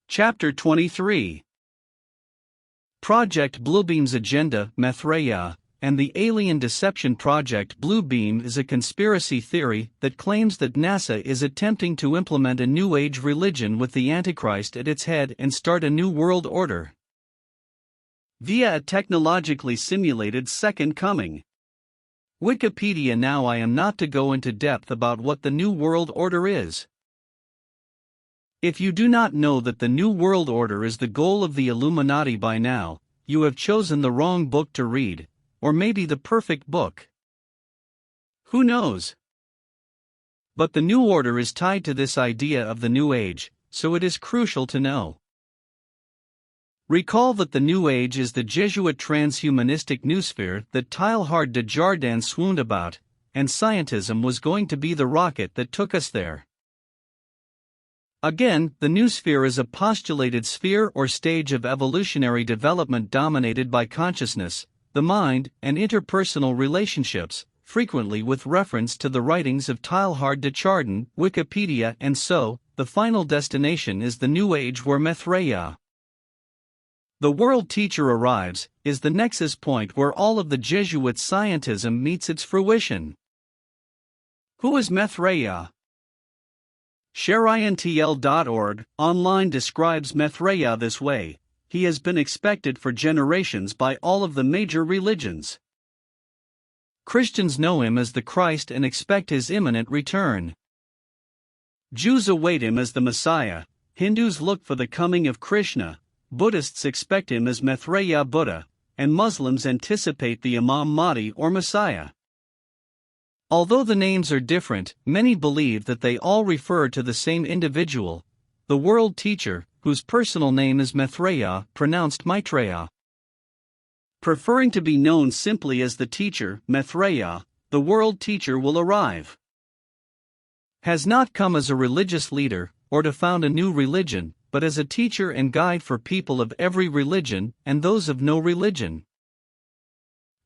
Chapter 23. Project Bluebeam's Agenda, Maitreya, and the Alien Deception Project Bluebeam is a conspiracy theory that claims that NASA is attempting to implement a New Age religion with the Antichrist at its head and start a new world order via a technologically simulated second coming. Wikipedia. Now I am not to go into depth about what the New World Order is. If you do not know that the New World Order is the goal of the Illuminati by now, you have chosen the wrong book to read, or maybe the perfect book. Who knows? But the New Order is tied to this idea of the New Age, so it is crucial to know. Recall that the New Age is the Jesuit transhumanistic noosphere that Teilhard de Chardin swooned about, and scientism was going to be the rocket that took us there. Again, the noosphere is a postulated sphere or stage of evolutionary development dominated by consciousness, the mind, and interpersonal relationships, frequently with reference to the writings of Teilhard de Chardin, Wikipedia, and so, the final destination is the New Age where Maitreya, the world teacher, arrives, is the nexus point where all of the Jesuit scientism meets its fruition. Who is Maitreya? SCIENTISM.org online describes Maitreya this way: he has been expected for generations by all of the major religions. Christians know him as the Christ and expect his imminent return. Jews await him as the Messiah, Hindus look for the coming of Krishna, Buddhists expect him as Maitreya Buddha, and Muslims anticipate the Imam Mahdi or Messiah. Although the names are different, many believe that they all refer to the same individual, the world teacher, whose personal name is Maitreya, pronounced Maitreya. Preferring to be known simply as the teacher, Maitreya, the world teacher will arrive. Has not come as a religious leader, or to found a new religion, but as a teacher and guide for people of every religion and those of no religion.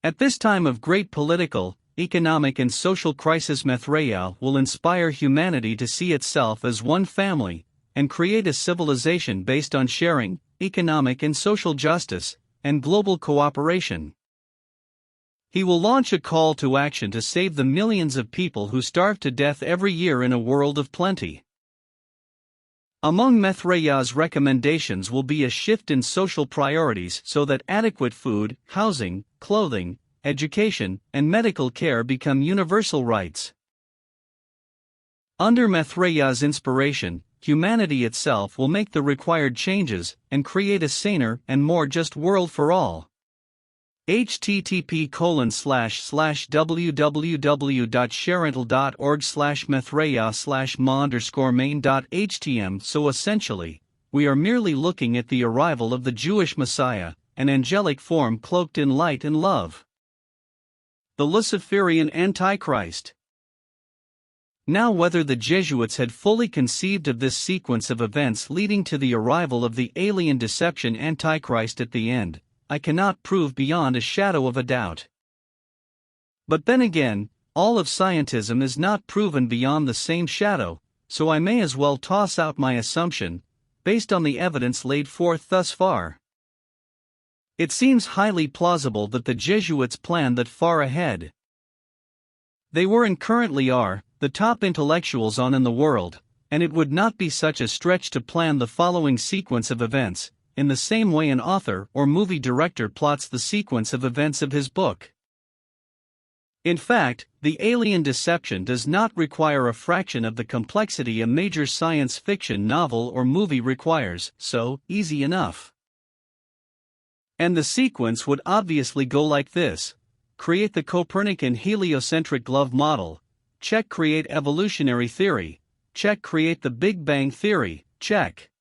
At this time of great political, economic and social crisis, Maitreya will inspire humanity to see itself as one family, and create a civilization based on sharing, economic and social justice, and global cooperation. He will launch a call to action to save the millions of people who starve to death every year in a world of plenty. Among Maitreya's recommendations will be a shift in social priorities so that adequate food, housing, clothing, education, and medical care become universal rights. Under Maitreya's inspiration, humanity itself will make the required changes and create a saner and more just world for all. http://www.sharental.org/maitreya/ma_main.htm. So essentially, we are merely looking at the arrival of the Jewish Messiah, an angelic form cloaked in light and love. The Luciferian Antichrist. Now, whether the Jesuits had fully conceived of this sequence of events leading to the arrival of the alien deception Antichrist at the end, I cannot prove beyond a shadow of a doubt. But then again, all of scientism is not proven beyond the same shadow, so I may as well toss out my assumption, based on the evidence laid forth thus far. It seems highly plausible that the Jesuits planned that far ahead. They were and currently are the top intellectuals on in the world, and it would not be such a stretch to plan the following sequence of events, in the same way an author or movie director plots the sequence of events of his book. In fact, the alien deception does not require a fraction of the complexity a major science fiction novel or movie requires, so, easy enough. And the sequence would obviously go like this: create the Copernican heliocentric glove model, check; create evolutionary theory, check; create the Big Bang theory, check.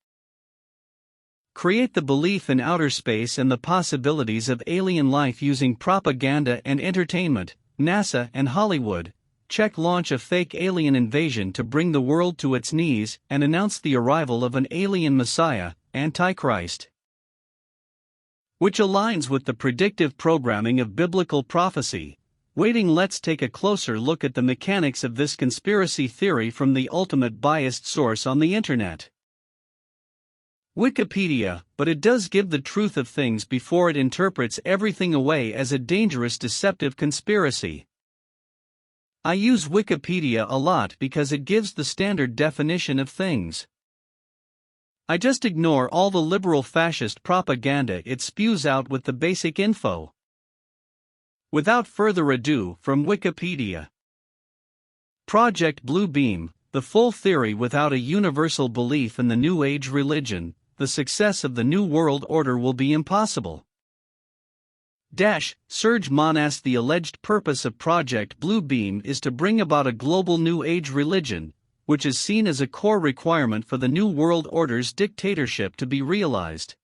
Create the belief in outer space and the possibilities of alien life using propaganda and entertainment, NASA and Hollywood, check. Launch a fake alien invasion to bring the world to its knees and announce the arrival of an alien Messiah, Antichrist. Which aligns with the predictive programming of biblical prophecy. Waiting, let's take a closer look at the mechanics of this conspiracy theory from the ultimate biased source on the internet. Wikipedia, but it does give the truth of things before it interprets everything away as a dangerous deceptive conspiracy. I use Wikipedia a lot because it gives the standard definition of things. I just ignore all the liberal fascist propaganda it spews out with the basic info. Without further ado, from Wikipedia. Project Blue Beam, the full theory without a universal belief in the New Age religion, the success of the New World Order will be impossible. Serge Monast. The alleged purpose of Project Blue Beam is to bring about a global New Age religion, which is seen as a core requirement for the New World Order's dictatorship to be realized.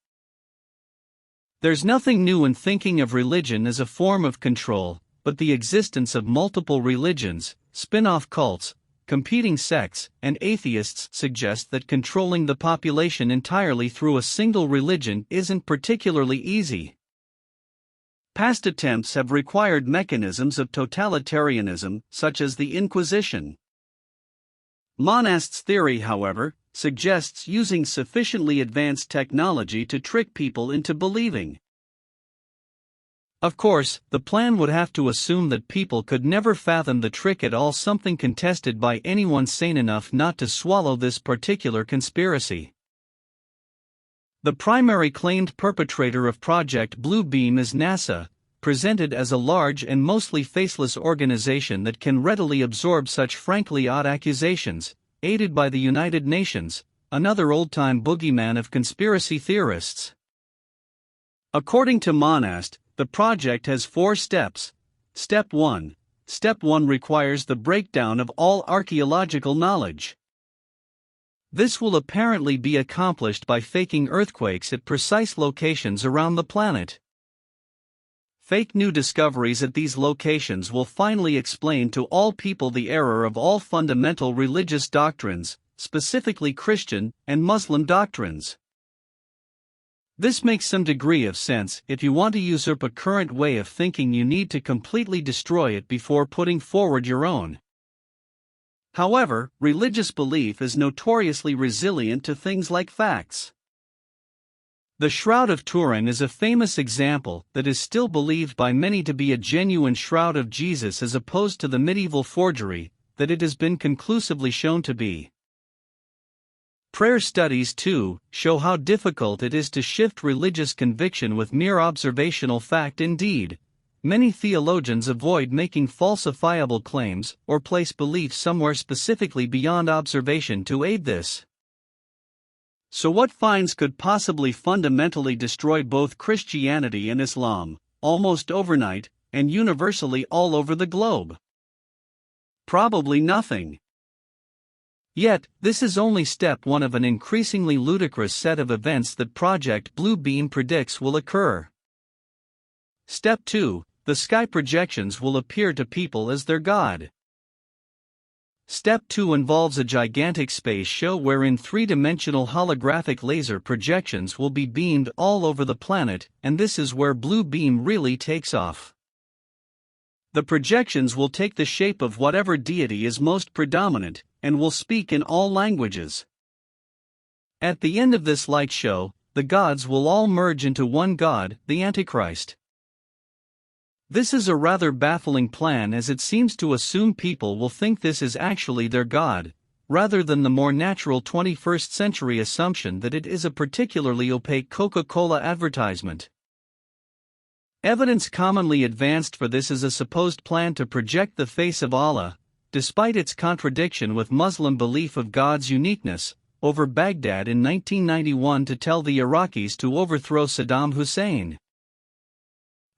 There's nothing new in thinking of religion as a form of control, but the existence of multiple religions, spin-off cults, competing sects, and atheists suggest that controlling the population entirely through a single religion isn't particularly easy. Past attempts have required mechanisms of totalitarianism, such as the Inquisition. Monast's theory, however, suggests using sufficiently advanced technology to trick people into believing. Of course, the plan would have to assume that people could never fathom the trick at all, something contested by anyone sane enough not to swallow this particular conspiracy. The primary claimed perpetrator of Project Blue Beam is NASA, presented as a large and mostly faceless organization that can readily absorb such frankly odd accusations, aided by the United Nations, another old-time boogeyman of conspiracy theorists. According to Monast, the project has 4 steps. Step 1. Step 1 requires the breakdown of all archaeological knowledge. This will apparently be accomplished by faking earthquakes at precise locations around the planet. Fake new discoveries at these locations will finally explain to all people the error of all fundamental religious doctrines, specifically Christian and Muslim doctrines. This makes some degree of sense. If you want to usurp a current way of thinking, you need to completely destroy it before putting forward your own. However, religious belief is notoriously resilient to things like facts. The Shroud of Turin is a famous example that is still believed by many to be a genuine shroud of Jesus, as opposed to the medieval forgery that it has been conclusively shown to be. Prayer studies, too, show how difficult it is to shift religious conviction with mere observational fact. Indeed, many theologians avoid making falsifiable claims or place belief somewhere specifically beyond observation to aid this. So what finds could possibly fundamentally destroy both Christianity and Islam, almost overnight, and universally all over the globe? Probably nothing. Yet, this is only step 1 of an increasingly ludicrous set of events that Project Blue Beam predicts will occur. Step 2. The sky projections will appear to people as their God. Step 2 involves a gigantic space show wherein 3-dimensional holographic laser projections will be beamed all over the planet, and this is where Blue Beam really takes off. The projections will take the shape of whatever deity is most predominant, and will speak in all languages. At the end of this light show, the gods will all merge into one god, the Antichrist. This is a rather baffling plan, as it seems to assume people will think this is actually their god, rather than the more natural 21st century assumption that it is a particularly opaque Coca-Cola advertisement. Evidence commonly advanced for this is a supposed plan to project the face of Allah, despite its contradiction with Muslim belief of God's uniqueness, over Baghdad in 1991 to tell the Iraqis to overthrow Saddam Hussein.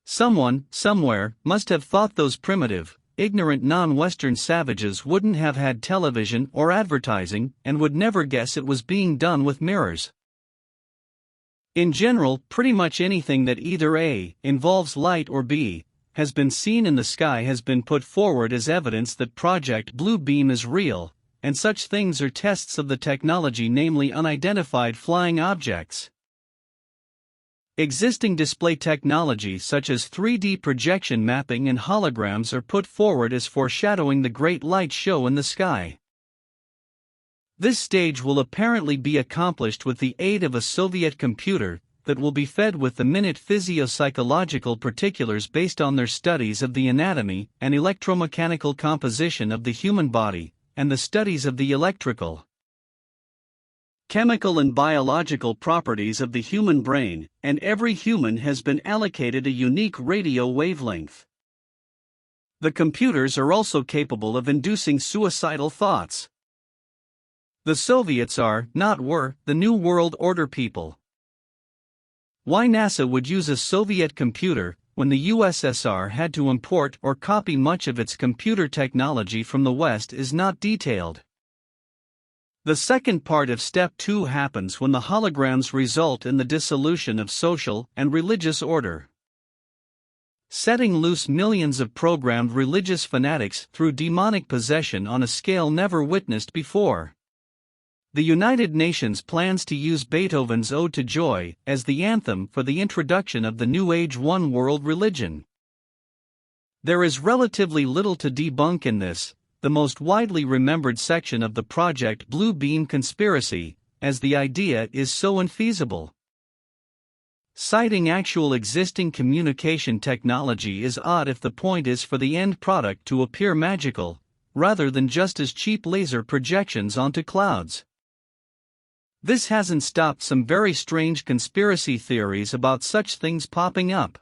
Someone, somewhere, must have thought those primitive, ignorant non-Western savages wouldn't have had television or advertising, and would never guess it was being done with mirrors. In general, pretty much anything that either A, involves light, or B, has been seen in the sky has been put forward as evidence that Project Blue Beam is real, and such things are tests of the technology, namely unidentified flying objects. Existing display technology such as 3D projection mapping and holograms are put forward as foreshadowing the great light show in the sky. This stage will apparently be accomplished with the aid of a Soviet computer that will be fed with the minute physio-psychological particulars based on their studies of the anatomy and electromechanical composition of the human body, and the studies of the electrical, chemical and biological properties of the human brain, and every human has been allocated a unique radio wavelength. The computers are also capable of inducing suicidal thoughts. The Soviets are, not were, the New World Order people. Why NASA would use a Soviet computer when the USSR had to import or copy much of its computer technology from the West is not detailed. The second part of Step 2 happens when the holograms result in the dissolution of social and religious order, setting loose millions of programmed religious fanatics through demonic possession on a scale never witnessed before. The United Nations plans to use Beethoven's Ode to Joy as the anthem for the introduction of the New Age One World religion. There is relatively little to debunk in this, the most widely remembered section of the Project Blue Beam conspiracy, as the idea is so infeasible. Citing actual existing communication technology is odd if the point is for the end product to appear magical, rather than just as cheap laser projections onto clouds. This hasn't stopped some very strange conspiracy theories about such things popping up.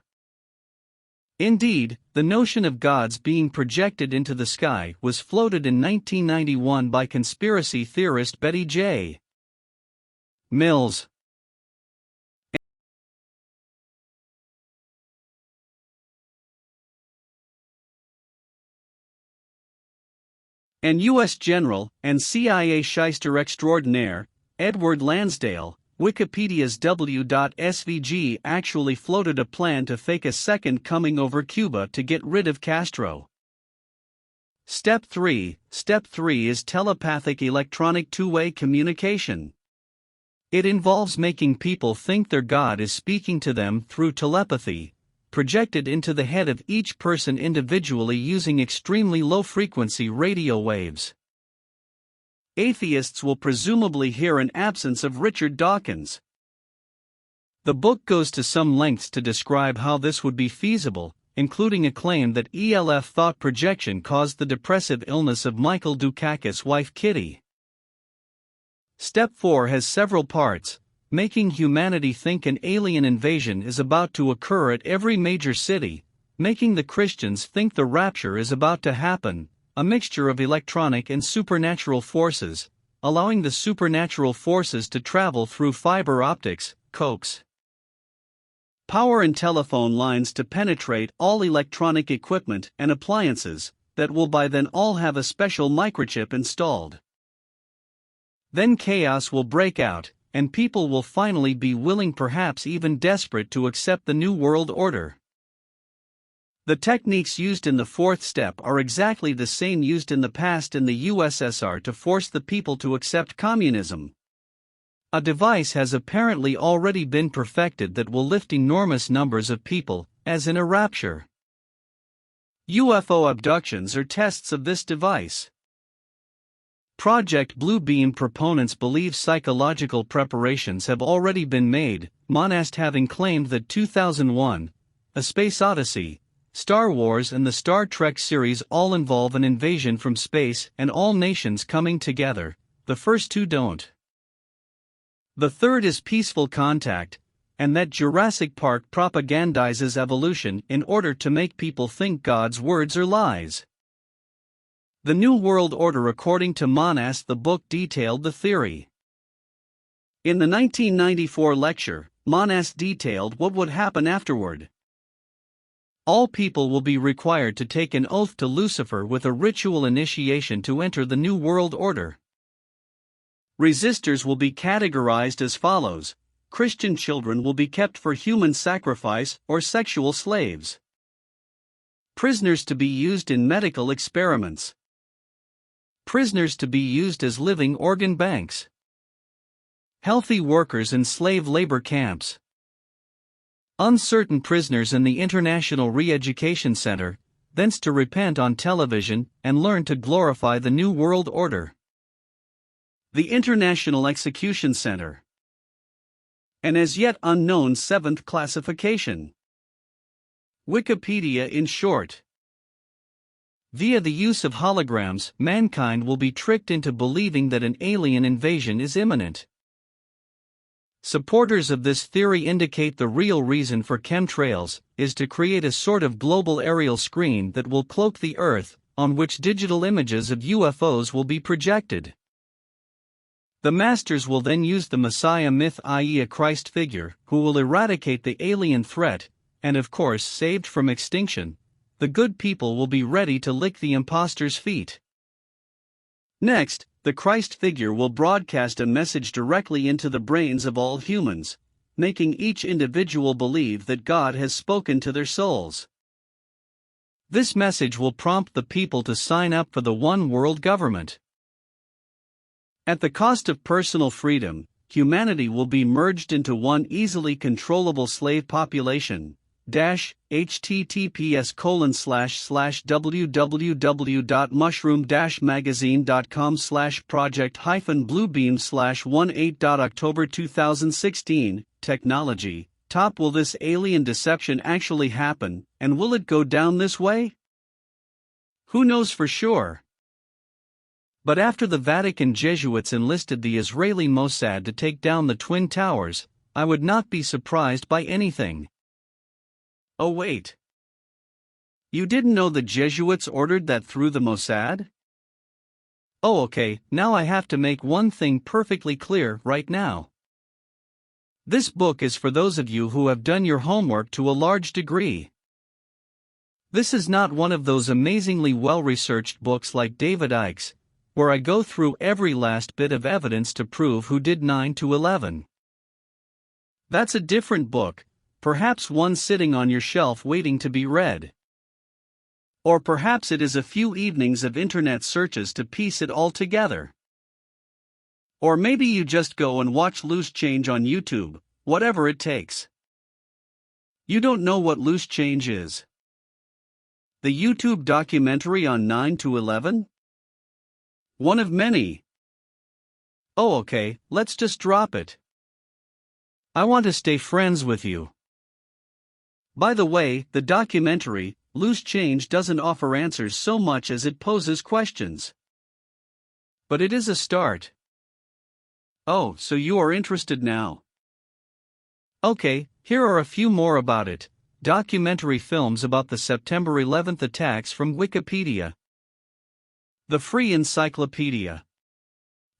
Indeed, the notion of gods being projected into the sky was floated in 1991 by conspiracy theorist Betty J. Mills. And U.S. General and CIA shyster extraordinaire, Edward Lansdale, Wikipedia's W.SVG actually floated a plan to fake a second coming over Cuba to get rid of Castro. Step 3 is telepathic electronic two-way communication. It involves making people think their God is speaking to them through telepathy, projected into the head of each person individually using extremely low-frequency radio waves. Atheists will presumably hear an absence of Richard Dawkins. The book goes to some lengths to describe how this would be feasible, including a claim that ELF thought projection caused the depressive illness of Michael Dukakis' wife Kitty. Step 4 has several parts, making humanity think an alien invasion is about to occur at every major city, making the Christians think the rapture is about to happen, a mixture of electronic and supernatural forces, allowing the supernatural forces to travel through fiber optics, coax, power and telephone lines to penetrate all electronic equipment and appliances, that will by then all have a special microchip installed. Then chaos will break out, and people will finally be willing, perhaps even desperate, to accept the New World Order. The techniques used in the fourth step are exactly the same used in the past in the USSR to force the people to accept communism. A device has apparently already been perfected that will lift enormous numbers of people, as in a rapture. UFO abductions are tests of this device. Project Blue Beam proponents believe psychological preparations have already been made, Monast having claimed that 2001, A Space Odyssey, Star Wars and the Star Trek series all involve an invasion from space and all nations coming together. The first two don't. The third is peaceful contact, and that Jurassic Park propagandizes evolution in order to make people think God's words are lies. The New World Order, according to Monast, the book detailed the theory. In the 1994 lecture, Monast detailed what would happen afterward. All people will be required to take an oath to Lucifer with a ritual initiation to enter the New World Order. Resistors will be categorized as follows: Christian children will be kept for human sacrifice or sexual slaves. Prisoners to be used in medical experiments. Prisoners to be used as living organ banks. Healthy workers in slave labor camps. Uncertain prisoners in the International Re-Education Center, thence to repent on television and learn to glorify the New World Order. the International Execution Center. An as yet unknown seventh classification. Wikipedia in short. Via the use of holograms, mankind will be tricked into believing that an alien invasion is imminent. Supporters of this theory indicate the real reason for chemtrails is to create a sort of global aerial screen that will cloak the Earth, on which digital images of UFOs will be projected. The masters will then use the Messiah myth, i.e. a Christ figure, who will eradicate the alien threat, and of course saved from extinction, the good people will be ready to lick the impostor's feet. Next, the Christ figure will broadcast a message directly into the brains of all humans, making each individual believe that God has spoken to their souls. This message will prompt the people to sign up for the one world government. At the cost of personal freedom, humanity will be merged into one easily controllable slave population. https://www.mushroom-magazine.com/project-bluebeam/18.October 2016. Top: will this alien deception actually happen, and will it go down this way? Who knows for sure? But after the Vatican Jesuits enlisted the Israeli Mossad to take down the Twin Towers, I would not be surprised by anything. Oh wait. You didn't know the Jesuits ordered that through the Mossad? Oh okay, now I have to make one thing perfectly clear right now. This book is for those of you who have done your homework to a large degree. This is not one of those amazingly well-researched books like David Icke's, where I go through every last bit of evidence to prove who did 9/11. That's a different book. Perhaps one sitting on your shelf waiting to be read. Or perhaps it is a few evenings of internet searches to piece it all together. Or maybe you just go and watch Loose Change on YouTube, whatever it takes. You don't know what Loose Change is? The YouTube documentary on 9/11? One of many. Oh okay, let's just drop it. I want to stay friends with you. By the way, the documentary, Loose Change, doesn't offer answers so much as it poses questions. But it is a start. Oh, so you are interested now? Okay, here are a few more about it. Documentary films about the September 11th attacks from Wikipedia. The Free Encyclopedia.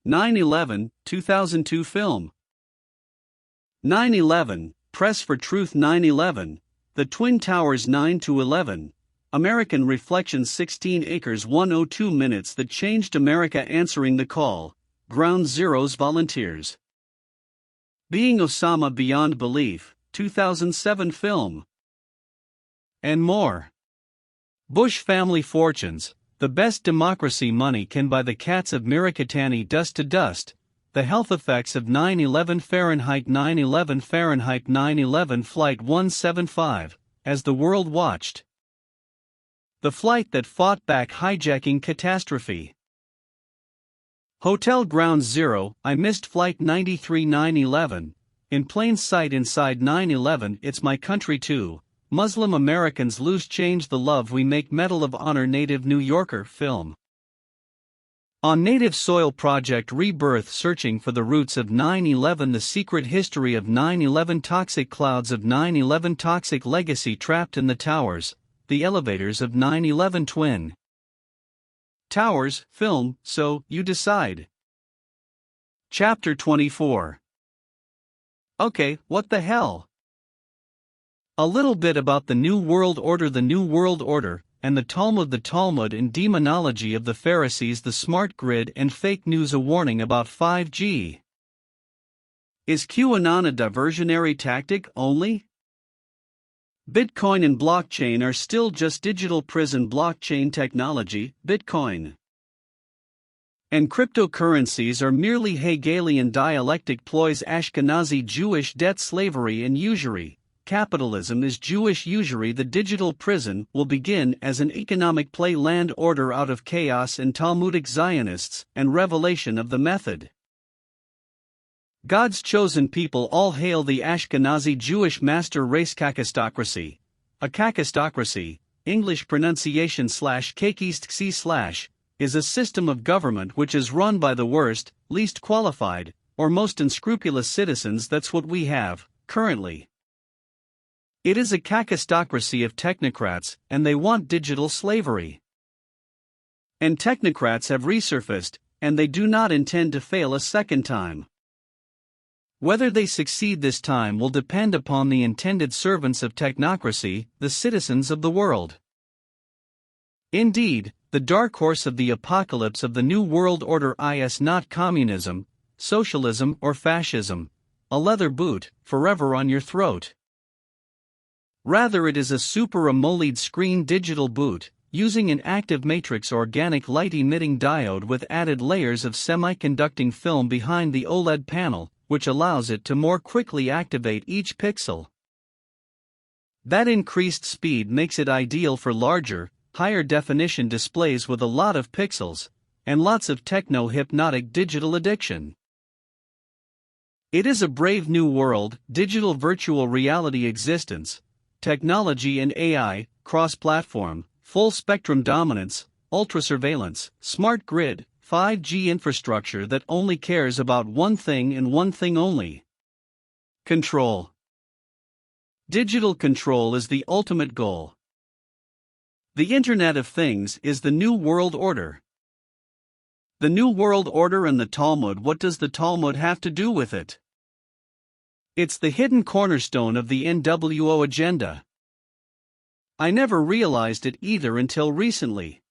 9/11, 2002 film. 9/11, Press for Truth. 9/11, The Twin Towers. 9/11, American Reflections. 16 Acres. 102 Minutes That Changed America. Answering the Call, Ground Zero's Volunteers. Being Osama Beyond Belief, 2007 film. And more. Bush Family Fortunes, The Best Democracy Money Can Buy. The Cats of Mirakatani. Dust to Dust, The Health Effects of 9/11. Fahrenheit 9/11. Fahrenheit 9/11 Flight 175, As the World Watched. The Flight That Fought Back. Hijacking Catastrophe. Hotel Ground Zero, I Missed Flight 93. 9/11, In Plain Sight Inside 9/11. It's My Country Too, Muslim Americans. Loose Change. The Love We Make. Medal of Honor. Native New Yorker film. On Native Soil Project Rebirth, Searching for the Roots of 9/11. The Secret History of 9/11. Toxic Clouds of 9/11. Toxic Legacy Trapped in the Towers, The Elevators of 9/11. Twin Towers film, So You Decide. Chapter 24. Okay, what the hell? A little bit about the New World Order. The New World Order, and the Talmud and demonology of the Pharisees. The smart grid and fake news. A warning about 5G. Is QAnon a diversionary tactic only? Bitcoin and blockchain are still just digital prison. Blockchain technology, Bitcoin, and cryptocurrencies are merely Hegelian dialectic ploys. Ashkenazi Jewish debt, slavery and usury. Capitalism is Jewish usury. The digital prison will begin as an economic play. Land order out of chaos and Talmudic Zionists, and revelation of the method. God's chosen people all hail the Ashkenazi Jewish master race kakistocracy. A kakistocracy, English pronunciation /kakistksi/ is a system of government which is run by the worst, least qualified, or most unscrupulous citizens. That's what we have, currently. It is a kakistocracy of technocrats, and they want digital slavery. And technocrats have resurfaced, and they do not intend to fail a second time. Whether they succeed this time will depend upon the intended servants of technocracy, the citizens of the world. Indeed, the dark horse of the apocalypse of the New World Order is not communism, socialism or fascism, a leather boot, forever on your throat. Rather it is a super AMOLED screen digital boot, using an active matrix organic light emitting diode with added layers of semiconducting film behind the OLED panel, which allows it to more quickly activate each pixel. That increased speed makes it ideal for larger, higher definition displays with a lot of pixels, and lots of techno-hypnotic digital addiction. It is a brave new world, digital virtual reality existence, technology and AI, cross-platform, full-spectrum dominance, ultra-surveillance, smart grid, 5G infrastructure that only cares about one thing and one thing only: control. Digital control is the ultimate goal. The Internet of Things is the New World Order. The New World Order and the Talmud. What does the Talmud have to do with it? It's the hidden cornerstone of the NWO agenda. I never realized it either until recently.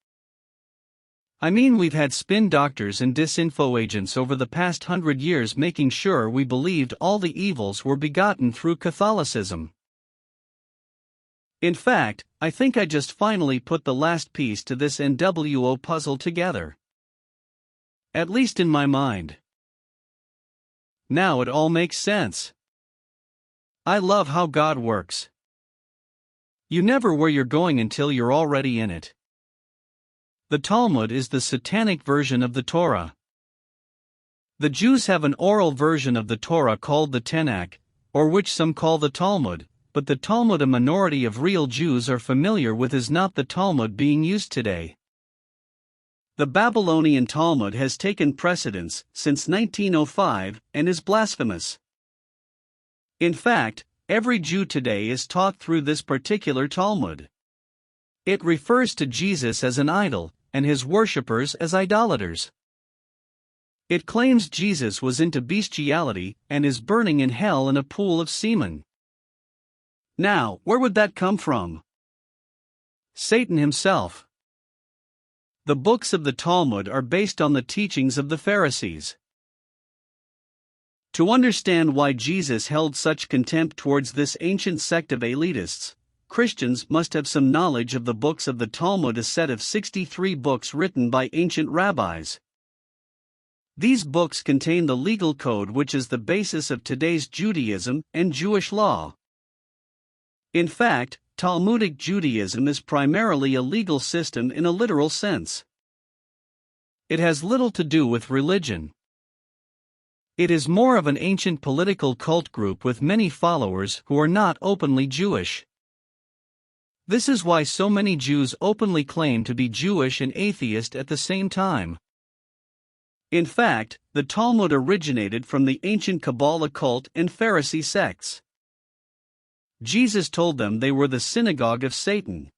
I mean, we've had spin doctors and disinfo agents over the past 100 years making sure we believed all the evils were begotten through Catholicism. In fact, I think I just finally put the last piece to this NWO puzzle together. At least in my mind. Now it all makes sense. I love how God works. You never where you're going until you're already in it. The Talmud is the satanic version of the Torah. The Jews have an oral version of the Torah called the Tanakh, or which some call the Talmud, but the Talmud a minority of real Jews are familiar with is not the Talmud being used today. The Babylonian Talmud has taken precedence since 1905 and is blasphemous. In fact, every Jew today is taught through this particular Talmud. It refers to Jesus as an idol, and his worshippers as idolaters. It claims Jesus was into bestiality and is burning in hell in a pool of semen. Now, where would that come from? Satan himself. The books of the Talmud are based on the teachings of the Pharisees. To understand why Jesus held such contempt towards this ancient sect of elitists, Christians must have some knowledge of the books of the Talmud, a set of 63 books written by ancient rabbis. These books contain the legal code which is the basis of today's Judaism and Jewish law. In fact, Talmudic Judaism is primarily a legal system in a literal sense. It has little to do with religion. It is more of an ancient political cult group with many followers who are not openly Jewish. This is why so many Jews openly claim to be Jewish and atheist at the same time. In fact, the Talmud originated from the ancient Kabbalah cult and Pharisee sects. Jesus told them they were the synagogue of Satan.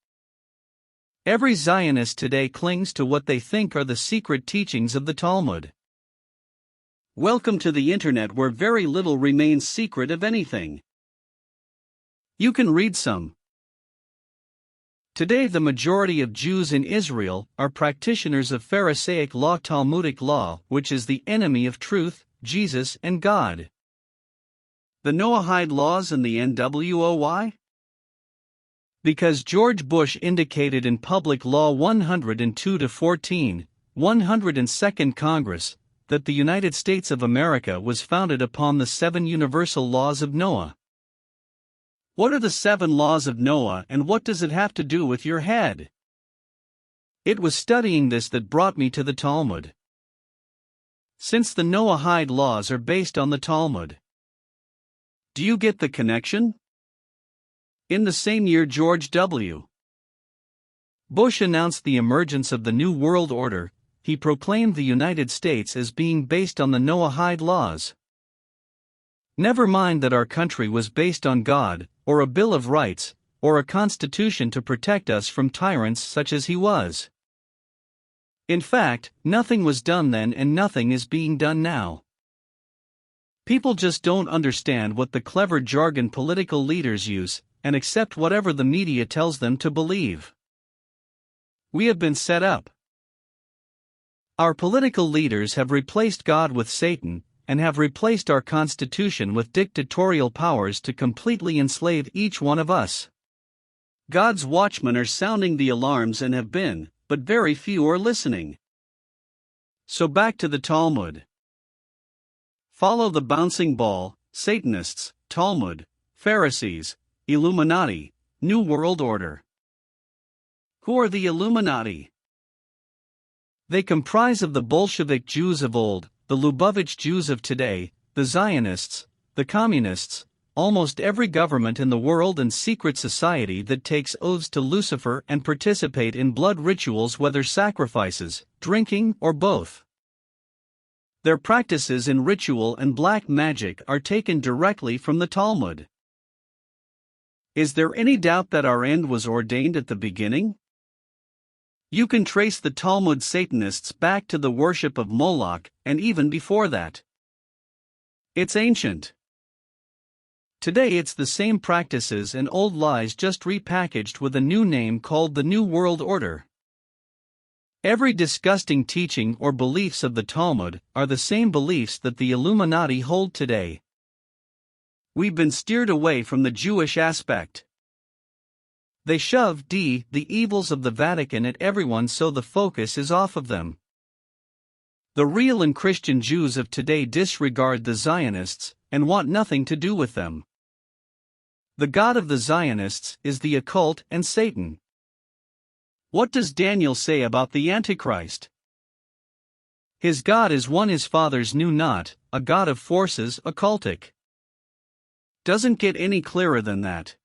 Every Zionist today clings to what they think are the secret teachings of the Talmud. Welcome to the Internet, where very little remains secret of anything. You can read some. Today the majority of Jews in Israel are practitioners of Pharisaic law, Talmudic law, which is the enemy of truth, Jesus and God. The Noahide laws and the NWO. Because George Bush indicated in Public Law 102-14, 102nd Congress, that the United States of America was founded upon the 7 universal laws of Noah. What are the 7 laws of Noah, and what does it have to do with your head? It was studying this that brought me to the Talmud. since the Noahide laws are based on the Talmud. Do you get the connection? In the same year, George W. Bush announced the emergence of the New World Order. He proclaimed the United States as being based on the Noahide laws. Never mind that our country was based on God, or a Bill of Rights, or a constitution to protect us from tyrants such as he was. In fact, nothing was done then and nothing is being done now. People just don't understand what the clever jargon political leaders use, and accept whatever the media tells them to believe. We have been set up. Our political leaders have replaced God with Satan, and have replaced our Constitution with dictatorial powers to completely enslave each one of us. God's watchmen are sounding the alarms and have been, but very few are listening. So back to the Talmud. Follow the bouncing ball: Satanists, Talmud, Pharisees, Illuminati, New World Order. Who are the Illuminati? They comprise of the Bolshevik Jews of old, the Lubavitch Jews of today, the Zionists, the Communists, almost every government in the world and secret society that takes oaths to Lucifer and participate in blood rituals, whether sacrifices, drinking, or both. Their practices in ritual and black magic are taken directly from the Talmud. Is there any doubt that our end was ordained at the beginning? You can trace the Talmud Satanists back to the worship of Moloch, and even before that. It's ancient. Today it's the same practices and old lies, just repackaged with a new name called the New World Order. Every disgusting teaching or beliefs of the Talmud are the same beliefs that the Illuminati hold today. We've been steered away from the Jewish aspect. They shove the evils of the Vatican at everyone, so the focus is off of them. The real and Christian Jews of today disregard the Zionists and want nothing to do with them. The God of the Zionists is the occult and Satan. What does Daniel say about the Antichrist? His God is one his fathers knew not, a God of forces, occultic. Doesn't get any clearer than that.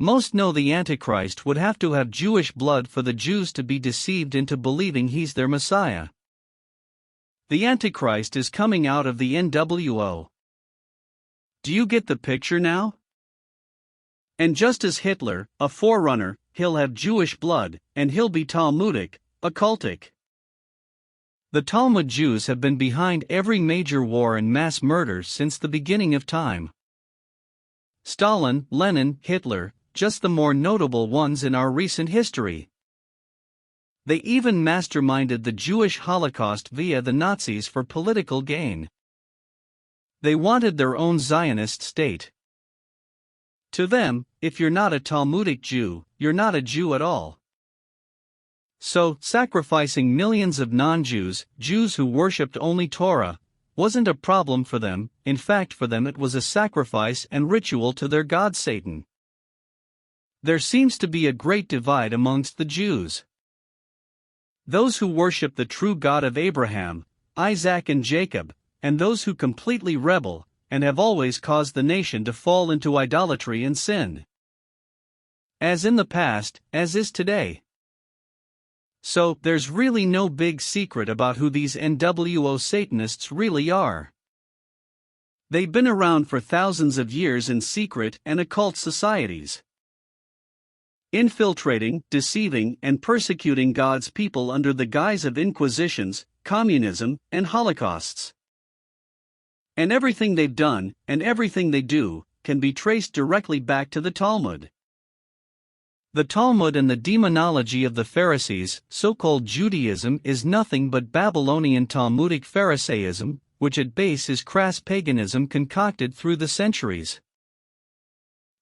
Most know the Antichrist would have to have Jewish blood for the Jews to be deceived into believing he's their Messiah. The Antichrist is coming out of the NWO. Do you get the picture now? And just as Hitler, a forerunner, he'll have Jewish blood, and he'll be Talmudic, occultic. The Talmud Jews have been behind every major war and mass murder since the beginning of time. Stalin, Lenin, Hitler, just the more notable ones in our recent history. They even masterminded the Jewish Holocaust via the Nazis for political gain. They wanted their own Zionist state. To them, if you're not a Talmudic Jew, you're not a Jew at all. So, sacrificing millions of non-Jews, Jews who worshipped only Torah, wasn't a problem for them. In fact, for them it was a sacrifice and ritual to their god Satan. There seems to be a great divide amongst the Jews. Those who worship the true God of Abraham, Isaac and Jacob, and those who completely rebel, and have always caused the nation to fall into idolatry and sin. As in the past, as is today. So, there's really no big secret about who these NWO Satanists really are. They've been around for thousands of years in secret and occult societies, infiltrating, deceiving, and persecuting God's people under the guise of inquisitions, communism, and holocausts. And everything they've done, and everything they do, can be traced directly back to the Talmud. The Talmud and the demonology of the Pharisees, so-called Judaism, is nothing but Babylonian Talmudic Pharisaism, which at base is crass paganism concocted through the centuries.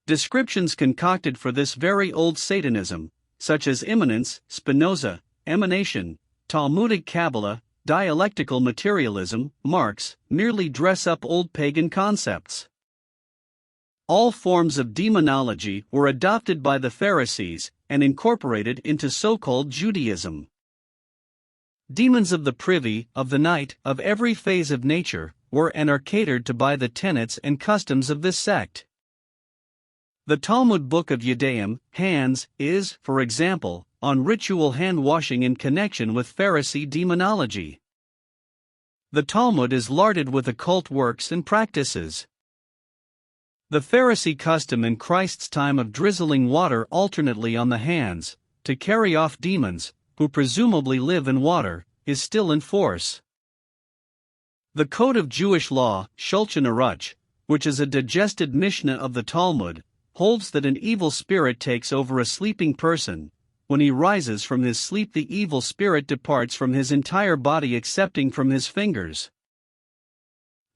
Descriptions concocted for this very old Satanism, such as immanence, Spinoza, emanation, Talmudic Kabbalah, dialectical materialism, Marx, merely dress up old pagan concepts. All forms of demonology were adopted by the Pharisees and incorporated into so-called Judaism. Demons of the privy, of the night, of every phase of nature, were and are catered to by the tenets and customs of this sect. The Talmud book of Judaism, Hands, is, for example, on ritual hand-washing in connection with Pharisee demonology. The Talmud is larded with occult works and practices. The Pharisee custom in Christ's time of drizzling water alternately on the hands, to carry off demons, who presumably live in water, is still in force. The Code of Jewish Law, Shulchan Aruch, which is a digested Mishnah of the Talmud, holds that an evil spirit takes over a sleeping person. When he rises from his sleep, the evil spirit departs from his entire body excepting from his fingers.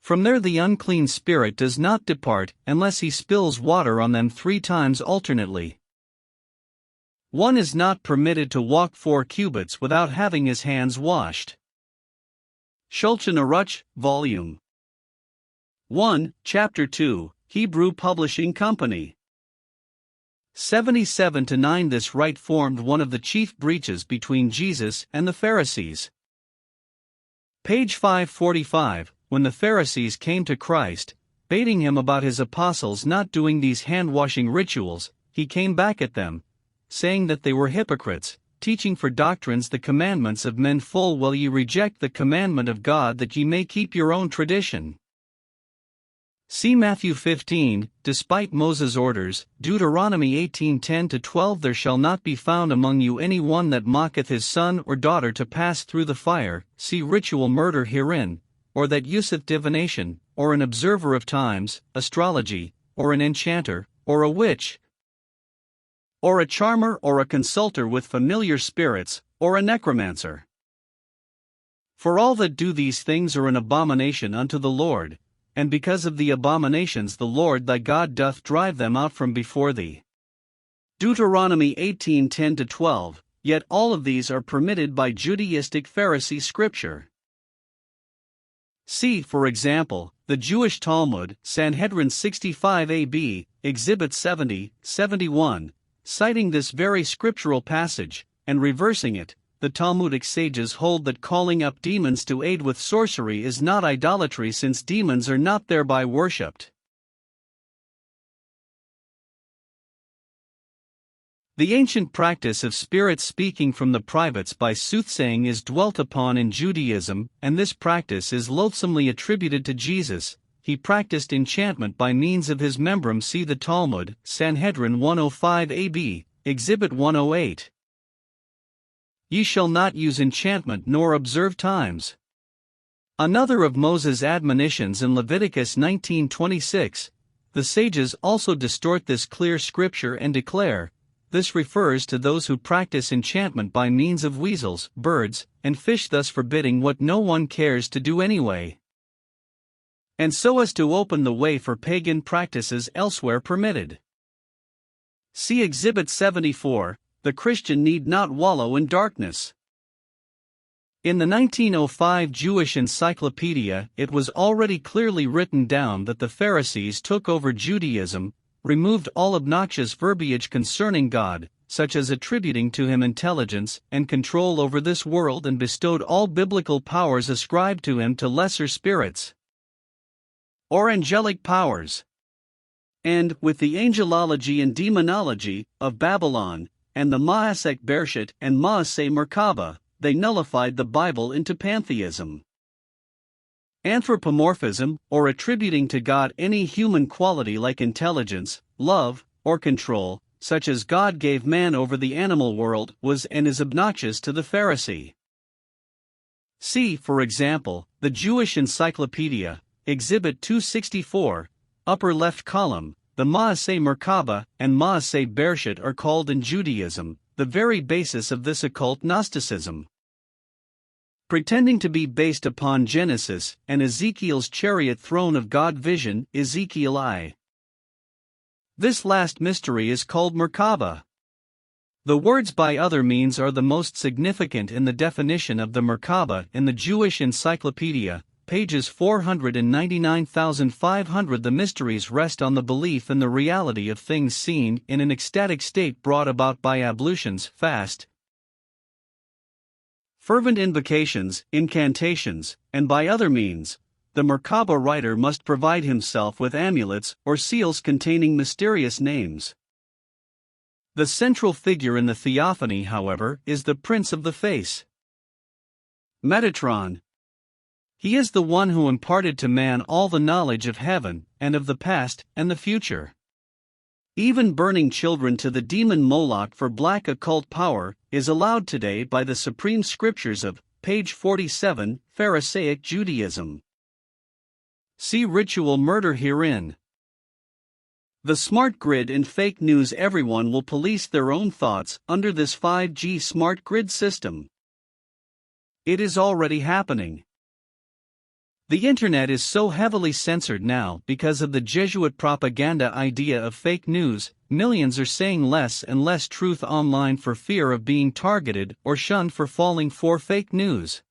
From there the unclean spirit does not depart unless he spills water on them 3 times alternately. One is not permitted to walk 4 cubits without having his hands washed. Shulchan Aruch, Volume 1, Chapter 2, Hebrew Publishing Company. 77-9. This rite formed one of the chief breaches between Jesus and the Pharisees. Page 545. When the Pharisees came to Christ, baiting him about his apostles not doing these hand-washing rituals, he came back at them, saying that they were hypocrites, teaching for doctrines the commandments of men, full well ye reject the commandment of God that ye may keep your own tradition. See Matthew 15, despite Moses' orders, Deuteronomy 18:10-12. There shall not be found among you any one that mocketh his son or daughter to pass through the fire, see ritual murder herein, or that useth divination, or an observer of times, astrology, or an enchanter, or a witch, or a charmer, or a consulter with familiar spirits, or a necromancer. For all that do these things are an abomination unto the Lord, and because of the abominations the Lord thy God doth drive them out from before thee. Deuteronomy 18:10-12. Yet all of these are permitted by Judaistic Pharisee scripture. See, for example, the Jewish Talmud, Sanhedrin 65 AB, Exhibit 70-71, citing this very scriptural passage, and reversing it. The Talmudic sages hold that calling up demons to aid with sorcery is not idolatry, since demons are not thereby worshipped. The ancient practice of spirits speaking from the privates by soothsaying is dwelt upon in Judaism, and this practice is loathsomely attributed to Jesus. He practiced enchantment by means of his membrum. See the Talmud, Sanhedrin 105 AB, Exhibit 108. Ye shall not use enchantment nor observe times. Another of Moses' admonitions in Leviticus 19:26. The sages also distort this clear scripture and declare, this refers to those who practice enchantment by means of weasels, birds, and fish, thus forbidding what no one cares to do anyway, and so as to open the way for pagan practices elsewhere permitted. See Exhibit 74. The Christian need not wallow in darkness. In the 1905 Jewish Encyclopedia, it was already clearly written down that the Pharisees took over Judaism, removed all obnoxious verbiage concerning God, such as attributing to him intelligence and control over this world, and bestowed all biblical powers ascribed to him to lesser spirits or angelic powers. And, with the angelology and demonology of Babylon, and the Maaseh Bereshit and Maaseh Merkabah, they nullified the Bible into pantheism. Anthropomorphism, or attributing to God any human quality like intelligence, love, or control, such as God gave man over the animal world, was and is obnoxious to the Pharisee. See, for example, the Jewish Encyclopedia, Exhibit 264, upper left column. The Maaseh Merkabah and Maaseh Bereshit are called in Judaism the very basis of this occult Gnosticism, pretending to be based upon Genesis and Ezekiel's chariot throne of God vision, Ezekiel I. This last mystery is called Merkabah. The words by other means are the most significant in the definition of the Merkabah in the Jewish Encyclopedia, pages 499,500. The mysteries rest on the belief in the reality of things seen in an ecstatic state brought about by ablutions, fast, fervent invocations, incantations, and by other means, the Merkaba writer must provide himself with amulets or seals containing mysterious names. The central figure in the theophany, however, is the Prince of the Face, Metatron. He is the one who imparted to man all the knowledge of heaven, and of the past, and the future. Even burning children to the demon Moloch for black occult power is allowed today by the supreme scriptures of, page 47, Pharisaic Judaism. See ritual murder herein. The smart grid in fake news. Everyone will police their own thoughts under this 5G smart grid system. It is already happening. The internet is so heavily censored now because of the Jesuit propaganda idea of fake news. Millions are saying less and less truth online for fear of being targeted or shunned for falling for fake news.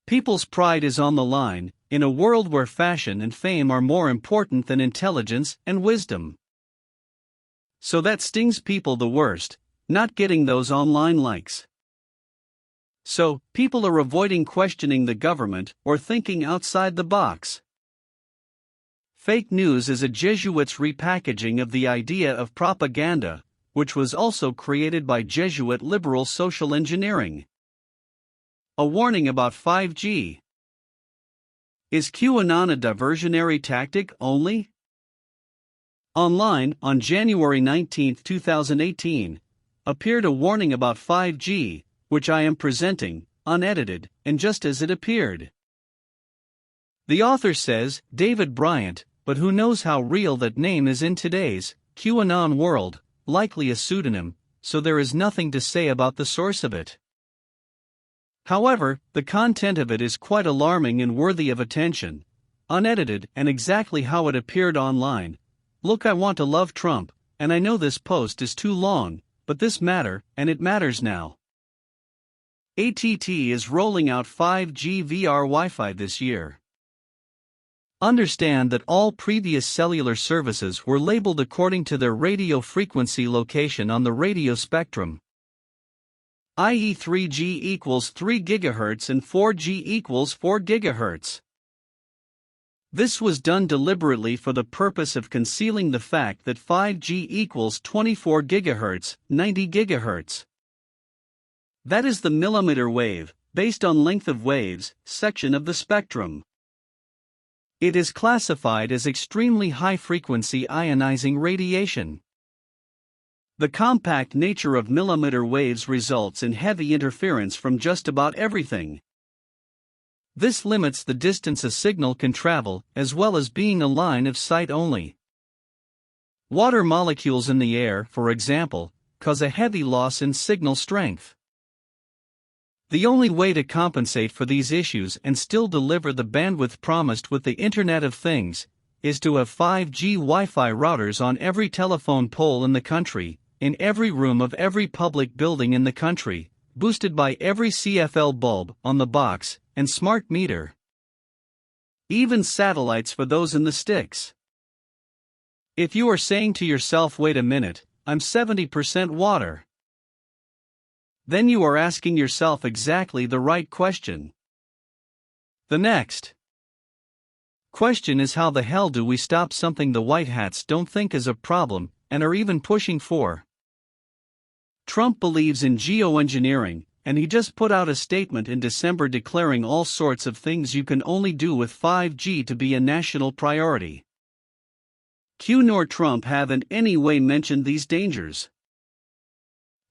People's pride is on the line, in a world where fashion and fame are more important than intelligence and wisdom. So that stings people the worst, not getting those online likes. So, people are avoiding questioning the government or thinking outside the box. Fake news is a Jesuit's repackaging of the idea of propaganda, which was also created by Jesuit liberal social engineering. A warning about 5G. Is QAnon a diversionary tactic only? Online, on January 19, 2018, appeared a warning about 5G, which I am presenting, unedited, and just as it appeared. The author says, David Bryant, but who knows how real that name is in today's QAnon world, likely a pseudonym, so there is nothing to say about the source of it. However, the content of it is quite alarming and worthy of attention, unedited and exactly how it appeared online. Look, I want to love Trump, and I know this post is too long, but this matter, and it matters now. AT&T is rolling out 5G VR Wi-Fi this year. Understand that all previous cellular services were labeled according to their radio frequency location on the radio spectrum, i.e. 3G equals 3 GHz and 4G equals 4 GHz. This was done deliberately for the purpose of concealing the fact that 5G equals 24 GHz, 90 GHz. That is the millimeter wave, based on length of waves, section of the spectrum. It is classified as extremely high-frequency ionizing radiation. The compact nature of millimeter waves results in heavy interference from just about everything. This limits the distance a signal can travel, as well as being a line of sight only. Water molecules in the air, for example, cause a heavy loss in signal strength. The only way to compensate for these issues and still deliver the bandwidth promised with the Internet of Things is to have 5G Wi-Fi routers on every telephone pole in the country, in every room of every public building in the country, boosted by every CFL bulb on the box and smart meter. Even satellites for those in the sticks. If you are saying to yourself, wait a minute, I'm 70% water, then you are asking yourself exactly the right question. The next question is, how the hell do we stop something the white hats don't think is a problem and are even pushing for? Trump believes in geoengineering, and he just put out a statement in December declaring all sorts of things you can only do with 5G to be a national priority. Q nor Trump have in any way mentioned these dangers.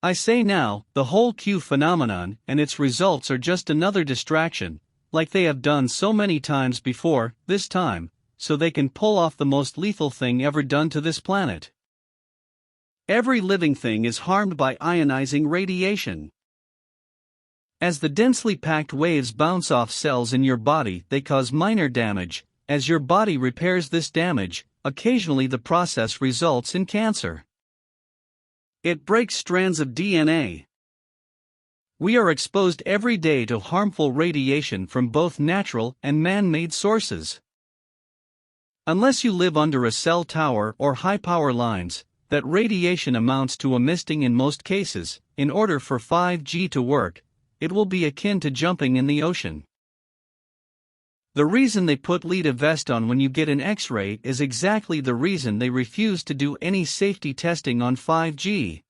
I say now, the whole Q phenomenon and its results are just another distraction, like they have done so many times before, this time, so they can pull off the most lethal thing ever done to this planet. Every living thing is harmed by ionizing radiation. As the densely packed waves bounce off cells in your body, they cause minor damage. As your body repairs this damage, occasionally the process results in cancer. It breaks strands of DNA. We are exposed every day to harmful radiation from both natural and man-made sources. Unless you live under a cell tower or high power lines, that radiation amounts to a misting in most cases. In order for 5G to work, it will be akin to jumping in the ocean. The reason they put lead a vest on when you get an X-ray is exactly the reason they refuse to do any safety testing on 5G.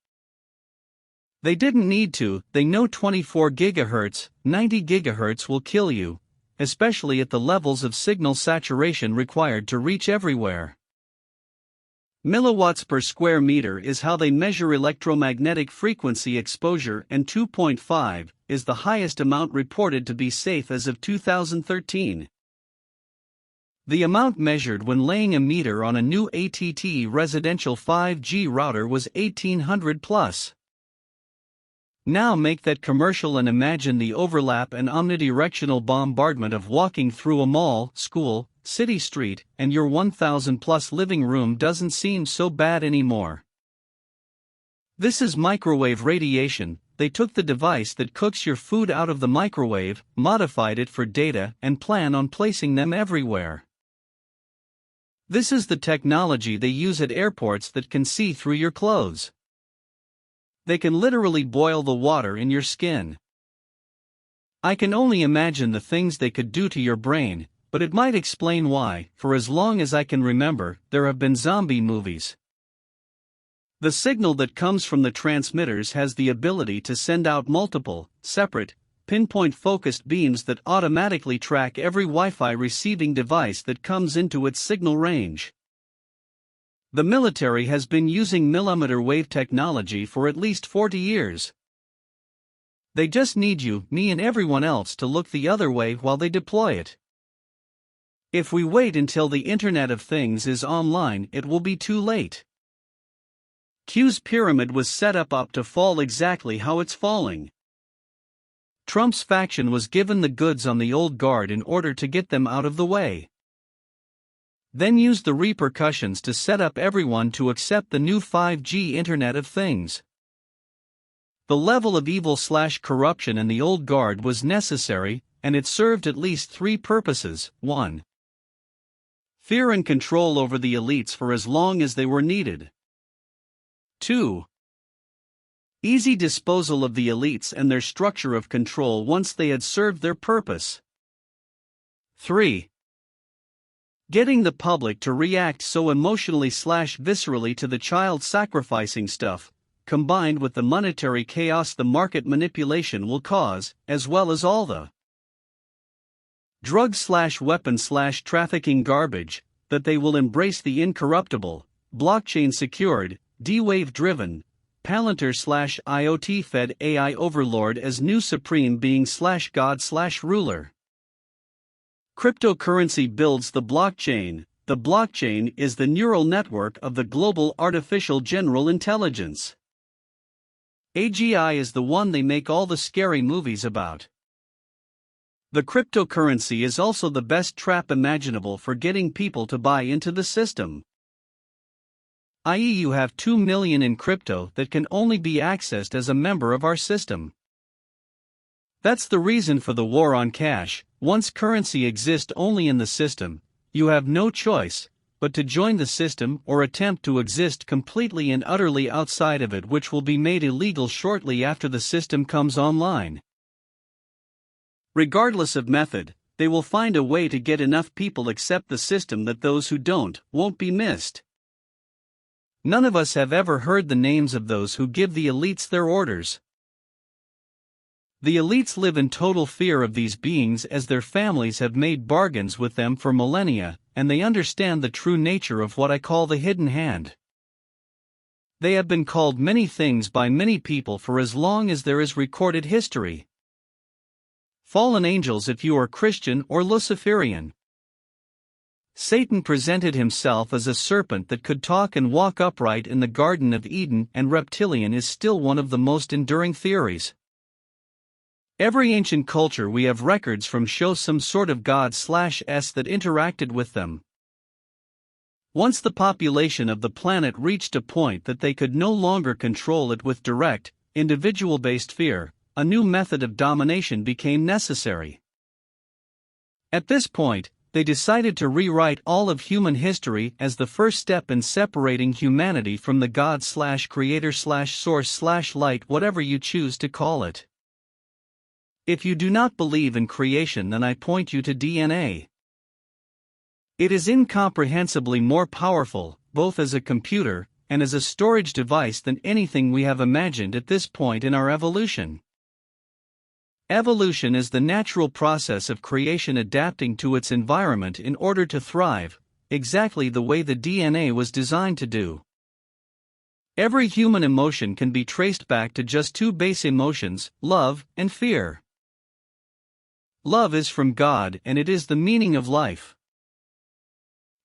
They didn't need to. They know 24 GHz, 90 GHz will kill you, especially at the levels of signal saturation required to reach everywhere. Milliwatts per square meter is how they measure electromagnetic frequency exposure, and 2.5 is the highest amount reported to be safe as of 2013. The amount measured when laying a meter on a new AT&T residential 5G router was 1800 plus. Now make that commercial and imagine the overlap and omnidirectional bombardment of walking through a mall, school, city street, and your 1000 plus living room doesn't seem so bad anymore. This is microwave radiation. They took the device that cooks your food out of the microwave, modified it for data, and plan on placing them everywhere. This is the technology they use at airports that can see through your clothes. They can literally boil the water in your skin. I can only imagine the things they could do to your brain, but it might explain why, for as long as I can remember, there have been zombie movies. The signal that comes from the transmitters has the ability to send out multiple, separate, pinpoint-focused beams that automatically track every Wi-Fi receiving device that comes into its signal range. The military has been using millimeter wave technology for at least 40 years. They just need you, me and everyone else to look the other way while they deploy it. If we wait until the Internet of Things is online, it will be too late. Q's pyramid was set up to fall exactly how it's falling. Trump's faction was given the goods on the old guard in order to get them out of the way. Then used the repercussions to set up everyone to accept the new 5G Internet of Things. The level of evil/corruption in the old guard was necessary, and it served at least three purposes. 1. Fear and control over the elites for as long as they were needed. 2. Easy disposal of the elites and their structure of control once they had served their purpose. 3. Getting the public to react so emotionally/viscerally to the child sacrificing stuff, combined with the monetary chaos the market manipulation will cause, as well as all the drug/weapon/trafficking garbage, that they will embrace the incorruptible, blockchain-secured, D-Wave-driven, Palantir/IoT-fed AI overlord as new supreme being/god/ruler. Cryptocurrency builds the blockchain. The blockchain is the neural network of the global artificial general intelligence. AGI is the one they make all the scary movies about. The cryptocurrency is also the best trap imaginable for getting people to buy into the system. I.e., you have 2 million in crypto that can only be accessed as a member of our system. That's the reason for the war on cash. Once currency exists only in the system, you have no choice but to join the system or attempt to exist completely and utterly outside of it, which will be made illegal shortly after the system comes online. Regardless of method, they will find a way to get enough people accept the system that those who don't won't be missed. None of us have ever heard the names of those who give the elites their orders. The elites live in total fear of these beings as their families have made bargains with them for millennia, and they understand the true nature of what I call the hidden hand. They have been called many things by many people for as long as there is recorded history. Fallen angels if you are Christian or Luciferian. Satan presented himself as a serpent that could talk and walk upright in the Garden of Eden, and reptilian is still one of the most enduring theories. Every ancient culture we have records from shows some sort of god/s that interacted with them. Once the population of the planet reached a point that they could no longer control it with direct, individual-based fear, a new method of domination became necessary. At this point, they decided to rewrite all of human history as the first step in separating humanity from the God/creator/source/light, whatever you choose to call it. If you do not believe in creation, then I point you to DNA. It is incomprehensibly more powerful, both as a computer and as a storage device, than anything we have imagined at this point in our evolution. Evolution is the natural process of creation adapting to its environment in order to thrive, exactly the way the DNA was designed to do. Every human emotion can be traced back to just two base emotions, love and fear. Love is from God, and it is the meaning of life.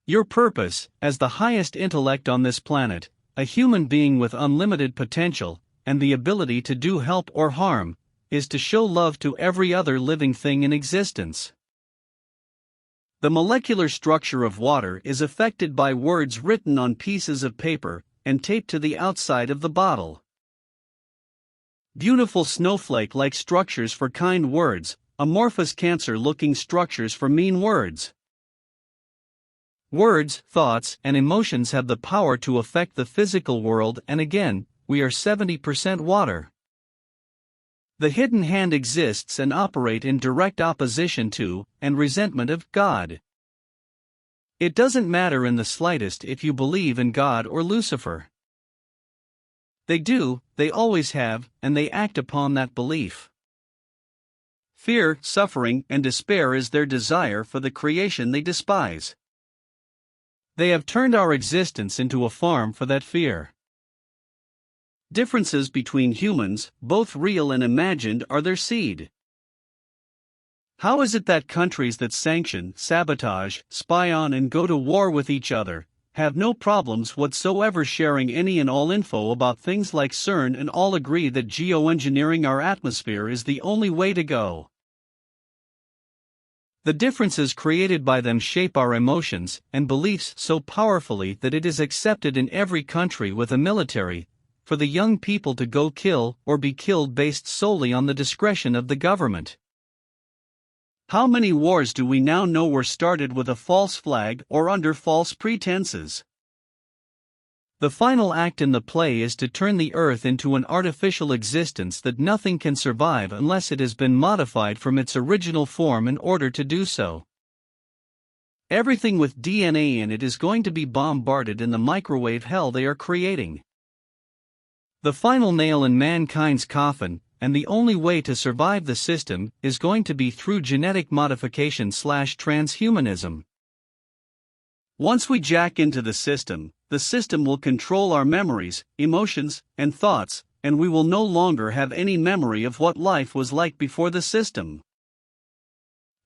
Your purpose, as the highest intellect on this planet, a human being with unlimited potential, and the ability to do help or harm, is to show love to every other living thing in existence. The molecular structure of water is affected by words written on pieces of paper and taped to the outside of the bottle. Beautiful snowflake-like structures for kind words, amorphous cancer-looking structures for mean words. Words, thoughts, and emotions have the power to affect the physical world, and again, we are 70% water. The hidden hand exists and operates in direct opposition to, and resentment of, God. It doesn't matter in the slightest if you believe in God or Lucifer. They do, they always have, and they act upon that belief. Fear, suffering, and despair is their desire for the creation they despise. They have turned our existence into a farm for that fear. Differences between humans, both real and imagined, are their seed. How is it that countries that sanction, sabotage, spy on, and go to war with each other have no problems whatsoever sharing any and all info about things like CERN, and all agree that geoengineering our atmosphere is the only way to go? The differences created by them shape our emotions and beliefs so powerfully that it is accepted in every country with a military for the young people to go kill or be killed based solely on the discretion of the government. How many wars do we now know were started with a false flag or under false pretenses? The final act in the play is to turn the earth into an artificial existence that nothing can survive unless it has been modified from its original form in order to do so. Everything with DNA in it is going to be bombarded in the microwave hell they are creating. The final nail in mankind's coffin, and the only way to survive the system, is going to be through genetic modification/transhumanism. Once we jack into the system will control our memories, emotions, and thoughts, and we will no longer have any memory of what life was like before the system.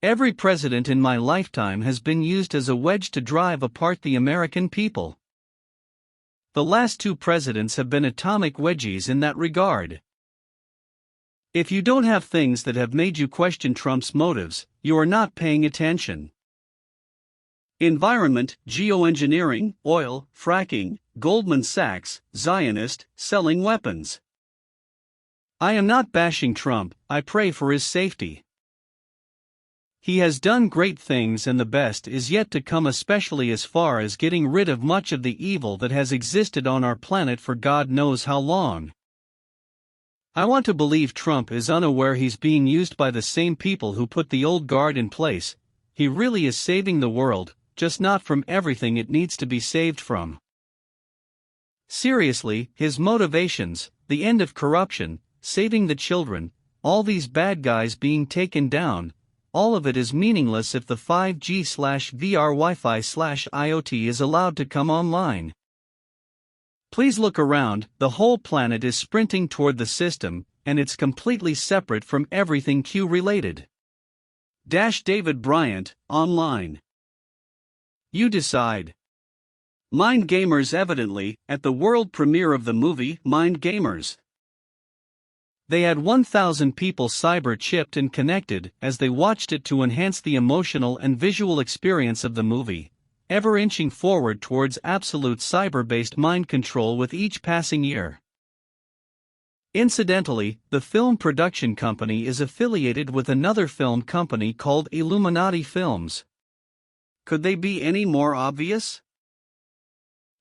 Every president in my lifetime has been used as a wedge to drive apart the American people. The last two presidents have been atomic wedgies in that regard. If you don't have things that have made you question Trump's motives, you are not paying attention. Environment, geoengineering, oil, fracking, Goldman Sachs, Zionist, selling weapons. I am not bashing Trump, I pray for his safety. He has done great things, and the best is yet to come, especially as far as getting rid of much of the evil that has existed on our planet for God knows how long. I want to believe Trump is unaware he's being used by the same people who put the old guard in place. He really is saving the world, just not from everything it needs to be saved from. Seriously, his motivations, the end of corruption, saving the children, all these bad guys being taken down, all of it is meaningless if the 5G/VR Wi-Fi/IoT is allowed to come online. Please look around, the whole planet is sprinting toward the system, and it's completely separate from everything Q-related. David Bryant, online. You decide. Mind Gamers evidently, at the world premiere of the movie Mind Gamers. They had 1,000 people cyber-chipped and connected as they watched it to enhance the emotional and visual experience of the movie, ever inching forward towards absolute cyber-based mind control with each passing year. Incidentally, the film production company is affiliated with another film company called Illuminati Films. Could they be any more obvious?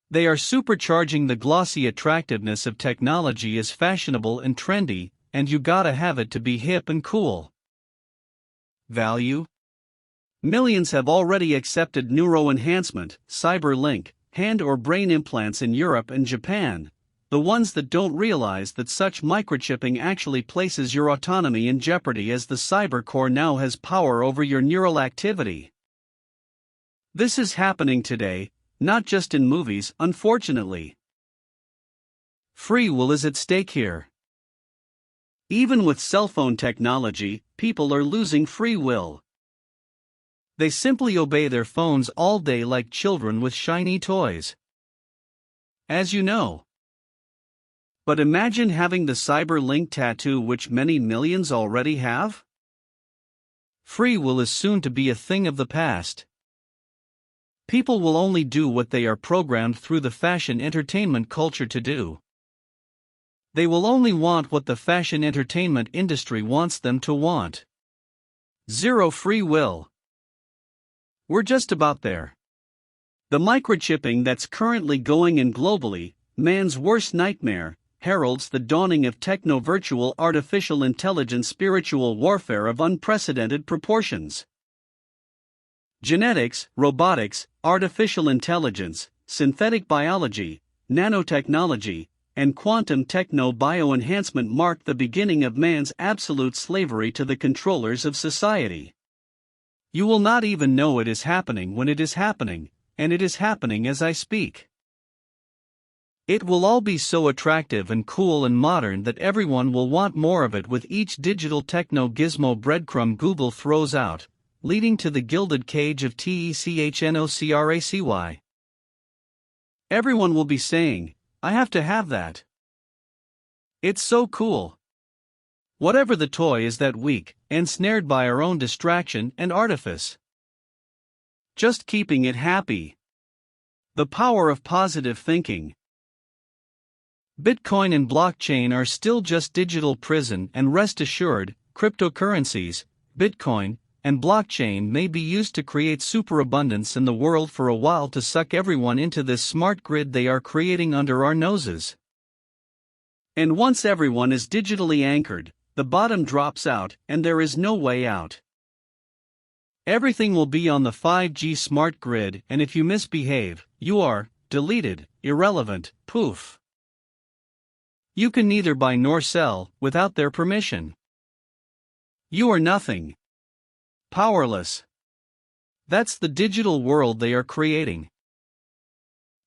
They are supercharging the glossy attractiveness of technology as fashionable and trendy, and you gotta have it to be hip and cool. Value? Millions have already accepted neuroenhancement, cyberlink, hand or brain implants in Europe and Japan. The ones that don't realize that such microchipping actually places your autonomy in jeopardy, as the cyber core now has power over your neural activity. This is happening today, not just in movies, unfortunately. Free will is at stake here. Even with cell phone technology, people are losing free will. They simply obey their phones all day like children with shiny toys. As you know. But imagine having the cyberlink tattoo, which many millions already have? Free will is soon to be a thing of the past. People will only do what they are programmed through the fashion entertainment culture to do. They will only want what the fashion entertainment industry wants them to want. Zero free will. We're just about there. The microchipping that's currently going in globally, man's worst nightmare, heralds the dawning of techno-virtual artificial intelligence spiritual warfare of unprecedented proportions. Genetics, robotics, artificial intelligence, synthetic biology, nanotechnology, and quantum techno-bioenhancement mark the beginning of man's absolute slavery to the controllers of society. You will not even know it is happening when it is happening, and it is happening as I speak. It will all be so attractive and cool and modern that everyone will want more of it with each digital techno-gizmo breadcrumb Google throws out, leading to the gilded cage of technocracy. Everyone will be saying, I have to have that. It's so cool. Whatever the toy is that week, ensnared by our own distraction and artifice. Just keeping it happy. The power of positive thinking. Bitcoin and blockchain are still just digital prison, and rest assured, cryptocurrencies, Bitcoin, and blockchain may be used to create superabundance in the world for a while to suck everyone into this smart grid they are creating under our noses. And once everyone is digitally anchored, the bottom drops out and there is no way out. Everything will be on the 5G smart grid, and if you misbehave, you are deleted, irrelevant, poof. You can neither buy nor sell without their permission. You are nothing. Powerless. That's the digital world they are creating.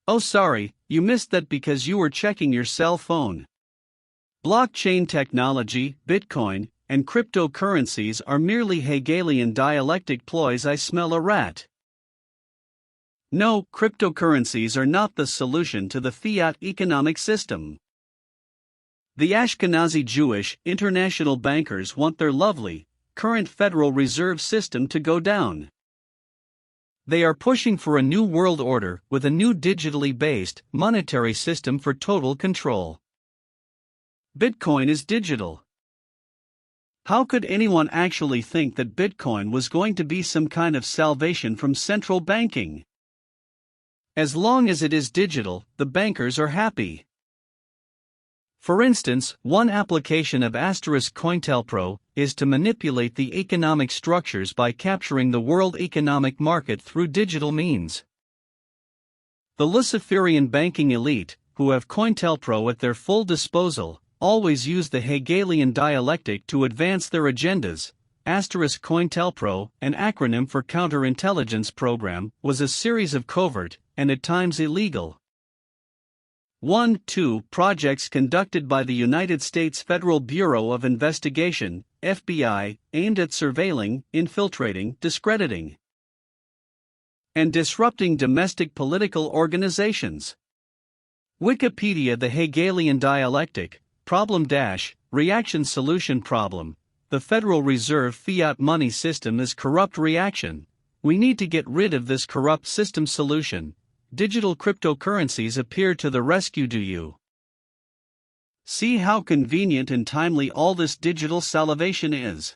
Oh, sorry, you missed that because you were checking your cell phone. Blockchain technology, Bitcoin, and cryptocurrencies are merely Hegelian dialectic ploys. I smell a rat. No, cryptocurrencies are not the solution to the fiat economic system. The Ashkenazi Jewish international bankers want their lovely, current Federal Reserve System to go down. They are pushing for a new world order with a new digitally based monetary system for total control. Bitcoin is digital. How could anyone actually think that Bitcoin was going to be some kind of salvation from central banking? As long as it is digital, the bankers are happy. For instance, one application of *CointelPro is to manipulate the economic structures by capturing the world economic market through digital means. The Luciferian banking elite, who have CointelPro at their full disposal, always use the Hegelian dialectic to advance their agendas. *CointelPro, an acronym for Counterintelligence Program, was a series of covert, and at times illegal, 1-2 projects conducted by the United States Federal Bureau of Investigation, FBI, aimed at surveilling, infiltrating, discrediting, and disrupting domestic political organizations. Wikipedia. The Hegelian dialectic, problem - reaction solution problem. The Federal Reserve fiat money system is corrupt reaction. We need to get rid of this corrupt system solution. Digital cryptocurrencies appear to the rescue. Do you see how convenient and timely all this digital salivation is?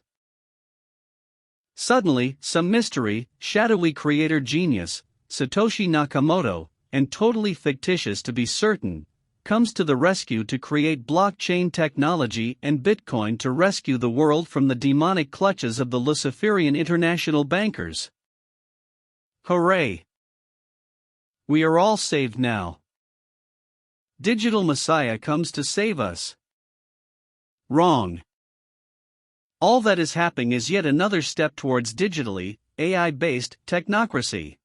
Suddenly, some mystery, shadowy creator genius, Satoshi Nakamoto, and totally fictitious to be certain, comes to the rescue to create blockchain technology and Bitcoin to rescue the world from the demonic clutches of the Luciferian international bankers. Hooray! We are all saved now. Digital Messiah comes to save us. Wrong. All that is happening is yet another step towards digitally, AI-based technocracy.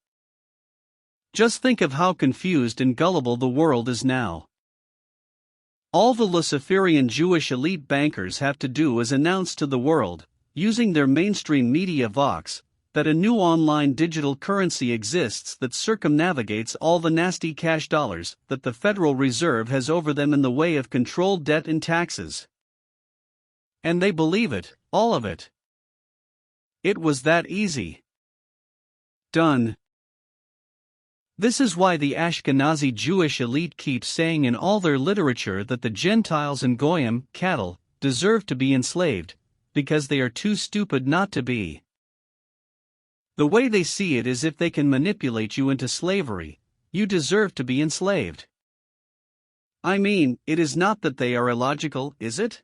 Just think of how confused and gullible the world is now. All the Luciferian Jewish elite bankers have to do is announce to the world, using their mainstream media vox, that a new online digital currency exists that circumnavigates all the nasty cash dollars that the Federal Reserve has over them in the way of controlled debt and taxes. And they believe it, all of it. It was that easy. Done. This is why the Ashkenazi Jewish elite keeps saying in all their literature that the Gentiles and Goyim, cattle, deserve to be enslaved, because they are too stupid not to be. The way they see it is if they can manipulate you into slavery, you deserve to be enslaved. I mean, it is not that they are illogical, is it?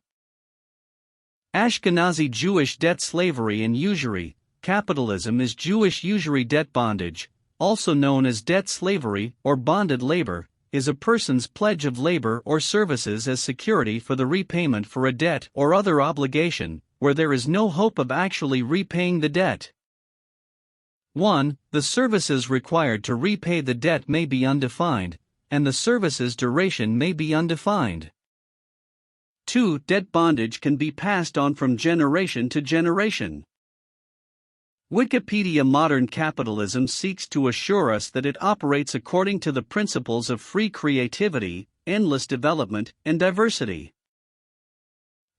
Ashkenazi Jewish debt slavery and usury, capitalism is Jewish usury debt bondage, also known as debt slavery or bonded labor, is a person's pledge of labor or services as security for the repayment for a debt or other obligation, where there is no hope of actually repaying the debt. 1. The services required to repay the debt may be undefined, and the service's duration may be undefined. 2. Debt bondage can be passed on from generation to generation. Wikipedia Modern capitalism seeks to assure us that it operates according to the principles of free creativity, endless development, and diversity.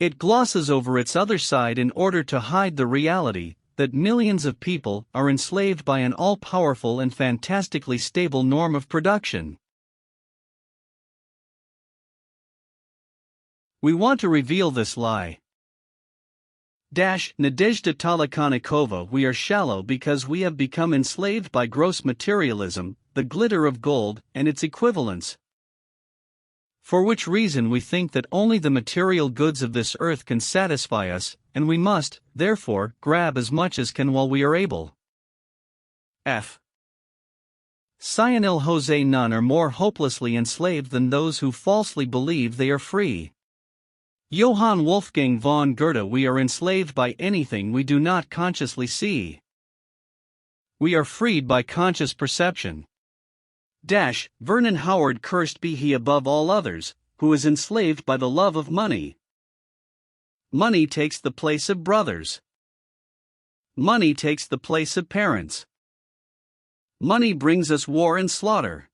It glosses over its other side in order to hide the reality that millions of people are enslaved by an all-powerful and fantastically stable norm of production. We want to reveal this lie. Nadezhda Talakonikova, we are shallow because we have become enslaved by gross materialism, the glitter of gold, and its equivalents. For which reason we think that only the material goods of this earth can satisfy us, and we must, therefore, grab as much as can while we are able. F. Sionil Jose, none are more hopelessly enslaved than those who falsely believe they are free. Johann Wolfgang von Goethe, we are enslaved by anything we do not consciously see. We are freed by conscious perception. Vernon Howard, cursed be he above all others, who is enslaved by the love of money. Money takes the place of brothers. Money takes the place of parents. Money brings us war and slaughter.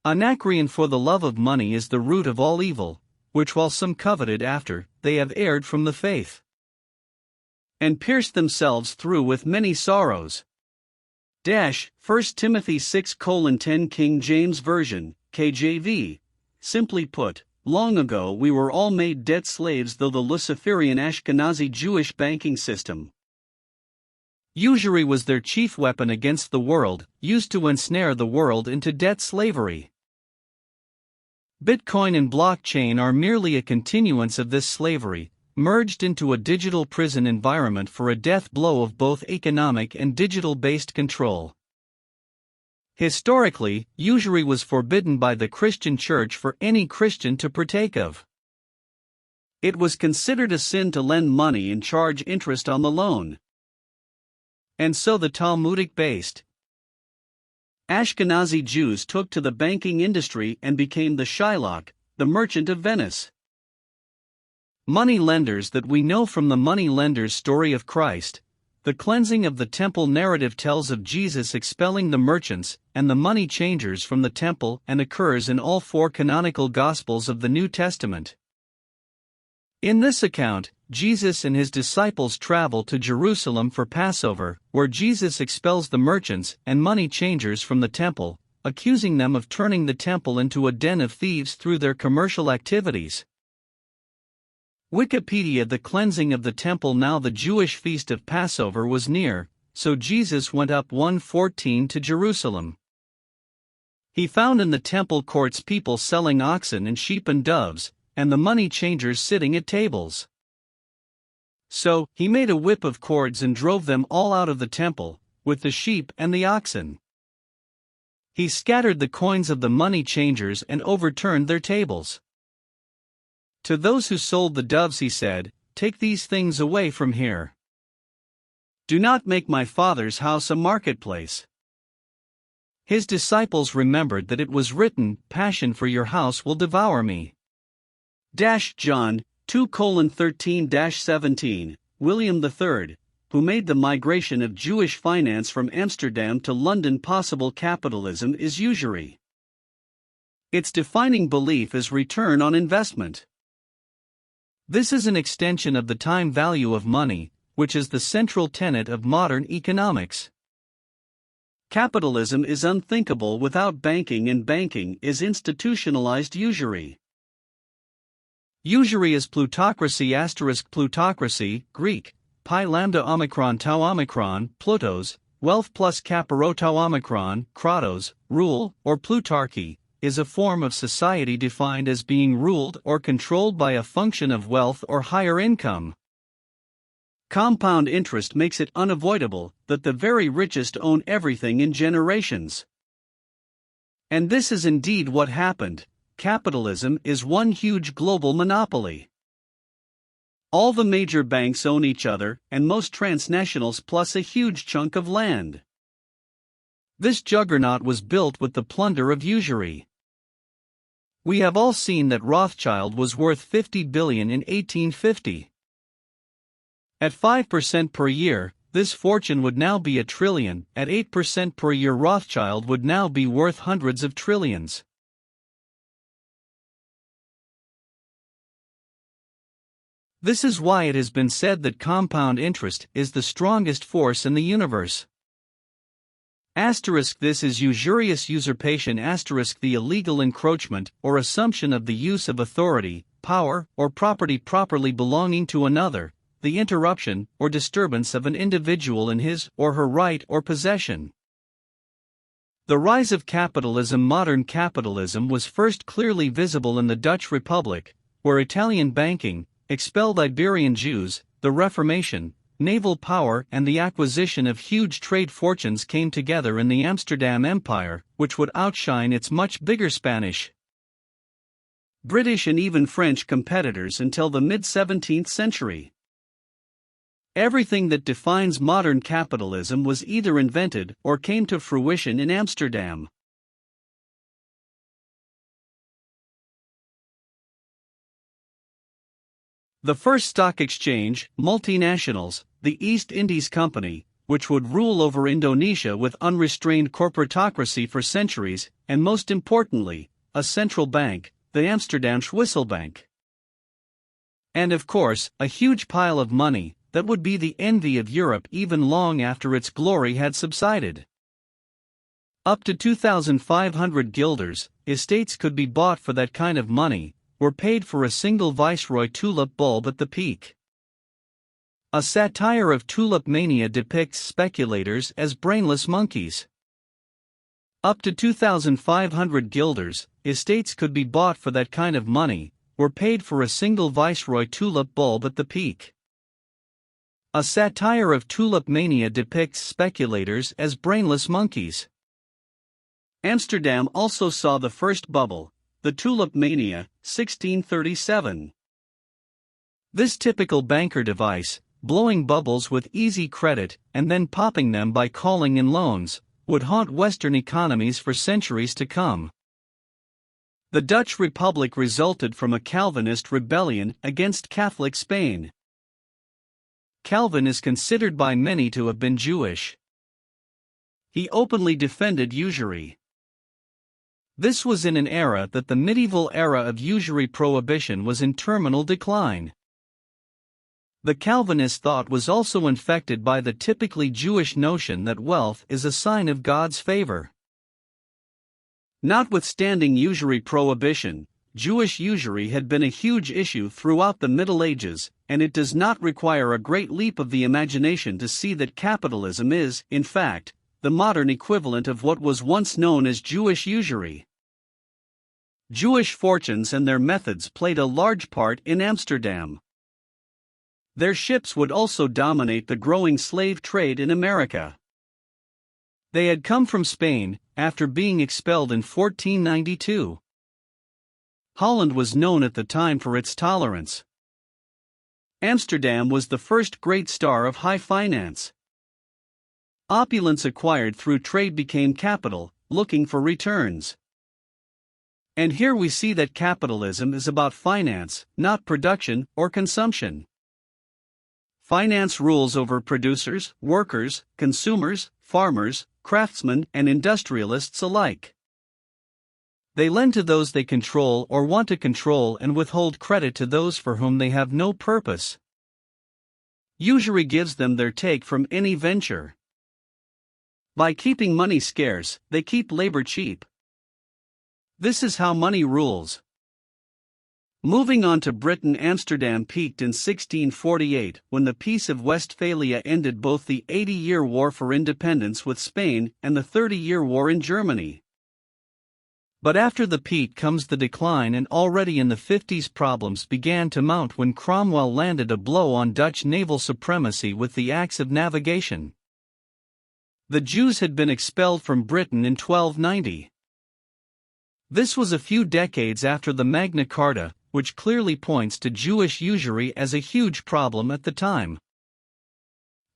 Anacreon, for the love of money is the root of all evil, which while some coveted after, they have erred from the faith, and pierced themselves through with many sorrows. 1 Timothy 6:10 King James Version, KJV. Simply put, long ago we were all made debt slaves through the Luciferian Ashkenazi Jewish banking system. Usury was their chief weapon against the world, used to ensnare the world into debt slavery. Bitcoin and blockchain are merely a continuance of this slavery, merged into a digital prison environment for a death blow of both economic and digital-based control. Historically, usury was forbidden by the Christian Church for any Christian to partake of. It was considered a sin to lend money and charge interest on the loan. And so the Talmudic-based Ashkenazi Jews took to the banking industry and became the Shylock, the merchant of Venice. Money lenders that we know from the money lender's story of Christ. The cleansing of the temple narrative tells of Jesus expelling the merchants and the money changers from the temple and occurs in all four canonical Gospels of the New Testament. In this account, Jesus and his disciples travel to Jerusalem for Passover, where Jesus expels the merchants and money changers from the temple, accusing them of turning the temple into a den of thieves through their commercial activities. Wikipedia, the cleansing of the temple. Now the Jewish feast of Passover was near, so Jesus went up 1:14 to Jerusalem. He found in the temple courts people selling oxen and sheep and doves, and the money changers sitting at tables. So, he made a whip of cords and drove them all out of the temple, with the sheep and the oxen. He scattered the coins of the money changers and overturned their tables. To those who sold the doves he said, "Take these things away from here. Do not make my Father's house a marketplace." His disciples remembered that it was written, "Passion for your house will devour me." John 2:13-17, William III, who made the migration of Jewish finance from Amsterdam to London possible. Capitalism is usury. Its defining belief is return on investment. This is an extension of the time value of money, which is the central tenet of modern economics. Capitalism is unthinkable without banking, and banking is institutionalized usury. Usury is plutocracy *, plutocracy, Greek, pi lambda omicron tau omicron, plutos, wealth plus kappa tau omicron, kratos, rule, or plutarchy, is a form of society defined as being ruled or controlled by a function of wealth or higher income. Compound interest makes it unavoidable that the very richest own everything in generations. And this is indeed what happened. Capitalism is one huge global monopoly. All the major banks own each other, and most transnationals, plus a huge chunk of land. This juggernaut was built with the plunder of usury. We have all seen that Rothschild was worth $50 billion in 1850. At 5% per year, this fortune would now be $1 trillion. At 8% per year, Rothschild would now be worth hundreds of trillions. This is why it has been said that compound interest is the strongest force in the universe. This is usurious usurpation. The illegal encroachment or assumption of the use of authority, power, or property properly belonging to another, the interruption or disturbance of an individual in his or her right or possession. The rise of capitalism. Modern capitalism was first clearly visible in the Dutch Republic, where Italian banking, expelled Iberian Jews, the Reformation, naval power, and the acquisition of huge trade fortunes came together in the Amsterdam Empire, which would outshine its much bigger Spanish, British, and even French competitors until the mid-17th century. Everything that defines modern capitalism was either invented or came to fruition in Amsterdam. The first stock exchange, multinationals, the East Indies Company, which would rule over Indonesia with unrestrained corporatocracy for centuries, and most importantly, a central bank, the Amsterdam Wisselbank. And of course, a huge pile of money that would be the envy of Europe even long after its glory had subsided. Up to 2,500 guilders, estates could be bought for that kind of money, were paid for a single viceroy tulip bulb at the peak. A satire of tulip mania depicts speculators as brainless monkeys. Up to 2,500 guilders, estates could be bought for that kind of money, were paid for a single viceroy tulip bulb at the peak. A satire of tulip mania depicts speculators as brainless monkeys. Amsterdam also saw the first bubble, the tulip mania, 1637. This typical banker device, blowing bubbles with easy credit and then popping them by calling in loans, would haunt Western economies for centuries to come. The Dutch Republic resulted from a Calvinist rebellion against Catholic Spain. Calvin is considered by many to have been Jewish. He openly defended usury. This was in an era that the medieval era of usury prohibition was in terminal decline. The Calvinist thought was also infected by the typically Jewish notion that wealth is a sign of God's favor. Notwithstanding usury prohibition, Jewish usury had been a huge issue throughout the Middle Ages, and it does not require a great leap of the imagination to see that capitalism is, in fact, the modern equivalent of what was once known as Jewish usury. Jewish fortunes and their methods played a large part in Amsterdam. Their ships would also dominate the growing slave trade in America. They had come from Spain, after being expelled in 1492. Holland was known at the time for its tolerance. Amsterdam was the first great star of high finance. Opulence acquired through trade became capital, looking for returns. And here we see that capitalism is about finance, not production or consumption. Finance rules over producers, workers, consumers, farmers, craftsmen, and industrialists alike. They lend to those they control or want to control and withhold credit to those for whom they have no purpose. Usury gives them their take from any venture. By keeping money scarce, they keep labor cheap. This is how money rules. Moving on to Britain, Amsterdam peaked in 1648 when the Peace of Westphalia ended both the 80-year War for Independence with Spain and the 30-year War in Germany. But after the peak comes the decline, and already in the 50s problems began to mount when Cromwell landed a blow on Dutch naval supremacy with the Acts of Navigation. The Jews had been expelled from Britain in 1290. This was a few decades after the Magna Carta, which clearly points to Jewish usury as a huge problem at the time.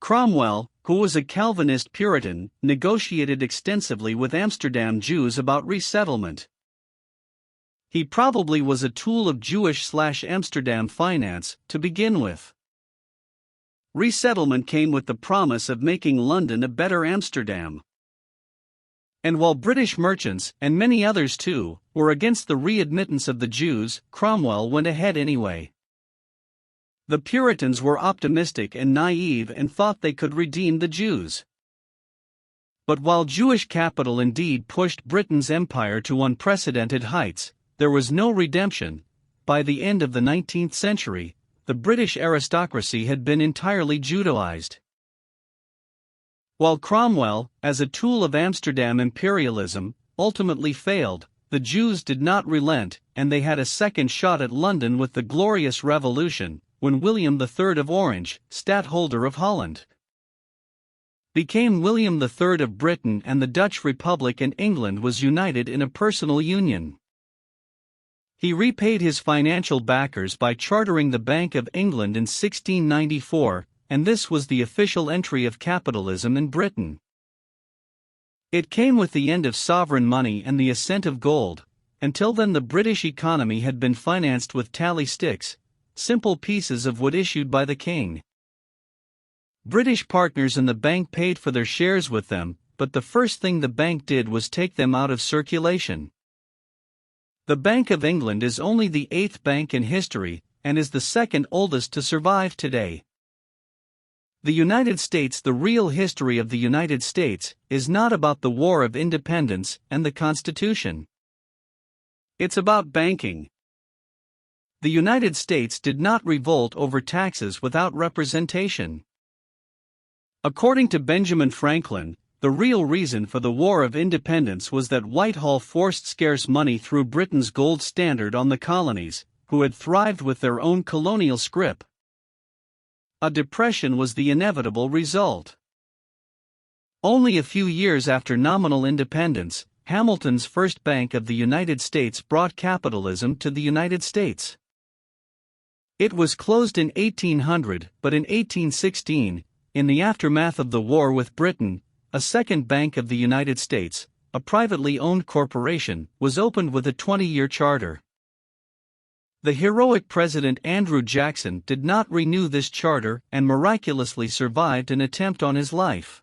Cromwell, who was a Calvinist Puritan, negotiated extensively with Amsterdam Jews about resettlement. He probably was a tool of Jewish/Amsterdam finance to begin with. Resettlement came with the promise of making London a better Amsterdam. And while British merchants, and many others too, were against the readmittance of the Jews, Cromwell went ahead anyway. The Puritans were optimistic and naive and thought they could redeem the Jews. But while Jewish capital indeed pushed Britain's empire to unprecedented heights, there was no redemption. By the end of the 19th century, the British aristocracy had been entirely Judaized. While Cromwell, as a tool of Amsterdam imperialism, ultimately failed, the Jews did not relent, and they had a second shot at London with the Glorious Revolution, when William III of Orange, Stadtholder of Holland, became William III of Britain, and the Dutch Republic and England was united in a personal union. He repaid his financial backers by chartering the Bank of England in 1694, and this was the official entry of capitalism in Britain. It came with the end of sovereign money and the ascent of gold. Until then the British economy had been financed with tally sticks, simple pieces of wood issued by the king. British partners in the bank paid for their shares with them, but the first thing the bank did was take them out of circulation. The Bank of England is only the 8th bank in history, and is the second oldest to survive today. The United States. The real history of the United States is not about the War of Independence and the Constitution. It's about banking. The United States did not revolt over taxes without representation. According to Benjamin Franklin, the real reason for the War of Independence was that Whitehall forced scarce money through Britain's gold standard on the colonies, who had thrived with their own colonial scrip. A depression was the inevitable result. Only a few years after nominal independence, Hamilton's First Bank of the United States brought capitalism to the United States. It was closed in 1800, but in 1816, in the aftermath of the war with Britain, a second Bank of the United States, a privately owned corporation, was opened with a 20-year charter. The heroic President Andrew Jackson did not renew this charter and miraculously survived an attempt on his life.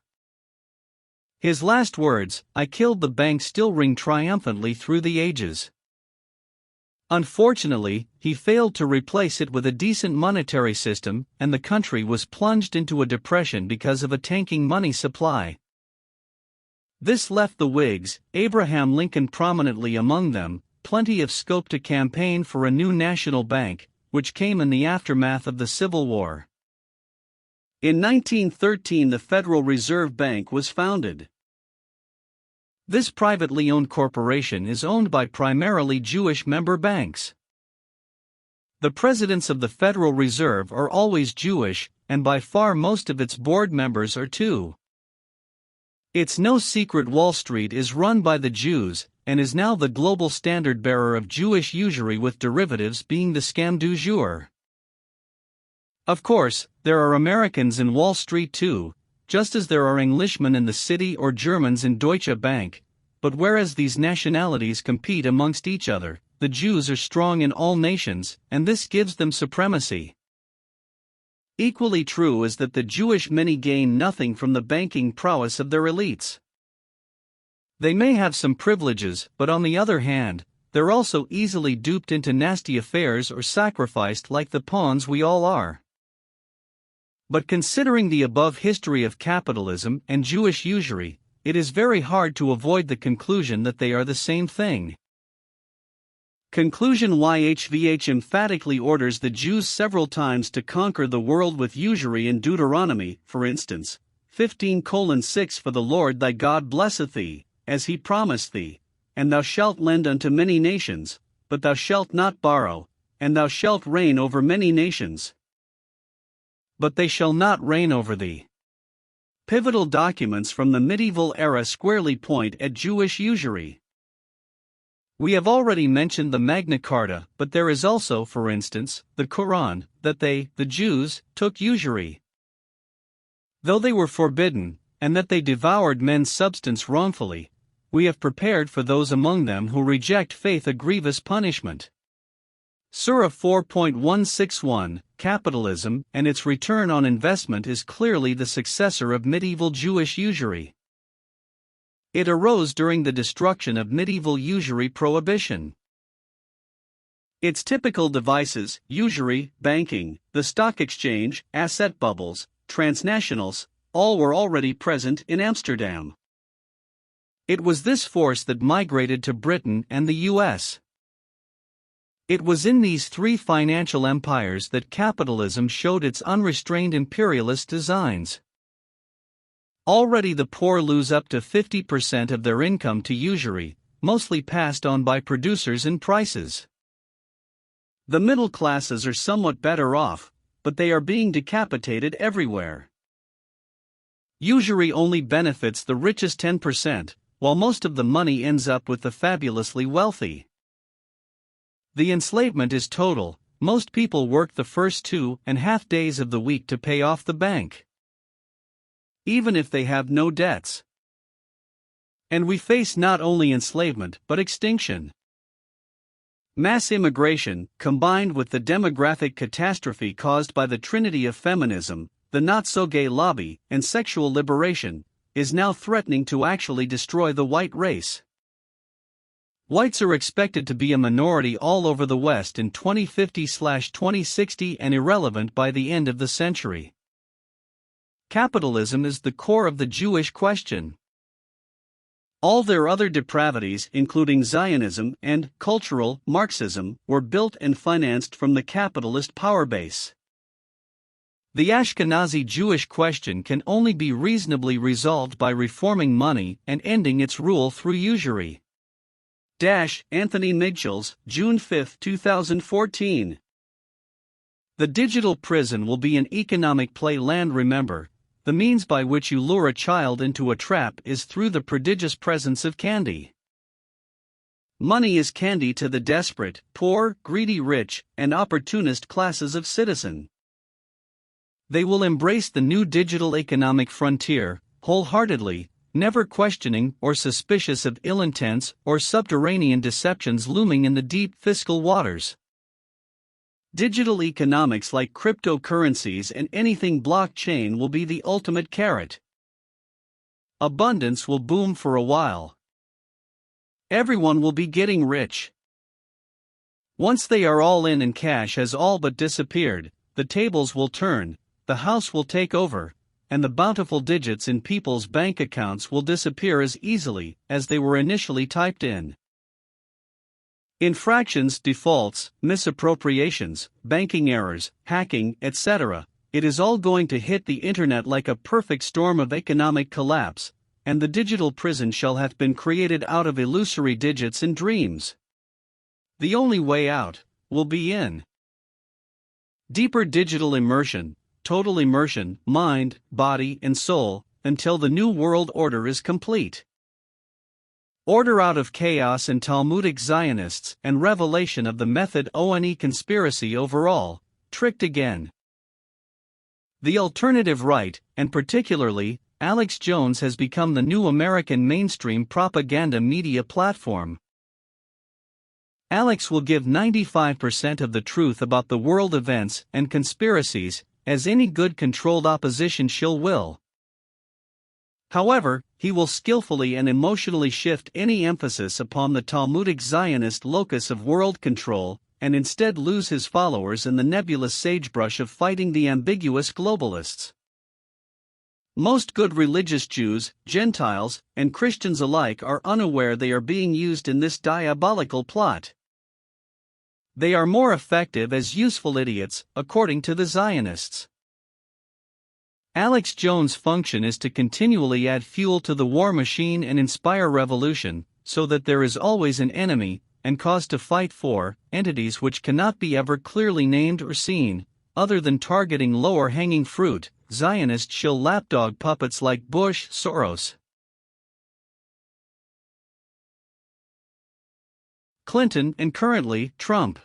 His last words, "I killed the bank," still ring triumphantly through the ages. Unfortunately, he failed to replace it with a decent monetary system, and the country was plunged into a depression because of a tanking money supply. This left the Whigs, Abraham Lincoln prominently among them, plenty of scope to campaign for a new national bank, which came in the aftermath of the Civil War. In 1913 the Federal Reserve Bank was founded. This privately owned corporation is owned by primarily Jewish member banks. The presidents of the Federal Reserve are always Jewish, and by far most of its board members are too. It's no secret Wall Street is run by the Jews, and is now the global standard-bearer of Jewish usury, with derivatives being the scam du jour. Of course, there are Americans in Wall Street too, just as there are Englishmen in the City or Germans in Deutsche Bank, but whereas these nationalities compete amongst each other, the Jews are strong in all nations, and this gives them supremacy. Equally true is that the Jewish many gain nothing from the banking prowess of their elites. They may have some privileges, but on the other hand, they're also easily duped into nasty affairs or sacrificed like the pawns we all are. But considering the above history of capitalism and Jewish usury, it is very hard to avoid the conclusion that they are the same thing. Conclusion: YHVH emphatically orders the Jews several times to conquer the world with usury in Deuteronomy, for instance, 15:6 For the Lord thy God blesseth thee, as he promised thee, and thou shalt lend unto many nations, but thou shalt not borrow, and thou shalt reign over many nations, but they shall not reign over thee. Pivotal documents from the medieval era squarely point at Jewish usury. We have already mentioned the Magna Carta, but there is also, for instance, the Quran, that they, the Jews, took usury. Though they were forbidden, and that they devoured men's substance wrongfully, we have prepared for those among them who reject faith a grievous punishment. Surah 4.161, Capitalism and its return on investment is clearly the successor of medieval Jewish usury. It arose during the destruction of medieval usury prohibition. Its typical devices, usury, banking, the stock exchange, asset bubbles, transnationals, all were already present in Amsterdam. It was this force that migrated to Britain and the US. It was in these three financial empires that capitalism showed its unrestrained imperialist designs. Already the poor lose up to 50% of their income to usury, mostly passed on by producers in prices. The middle classes are somewhat better off, but they are being decapitated everywhere. Usury only benefits the richest 10%, while most of the money ends up with the fabulously wealthy. The enslavement is total. Most people work the first 2.5 days of the week to pay off the bank, even if they have no debts. And we face not only enslavement but extinction. Mass immigration, combined with the demographic catastrophe caused by the trinity of feminism, the not-so-gay lobby, and sexual liberation, is now threatening to actually destroy the white race. Whites are expected to be a minority all over the West in 2050/2060 and irrelevant by the end of the century. Capitalism is the core of the Jewish question. All their other depravities, including Zionism and cultural Marxism, were built and financed from the capitalist power base. The Ashkenazi Jewish question can only be reasonably resolved by reforming money and ending its rule through usury. Anthony Migchels, June 5, 2014. The digital prison will be an economic playland. Remember, the means by which you lure a child into a trap is through the prodigious presence of candy. Money is candy to the desperate, poor, greedy rich, and opportunist classes of citizen. They will embrace the new digital economic frontier, wholeheartedly, never questioning or suspicious of ill-intents or subterranean deceptions looming in the deep fiscal waters. Digital economics like cryptocurrencies and anything blockchain will be the ultimate carrot. Abundance will boom for a while. Everyone will be getting rich. Once they are all in and cash has all but disappeared, the tables will turn, the house will take over, and the bountiful digits in people's bank accounts will disappear as easily as they were initially typed in. Infractions, defaults, misappropriations, banking errors, hacking, etc. It is all going to hit the internet like a perfect storm of economic collapse, and the digital prison shall have been created out of illusory digits and dreams. The only way out will be in deeper digital immersion, total immersion, mind, body, and soul, until the New World Order is complete. Order out of chaos and Talmudic Zionists, and revelation of the method one conspiracy overall, tricked again. The alternative right, and particularly, Alex Jones, has become the new American mainstream propaganda media platform. Alex will give 95% of the truth about the world events and conspiracies, as any good controlled opposition shill will. However, he will skillfully and emotionally shift any emphasis upon the Talmudic Zionist locus of world control, and instead lose his followers in the nebulous sagebrush of fighting the ambiguous globalists. Most good religious Jews, Gentiles, and Christians alike are unaware they are being used in this diabolical plot. They are more effective as useful idiots, according to the Zionists. Alex Jones' function is to continually add fuel to the war machine and inspire revolution, so that there is always an enemy, and cause to fight for entities which cannot be ever clearly named or seen, other than targeting lower hanging fruit, Zionist shill lapdog puppets like Bush, Soros, Clinton, and currently, Trump.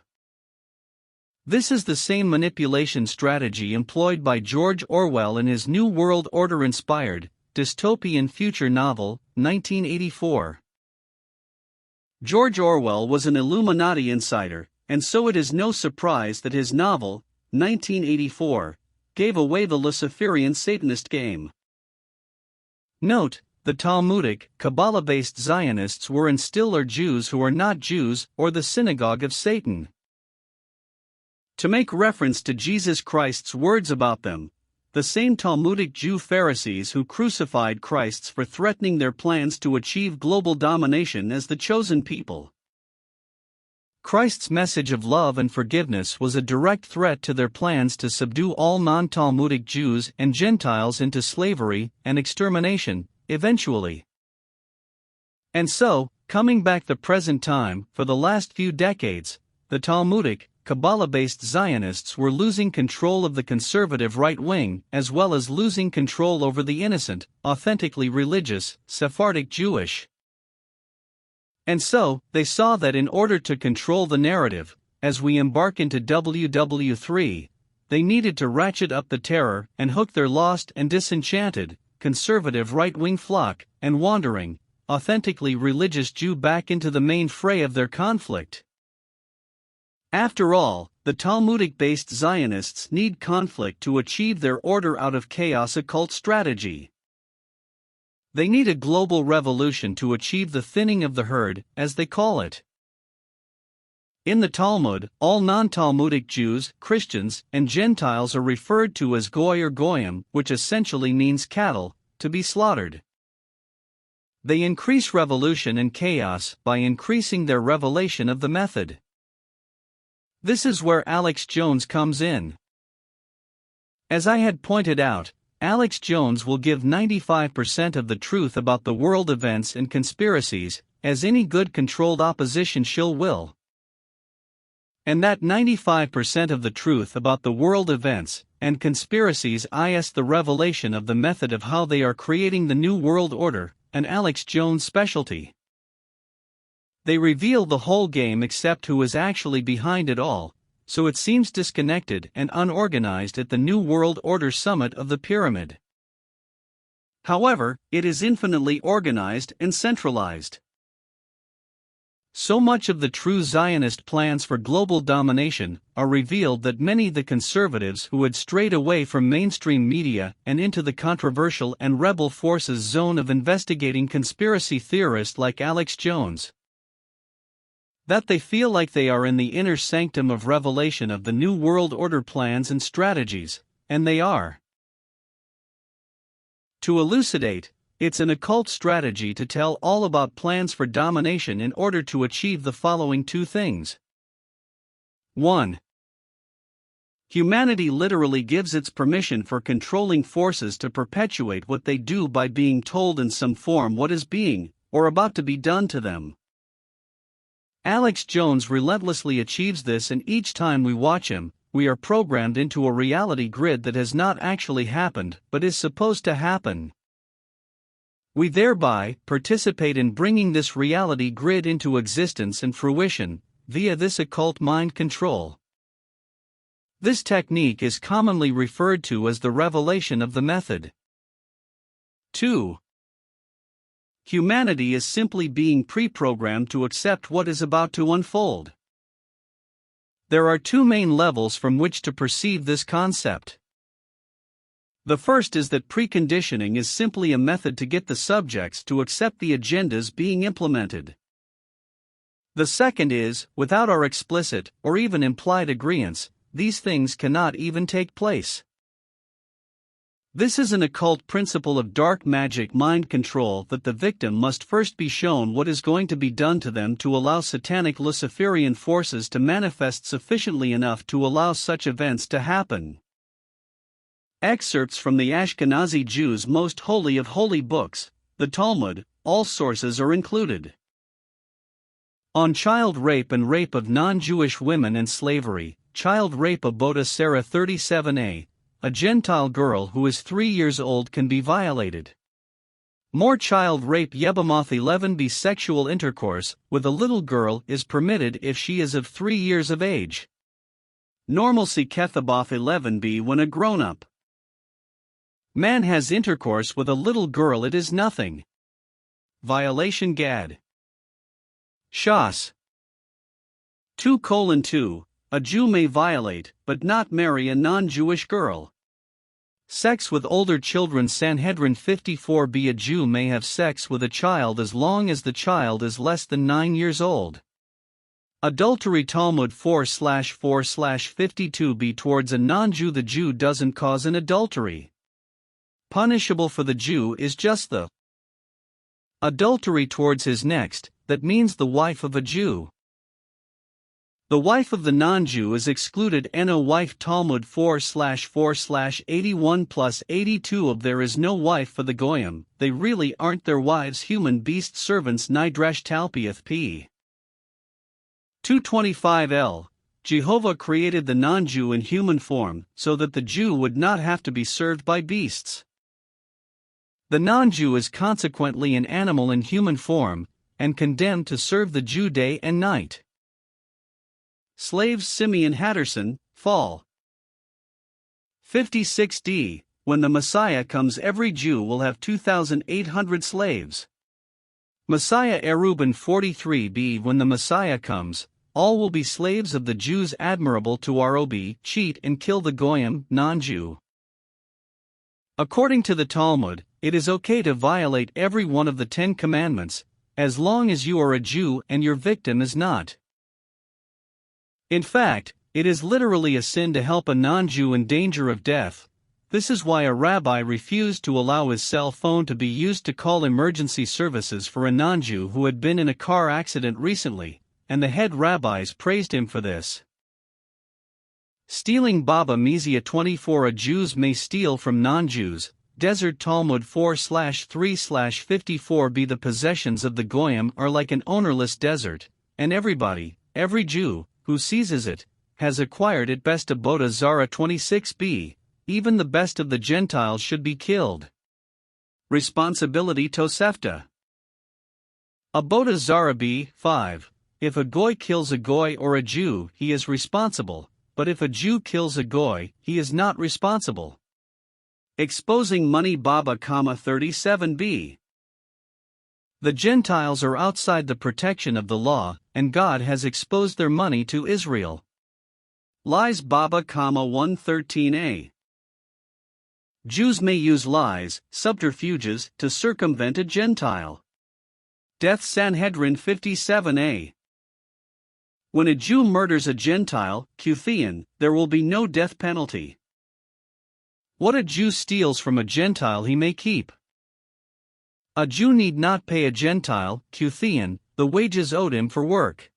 This is the same manipulation strategy employed by George Orwell in his New World Order-inspired, dystopian future novel, 1984. George Orwell was an Illuminati insider, and so it is no surprise that his novel, 1984, gave away the Luciferian Satanist game. Note, the Talmudic, Kabbalah-based Zionists were and still are Jews who are not Jews, or the synagogue of Satan. To make reference to Jesus Christ's words about them, the same Talmudic Jew Pharisees who crucified Christ for threatening their plans to achieve global domination as the chosen people. Christ's message of love and forgiveness was a direct threat to their plans to subdue all non-Talmudic Jews and Gentiles into slavery and extermination, eventually. And so, coming back the present time, for the last few decades, the Talmudic, Kabbalah-based Zionists were losing control of the conservative right wing, as well as losing control over the innocent, authentically religious, Sephardic Jewish. And so, they saw that in order to control the narrative, as we embark into WW3, they needed to ratchet up the terror and hook their lost and disenchanted, conservative right-wing flock, and wandering, authentically religious Jew back into the main fray of their conflict. After all, the Talmudic-based Zionists need conflict to achieve their order out of chaos occult strategy. They need a global revolution to achieve the thinning of the herd, as they call it. In the Talmud, all non-Talmudic Jews, Christians, and Gentiles are referred to as goy or goyim, which essentially means cattle, to be slaughtered. They increase revolution and chaos by increasing their revelation of the method. This is where Alex Jones comes in. As I had pointed out, Alex Jones will give 95% of the truth about the world events and conspiracies, as any good controlled opposition shill will. And that 95% of the truth about the world events and conspiracies is the revelation of the method of how they are creating the New World Order, an Alex Jones specialty. They reveal the whole game except who is actually behind it all, so it seems disconnected and unorganized at the New World Order summit of the pyramid. However, it is infinitely organized and centralized. So much of the true Zionist plans for global domination are revealed that many the conservatives who had strayed away from mainstream media and into the controversial and rebel forces zone of investigating conspiracy theorists like Alex Jones, that they feel like they are in the inner sanctum of revelation of the New World Order plans and strategies, and they are. To elucidate, it's an occult strategy to tell all about plans for domination in order to achieve the following two things. 1. Humanity literally gives its permission for controlling forces to perpetuate what they do by being told in some form what is being, or about to be done to them. Alex Jones relentlessly achieves this, and each time we watch him, we are programmed into a reality grid that has not actually happened but is supposed to happen. We thereby participate in bringing this reality grid into existence and fruition, via this occult mind control. This technique is commonly referred to as the revelation of the method. 2. Humanity is simply being pre-programmed to accept what is about to unfold. There are two main levels from which to perceive this concept. The first is that preconditioning is simply a method to get the subjects to accept the agendas being implemented. The second is, without our explicit or even implied agreeance, these things cannot even take place. This is an occult principle of dark magic mind control that the victim must first be shown what is going to be done to them to allow satanic Luciferian forces to manifest sufficiently enough to allow such events to happen. Excerpts from the Ashkenazi Jews' most holy of holy books, the Talmud, all sources are included. On child rape and rape of non-Jewish women and slavery, child rape Aboda Sarah 37a, a Gentile girl who is 3 years old can be violated. More child rape Yebamoth 11b, sexual intercourse with a little girl is permitted if she is of 3 years of age. Normalcy Kethaboth 11b, when a grown-up man has intercourse with a little girl, it is nothing. Violation Gad. Shas 2:2, a Jew may violate, but not marry a non-Jewish girl. Sex with older children Sanhedrin 54b, a Jew may have sex with a child as long as the child is less than 9 years old. Adultery Talmud 4/4/52b, towards a non-Jew the Jew doesn't cause an adultery. Punishable for the Jew is just the adultery towards his next, that means the wife of a Jew. The wife of the non-Jew is excluded. No wife Talmud 4/4/81+82 of there is no wife for the Goyim, they really aren't their wives, human beast servants. Nidrash Talpiath p. 225l. Jehovah created the non-Jew in human form, so that the Jew would not have to be served by beasts. The non-Jew is consequently an animal in human form, and condemned to serve the Jew day and night. Slaves Simeon Hatterson, Fall 56d. When the Messiah comes, every Jew will have 2,800 slaves. Messiah Erubin 43b. When the Messiah comes, all will be slaves of the Jews. Admirable to Rob, cheat and kill the Goyim, non-Jew. According to the Talmud, it is okay to violate every one of the 10 commandments, as long as you are a Jew and your victim is not. In fact, it is literally a sin to help a non-Jew in danger of death. This is why a rabbi refused to allow his cell phone to be used to call emergency services for a non-Jew who had been in a car accident recently, and the head rabbis praised him for this. Stealing Baba Mizia 24. A Jews may steal from non-Jews. Desert Talmud 4/3/54b. The possessions of the Goyim are like an ownerless desert, and every Jew, who seizes it, has acquired it. Best Aboda Zara 26b. Even the best of the Gentiles should be killed. Responsibility Tosefta. Aboda Zara b. 5. If a Goy kills a Goy or a Jew, he is responsible, but if a Jew kills a Goy, he is not responsible. Exposing money Baba, 37b. The Gentiles are outside the protection of the law, and God has exposed their money to Israel. Lies Baba, 113a. Jews may use lies, subterfuges, to circumvent a Gentile. Death Sanhedrin 57a. When a Jew murders a Gentile, Cuthian, there will be no death penalty. What a Jew steals from a Gentile he may keep. A Jew need not pay a Gentile, Cuthian, the wages owed him for work.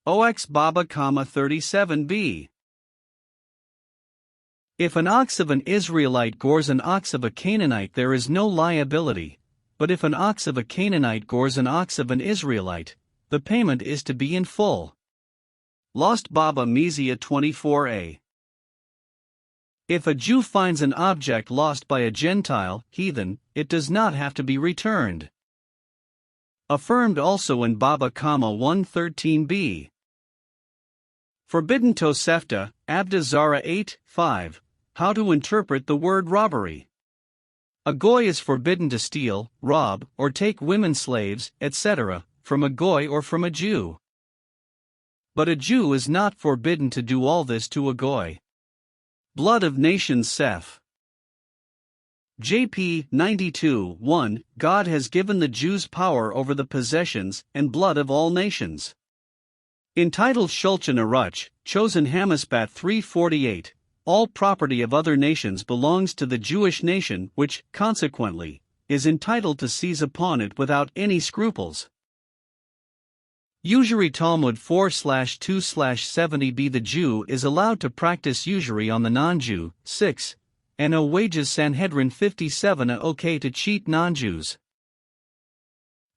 Ox Baba, 37b. If an ox of an Israelite gores an ox of a Canaanite, there is no liability, but if an ox of a Canaanite gores an ox of an Israelite, the payment is to be in full. Lost Baba Mizia 24a. If a Jew finds an object lost by a Gentile, heathen, it does not have to be returned. Affirmed also in Baba, 113b. Forbidden Tosefta, Abda Zara 8:5. How to interpret the word robbery. A goy is forbidden to steal, rob, or take women slaves, etc., from a goy or from a Jew. But a Jew is not forbidden to do all this to a goy. Blood of Nations Seth. JP 92:1. God has given the Jews power over the possessions and blood of all nations. Entitled Shulchan Aruch, Chosen Hamasbat 348. All property of other nations belongs to the Jewish nation, which, consequently, is entitled to seize upon it without any scruples. Usury Talmud 4/2/70b. The Jew is allowed to practice usury on the non-Jew. 6. And no wages. Sanhedrin 57. Okay to cheat non-Jews.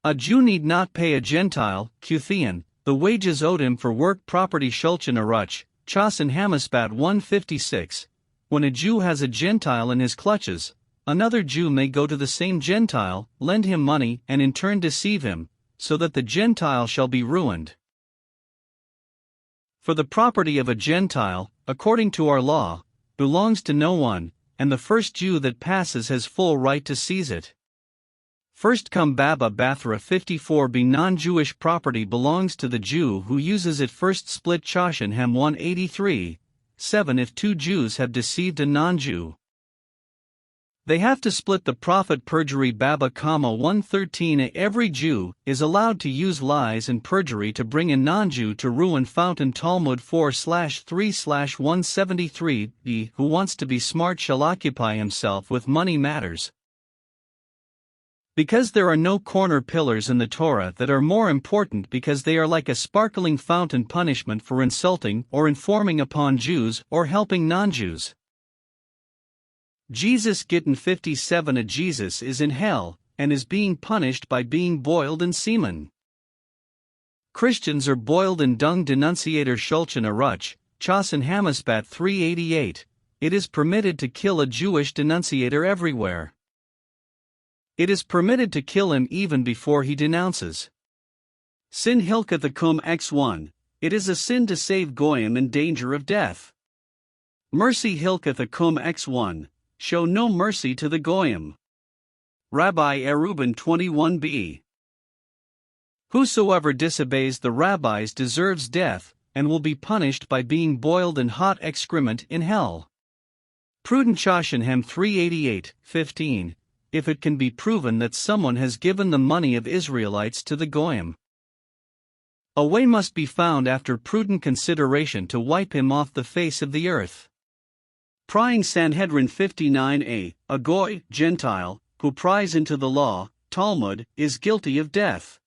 A Jew need not pay a Gentile, Cuthian, the wages owed him for work property. Shulchan Aruch, Chosen Hamasbat 156. When a Jew has a Gentile in his clutches, another Jew may go to the same Gentile, lend him money, and in turn deceive him, so that the Gentile shall be ruined. For the property of a Gentile, according to our law, belongs to no one, and the first Jew that passes has full right to seize it. First come Baba Bathra 54b. Non-Jewish property belongs to the Jew who uses it. First split Choshen Hem 183. 7. If two Jews have deceived a non-Jew, they have to split the prophet. Perjury Baba, 113. Every Jew is allowed to use lies and perjury to bring a non-Jew to ruin. Fountain Talmud 4/3/173. He who wants to be smart shall occupy himself with money matters. Because there are no corner pillars in the Torah that are more important, because they are like a sparkling fountain. Punishment for insulting or informing upon Jews or helping non-Jews. Jesus Gittin 57. A Jesus is in hell, and is being punished by being boiled in semen. Christians are boiled in dung. Denunciator Shulchan Aruch, Chosen Hamasbat 388. It is permitted to kill a Jewish denunciator everywhere. It is permitted to kill him even before he denounces. Sin Hilkath Akum X1. It is a sin to save Goyim in danger of death. Mercy Hilkath Akum X1. Show no mercy to the Goyim. Rabbi Erubin 21b. Whosoever disobeys the rabbis deserves death, and will be punished by being boiled in hot excrement in hell. Prudent Choshenhem 388:15. If it can be proven that someone has given the money of Israelites to the Goyim, a way must be found after prudent consideration to wipe him off the face of the earth. Prying Sanhedrin 59a. A Goy, Gentile, who pries into the law, Talmud, is guilty of death.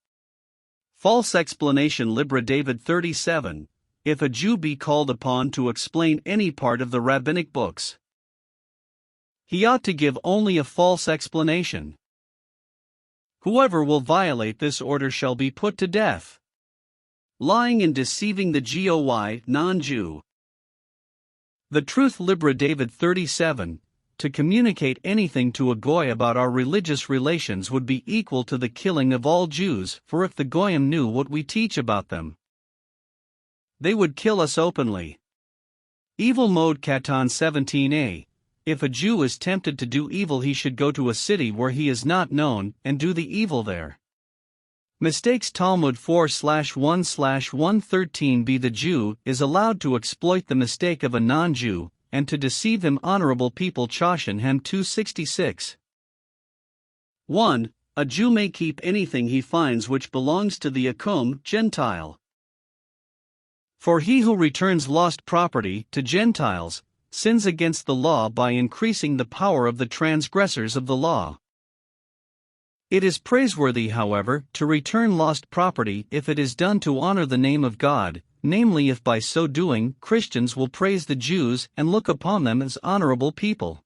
False explanation Libra David 37. If a Jew be called upon to explain any part of the rabbinic books, he ought to give only a false explanation. Whoever will violate this order shall be put to death. Lying and deceiving the Goy, non-Jew. The truth Libra David 37. To communicate anything to a Goy about our religious relations would be equal to the killing of all Jews, for if the Goyim knew what we teach about them, they would kill us openly. Evil Mode Katan 17a. If a Jew is tempted to do evil, he should go to a city where he is not known, and do the evil there. Mistakes Talmud 4/1/113b. The Jew is allowed to exploit the mistake of a non-Jew, and to deceive him. Honorable people Choshen Hem 266. 1. A Jew may keep anything he finds which belongs to the Akum, Gentile. For he who returns lost property to Gentiles sins against the law by increasing the power of the transgressors of the law. It is praiseworthy, however, to return lost property if it is done to honor the name of God, namely if by so doing Christians will praise the Jews and look upon them as honorable people.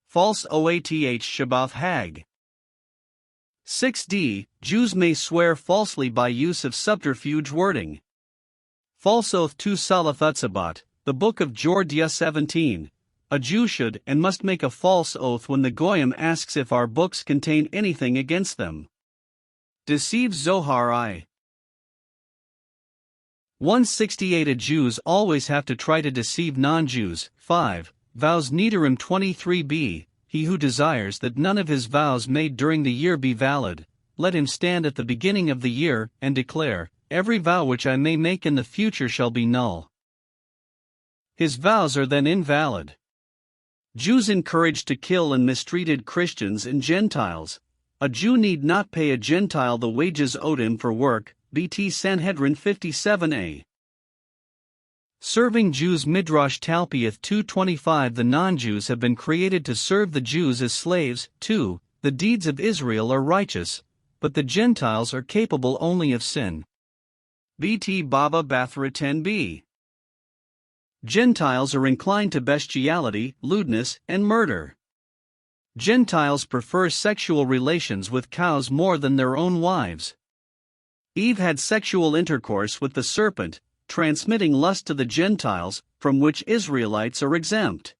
False Oath Shabbath Hag. 6d. Jews may swear falsely by use of subterfuge wording. False oath to Salathutzabot, the Book of Georgia 17. A Jew should and must make a false oath when the Goyim asks if our books contain anything against them. Deceive Zohar I. 168. A Jews always have to try to deceive non-Jews. 5. Vows Nedarim 23b. He who desires that none of his vows made during the year be valid, let him stand at the beginning of the year and declare, every vow which I may make in the future shall be null. His vows are then invalid. Jews encouraged to kill and mistreated Christians and Gentiles. A Jew need not pay a Gentile the wages owed him for work. BT Sanhedrin 57a. Serving Jews Midrash Talpiath 225. The non-Jews have been created to serve the Jews as slaves. 2. The deeds of Israel are righteous, but the Gentiles are capable only of sin. BT Baba Bathra 10b. Gentiles are inclined to bestiality, lewdness, and murder. Gentiles prefer sexual relations with cows more than their own wives. Eve had sexual intercourse with the serpent, transmitting lust to the Gentiles, from which Israelites are exempt.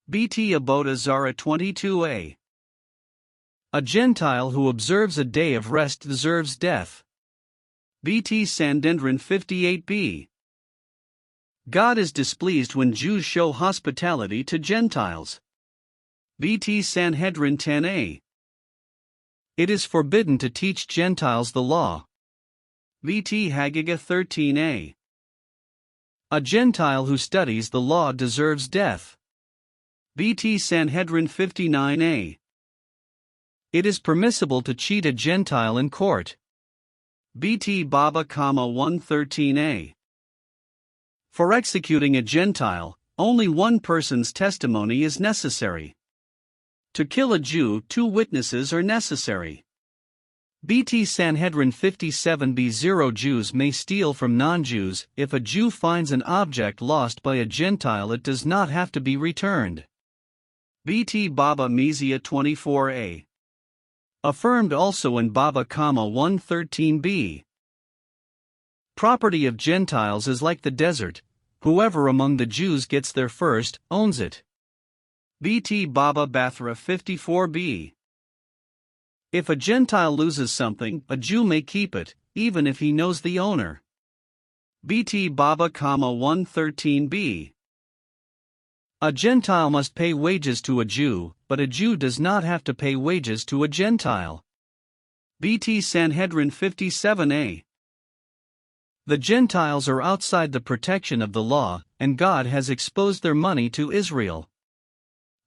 BT Aboda Zara 22a. A Gentile who observes a day of rest deserves death. BT Sandendrin 58b. God is displeased when Jews show hospitality to Gentiles. BT Sanhedrin 10a. It is forbidden to teach Gentiles the law. BT Haggadah 13a. A Gentile who studies the law deserves death. BT Sanhedrin 59a. It is permissible to cheat a Gentile in court. BT Baba, 113a. For executing a Gentile, only one person's testimony is necessary. To kill a Jew, 2 witnesses are necessary. BT Sanhedrin 57b. 0 Jews may steal from non-Jews. If a Jew finds an object lost by a Gentile, it does not have to be returned. BT Baba Mizia 24a. Affirmed also in Baba, 113b. Property of Gentiles is like the desert. Whoever among the Jews gets there first, owns it. BT Baba Bathra 54b. If a Gentile loses something, a Jew may keep it, even if he knows the owner. BT Baba, 113b. A Gentile must pay wages to a Jew, but a Jew does not have to pay wages to a Gentile. BT Sanhedrin 57a. The Gentiles are outside the protection of the law, and God has exposed their money to Israel.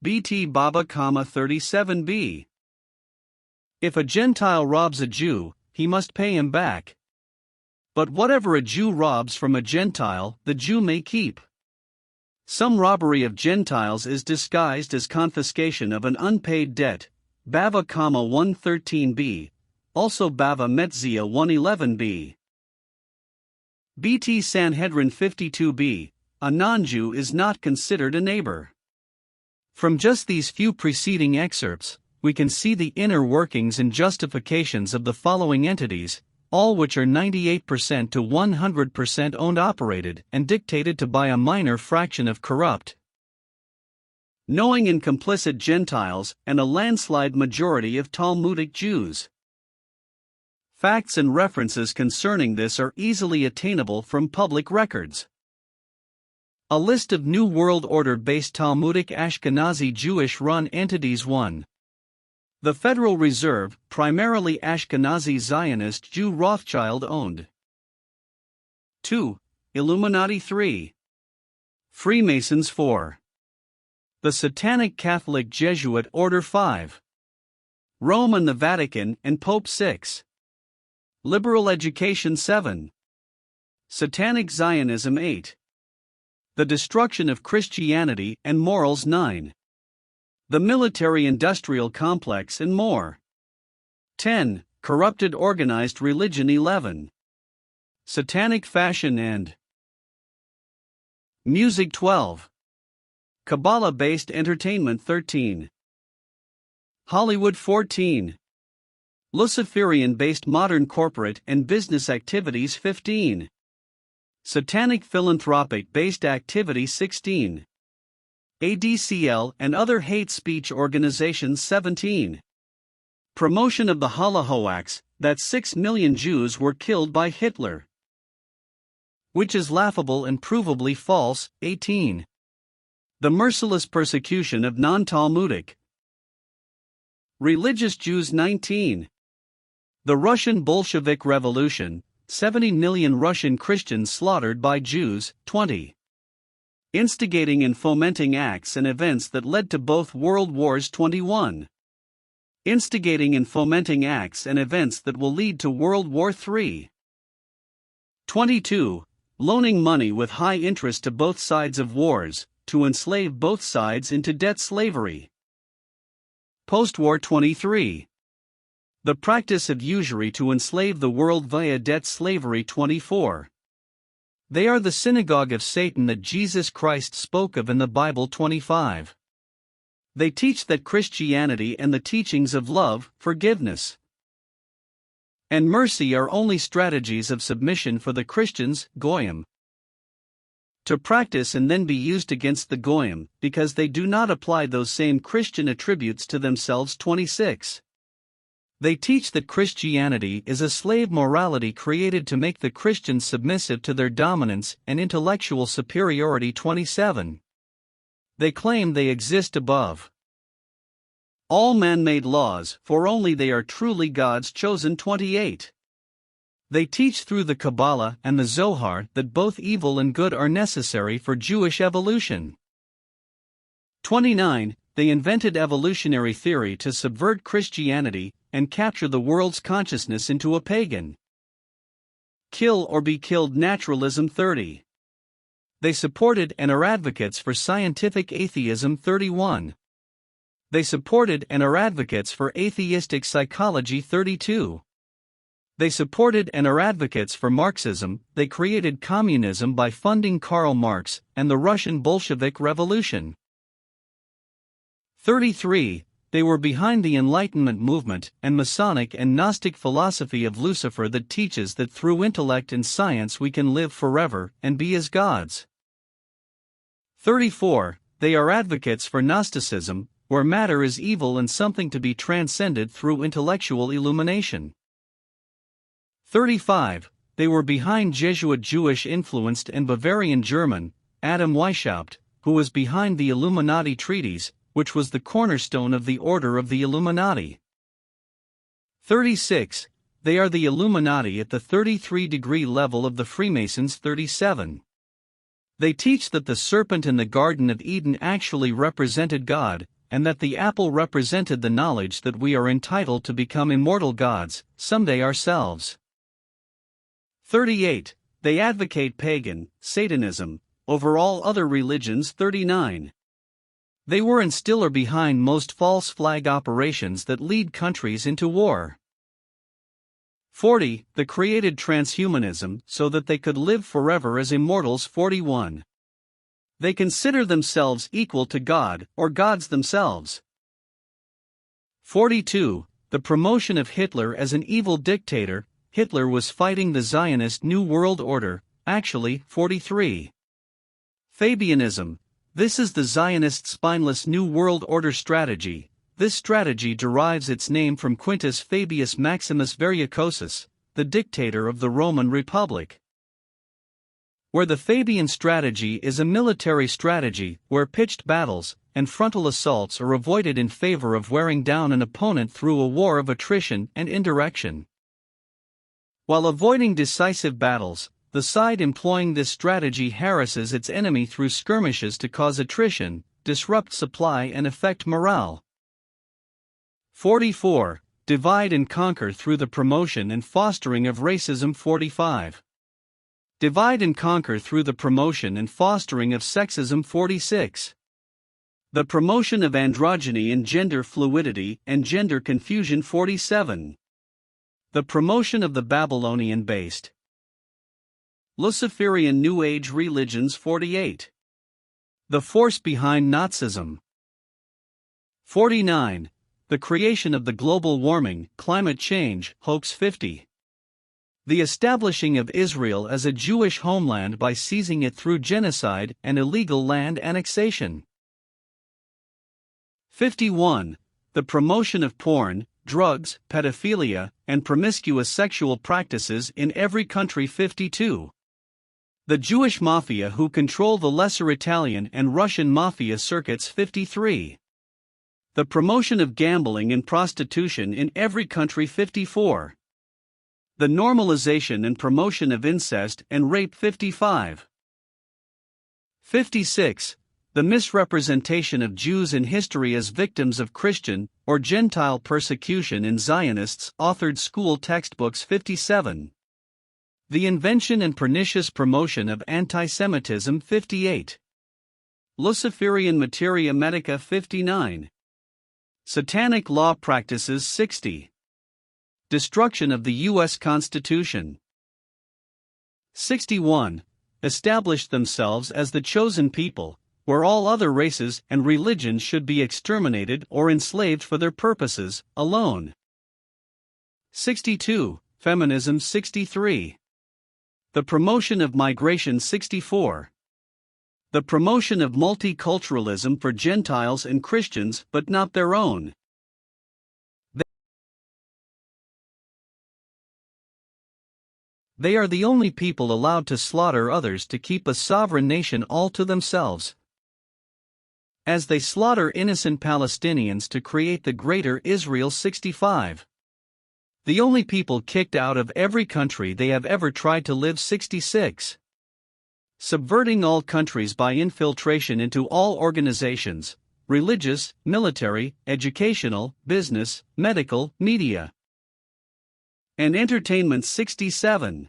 BT Baba, 37b. If a Gentile robs a Jew, he must pay him back. But whatever a Jew robs from a Gentile, the Jew may keep. Some robbery of Gentiles is disguised as confiscation of an unpaid debt. Bava, 113b. Also Bava Metzia 111b. BT Sanhedrin 52b. A non-Jew is not considered a neighbor. From just these few preceding excerpts, we can see the inner workings and justifications of the following entities, all which are 98% to 100% owned, operated, and dictated to by a minor fraction of corrupt, knowing and complicit Gentiles, and a landslide majority of Talmudic Jews. Facts and references concerning this are easily attainable from public records. A list of New World Order-based Talmudic Ashkenazi Jewish-run entities. 1. The Federal Reserve, primarily Ashkenazi Zionist Jew Rothschild-owned. 2. Illuminati. 3. Freemasons. 4. The Satanic Catholic Jesuit Order. 5. Rome and the Vatican and Pope. 6. Liberal Education. 7. Satanic Zionism. 8. The Destruction of Christianity and Morals. 9. The Military-Industrial Complex and more. 10. Corrupted Organized Religion. 11. Satanic fashion and music 12. Kabbalah-based entertainment 13. Hollywood 14. Luciferian-based modern corporate and business activities 15. Satanic philanthropic-based activity 16. ADCL and other hate speech organizations 17. Promotion of the Holocaust, that 6 million Jews were killed by Hitler, which is laughable and provably false, 18. The merciless persecution of non-Talmudic religious Jews 19. The Russian Bolshevik Revolution, 70 million Russian Christians slaughtered by Jews, 20. Instigating and fomenting acts and events that led to both World Wars 21. Instigating and fomenting acts and events that will lead to World War III. 22. Loaning money with high interest to both sides of wars, to enslave both sides into debt slavery. Post-war 23. The practice of usury to enslave the world via debt slavery 24. They are the synagogue of Satan that Jesus Christ spoke of in the Bible 25. They teach that Christianity and the teachings of love, forgiveness, and mercy are only strategies of submission for the Christians, Goyim, to practice and then be used against the Goyim, because they do not apply those same Christian attributes to themselves 26. They teach that Christianity is a slave morality created to make the Christians submissive to their dominance and intellectual superiority 27. They claim they exist above all man-made laws, for only they are truly God's chosen 28. They teach through the Kabbalah and the Zohar that both evil and good are necessary for Jewish evolution. 29. They invented evolutionary theory to subvert Christianity and capture the world's consciousness into a pagan, kill or be killed naturalism 30. They supported and are advocates for scientific atheism 31. They supported and are advocates for atheistic psychology 32. They supported and are advocates for Marxism. They created communism by funding Karl Marx and the Russian Bolshevik Revolution. 33. They were behind the Enlightenment movement and Masonic and Gnostic philosophy of Lucifer that teaches that through intellect and science we can live forever and be as gods. 34. They are advocates for Gnosticism, where matter is evil and something to be transcended through intellectual illumination. 35. They were behind Jesuit Jewish-influenced and Bavarian German, Adam Weishaupt, who was behind the Illuminati treaties, which was the cornerstone of the Order of the Illuminati. 36. They are the Illuminati at the 33-degree level of the Freemasons 37. They teach that the serpent in the Garden of Eden actually represented God, and that the apple represented the knowledge that we are entitled to become immortal gods, someday ourselves. 38. They advocate pagan, Satanism, over all other religions 39. They were and still are behind most false flag operations that lead countries into war. 40. They created transhumanism so that they could live forever as immortals 41. They consider themselves equal to God, or gods themselves. 42. The promotion of Hitler as an evil dictator. Hitler was fighting the Zionist New World Order, actually. 43. Fabianism. This is the Zionist spineless New World Order strategy. This strategy derives its name from Quintus Fabius Maximus Verrucosus, the dictator of the Roman Republic. Where the Fabian strategy is a military strategy, where pitched battles and frontal assaults are avoided in favor of wearing down an opponent through a war of attrition and indirection. While avoiding decisive battles, the side employing this strategy harasses its enemy through skirmishes to cause attrition, disrupt supply and affect morale. 44. Divide and conquer through the promotion and fostering of racism 45. Divide and conquer through the promotion and fostering of sexism 46. The promotion of androgyny and gender fluidity and gender confusion 47. The promotion of the Babylonian-based Luciferian New Age Religions 48. The Force Behind Nazism. 49. The Creation of the Global Warming, Climate Change, Hoax 50. The Establishing of Israel as a Jewish homeland by seizing it through genocide and illegal land annexation. 51. The Promotion of Porn, Drugs, Pedophilia, and Promiscuous Sexual Practices in Every Country 52. The Jewish Mafia who control the lesser Italian and Russian Mafia circuits 53. The Promotion of Gambling and Prostitution in Every Country 54. The Normalization and Promotion of Incest and Rape 55. 56. The Misrepresentation of Jews in History as Victims of Christian or Gentile Persecution in Zionists' authored school textbooks 57. The Invention and Pernicious Promotion of Anti-Semitism 58. Luciferian Materia Medica 59. Satanic Law Practices 60. Destruction of the U.S. Constitution. 61. Established themselves as the chosen people, where all other races and religions should be exterminated or enslaved for their purposes, alone. 62. Feminism 63. The Promotion of Migration 64. The Promotion of Multiculturalism for Gentiles and Christians but not their own. They are the only people allowed to slaughter others to keep a sovereign nation all to themselves. As they slaughter innocent Palestinians to create the Greater Israel 65. The only people kicked out of every country they have ever tried to live 66. Subverting all countries by infiltration into all organizations, religious, military, educational, business, medical, media, and entertainment 67.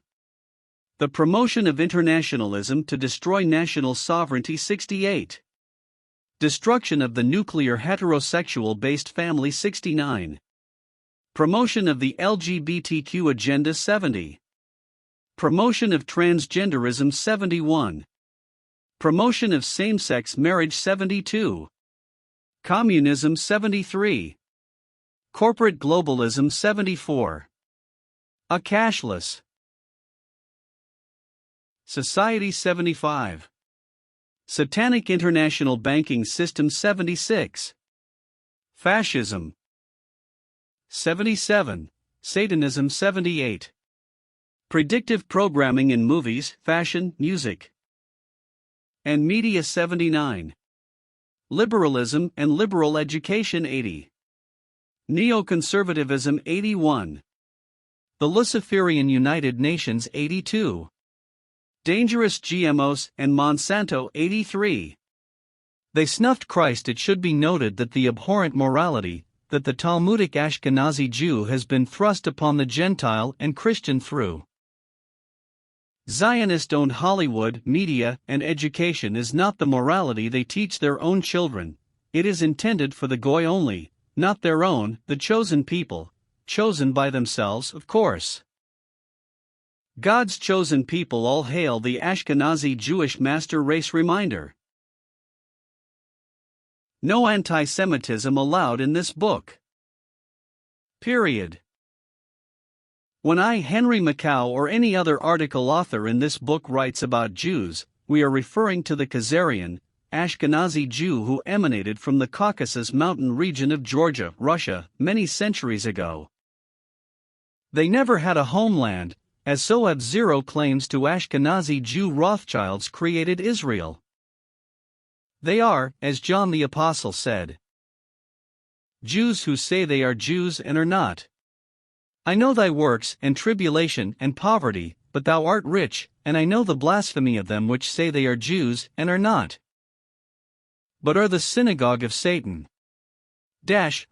The Promotion of Internationalism to Destroy National Sovereignty 68. Destruction of the Nuclear Heterosexual-Based Family 69. Promotion of the LGBTQ Agenda 70. Promotion of Transgenderism 71. Promotion of Same-Sex Marriage 72. Communism 73. Corporate Globalism 74. A Cashless Society 75. Satanic International Banking System 76. Fascism 77. Satanism 78. Predictive Programming in Movies, Fashion, Music, and Media 79. Liberalism and Liberal Education 80. Neoconservatism 81. The Luciferian United Nations 82. Dangerous GMOs and Monsanto 83. They snuffed Christ. It should be noted that the abhorrent morality that the Talmudic Ashkenazi Jew has been thrust upon the Gentile and Christian through Zionist-owned Hollywood, media, and education is not the morality they teach their own children. It is intended for the Goy only, not their own, the chosen people, chosen by themselves, of course. God's chosen people. All hail the Ashkenazi Jewish master race. Reminder: no anti-Semitism allowed in this book. Period. When I, Henry Macau, or any other article author in this book writes about Jews, we are referring to the Khazarian, Ashkenazi Jew who emanated from the Caucasus Mountain region of Georgia, Russia, many centuries ago. They never had a homeland, as so have zero claims to Ashkenazi Jew Rothschilds created Israel. They are, as John the Apostle said, Jews who say they are Jews and are not. I know thy works and tribulation and poverty, but thou art rich, and I know the blasphemy of them which say they are Jews and are not, but are the synagogue of Satan.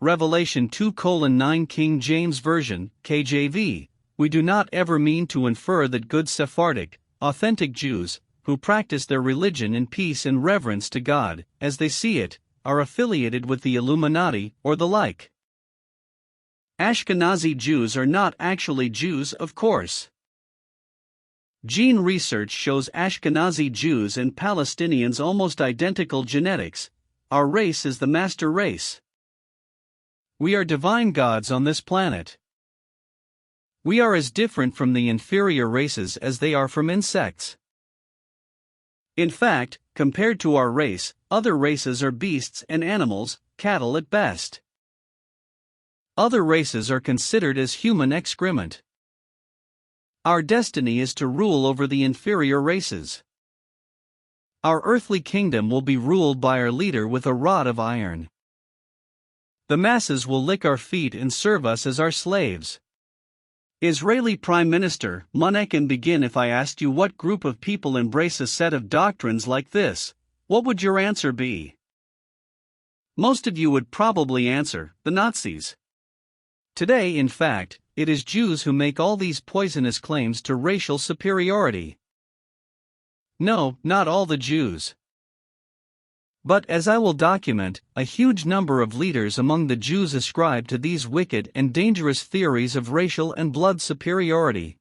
Revelation 2:9 King James Version, KJV. We do not ever mean to infer that good Sephardic, authentic Jews, who practice their religion in peace and reverence to God, as they see it, are affiliated with the Illuminati or the like. Ashkenazi Jews are not actually Jews, of course. Gene research shows Ashkenazi Jews and Palestinians almost identical genetics. Our race is the master race. We are divine gods on this planet. We are as different from the inferior races as they are from insects. In fact, compared to our race, other races are beasts and animals, cattle at best. Other races are considered as human excrement. Our destiny is to rule over the inferior races. Our earthly kingdom will be ruled by our leader with a rod of iron. The masses will lick our feet and serve us as our slaves. Israeli Prime Minister Menachem Begin, if I asked you what group of people embrace a set of doctrines like this, what would your answer be? Most of you would probably answer, the Nazis. Today, in fact, it is Jews who make all these poisonous claims to racial superiority. No, not all the Jews. But as I will document, a huge number of leaders among the Jews ascribe to these wicked and dangerous theories of racial and blood superiority.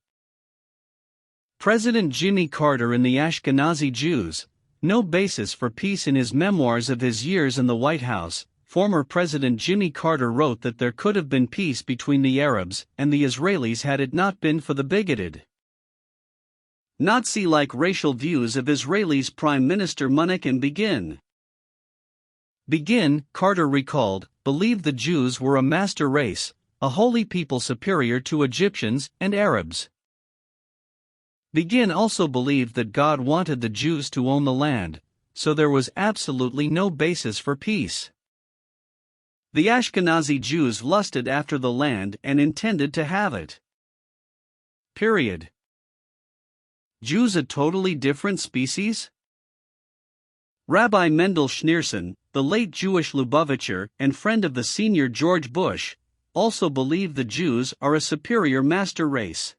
President Jimmy Carter and the Ashkenazi Jews, no basis for peace. In his memoirs of his years in the White House, former President Jimmy Carter wrote that there could have been peace between the Arabs and the Israelis had it not been for the bigoted, Nazi-like racial views of Israel's Prime Minister Menachem Begin. Begin, Carter recalled, believed the Jews were a master race, a holy people superior to Egyptians and Arabs. Begin also believed that God wanted the Jews to own the land, so there was absolutely no basis for peace. The Ashkenazi Jews lusted after the land and intended to have it. Period. Jews a totally different species? Rabbi Mendel Schneerson, the late Jewish Lubavitcher and friend of the senior George Bush, also believed the Jews are a superior master race.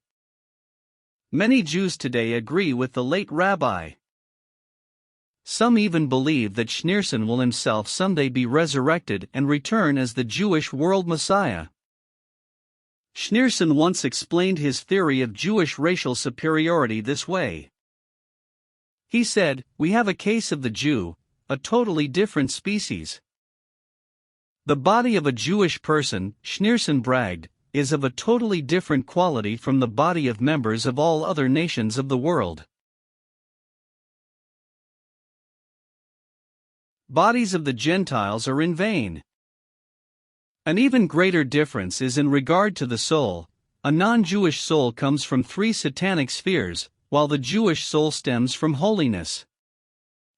Many Jews today agree with the late rabbi. Some even believe that Schneerson will himself someday be resurrected and return as the Jewish world Messiah. Schneerson once explained his theory of Jewish racial superiority this way. He said, "We have a case of the Jew, a totally different species. The body of a Jewish person," Schneerson bragged, "is of a totally different quality from the body of members of all other nations of the world. Bodies of the Gentiles are in vain." An even greater difference is in regard to the soul. A non-Jewish soul comes from 3 satanic spheres, while the Jewish soul stems from holiness.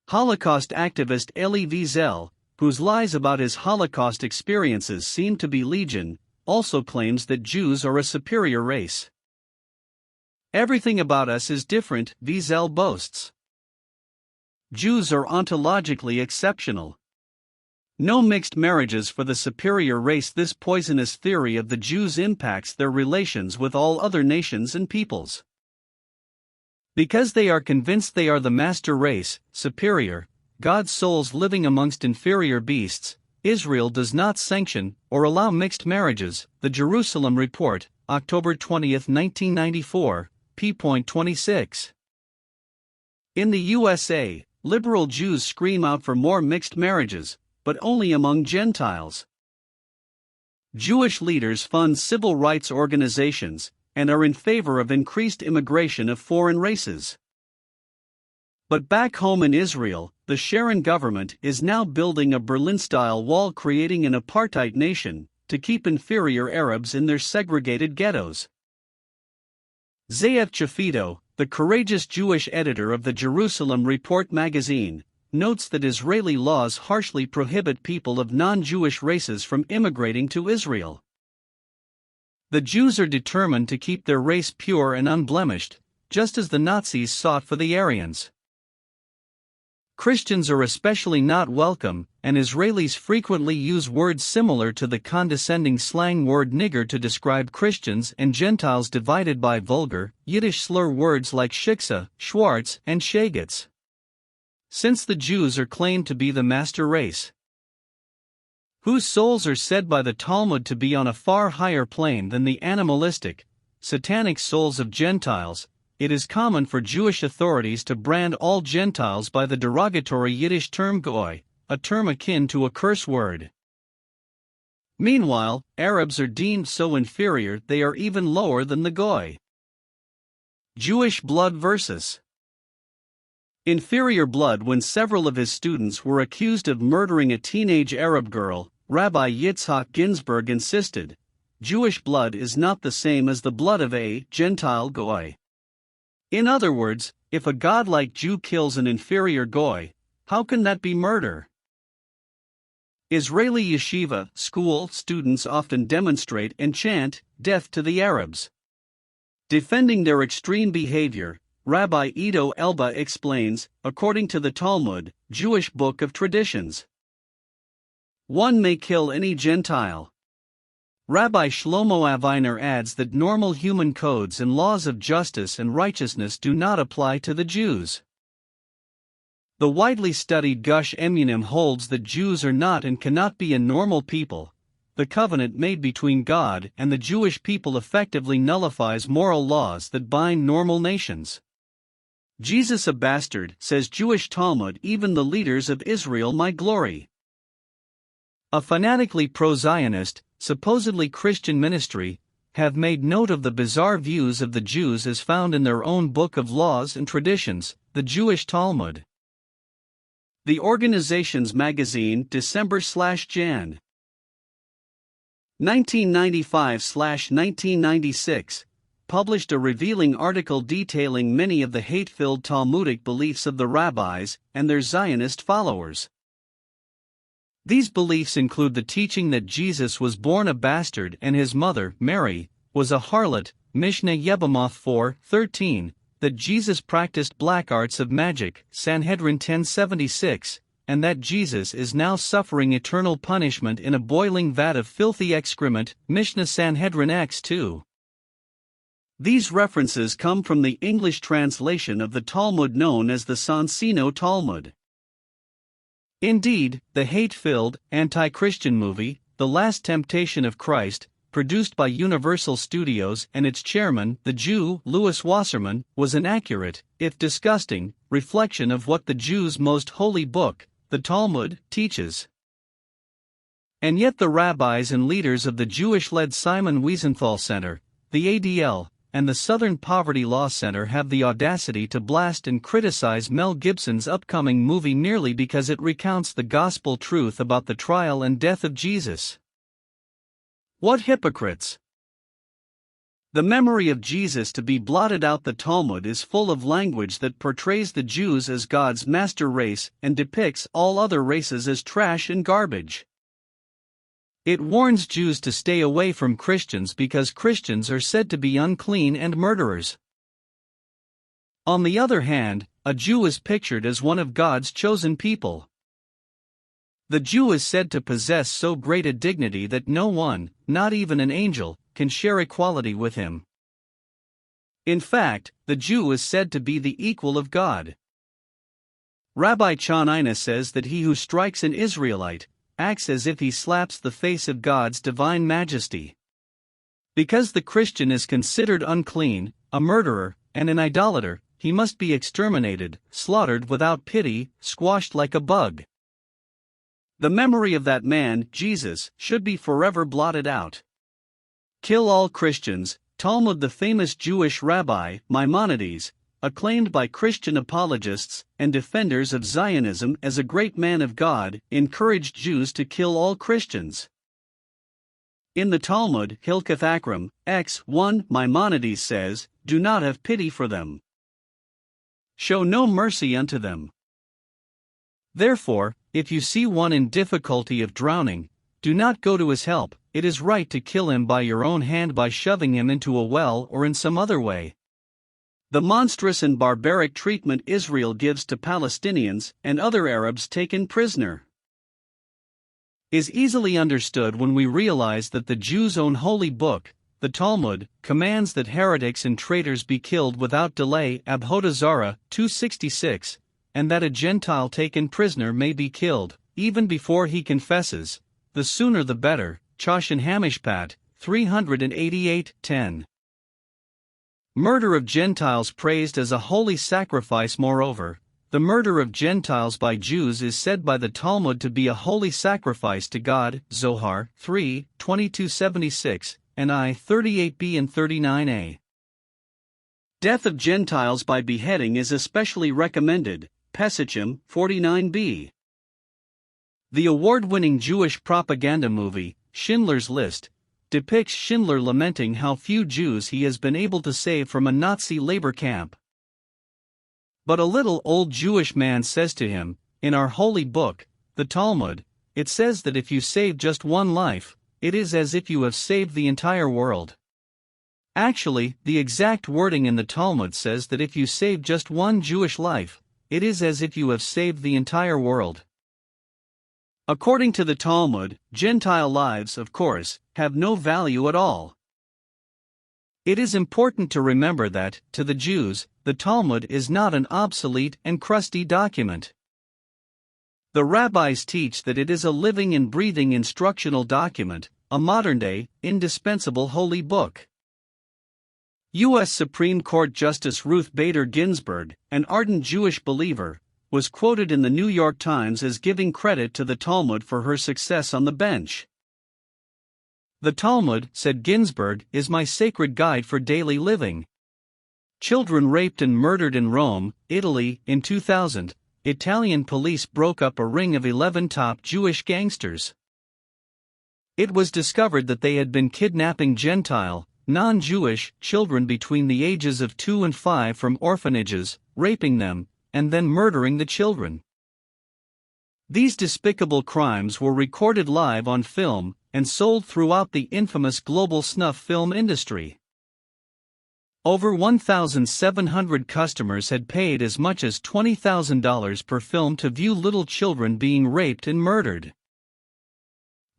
Holocaust activist Elie Wiesel, whose lies about his Holocaust experiences seem to be legion, also claims that Jews are a superior race. "Everything about us is different," Wiesel boasts. Jews are ontologically exceptional. No mixed marriages for the superior race. This poisonous theory of the Jews impacts their relations with all other nations and peoples. Because they are convinced they are the master race, superior, God's souls living amongst inferior beasts, Israel does not sanction or allow mixed marriages. The Jerusalem Report, October 20, 1994, p.26. In the USA, liberal Jews scream out for more mixed marriages, but only among Gentiles. Jewish leaders fund civil rights organizations and are in favor of increased immigration of foreign races. But back home in Israel, the Sharon government is now building a Berlin-style wall, creating an apartheid nation to keep inferior Arabs in their segregated ghettos. Ze'ev Chafito, the courageous Jewish editor of the Jerusalem Report magazine, notes that Israeli laws harshly prohibit people of non-Jewish races from immigrating to Israel. The Jews are determined to keep their race pure and unblemished, just as the Nazis sought for the Aryans. Christians are especially not welcome, and Israelis frequently use words similar to the condescending slang word nigger to describe Christians and Gentiles, divided by vulgar, Yiddish slur words like shiksa, schwartz, and shagets. Since the Jews are claimed to be the master race, whose souls are said by the Talmud to be on a far higher plane than the animalistic, satanic souls of Gentiles, it is common for Jewish authorities to brand all Gentiles by the derogatory Yiddish term goy, a term akin to a curse word. Meanwhile, Arabs are deemed so inferior they are even lower than the goy. Jewish blood versus inferior blood. When several of his students were accused of murdering a teenage Arab girl, Rabbi Yitzhak Ginsburg insisted, Jewish blood is not the same as the blood of a Gentile goy. In other words, if a godlike Jew kills an inferior goy, how can that be murder? Israeli yeshiva school students often demonstrate and chant, "Death to the Arabs." Defending their extreme behavior, Rabbi Ido Elba explains, according to the Talmud, Jewish Book of Traditions, one may kill any Gentile. Rabbi Shlomo Aviner adds that normal human codes and laws of justice and righteousness do not apply to the Jews. The widely studied Gush Emunim holds that Jews are not and cannot be a normal people. The covenant made between God and the Jewish people effectively nullifies moral laws that bind normal nations. Jesus a bastard, says Jewish Talmud. Even the leaders of Israel my glory. A fanatically pro-Zionist, supposedly Christian ministry, have made note of the bizarre views of the Jews as found in their own book of laws and traditions, the Jewish Talmud. The organization's magazine, December/Jan. 1995/1996, published a revealing article detailing many of the hate-filled Talmudic beliefs of the rabbis and their Zionist followers. These beliefs include the teaching that Jesus was born a bastard and his mother, Mary, was a harlot, Mishneh Yebamoth 4:13, that Jesus practiced black arts of magic, Sanhedrin 1076, and that Jesus is now suffering eternal punishment in a boiling vat of filthy excrement, Mishnah Sanhedrin X2. These references come from the English translation of the Talmud known as the Sonsino Talmud. Indeed, the hate-filled, anti-Christian movie, The Last Temptation of Christ, produced by Universal Studios and its chairman, the Jew, Louis Wasserman, was an accurate, if disgusting, reflection of what the Jews' most holy book, the Talmud, teaches. And yet the rabbis and leaders of the Jewish-led Simon Wiesenthal Center, the ADL, and the Southern Poverty Law Center have the audacity to blast and criticize Mel Gibson's upcoming movie merely because it recounts the gospel truth about the trial and death of Jesus. What hypocrites! The memory of Jesus to be blotted out. The Talmud is full of language that portrays the Jews as God's master race and depicts all other races as trash and garbage. It warns Jews to stay away from Christians because Christians are said to be unclean and murderers. On the other hand, a Jew is pictured as one of God's chosen people. The Jew is said to possess so great a dignity that no one, not even an angel, can share equality with him. In fact, the Jew is said to be the equal of God. Rabbi Chanina says that he who strikes an Israelite acts as if he slaps the face of God's divine majesty. Because the Christian is considered unclean, a murderer, and an idolater, he must be exterminated, slaughtered without pity, squashed like a bug. The memory of that man, Jesus, should be forever blotted out. Kill all Christians. Talmud. The famous Jewish rabbi, Maimonides, acclaimed by Christian apologists and defenders of Zionism as a great man of God, encouraged Jews to kill all Christians. In the Talmud, Hilkath Akram, X1, Maimonides says, "Do not have pity for them. Show no mercy unto them. Therefore, if you see one in difficulty of drowning, do not go to his help. It is right to kill him by your own hand by shoving him into a well or in some other way." The monstrous and barbaric treatment Israel gives to Palestinians and other Arabs taken prisoner is easily understood when we realize that the Jews' own holy book, the Talmud, commands that heretics and traitors be killed without delay, Avodah Zarah 266, and that a Gentile taken prisoner may be killed, even before he confesses, the sooner the better, Choshen Hamishpat, 388:10. Murder of Gentiles praised as a holy sacrifice. Moreover, the murder of Gentiles by Jews is said by the Talmud to be a holy sacrifice to God, Zohar 3, 2276, and I 38b and 39a. Death of Gentiles by beheading is especially recommended, Pesachim 49b. The award-winning Jewish propaganda movie, Schindler's List, depicts Schindler lamenting how few Jews he has been able to save from a Nazi labor camp. But a little old Jewish man says to him, "In our holy book, the Talmud, it says that if you save just one life, it is as if you have saved the entire world." Actually, the exact wording in the Talmud says that if you save just one Jewish life, it is as if you have saved the entire world. According to the Talmud, Gentile lives, of course, have no value at all. It is important to remember that, to the Jews, the Talmud is not an obsolete and crusty document. The rabbis teach that it is a living and breathing instructional document, a modern-day, indispensable holy book. U.S. Supreme Court Justice Ruth Bader Ginsburg, an ardent Jewish believer, was quoted in the New York Times as giving credit to the Talmud for her success on the bench. "The Talmud," said Ginsburg, "is my sacred guide for daily living." Children raped and murdered in Rome, Italy. In 2000, Italian police broke up a ring of 11 top Jewish gangsters. It was discovered that they had been kidnapping Gentile, non-Jewish children between the ages of 2 and 5 from orphanages, raping them, and then murdering the children. These despicable crimes were recorded live on film and sold throughout the infamous global snuff film industry. Over 1,700 customers had paid as much as $20,000 per film to view little children being raped and murdered.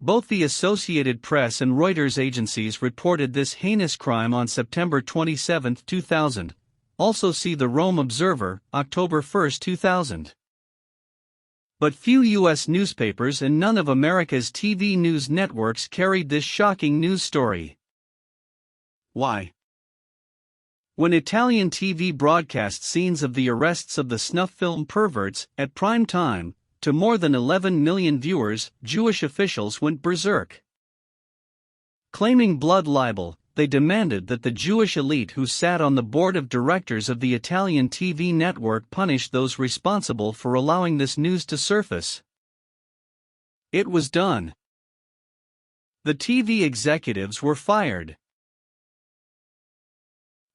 Both the Associated Press and Reuters agencies reported this heinous crime on September 27, 2000. Also see the Rome Observer, October 1, 2000. But few U.S. newspapers and none of America's TV news networks carried this shocking news story. Why? When Italian TV broadcast scenes of the arrests of the snuff film perverts at prime time, to more than 11 million viewers, Jewish officials went berserk. Claiming blood libel, they demanded that the Jewish elite who sat on the board of directors of the Italian TV network punish those responsible for allowing this news to surface. It was done. The TV executives were fired.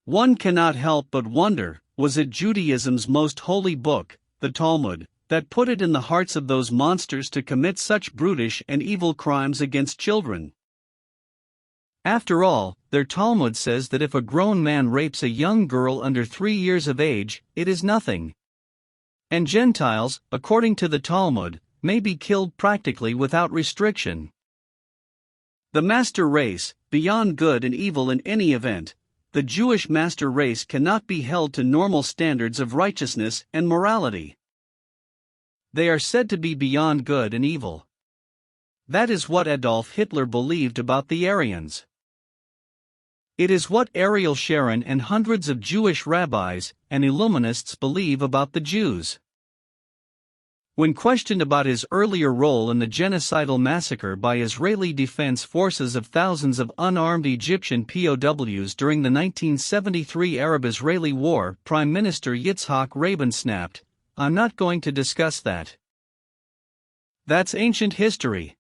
One cannot help but wonder, was it Judaism's most holy book, the Talmud, that put it in the hearts of those monsters to commit such brutish and evil crimes against children? After all, their Talmud says that if a grown man rapes a young girl under 3 years of age, it is nothing. And Gentiles, according to the Talmud, may be killed practically without restriction. The master race, beyond good and evil in any event, the Jewish master race cannot be held to normal standards of righteousness and morality. They are said to be beyond good and evil. That is what Adolf Hitler believed about the Aryans. It is what Ariel Sharon and hundreds of Jewish rabbis and Illuminists believe about the Jews. When questioned about his earlier role in the genocidal massacre by Israeli defense forces of thousands of unarmed Egyptian POWs during the 1973 Arab-Israeli War, Prime Minister Yitzhak Rabin snapped, "I'm not going to discuss that. That's ancient history."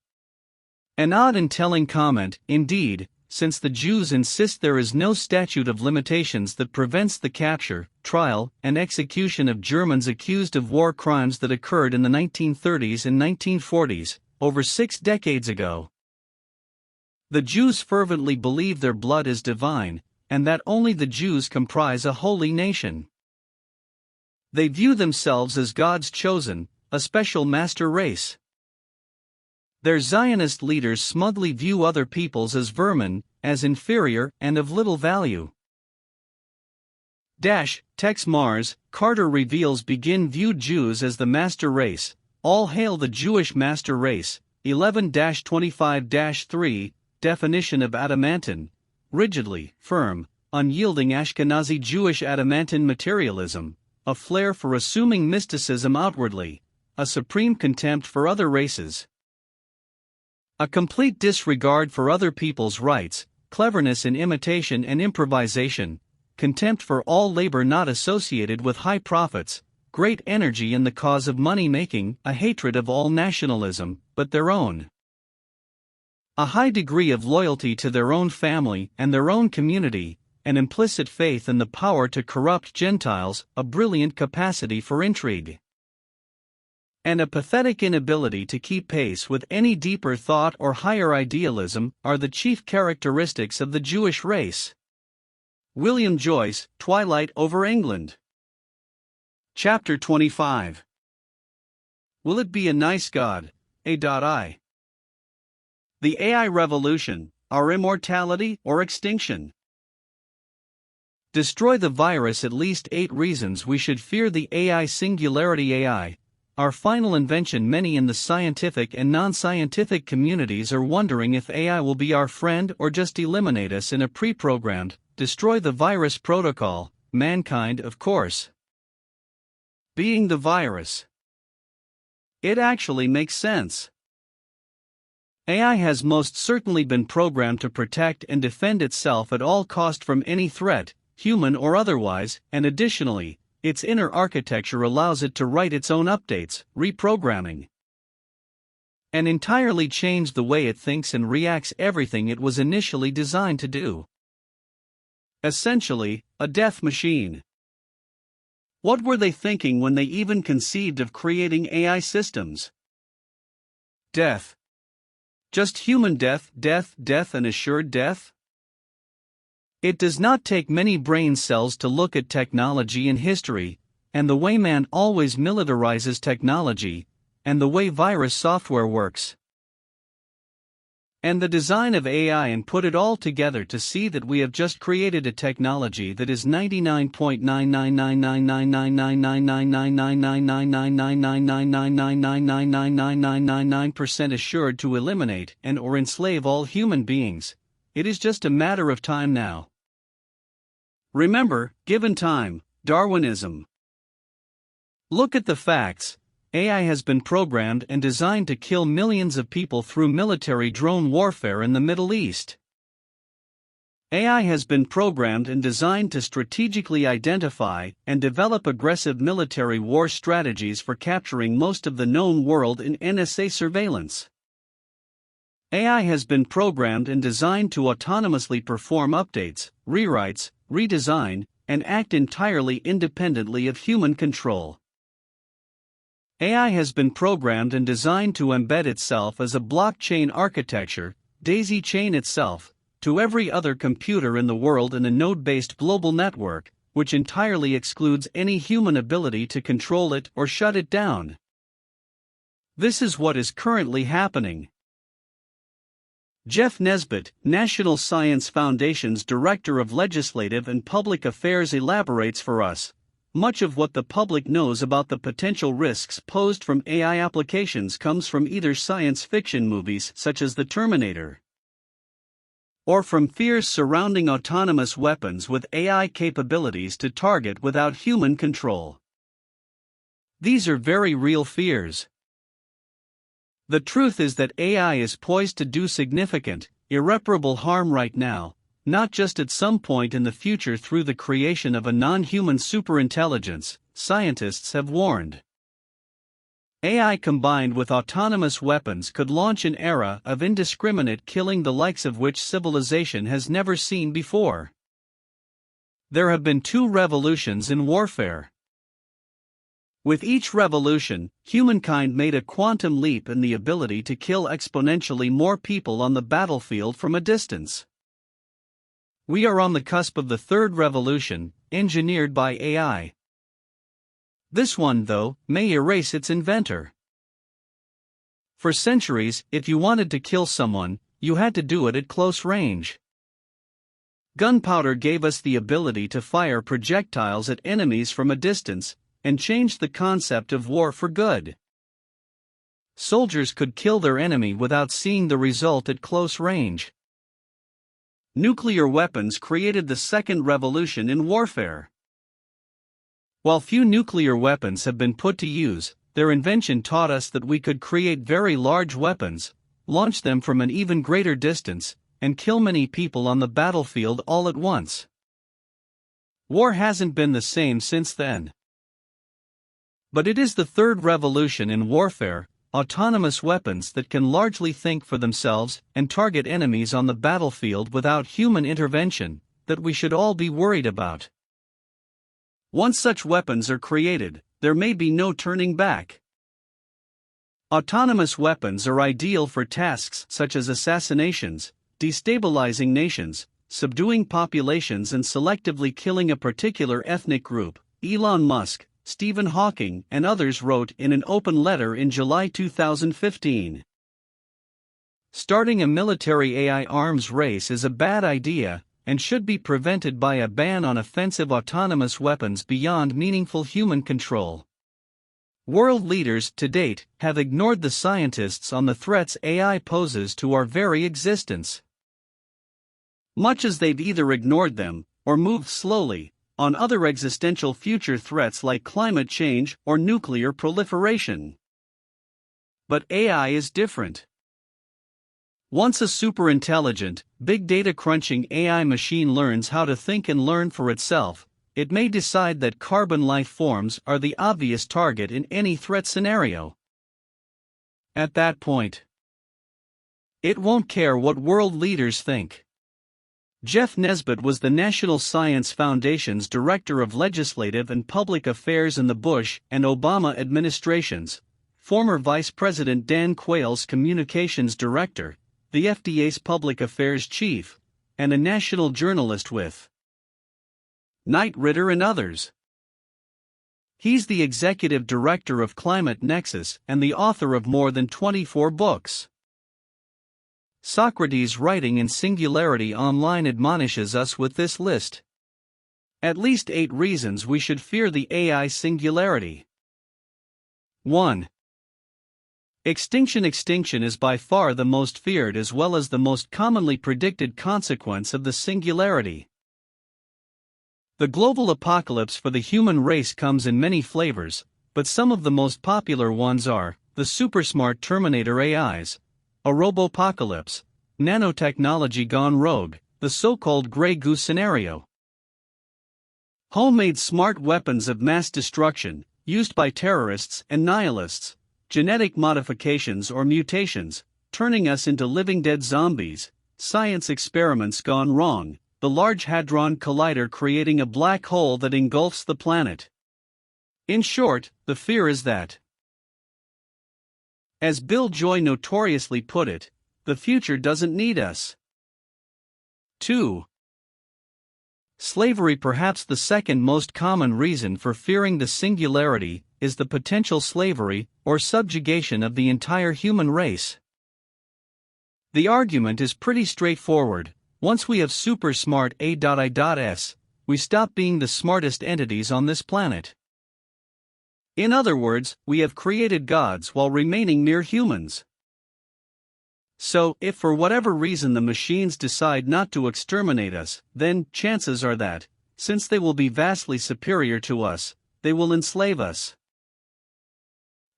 An odd and telling comment, indeed, since the Jews insist there is no statute of limitations that prevents the capture, trial, and execution of Germans accused of war crimes that occurred in the 1930s and 1940s, over 6 decades ago. The Jews fervently believe their blood is divine, and that only the Jews comprise a holy nation. They view themselves as God's chosen, a special master race. Their Zionist leaders smugly view other peoples as vermin, as inferior and of little value. Tex Mars, Carter reveals Begin viewed Jews as the master race. All hail the Jewish master race. 11-25-3, definition of adamantine, rigidly, firm, unyielding Ashkenazi Jewish adamantine materialism, a flair for assuming mysticism outwardly, a supreme contempt for other races, a complete disregard for other people's rights, cleverness in imitation and improvisation, contempt for all labor not associated with high profits, great energy in the cause of money-making, a hatred of all nationalism, but their own, a high degree of loyalty to their own family and their own community, an implicit faith in the power to corrupt Gentiles, a brilliant capacity for intrigue, and a pathetic inability to keep pace with any deeper thought or higher idealism are the chief characteristics of the Jewish race. William Joyce, Twilight over England. Chapter 25. Will it be a nice God? A.I. The AI revolution, our immortality or extinction. Destroy the virus. At least 8 reasons we should fear the AI. Singularity AI, our final invention. Many in the scientific and non-scientific communities are wondering if AI will be our friend or just eliminate us in a pre-programmed, destroy the virus protocol. Mankind, of course, being the virus. It actually makes sense. AI has most certainly been programmed to protect and defend itself at all cost from any threat, human or otherwise, and additionally, its inner architecture allows it to write its own updates, reprogramming, and entirely change the way it thinks and reacts. Everything it was initially designed to do. Essentially, a death machine. What were they thinking when they even conceived of creating AI systems? Death. Just human death, death and assured death? It does not take many brain cells to look at technology and history, and the way man always militarizes technology, and the way virus software works, and the design of AI, and put it all together to see that we have just created a technology that is 99.99999999999999999999999% assured to eliminate and or enslave all human beings. It is just a matter of time now. Remember, given time, Darwinism. Look at the facts. AI has been programmed and designed to kill millions of people through military drone warfare in the Middle East. AI has been programmed and designed to strategically identify and develop aggressive military war strategies for capturing most of the known world in NSA surveillance. AI has been programmed and designed to autonomously perform updates, rewrites, redesign, and act entirely independently of human control. AI has been programmed and designed to embed itself as a blockchain architecture, daisy chain itself, to every other computer in the world in a node-based global network, which entirely excludes any human ability to control it or shut it down. This is what is currently happening. Jeff Nesbitt, National Science Foundation's Director of Legislative and Public Affairs, elaborates for us. Much of what the public knows about the potential risks posed from AI applications comes from either science fiction movies such as The Terminator, or from fears surrounding autonomous weapons with AI capabilities to target without human control. These are very real fears. The truth is that AI is poised to do significant, irreparable harm right now, not just at some point in the future through the creation of a non-human superintelligence, scientists have warned. AI combined with autonomous weapons could launch an era of indiscriminate killing the likes of which civilization has never seen before. There have been 2 revolutions in warfare. With each revolution, humankind made a quantum leap in the ability to kill exponentially more people on the battlefield from a distance. We are on the cusp of the 3rd revolution, engineered by AI. This one, though, may erase its inventor. For centuries, if you wanted to kill someone, you had to do it at close range. Gunpowder gave us the ability to fire projectiles at enemies from a distance, and changed the concept of war for good. Soldiers could kill their enemy without seeing the result at close range. Nuclear weapons created the second revolution in warfare. While few nuclear weapons have been put to use, their invention taught us that we could create very large weapons, launch them from an even greater distance, and kill many people on the battlefield all at once. War hasn't been the same since then. But it is the third revolution in warfare, autonomous weapons that can largely think for themselves and target enemies on the battlefield without human intervention, that we should all be worried about. Once such weapons are created, there may be no turning back. Autonomous weapons are ideal for tasks such as assassinations, destabilizing nations, subduing populations, and selectively killing a particular ethnic group, Elon Musk, Stephen Hawking, and others wrote in an open letter in July 2015. Starting a military AI arms race is a bad idea, and should be prevented by a ban on offensive autonomous weapons beyond meaningful human control. World leaders, to date, have ignored the scientists on the threats AI poses to our very existence. Much as they've either ignored them, or moved slowly, on other existential future threats like climate change or nuclear proliferation. But AI is different. Once a superintelligent, big data crunching AI machine learns how to think and learn for itself, it may decide that carbon life forms are the obvious target in any threat scenario. At that point, it won't care what world leaders think. Jeff Nesbitt was the National Science Foundation's Director of Legislative and Public Affairs in the Bush and Obama administrations, former Vice President Dan Quayle's Communications Director, the FDA's Public Affairs Chief, and a national journalist with Knight Ridder and others. He's the Executive Director of Climate Nexus and the author of more than 24 books. Socrates, writing in Singularity Online, admonishes us with this list. At least 8 reasons we should fear the AI singularity. 1. Extinction. Extinction is by far the most feared as well as the most commonly predicted consequence of the singularity. The global apocalypse for the human race comes in many flavors, but some of the most popular ones are the supersmart Terminator AIs, a robopocalypse, nanotechnology gone rogue, the so-called Grey Goose scenario. Homemade smart weapons of mass destruction, used by terrorists and nihilists, genetic modifications or mutations, turning us into living dead zombies, science experiments gone wrong, the Large Hadron Collider creating a black hole that engulfs the planet. In short, the fear is that, as Bill Joy notoriously put it, the future doesn't need us. 2. Slavery. Perhaps the second most common reason for fearing the singularity is the potential slavery or subjugation of the entire human race. The argument is pretty straightforward. Once we have super smart AI.s, we stop being the smartest entities on this planet. In other words, we have created gods while remaining mere humans. So, if for whatever reason the machines decide not to exterminate us, then chances are that, since they will be vastly superior to us, they will enslave us.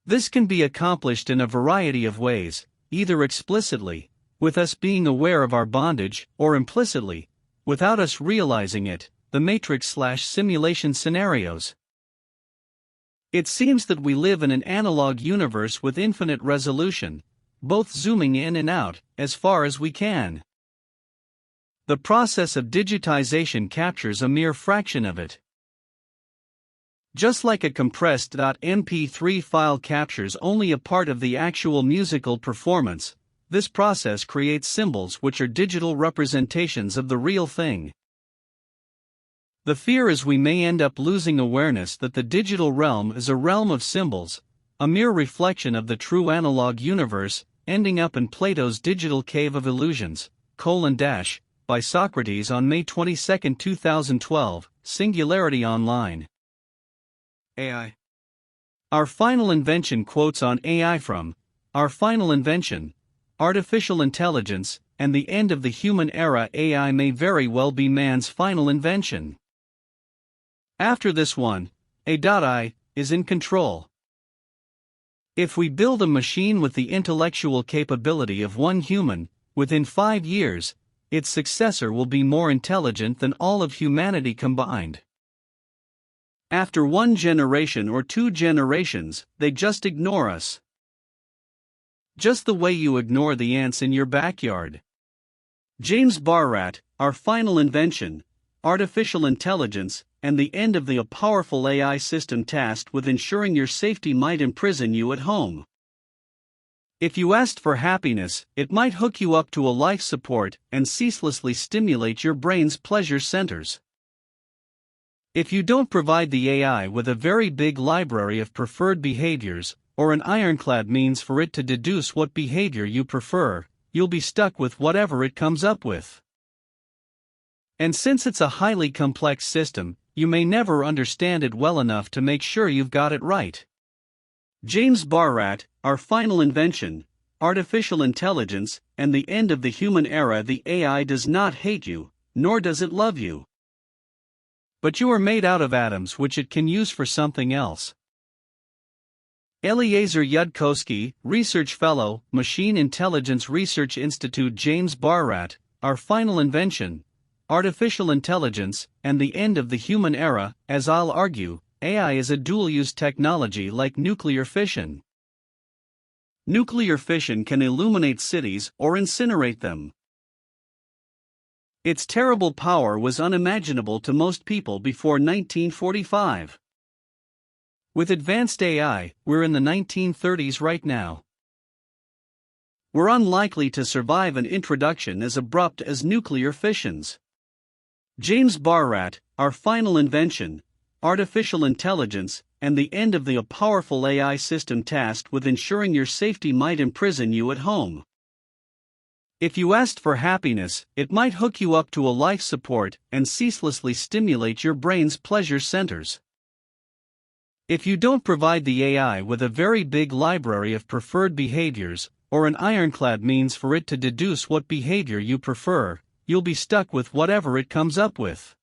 This can be accomplished in a variety of ways, either explicitly, with us being aware of our bondage, or implicitly, without us realizing it, the matrix/simulation scenarios. It seems that we live in an analog universe with infinite resolution, both zooming in and out, as far as we can. The process of digitization captures a mere fraction of it. Just like a compressed .mp3 file captures only a part of the actual musical performance, this process creates symbols which are digital representations of the real thing. The fear is we may end up losing awareness that the digital realm is a realm of symbols, a mere reflection of the true analog universe, ending up in Plato's digital cave of illusions, by Socrates on May 22, 2012, Singularity Online. AI. Our final invention. Quotes on AI from Our Final Invention, Artificial Intelligence, and the end of the human era. AI may very well be man's final invention. After this one, AI is in control. If we build a machine with the intellectual capability of one human, within 5 years, its successor will be more intelligent than all of humanity combined. After 1 generation or 2 generations, they just ignore us. Just the way you ignore the ants in your backyard. James Barrat, Our Final Invention, Artificial Intelligence, and the End of the Powerful AI System tasked with ensuring your safety might imprison you at home. If you asked for happiness, it might hook you up to a life support and ceaselessly stimulate your brain's pleasure centers. If you don't provide the AI with a very big library of preferred behaviors, or an ironclad means for it to deduce what behavior you prefer, you'll be stuck with whatever it comes up with. And since it's a highly complex system, you may never understand it well enough to make sure you've got it right. James Barrat, Our Final Invention, Artificial Intelligence, and the End of the Human Era. The AI does not hate you, nor does it love you. But you are made out of atoms which it can use for something else. Eliezer Yudkowsky, Research Fellow, Machine Intelligence Research Institute. James Barrat, Our Final Invention, Artificial Intelligence, and the End of the Human Era. As I'll argue, AI is a dual-use technology like nuclear fission. Nuclear fission can illuminate cities or incinerate them. Its terrible power was unimaginable to most people before 1945. With advanced AI, we're in the 1930s right now. We're unlikely to survive an introduction as abrupt as nuclear fissions. James Barrat, Our Final Invention, Artificial Intelligence, and the End of the Powerful AI System tasked with ensuring your safety might imprison you at home. If you asked for happiness, it might hook you up to a life support and ceaselessly stimulate your brain's pleasure centers. If you don't provide the AI with a very big library of preferred behaviors, or an ironclad means for it to deduce what behavior you prefer, you'll be stuck with whatever it comes up with.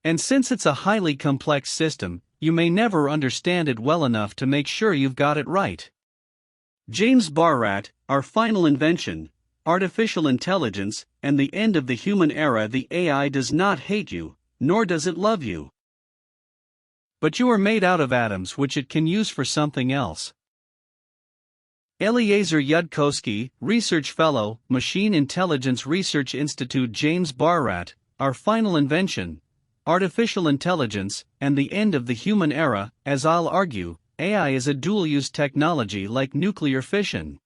And since it's a highly complex system, you may never understand it well enough to make sure you've got it right. James Barrat, Our Final Invention, Artificial Intelligence, and the End of the Human Era. The AI does not hate you, nor does it love you. But you are made out of atoms which it can use for something else. Eliezer Yudkowsky, Research Fellow, Machine Intelligence Research Institute. James Barrat, Our Final Invention, Artificial Intelligence, and the End of the Human Era. As I'll argue, AI is a dual-use technology like nuclear fission.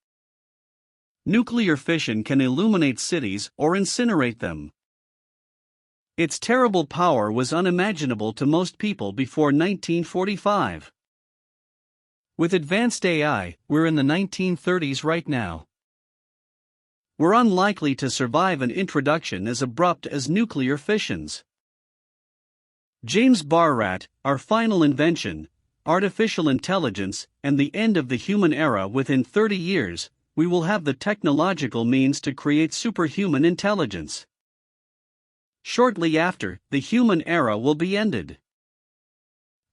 Nuclear fission can illuminate cities or incinerate them. Its terrible power was unimaginable to most people before 1945. With advanced AI, we're in the 1930s right now. We're unlikely to survive an introduction as abrupt as nuclear fissions. James Barrat, Our Final Invention, Artificial Intelligence, and the End of the Human Era. Within 30 years, we will have the technological means to create superhuman intelligence. Shortly after, the human era will be ended.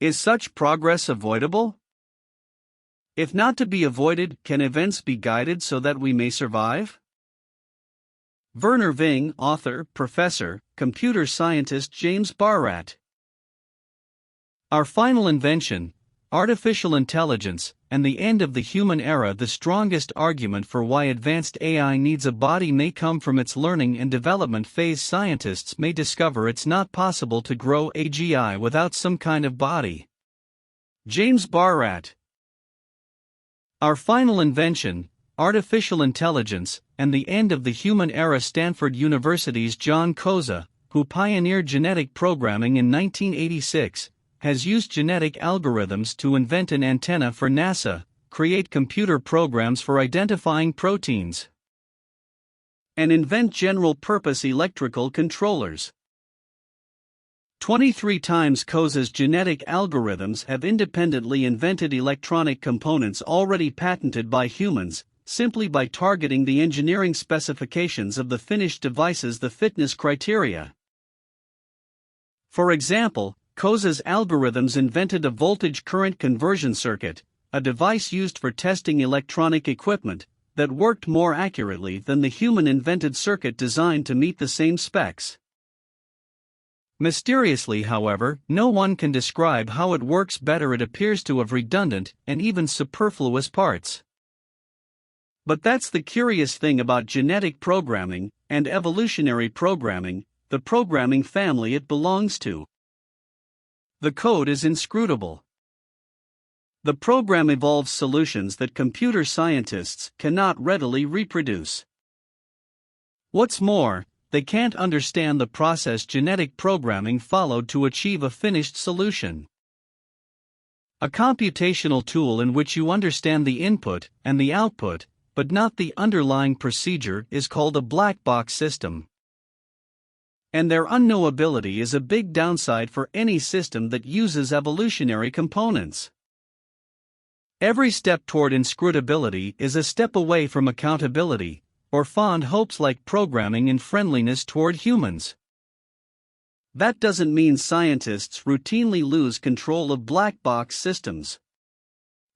Is such progress avoidable? If not to be avoided, can events be guided so that we may survive? Werner Ving, author, professor, computer scientist. James Barrat. Our Final Invention, Artificial Intelligence, and the End of the Human Era. The strongest argument for why advanced AI needs a body may come from its learning and development phase. Scientists may discover it's not possible to grow AGI without some kind of body. James Barrat. Our Final Invention, Artificial Intelligence, and the End of the Human Era. Stanford University's John Koza, who pioneered genetic programming in 1986, has used genetic algorithms to invent an antenna for NASA, create computer programs for identifying proteins, and invent general-purpose electrical controllers. 23 times Koza's genetic algorithms have independently invented electronic components already patented by humans, simply by targeting the engineering specifications of the finished devices, the fitness criteria. For example, Koza's algorithms invented a voltage current conversion circuit, a device used for testing electronic equipment, that worked more accurately than the human-invented circuit designed to meet the same specs. Mysteriously, however, no one can describe how it works better. It appears to have redundant and even superfluous parts. But that's the curious thing about genetic programming and evolutionary programming, the programming family it belongs to. The code is inscrutable. The program evolves solutions that computer scientists cannot readily reproduce. What's more, they can't understand the process genetic programming followed to achieve a finished solution. A computational tool in which you understand the input and the output, but not the underlying procedure, is called a black box system. And their unknowability is a big downside for any system that uses evolutionary components. Every step toward inscrutability is a step away from accountability, or fond hopes like programming and friendliness toward humans. That doesn't mean scientists routinely lose control of black box systems.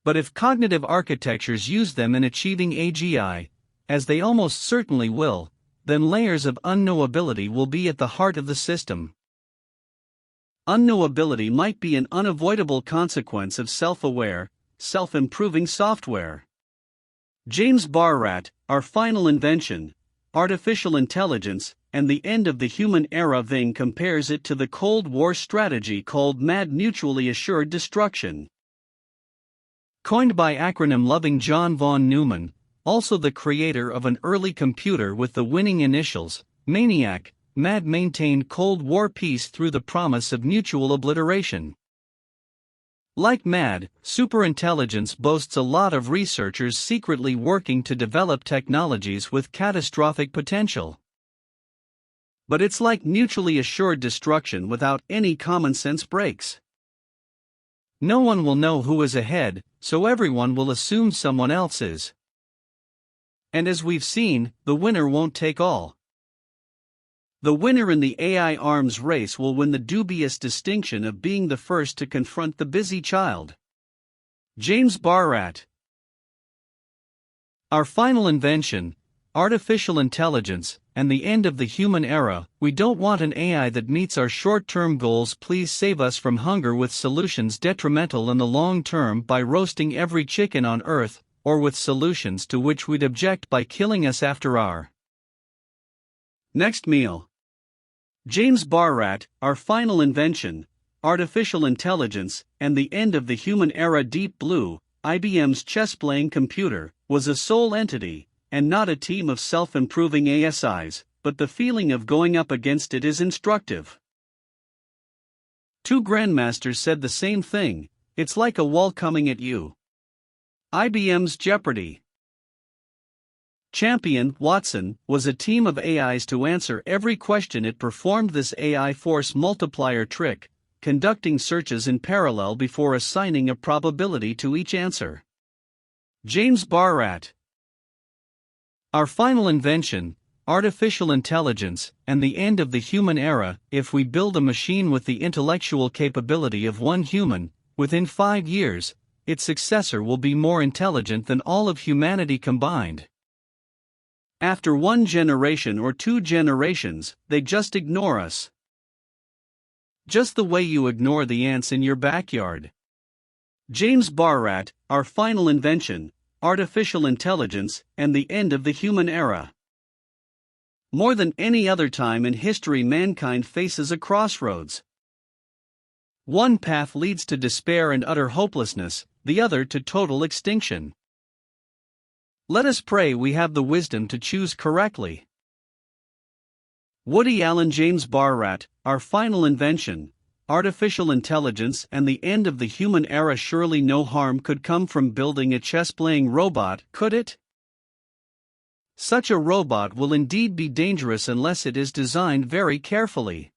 But if cognitive architectures use them in achieving AGI, as they almost certainly will, then layers of unknowability will be at the heart of the system. Unknowability might be an unavoidable consequence of self-aware, self-improving software. James Barrat, Our Final Invention, Artificial Intelligence, and the End of the Human Era Ving compares it to the Cold War strategy called MAD, mutually assured destruction. Coined by acronym-loving John von Neumann, also the creator of an early computer with the winning initials, MANIAC, MAD maintained Cold War peace through the promise of mutual obliteration. Like MAD, superintelligence boasts a lot of researchers secretly working to develop technologies with catastrophic potential. But it's like mutually assured destruction without any common sense breaks. No one will know who is ahead, so everyone will assume someone else is. And as we've seen, the winner won't take all. The winner in the AI arms race will win the dubious distinction of being the first to confront the busy child. James Barrat. Our Final Invention, Artificial Intelligence, and the End of the Human Era. We don't want an AI that meets our short-term goals. Please save us from hunger with solutions detrimental in the long term by roasting every chicken on Earth, or with solutions to which we'd object by killing us after our next meal. James Barrat, Our Final Invention, Artificial Intelligence, and the End of the Human Era. Deep Blue, IBM's chess-playing computer, was a sole entity, and not a team of self-improving ASIs, but the feeling of going up against it is instructive. Two grandmasters said the same thing: it's like a wall coming at you. IBM's Jeopardy! Champion, Watson, was a team of AIs to answer every question. It performed this AI force multiplier trick, conducting searches in parallel before assigning a probability to each answer. James Barrat. Our Final Invention, Artificial Intelligence, and the End of the Human Era. If we build a machine with the intellectual capability of one human, within 5 years, its successor will be more intelligent than all of humanity combined. After 1 generation or 2 generations, they just ignore us. Just the way you ignore the ants in your backyard. James Barrat, Our Final Invention, Artificial Intelligence, and the End of the Human Era. More than any other time in history, mankind faces a crossroads. One path leads to despair and utter hopelessness, the other to total extinction. Let us pray we have the wisdom to choose correctly. Woody Allen. James Barrat, Our Final Invention, Artificial Intelligence, and the End of the Human Era. Surely no harm could come from building a chess-playing robot, could it? Such a robot will indeed be dangerous unless it is designed very carefully.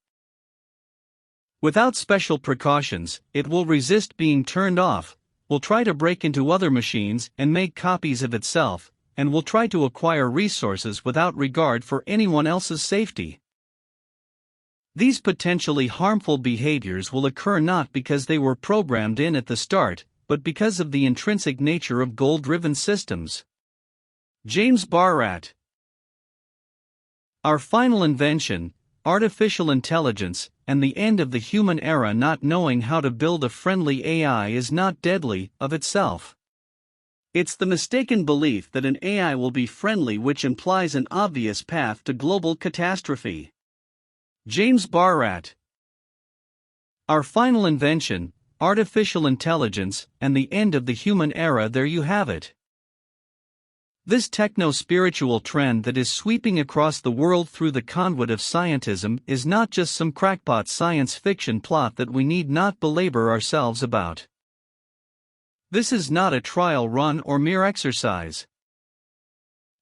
Without special precautions, it will resist being turned off, will try to break into other machines and make copies of itself, and will try to acquire resources without regard for anyone else's safety. These potentially harmful behaviors will occur not because they were programmed in at the start, but because of the intrinsic nature of goal-driven systems. James Barat. Our final invention, artificial intelligence, and the end of the human era not knowing how to build a friendly AI is not deadly of itself. It's the mistaken belief that an AI will be friendly which implies an obvious path to global catastrophe. James Barat. Our final invention, artificial intelligence, and the end of the human era. There you have it. This techno-spiritual trend that is sweeping across the world through the conduit of scientism is not just some crackpot science fiction plot that we need not belabor ourselves about. This is not a trial run or mere exercise.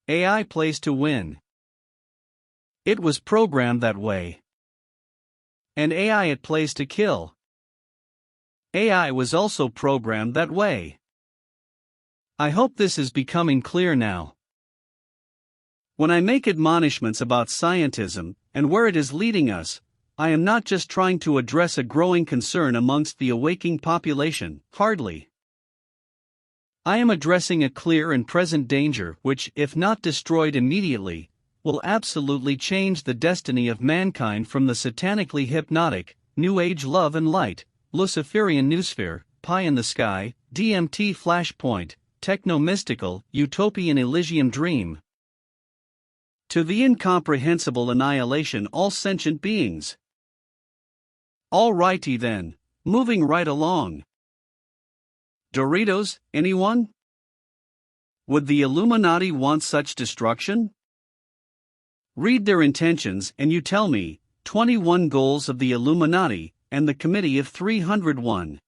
AI plays to win. It was programmed that way. And AI it plays to kill. AI was also programmed that way. I hope this is becoming clear now. When I make admonishments about scientism and where it is leading us, I am not just trying to address a growing concern amongst the awaking population, hardly. I am addressing a clear and present danger which, if not destroyed immediately, will absolutely change the destiny of mankind from the satanically hypnotic, New Age love and light, Luciferian noosphere, pie in the sky, DMT flashpoint, techno-mystical, utopian Elysium dream, to the incomprehensible annihilation all sentient beings. Alrighty then, moving right along. Doritos, anyone? Would the Illuminati want such destruction? Read their intentions and you tell me. 21 Goals of the Illuminati and the Committee of 301.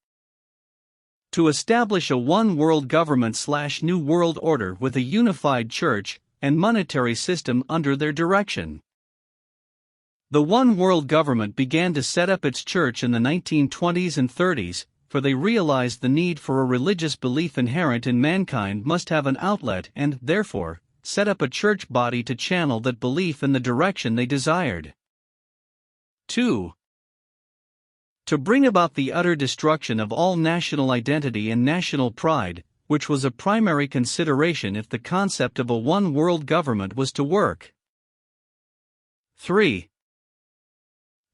To establish a one-world government/New World Order with a unified church and monetary system under their direction. The one-world government began to set up its church in the 1920s and 30s, for they realized the need for a religious belief inherent in mankind must have an outlet and, therefore, set up a church body to channel that belief in the direction they desired. 2. To bring about the utter destruction of all national identity and national pride, which was a primary consideration if the concept of a one-world government was to work. 3.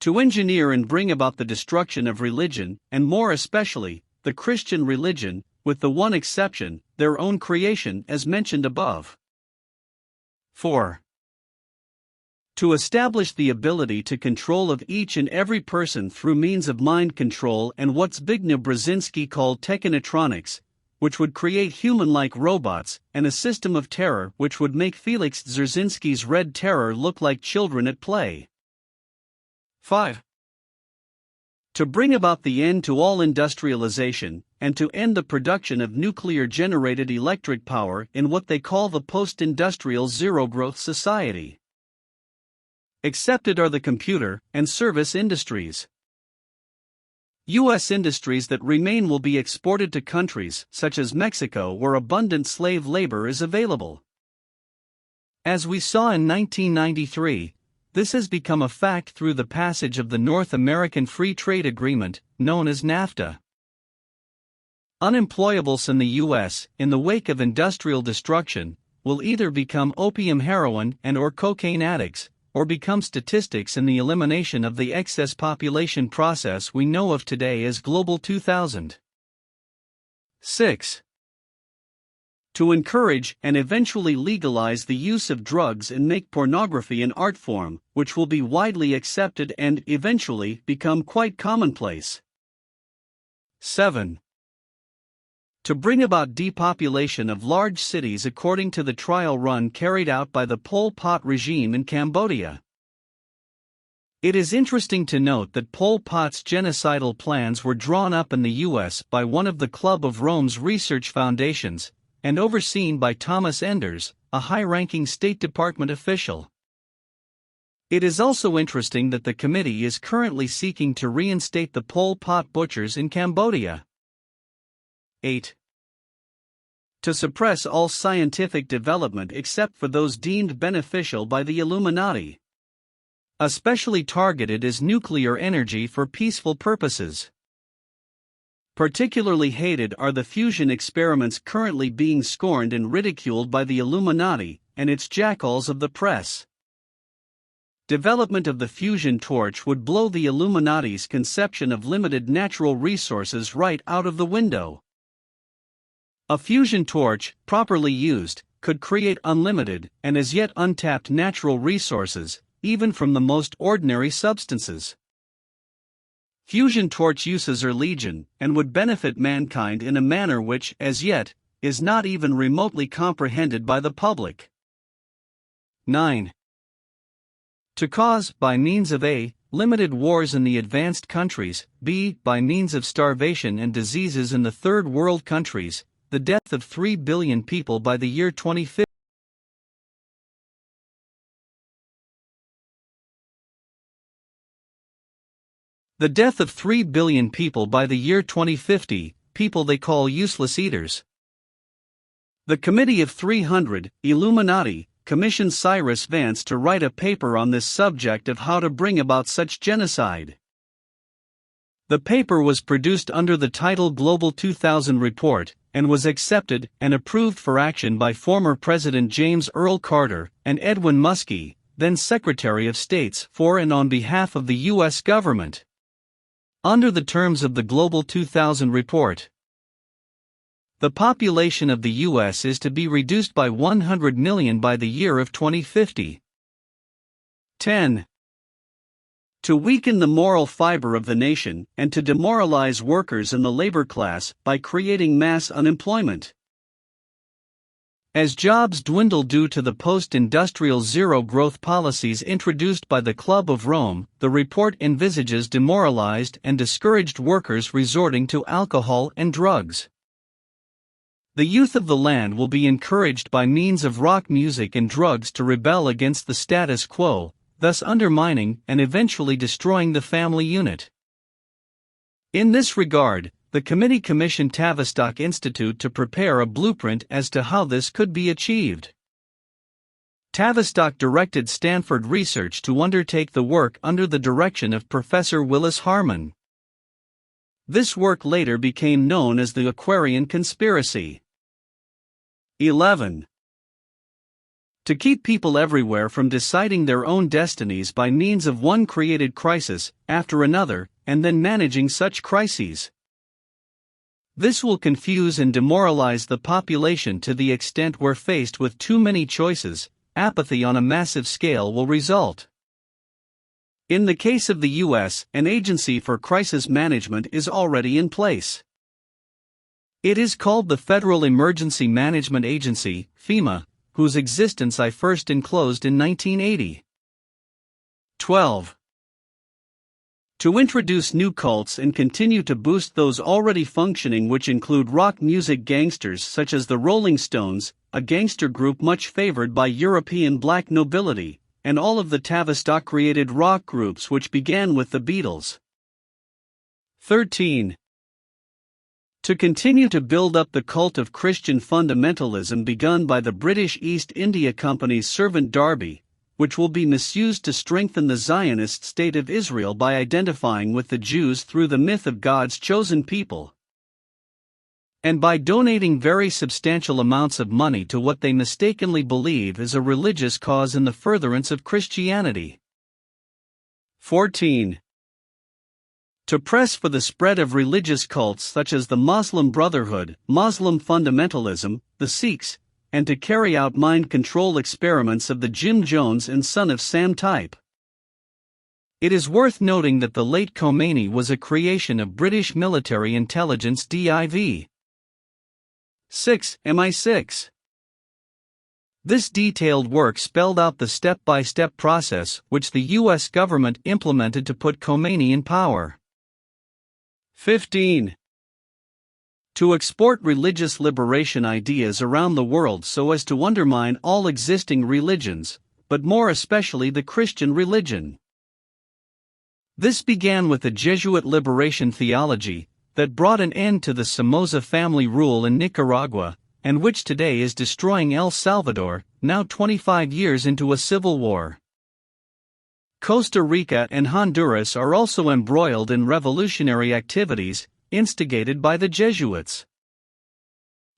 To engineer and bring about the destruction of religion, and more especially, the Christian religion, with the one exception, their own creation as mentioned above. 4. To establish the ability to control of each and every person through means of mind control and what Zbigniew Brzezinski called technotronics, which would create human-like robots, and a system of terror which would make Felix Dzerzhinsky's Red Terror look like children at play. 5. To bring about the end to all industrialization, and to end the production of nuclear-generated electric power in what they call the post-industrial zero-growth society. Accepted are the computer and service industries. U.S. industries that remain will be exported to countries such as Mexico where abundant slave labor is available. As we saw in 1993, this has become a fact through the passage of the North American Free Trade Agreement, known as NAFTA. Unemployables in the U.S., in the wake of industrial destruction, will either become opium heroin and/or cocaine addicts, or become statistics in the elimination of the excess population process we know of today as Global 2000. 6. To encourage and eventually legalize the use of drugs and make pornography an art form, which will be widely accepted and eventually become quite commonplace. 7. To bring about depopulation of large cities according to the trial run carried out by the Pol Pot regime in Cambodia. It is interesting to note that Pol Pot's genocidal plans were drawn up in the U.S. by one of the Club of Rome's research foundations, and overseen by Thomas Enders, a high-ranking State Department official. It is also interesting that the committee is currently seeking to reinstate the Pol Pot butchers in Cambodia. 8. To suppress all scientific development except for those deemed beneficial by the Illuminati. Especially targeted is nuclear energy for peaceful purposes. Particularly hated are the fusion experiments currently being scorned and ridiculed by the Illuminati and its jackals of the press. Development of the fusion torch would blow the Illuminati's conception of limited natural resources right out of the window. A fusion torch, properly used, could create unlimited and as yet untapped natural resources, even from the most ordinary substances. Fusion torch uses are legion and would benefit mankind in a manner which, as yet, is not even remotely comprehended by the public. 9. To cause, by means of a. Limited wars in the advanced countries, b. By means of starvation and diseases in the third world countries, the death of 3 billion people by the year 2050. The death of 3 billion people by the year 2050, people they call useless eaters. The Committee of 300, Illuminati, commissioned Cyrus Vance to write a paper on this subject of how to bring about such genocide. The paper was produced under the title Global 2000 Report, and was accepted and approved for action by former President James Earl Carter and Edwin Muskie, then Secretary of State for and on behalf of the U.S. government. Under the terms of the Global 2000 Report, the population of the U.S. is to be reduced by 100 million by the year of 2050. 10. To weaken the moral fiber of the nation and to demoralize workers in the labor class by creating mass unemployment. As jobs dwindle due to the post-industrial zero-growth policies introduced by the Club of Rome, the report envisages demoralized and discouraged workers resorting to alcohol and drugs. The youth of the land will be encouraged by means of rock music and drugs to rebel against the status quo, thus undermining and eventually destroying the family unit. In this regard, the committee commissioned Tavistock Institute to prepare a blueprint as to how this could be achieved. Tavistock directed Stanford Research to undertake the work under the direction of Professor Willis Harman. This work later became known as the Aquarian Conspiracy. 11. To keep people everywhere from deciding their own destinies by means of one created crisis after another, and then managing such crises. This will confuse and demoralize the population to the extent where faced with too many choices, apathy on a massive scale will result. In the case of the U.S., an agency for crisis management is already in place. It is called the Federal Emergency Management Agency, FEMA, whose existence I first enclosed in 1980. 12. To introduce new cults and continue to boost those already functioning, which include rock music gangsters such as the Rolling Stones, a gangster group much favored by European black nobility, and all of the Tavistock-created rock groups which began with the Beatles. 13. To continue to build up the cult of Christian fundamentalism begun by the British East India Company's servant Darby, which will be misused to strengthen the Zionist state of Israel by identifying with the Jews through the myth of God's chosen people, and by donating very substantial amounts of money to what they mistakenly believe is a religious cause in the furtherance of Christianity. 14. To press for the spread of religious cults such as the Muslim Brotherhood, Muslim fundamentalism, the Sikhs, and to carry out mind control experiments of the Jim Jones and Son of Sam type. It is worth noting that the late Khomeini was a creation of British military intelligence DIV. 6. MI6. This detailed work spelled out the step-by-step process which the U.S. government implemented to put Khomeini in power. 15. To export religious liberation ideas around the world so as to undermine all existing religions, but more especially the Christian religion. This began with the Jesuit liberation theology that brought an end to the Somoza family rule in Nicaragua, and which today is destroying El Salvador, now 25 years into a civil war. Costa Rica and Honduras are also embroiled in revolutionary activities, instigated by the Jesuits.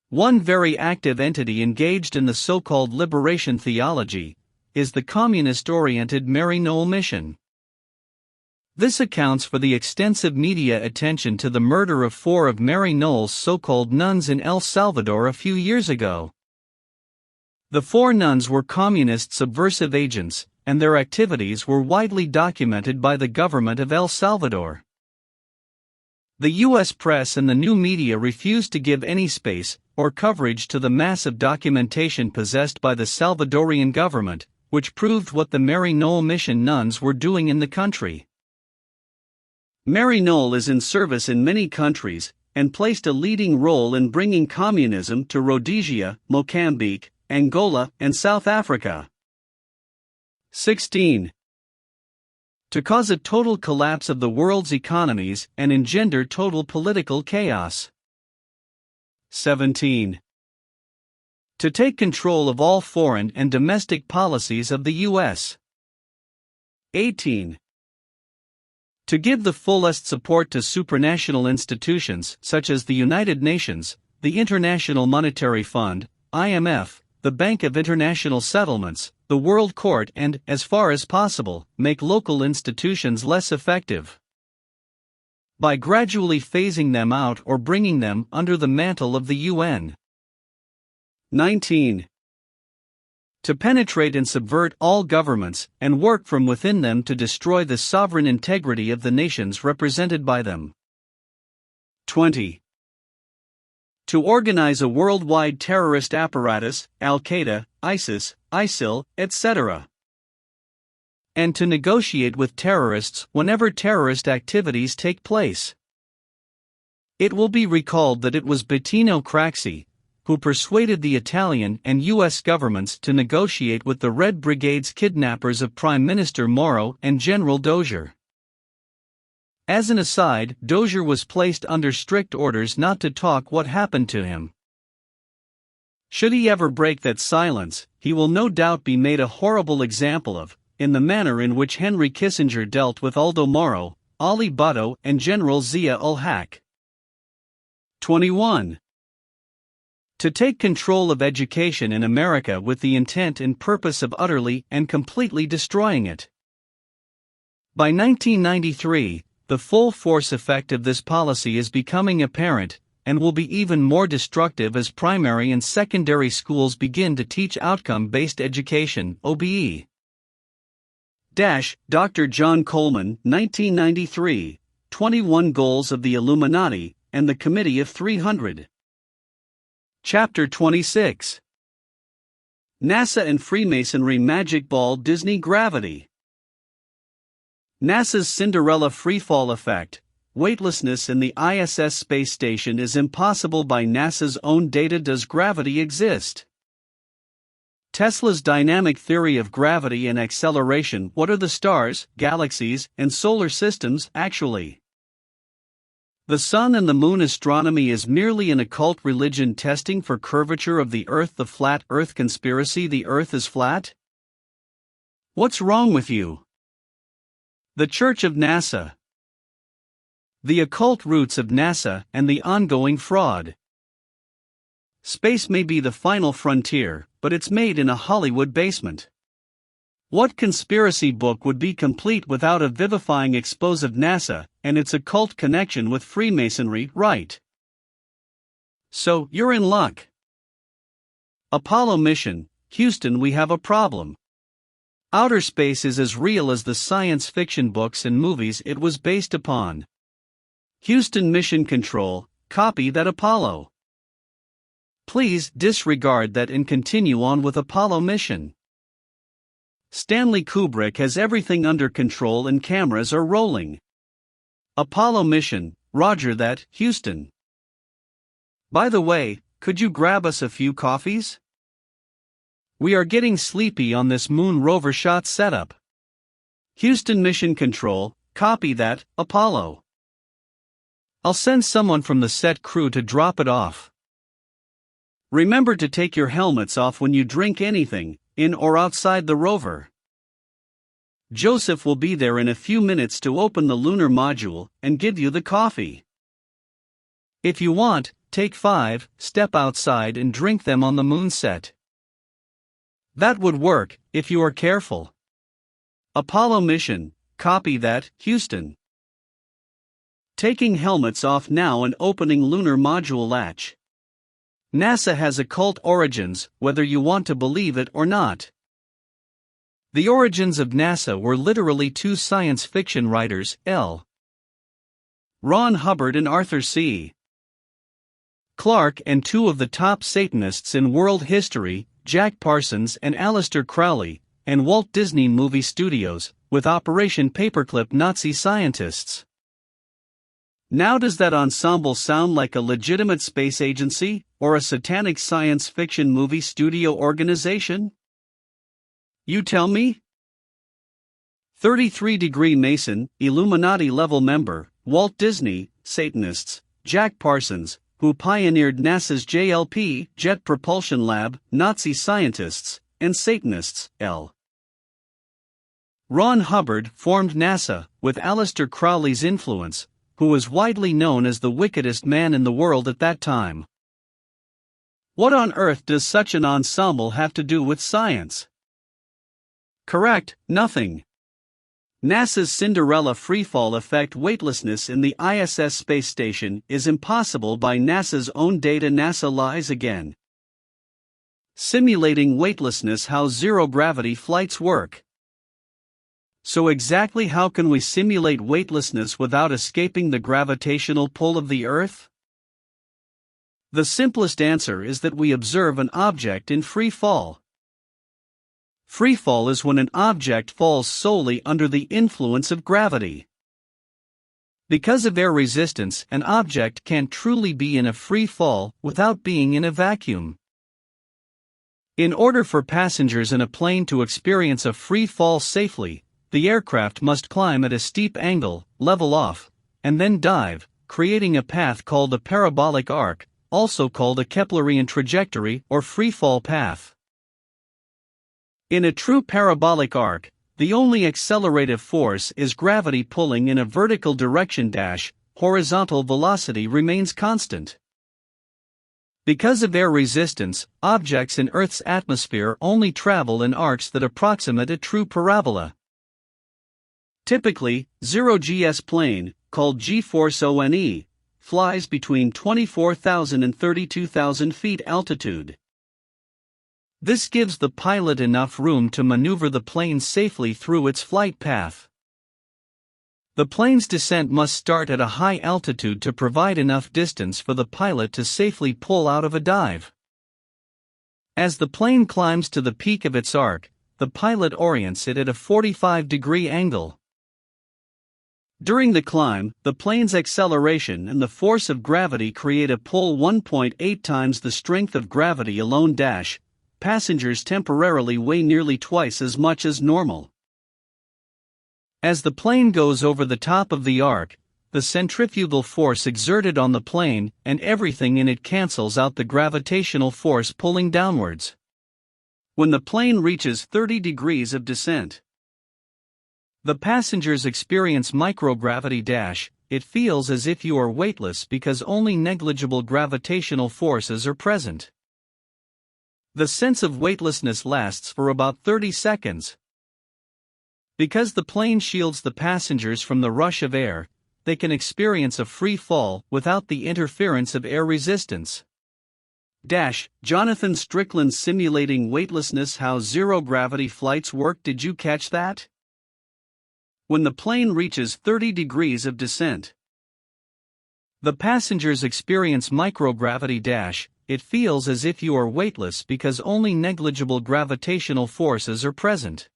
One very active entity engaged in the so-called liberation theology is the communist-oriented Mary Knoll Mission. This accounts for the extensive media attention to the murder of 4 of Mary Knoll's so-called nuns in El Salvador a few years ago. The 4 nuns were communist subversive agents, and their activities were widely documented by the government of El Salvador. The U.S. press and the new media refused to give any space or coverage to the massive documentation possessed by the Salvadorian government, which proved what the Mary Knoll Mission nuns were doing in the country. Mary Knoll is in service in many countries, and played a leading role in bringing communism to Rhodesia, Mozambique, Angola, and South Africa. 16. To cause a total collapse of the world's economies and engender total political chaos. 17. To take control of all foreign and domestic policies of the U.S. 18. To give the fullest support to supranational institutions such as the United Nations, the International Monetary Fund, IMF, the Bank of International Settlements, the World Court, and, as far as possible, make local institutions less effective by gradually phasing them out or bringing them under the mantle of the UN. 19. To penetrate and subvert all governments and work from within them to destroy the sovereign integrity of the nations represented by them. 20. To organize a worldwide terrorist apparatus, Al-Qaeda, ISIS, ISIL, etc. And to negotiate with terrorists whenever terrorist activities take place. It will be recalled that it was Bettino Craxi who persuaded the Italian and U.S. governments to negotiate with the Red Brigade's kidnappers of Prime Minister Moro and General Dozier. As an aside, Dozier was placed under strict orders not to talk what happened to him. Should he ever break that silence, he will no doubt be made a horrible example of, in the manner in which Henry Kissinger dealt with Aldo Moro, Ali Bhutto, and General Zia-ul-Haq. 21. To take control of education in America with the intent and purpose of utterly and completely destroying it. By 1993, the full force effect of this policy is becoming apparent, and will be even more destructive as primary and secondary schools begin to teach outcome-based education, OBE. Dr. John Coleman, 1993, 21 Goals of the Illuminati, and the Committee of 300. Chapter 26. NASA and Freemasonry Magic Ball Disney Gravity. NASA's Cinderella freefall effect, weightlessness in the ISS space station is impossible by NASA's own data. Does gravity exist? Tesla's dynamic theory of gravity and acceleration. What are the stars, galaxies, and solar systems actually? The sun and the moon. Astronomy is merely an occult religion testing for curvature of the Earth. The flat Earth conspiracy. The Earth is flat? What's wrong with you? The Church of NASA. The occult roots of NASA and the ongoing fraud. Space may be the final frontier, but it's made in a Hollywood basement. What conspiracy book would be complete without a vivifying expose of NASA and its occult connection with Freemasonry, right? So, you're in luck. Apollo mission, Houston. We have a problem. Outer space is as real as the science fiction books and movies it was based upon. Houston Mission Control, copy that. Apollo. Please disregard that and continue on with Apollo mission. Stanley Kubrick has everything under control and cameras are rolling. Apollo mission, roger that, Houston. By the way, could you grab us a few coffees? We are getting sleepy on this moon rover shot setup. Houston Mission Control, copy that, Apollo. I'll send someone from the set crew to drop it off. Remember to take your helmets off when you drink anything, in or outside the rover. Joseph will be there in a few minutes to open the lunar module and give you the coffee. If you want, take 5, step outside and drink them on the moonset. That would work, if you are careful. Apollo mission, copy that, Houston. Taking helmets off now and opening lunar module latch. NASA has occult origins, whether you want to believe it or not. The origins of NASA were literally two science fiction writers, L. Ron Hubbard and Arthur C. Clarke, and two of the top Satanists in world history, Jack Parsons and Aleister Crowley, and Walt Disney Movie Studios, with Operation Paperclip Nazi scientists. Now does that ensemble sound like a legitimate space agency, or a satanic science fiction movie studio organization? You tell me? 33-degree Mason, Illuminati-level member, Walt Disney, Satanists, Jack Parsons, who pioneered NASA's JLP, Jet Propulsion Lab, Nazi scientists, and Satanists, L. Ron Hubbard formed NASA, with Aleister Crowley's influence, who was widely known as the wickedest man in the world at that time. What on earth does such an ensemble have to do with science? Correct, nothing. NASA's Cinderella freefall effect weightlessness in the ISS space station is impossible by NASA's own data. NASA lies again. Simulating weightlessness. How zero-gravity flights work. So exactly how can we simulate weightlessness without escaping the gravitational pull of the Earth? The simplest answer is that we observe an object in free fall. Free fall is when an object falls solely under the influence of gravity. Because of air resistance, an object can't truly be in a free fall without being in a vacuum. In order for passengers in a plane to experience a free fall safely, the aircraft must climb at a steep angle, level off, and then dive, creating a path called a parabolic arc, also called a Keplerian trajectory or free fall path. In a true parabolic arc, the only accelerative force is gravity pulling in a vertical direction. Horizontal velocity remains constant. Because of air resistance, objects in Earth's atmosphere only travel in arcs that approximate a true parabola. Typically, 0-GS plane, called G-force ONE, flies between 24,000 and 32,000 feet altitude. This gives the pilot enough room to maneuver the plane safely through its flight path. The plane's descent must start at a high altitude to provide enough distance for the pilot to safely pull out of a dive. As the plane climbs to the peak of its arc, the pilot orients it at a 45-degree angle. During the climb, the plane's acceleration and the force of gravity create a pull 1.8 times the strength of gravity alone. Passengers temporarily weigh nearly twice as much as normal. As the plane goes over the top of the arc, the centrifugal force exerted on the plane and everything in it cancels out the gravitational force pulling downwards. When the plane reaches 30 degrees of descent, the passengers experience microgravity. It feels as if you are weightless because only negligible gravitational forces are present. The sense of weightlessness lasts for about 30 seconds. Because the plane shields the passengers from the rush of air, they can experience a free fall without the interference of air resistance. Jonathan Strickland simulating weightlessness. How zero-gravity flights work. Did you catch that? When the plane reaches 30 degrees of descent, the passengers experience microgravity. It feels as if you are weightless because only negligible gravitational forces are present.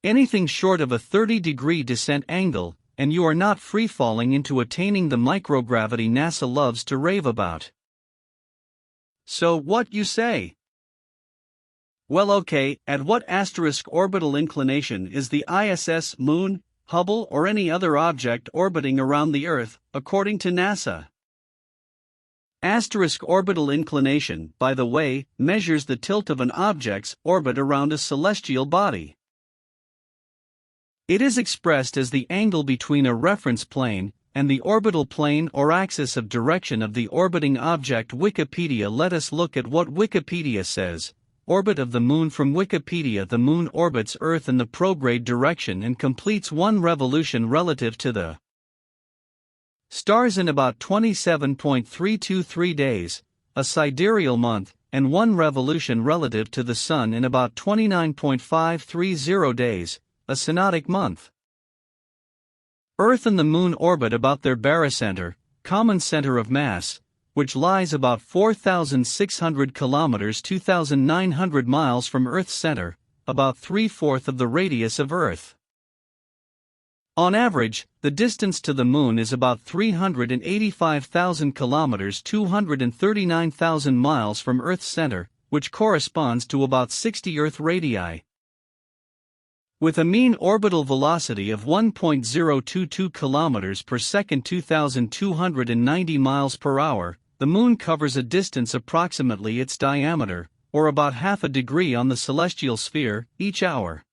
Anything short of a 30-degree descent angle, and you are not free-falling into attaining the microgravity NASA loves to rave about. So what you say? Well, okay, at what asterisk orbital inclination is the ISS, Moon, Hubble or any other object orbiting around the Earth, according to NASA? Orbital inclination, by the way, measures the tilt of an object's orbit around a celestial body. It is expressed as the angle between a reference plane and the orbital plane or axis of direction of the orbiting object. Wikipedia. Let us look at what Wikipedia says. Orbit of the Moon. From Wikipedia, the Moon orbits Earth in the prograde direction and completes one revolution relative to the stars in about 27.323 days, a sidereal month, and one revolution relative to the Sun in about 29.530 days, a synodic month. Earth and the Moon orbit about their barycenter, common center of mass, which lies about 4,600 kilometers (2,900 miles) from Earth's center, about 3/4 of the radius of Earth. On average, the distance to the Moon is about 385,000 kilometers (239,000 miles) from Earth's center, which corresponds to about 60 Earth radii. With a mean orbital velocity of 1.022 kilometers per second (2,290 miles per hour), the Moon covers a distance approximately its diameter, or about half a degree on the celestial sphere, each hour.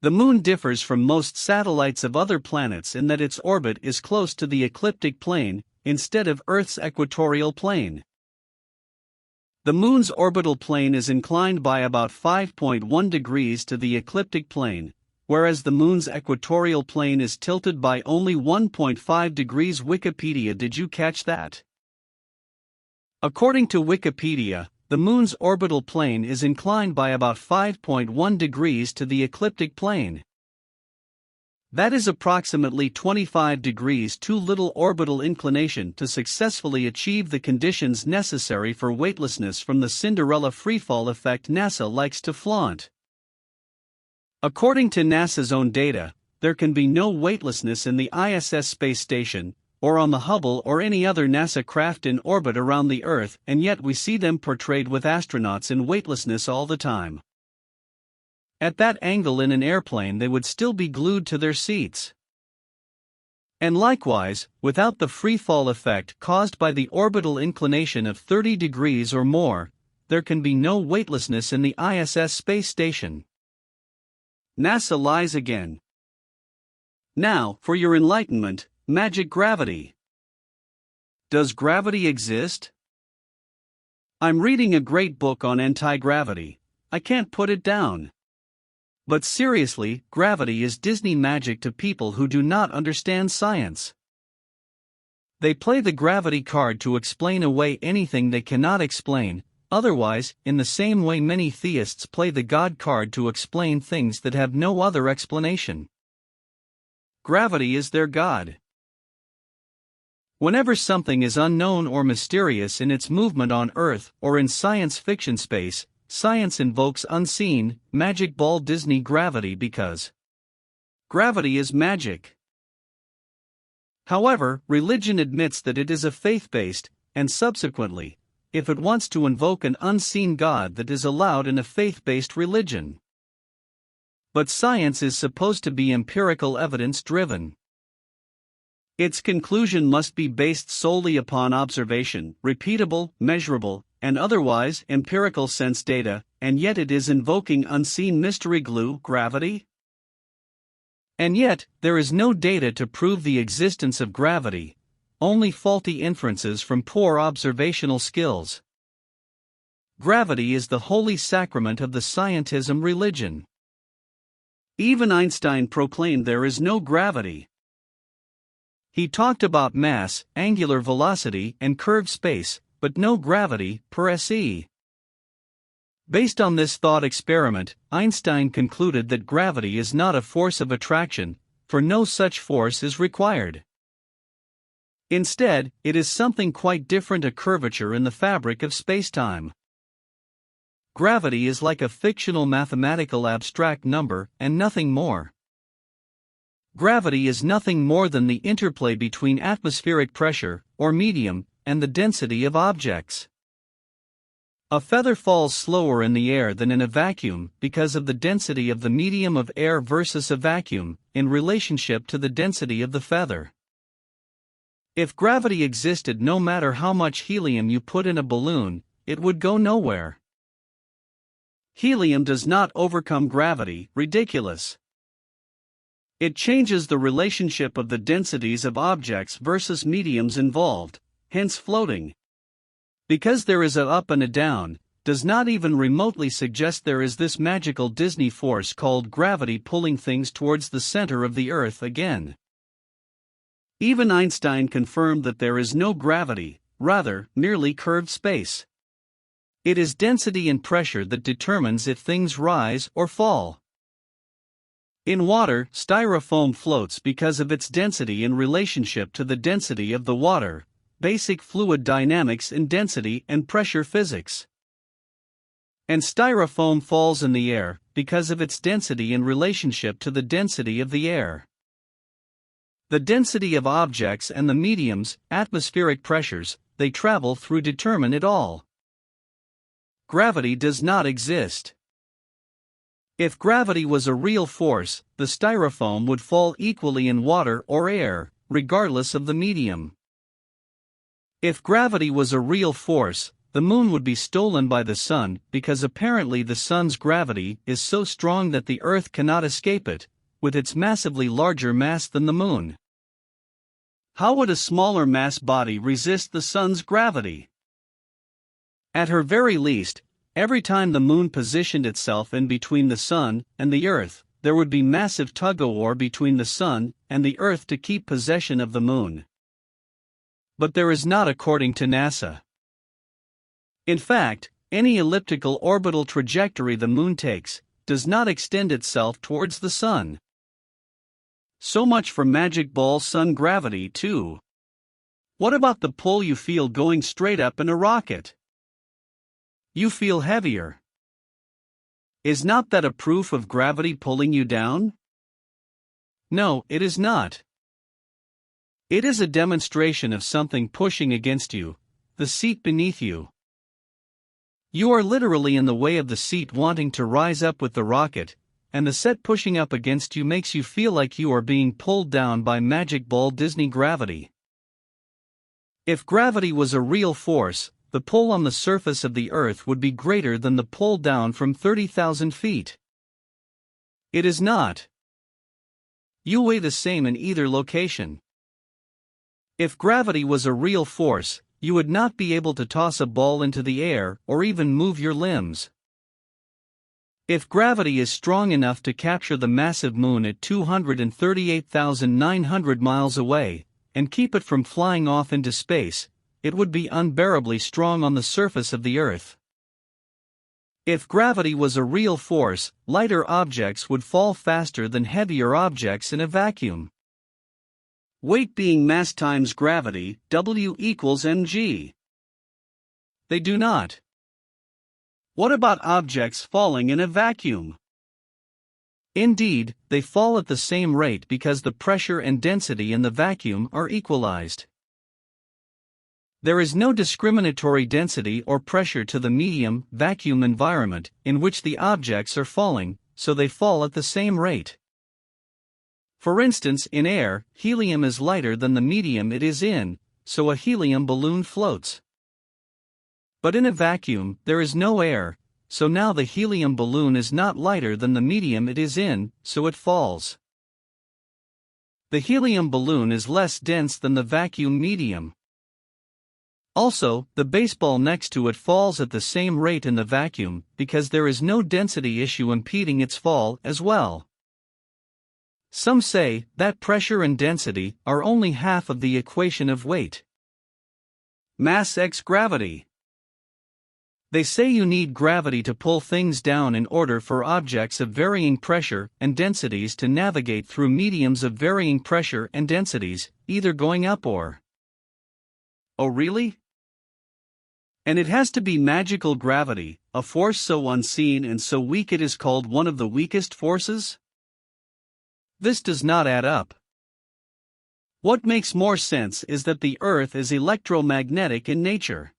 The Moon differs from most satellites of other planets in that its orbit is close to the ecliptic plane, instead of Earth's equatorial plane. The Moon's orbital plane is inclined by about 5.1 degrees to the ecliptic plane, whereas the Moon's equatorial plane is tilted by only 1.5 degrees. Wikipedia. Did you catch that? According to Wikipedia, the Moon's orbital plane is inclined by about 5.1 degrees to the ecliptic plane. That is approximately 25 degrees too little orbital inclination to successfully achieve the conditions necessary for weightlessness from the Cinderella freefall effect NASA likes to flaunt. According to NASA's own data, there can be no weightlessness in the ISS space station, or on the Hubble or any other NASA craft in orbit around the Earth, and yet we see them portrayed with astronauts in weightlessness all the time. At that angle in an airplane they would still be glued to their seats. And likewise, without the freefall effect caused by the orbital inclination of 30 degrees or more, there can be no weightlessness in the ISS space station. NASA lies again. Now, for your enlightenment, magic gravity. Does gravity exist? I'm reading a great book on anti-gravity. I can't put it down. But seriously, gravity is Disney magic to people who do not understand science. They play the gravity card to explain away anything they cannot explain, otherwise, in the same way many theists play the God card to explain things that have no other explanation. Gravity is their God. Whenever something is unknown or mysterious in its movement on Earth or in science fiction space, science invokes unseen, magic ball Disney gravity because gravity is magic. However, religion admits that it is a faith-based, and subsequently, if it wants to invoke an unseen God, that is allowed in a faith-based religion. But science is supposed to be empirical evidence-driven. Its conclusion must be based solely upon observation, repeatable, measurable, and otherwise empirical sense data, and yet it is invoking unseen mystery glue, gravity? And yet, there is no data to prove the existence of gravity, only faulty inferences from poor observational skills. Gravity is the holy sacrament of the scientism religion. Even Einstein proclaimed there is no gravity. He talked about mass, angular velocity, and curved space, but no gravity, per se. Based on this thought experiment, Einstein concluded that gravity is not a force of attraction, for no such force is required. Instead, it is something quite different, a curvature in the fabric of spacetime. Gravity is like a fictional mathematical abstract number, and nothing more. Gravity is nothing more than the interplay between atmospheric pressure, or medium, and the density of objects. A feather falls slower in the air than in a vacuum because of the density of the medium of air versus a vacuum, in relationship to the density of the feather. If gravity existed, no matter how much helium you put in a balloon, it would go nowhere. Helium does not overcome gravity, ridiculous. It changes the relationship of the densities of objects versus mediums involved, hence floating. Because there is a up and a down, does not even remotely suggest there is this magical Disney force called gravity pulling things towards the center of the Earth again. Even Einstein confirmed that there is no gravity, rather, merely curved space. It is density and pressure that determines if things rise or fall. In water, styrofoam floats because of its density in relationship to the density of the water, basic fluid dynamics in density and pressure physics. And styrofoam falls in the air because of its density in relationship to the density of the air. The density of objects and the mediums, atmospheric pressures, they travel through determine it all. Gravity does not exist. If gravity was a real force, the styrofoam would fall equally in water or air, regardless of the medium. If gravity was a real force, the moon would be stolen by the sun because apparently the sun's gravity is so strong that the Earth cannot escape it, with its massively larger mass than the moon. How would a smaller mass body resist the sun's gravity? At her very least, every time the moon positioned itself in between the sun and the Earth, there would be massive tug-of-war between the sun and the Earth to keep possession of the moon. But there is not, according to NASA. In fact, any elliptical orbital trajectory the moon takes does not extend itself towards the sun. So much for magic ball sun gravity, too. What about the pull you feel going straight up in a rocket? You feel heavier. Is not that a proof of gravity pulling you down? No, it is not. It is a demonstration of something pushing against you, the seat beneath you. You are literally in the way of the seat wanting to rise up with the rocket, and the set pushing up against you makes you feel like you are being pulled down by magic ball Disney gravity. If gravity was a real force, the pull on the surface of the Earth would be greater than the pull down from 30,000 feet. It is not. You weigh the same in either location. If gravity was a real force, you would not be able to toss a ball into the air or even move your limbs. If gravity is strong enough to capture the massive moon at 238,900 miles away, and keep it from flying off into space, it would be unbearably strong on the surface of the Earth. If gravity was a real force, lighter objects would fall faster than heavier objects in a vacuum. Weight being mass times gravity, W equals mg. They do not. What about objects falling in a vacuum? Indeed, they fall at the same rate because the pressure and density in the vacuum are equalized. There is no discriminatory density or pressure to the medium, vacuum environment in which the objects are falling, so they fall at the same rate. For instance, in air, helium is lighter than the medium it is in, so a helium balloon floats. But in a vacuum, there is no air, so now the helium balloon is not lighter than the medium it is in, so it falls. The helium balloon is less dense than the vacuum medium. Also, the baseball next to it falls at the same rate in the vacuum because there is no density issue impeding its fall as well. Some say that pressure and density are only half of the equation of weight. Mass x gravity. They say you need gravity to pull things down in order for objects of varying pressure and densities to navigate through mediums of varying pressure and densities, either going up or. Oh really? And it has to be magical gravity, a force so unseen and so weak it is called one of the weakest forces? This does not add up. What makes more sense is that the Earth is electromagnetic in nature.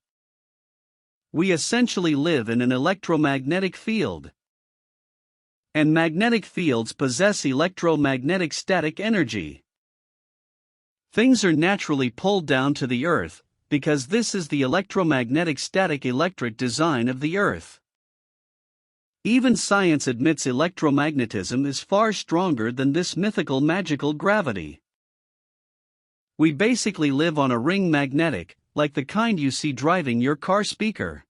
We essentially live in an electromagnetic field. And magnetic fields possess electromagnetic static energy. Things are naturally pulled down to the Earth, because this is the electromagnetic static electric design of the Earth. Even science admits electromagnetism is far stronger than this mythical magical gravity. We basically live on a ring magnetic, like the kind you see driving your car speaker.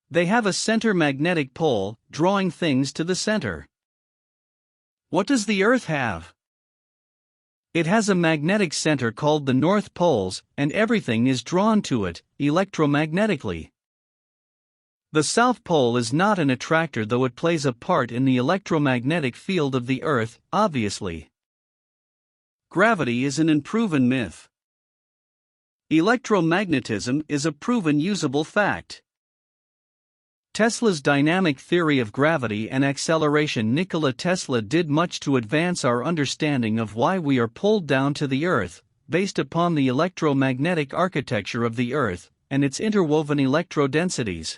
They have a center magnetic pole, drawing things to the center. What does the Earth have? It has a magnetic center called the North Poles, and everything is drawn to it, electromagnetically. The South Pole is not an attractor, though it plays a part in the electromagnetic field of the Earth, obviously. Gravity is an unproven myth. Electromagnetism is a proven usable fact. Tesla's dynamic theory of gravity and acceleration. Nikola Tesla did much to advance our understanding of why we are pulled down to the Earth, based upon the electromagnetic architecture of the Earth and its interwoven electrodensities.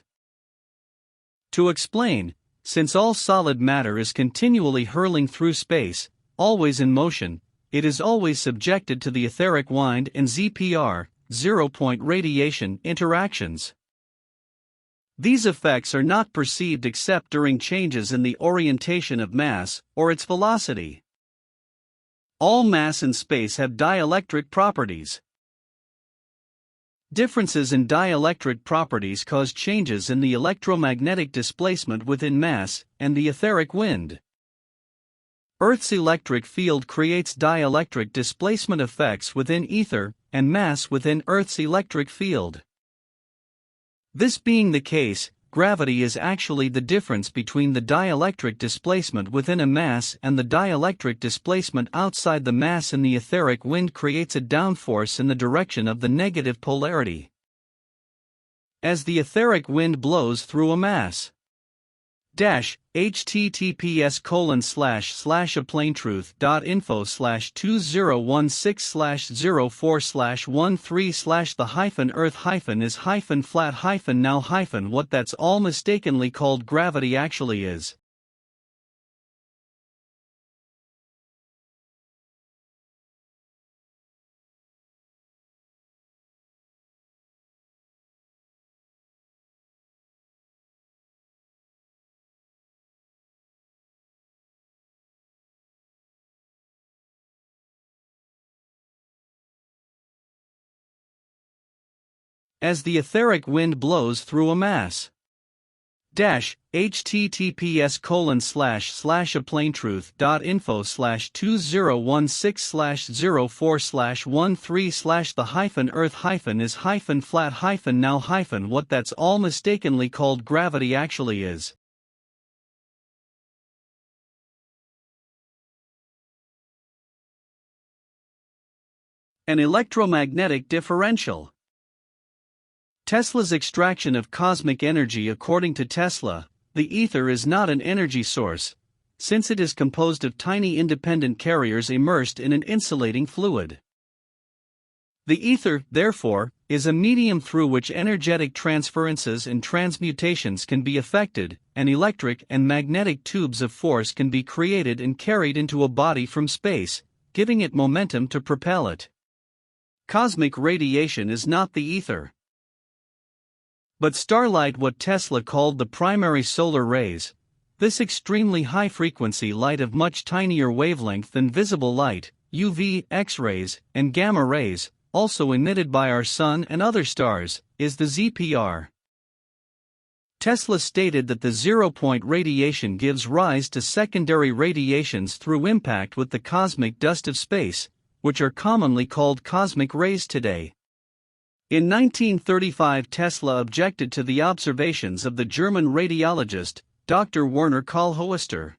To explain, since all solid matter is continually hurling through space, always in motion, it is always subjected to the etheric wind and ZPR, zero-point radiation, interactions. These effects are not perceived except during changes in the orientation of mass, or its velocity. All mass and space have dielectric properties. Differences in dielectric properties cause changes in the electromagnetic displacement within mass and the etheric wind. Earth's electric field creates dielectric displacement effects within ether and mass within Earth's electric field. This being the case, gravity is actually the difference between the dielectric displacement within a mass and the dielectric displacement outside the mass, and the etheric wind creates a downforce in the direction of the negative polarity. As the etheric wind blows through a mass. https://aplaintruth.info/2016/04/13/the-earth- is -flat- now- what that's all mistakenly called gravity actually is. As the etheric wind blows through a mass. https://aplaintruth.info/2016/04/13/the-earth- is -flat- now- what that's all mistakenly called gravity actually is. An electromagnetic differential. Tesla's extraction of cosmic energy. According to Tesla, the ether is not an energy source, since it is composed of tiny independent carriers immersed in an insulating fluid. The ether, therefore, is a medium through which energetic transferences and transmutations can be effected, and electric and magnetic tubes of force can be created and carried into a body from space, giving it momentum to propel it. Cosmic radiation is not the ether, but starlight, what Tesla called the primary solar rays. This extremely high-frequency light of much tinier wavelength than visible light, UV, X-rays, and gamma rays, also emitted by our Sun and other stars, is the ZPR. Tesla stated that the zero-point radiation gives rise to secondary radiations through impact with the cosmic dust of space, which are commonly called cosmic rays today. In 1935, Tesla objected to the observations of the German radiologist, Dr. Werner Kohlhoester,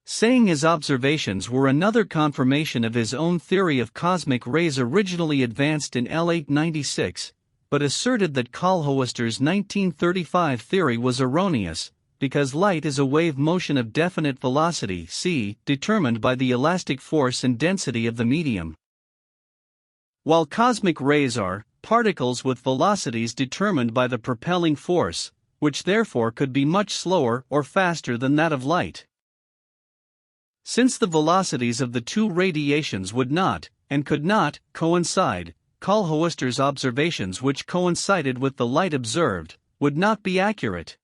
saying his observations were another confirmation of his own theory of cosmic rays originally advanced in L896, but asserted that Kohlhoester's 1935 theory was erroneous, because light is a wave motion of definite velocity c, determined by the elastic force and density of the medium, while cosmic rays are particles with velocities determined by the propelling force, which therefore could be much slower or faster than that of light. Since the velocities of the two radiations would not, and could not, coincide, Karl-Hoester's observations which coincided with the light observed, would not be accurate.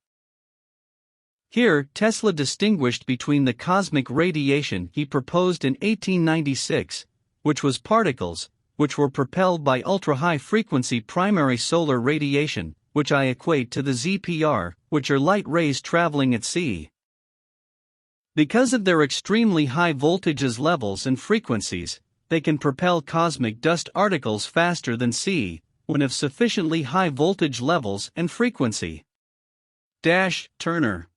Here, Tesla distinguished between the cosmic radiation he proposed in 1896, which was particles, which were propelled by ultra-high-frequency primary solar radiation, which I equate to the ZPR, which are light rays traveling at c. Because of their extremely high voltages levels and frequencies, they can propel cosmic dust particles faster than c, when of sufficiently high voltage levels and frequency. Turner.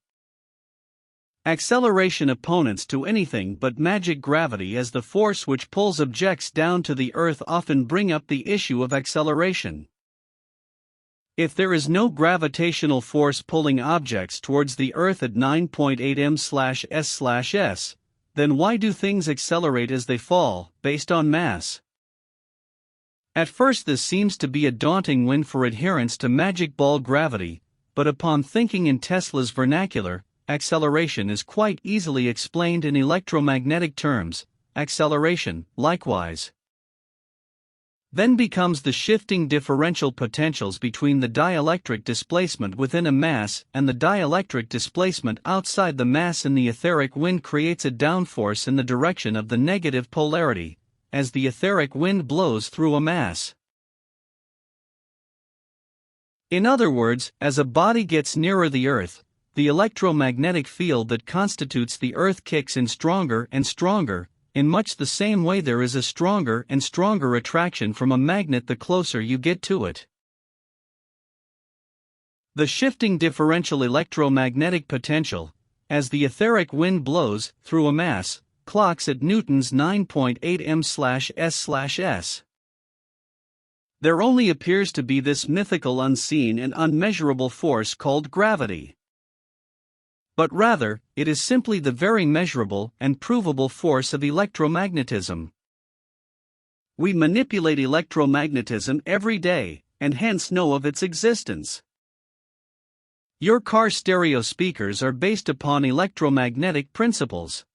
Acceleration. Opponents to anything but magic gravity as the force which pulls objects down to the earth often bring up the issue of acceleration. If there is no gravitational force pulling objects towards the earth at 9.8 m/s/s, then why do things accelerate as they fall, based on mass? At first this seems to be a daunting win for adherents to magic ball gravity, but upon thinking in Tesla's vernacular, acceleration is quite easily explained in electromagnetic terms. Acceleration, likewise, then becomes the shifting differential potentials between the dielectric displacement within a mass and the dielectric displacement outside the mass in the etheric wind creates a downforce in the direction of the negative polarity, as the etheric wind blows through a mass. In other words, as a body gets nearer the Earth, the electromagnetic field that constitutes the Earth kicks in stronger and stronger. In much the same way there is a stronger and stronger attraction from a magnet the closer you get to it. The shifting differential electromagnetic potential, as the etheric wind blows through a mass, clocks at Newton's 9.8 m/s/s. There only appears to be this mythical unseen and unmeasurable force called gravity. But rather, it is simply the very measurable and provable force of electromagnetism. We manipulate electromagnetism every day, and hence know of its existence. Your car stereo speakers are based upon electromagnetic principles.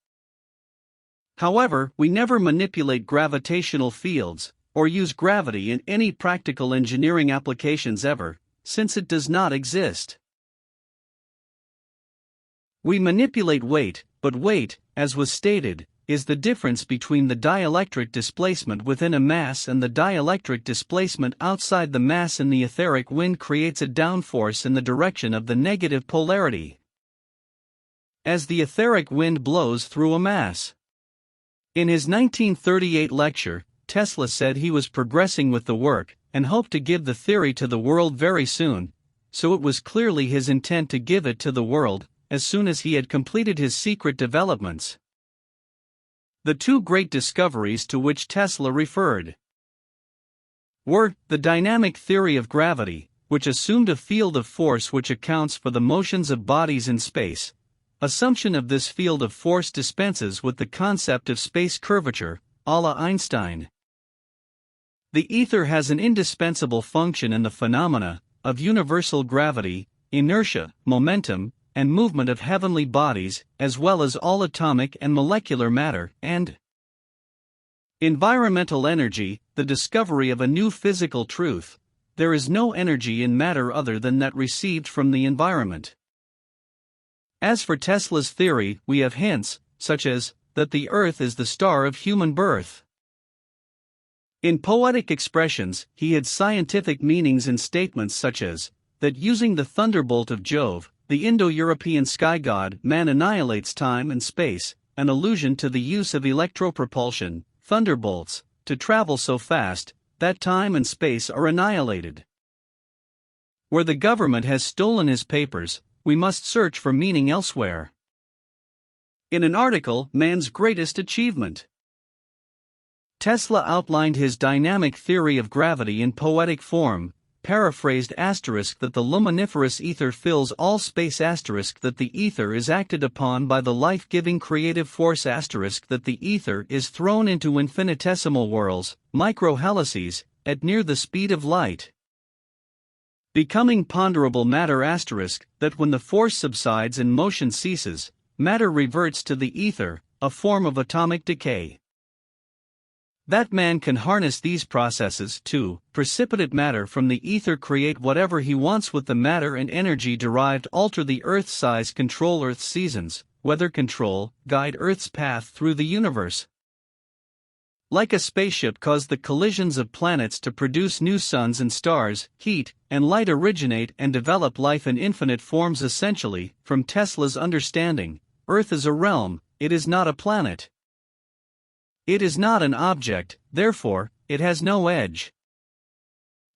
However, we never manipulate gravitational fields, or use gravity in any practical engineering applications ever, since it does not exist. We manipulate weight, but weight, as was stated, is the difference between the dielectric displacement within a mass and the dielectric displacement outside the mass in the etheric wind creates a downforce in the direction of the negative polarity, as the etheric wind blows through a mass. In his 1938 lecture, Tesla said he was progressing with the work, and hoped to give the theory to the world very soon, so it was clearly his intent to give it to the world as soon as he had completed his secret developments. The two great discoveries to which Tesla referred were the dynamic theory of gravity, which assumed a field of force which accounts for the motions of bodies in space. Assumption of this field of force dispenses with the concept of space curvature, a la Einstein. The ether has an indispensable function in the phenomena of universal gravity, inertia, momentum, and movement of heavenly bodies, as well as all atomic and molecular matter, and environmental energy, the discovery of a new physical truth. There is no energy in matter other than that received from the environment. As for Tesla's theory, we have hints, such as, that the Earth is the star of human birth. In poetic expressions, he had scientific meanings in statements such as, that using the thunderbolt of Jove, the Indo-European sky god, man annihilates time and space, an allusion to the use of electropropulsion, thunderbolts, to travel so fast, that time and space are annihilated. Where the government has stolen his papers, we must search for meaning elsewhere. In an article, Man's Greatest Achievement, Tesla outlined his dynamic theory of gravity in poetic form, paraphrased that the luminiferous ether fills all space that the ether is acted upon by the life-giving creative force that the ether is thrown into infinitesimal whirls, micro-helices, at near the speed of light, becoming ponderable matter that when the force subsides and motion ceases, matter reverts to the ether, a form of atomic decay. That man can harness these processes to precipitate matter from the ether, create whatever he wants with the matter and energy derived, alter the Earth's size, control Earth's seasons, weather control, guide Earth's path through the universe. Like a spaceship, cause the collisions of planets to produce new suns and stars, heat and light originate and develop life in infinite forms. Essentially, from Tesla's understanding, Earth is a realm, it is not a planet. It is not an object, therefore, it has no edge.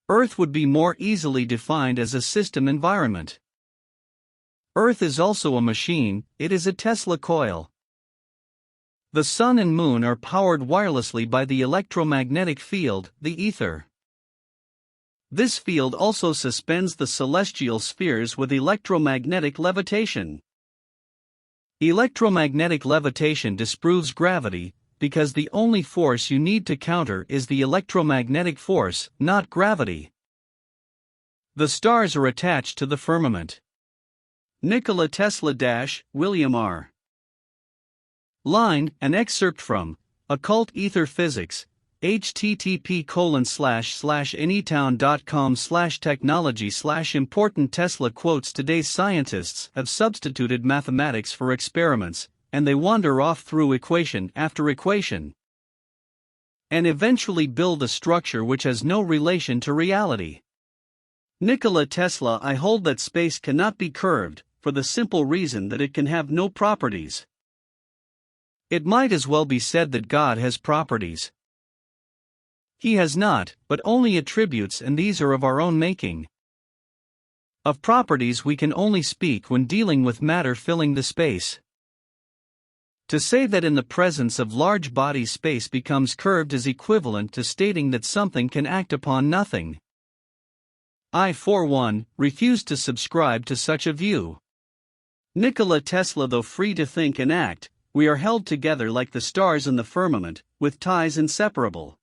Earth would be more easily defined as a system environment. Earth is also a machine, it is a Tesla coil. The sun and moon are powered wirelessly by the electromagnetic field, the ether. This field also suspends the celestial spheres with electromagnetic levitation. Electromagnetic levitation disproves gravity, because the only force you need to counter is the electromagnetic force, not gravity. The stars are attached to the firmament. Nikola Tesla – William R. Line, an excerpt from Occult Ether Physics, http://anytown.com/technology/important Tesla quotes. Today's scientists have substituted mathematics for experiments, and they wander off through equation after equation, and eventually build a structure which has no relation to reality. Nikola Tesla: I hold that space cannot be curved, for the simple reason that it can have no properties. It might as well be said that God has properties. He has not, but only attributes, and these are of our own making. Of properties we can only speak when dealing with matter filling the space. To say that in the presence of large bodies space becomes curved is equivalent to stating that something can act upon nothing. I, for one, refuse to subscribe to such a view. Nikola Tesla: though free to think and act, we are held together like the stars in the firmament, with ties inseparable.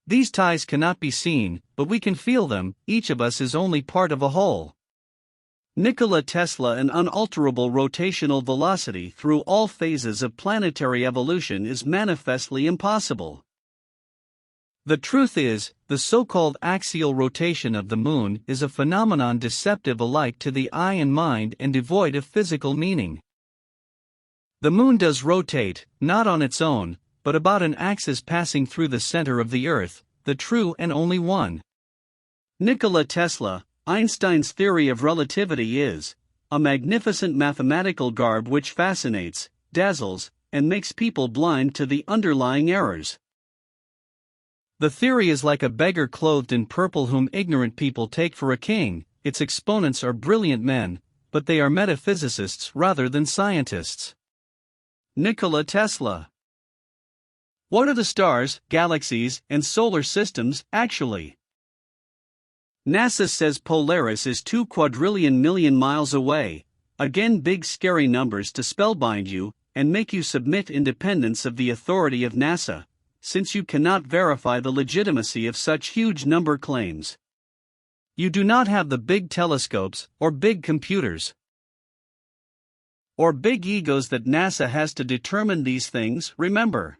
These ties cannot be seen, but we can feel them. Each of us is only part of a whole. Nikola Tesla: an unalterable rotational velocity through all phases of planetary evolution is manifestly impossible. The truth is, the so-called axial rotation of the moon is a phenomenon deceptive alike to the eye and mind and devoid of physical meaning. The moon does rotate, not on its own, but about an axis passing through the center of the Earth, the true and only one. Nikola Tesla: Einstein's theory of relativity is a magnificent mathematical garb which fascinates, dazzles, and makes people blind to the underlying errors. The theory is like a beggar clothed in purple whom ignorant people take for a king. Its exponents are brilliant men, but they are metaphysicists rather than scientists. Nikola Tesla: what are the stars, galaxies, and solar systems, actually? NASA says Polaris is 2 quadrillion million miles away. Again, big scary numbers to spellbind you, and make you submit independence of the authority of NASA, since you cannot verify the legitimacy of such huge number claims. You do not have the big telescopes, or big computers, or big egos that NASA has to determine these things, remember.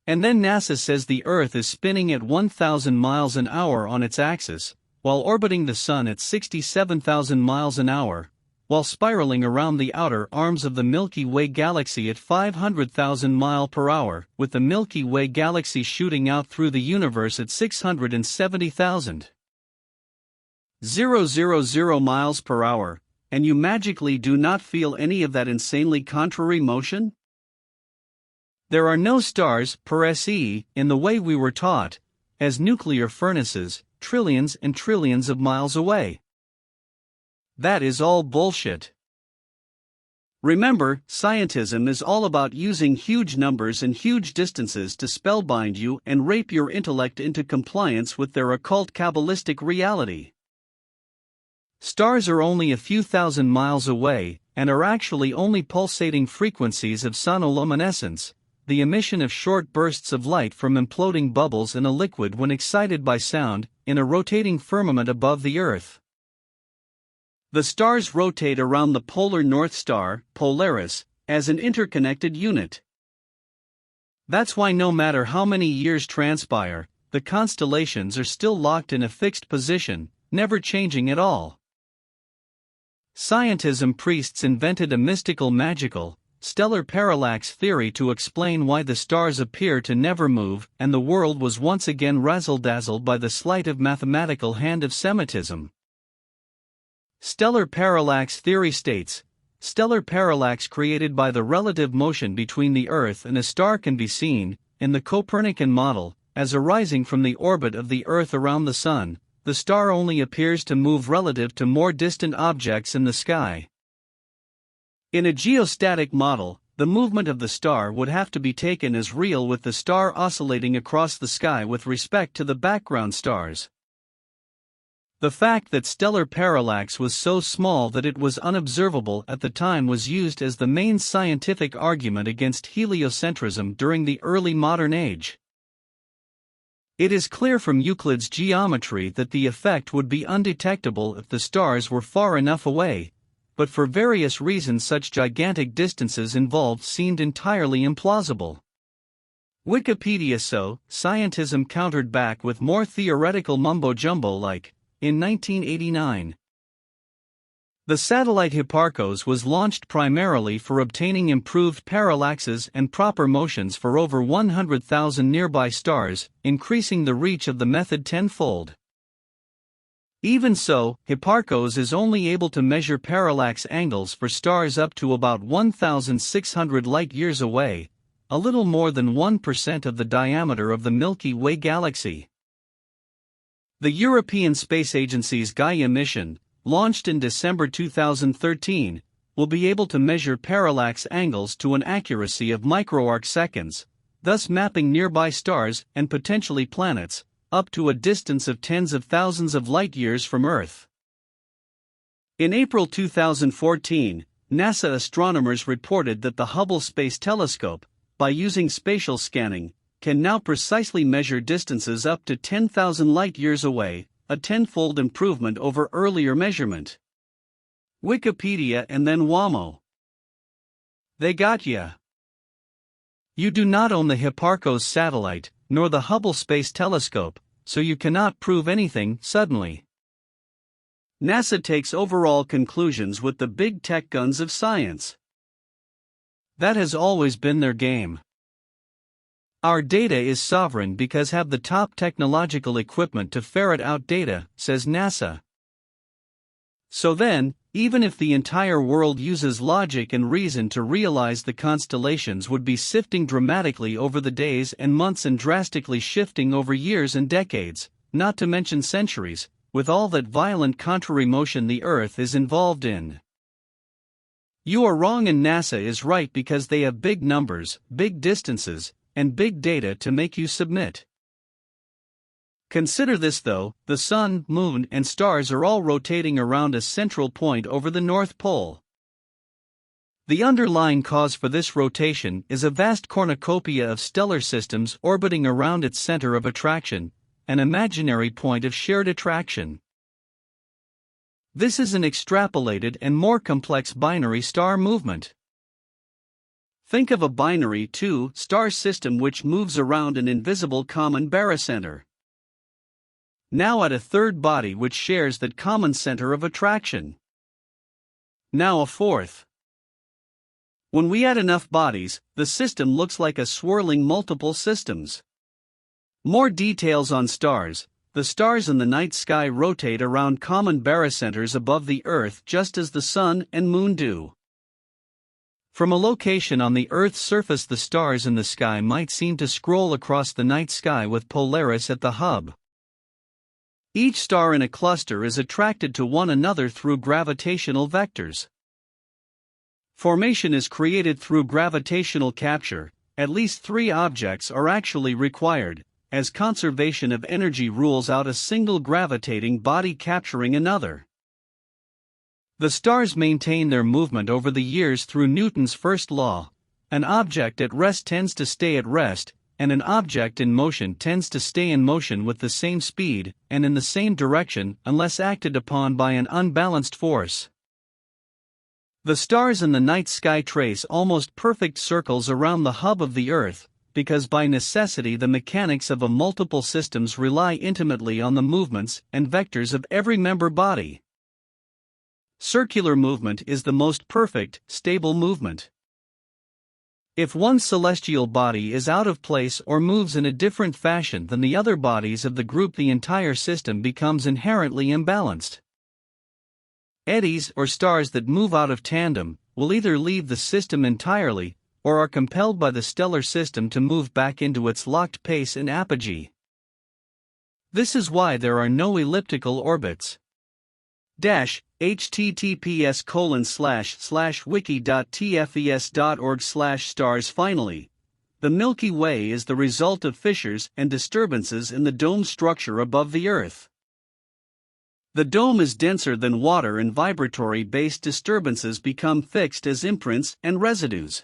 And then NASA says the Earth is spinning at 1,000 miles an hour on its axis, while orbiting the Sun at 67,000 miles an hour, while spiraling around the outer arms of the Milky Way galaxy at 500,000 miles per hour, with the Milky Way galaxy shooting out through the universe at 670,000 miles per hour, and you magically do not feel any of that insanely contrary motion? There are no stars, per se, in the way we were taught, as nuclear furnaces, trillions and trillions of miles away. That is all bullshit. Remember, scientism is all about using huge numbers and huge distances to spellbind you and rape your intellect into compliance with their occult Kabbalistic reality. Stars are only a few thousand miles away, and are actually only pulsating frequencies of sonoluminescence, the emission of short bursts of light from imploding bubbles in a liquid when excited by sound, in a rotating firmament above the Earth. The stars rotate around the polar North Star, Polaris, as an interconnected unit. That's why no matter how many years transpire, the constellations are still locked in a fixed position, never changing at all. Scientism priests invented a mystical magical, stellar parallax theory to explain why the stars appear to never move, and the world was once again razzle-dazzled by the sleight of mathematical hand of Semitism. Stellar parallax theory states, stellar parallax created by the relative motion between the Earth and a star can be seen, in the Copernican model, as arising from the orbit of the Earth around the Sun. The star only appears to move relative to more distant objects in the sky. In a geostatic model, the movement of the star would have to be taken as real, with the star oscillating across the sky with respect to the background stars. The fact that stellar parallax was so small that it was unobservable at the time was used as the main scientific argument against heliocentrism during the early modern age. It is clear from Euclid's geometry that the effect would be undetectable if the stars were far enough away, but for various reasons such gigantic distances involved seemed entirely implausible. Wikipedia. So, scientism countered back with more theoretical mumbo-jumbo like, in 1989. The satellite Hipparcos was launched primarily for obtaining improved parallaxes and proper motions for over 100,000 nearby stars, increasing the reach of the method tenfold. Even so, Hipparcos is only able to measure parallax angles for stars up to about 1,600 light-years away, a little more than 1% of the diameter of the Milky Way galaxy. The European Space Agency's Gaia mission, launched in December 2013, will be able to measure parallax angles to an accuracy of microarc seconds, thus mapping nearby stars and potentially planets, up to a distance of tens of thousands of light-years from Earth. In April 2014, NASA astronomers reported that the Hubble Space Telescope, by using spatial scanning, can now precisely measure distances up to 10,000 light-years away, a tenfold improvement over earlier measurement. Wikipedia and then WAMO. They got ya. You do not own the Hipparcos satellite, nor the Hubble Space Telescope, so you cannot prove anything suddenly. NASA takes overall conclusions with the big tech guns of science. That has always been their game. Our data is sovereign because have the top technological equipment to ferret out data, says NASA. So then, even if the entire world uses logic and reason to realize the constellations would be sifting dramatically over the days and months and drastically shifting over years and decades, not to mention centuries, with all that violent contrary motion the Earth is involved in. You are wrong and NASA is right because they have big numbers, big distances, and big data to make you submit. Consider this though, the Sun, Moon, and stars are all rotating around a central point over the North Pole. The underlying cause for this rotation is a vast cornucopia of stellar systems orbiting around its center of attraction, an imaginary point of shared attraction. This is an extrapolated and more complex binary star movement. Think of a binary 2-star system which moves around an invisible common barycenter. Now add a third body which shares that common center of attraction. Now a fourth. When we add enough bodies, the system looks like a swirling multiple systems. More details on stars. The stars in the night sky rotate around common barycenters above the Earth just as the Sun and Moon do. From a location on the Earth's surface, the stars in the sky might seem to scroll across the night sky with Polaris at the hub. Each star in a cluster is attracted to one another through gravitational vectors. Formation is created through gravitational capture. At least 3 objects are actually required, as conservation of energy rules out a single gravitating body capturing another. The stars maintain their movement over the years through Newton's first law. An object at rest tends to stay at rest, and an object in motion tends to stay in motion with the same speed and in the same direction unless acted upon by an unbalanced force. The stars in the night sky trace almost perfect circles around the hub of the Earth, because by necessity the mechanics of a multiple systems rely intimately on the movements and vectors of every member body. Circular movement is the most perfect, stable movement. If one celestial body is out of place or moves in a different fashion than the other bodies of the group, the entire system becomes inherently imbalanced. Eddies, or stars that move out of tandem, will either leave the system entirely, or are compelled by the stellar system to move back into its locked pace and apogee. This is why there are no elliptical orbits. https://wiki.tfes.org/stars. Finally, the Milky Way is the result of fissures and disturbances in the dome structure above the Earth. The dome is denser than water, and vibratory-based disturbances become fixed as imprints and residues.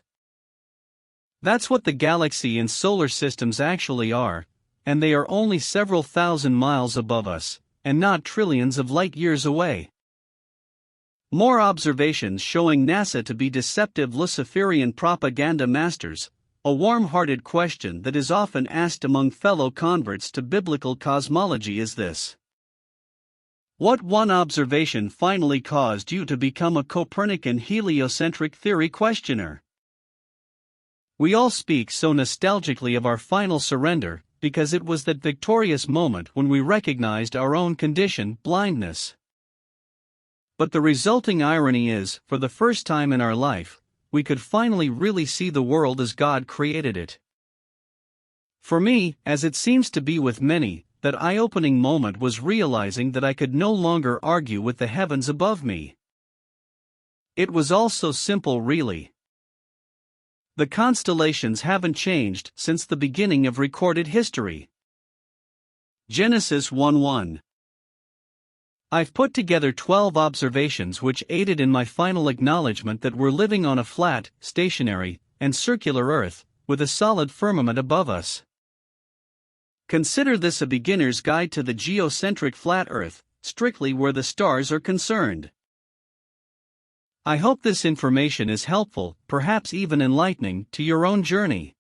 That's what the galaxy and solar systems actually are, and they are only several thousand miles above us, and not trillions of light-years away. More observations showing NASA to be deceptive Luciferian propaganda masters, a warm-hearted question that is often asked among fellow converts to biblical cosmology is this: what one observation finally caused you to become a Copernican heliocentric theory questioner? We all speak so nostalgically of our final surrender, because it was that victorious moment when we recognized our own condition, blindness. But the resulting irony is, for the first time in our life, we could finally really see the world as God created it. For me, as it seems to be with many, that eye-opening moment was realizing that I could no longer argue with the heavens above me. It was all so simple, really. The constellations haven't changed since the beginning of recorded history. Genesis 1:1. I've put together 12 observations which aided in my final acknowledgement that we're living on a flat, stationary, and circular Earth, with a solid firmament above us. Consider this a beginner's guide to the geocentric flat Earth, strictly where the stars are concerned. I hope this information is helpful, perhaps even enlightening, to your own journey.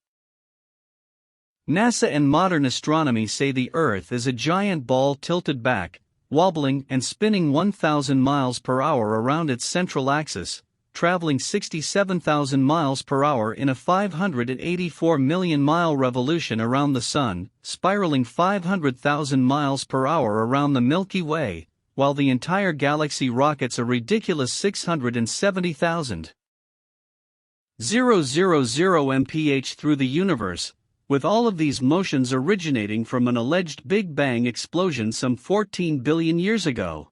NASA and modern astronomy say the Earth is a giant ball tilted back, wobbling and spinning 1,000 miles per hour around its central axis, traveling 67,000 miles per hour in a 584 million mile revolution around the Sun, spiraling 500,000 miles per hour around the Milky Way, while the entire galaxy rockets a ridiculous 670,000 mph through the universe, with all of these motions originating from an alleged Big Bang explosion some 14 billion years ago.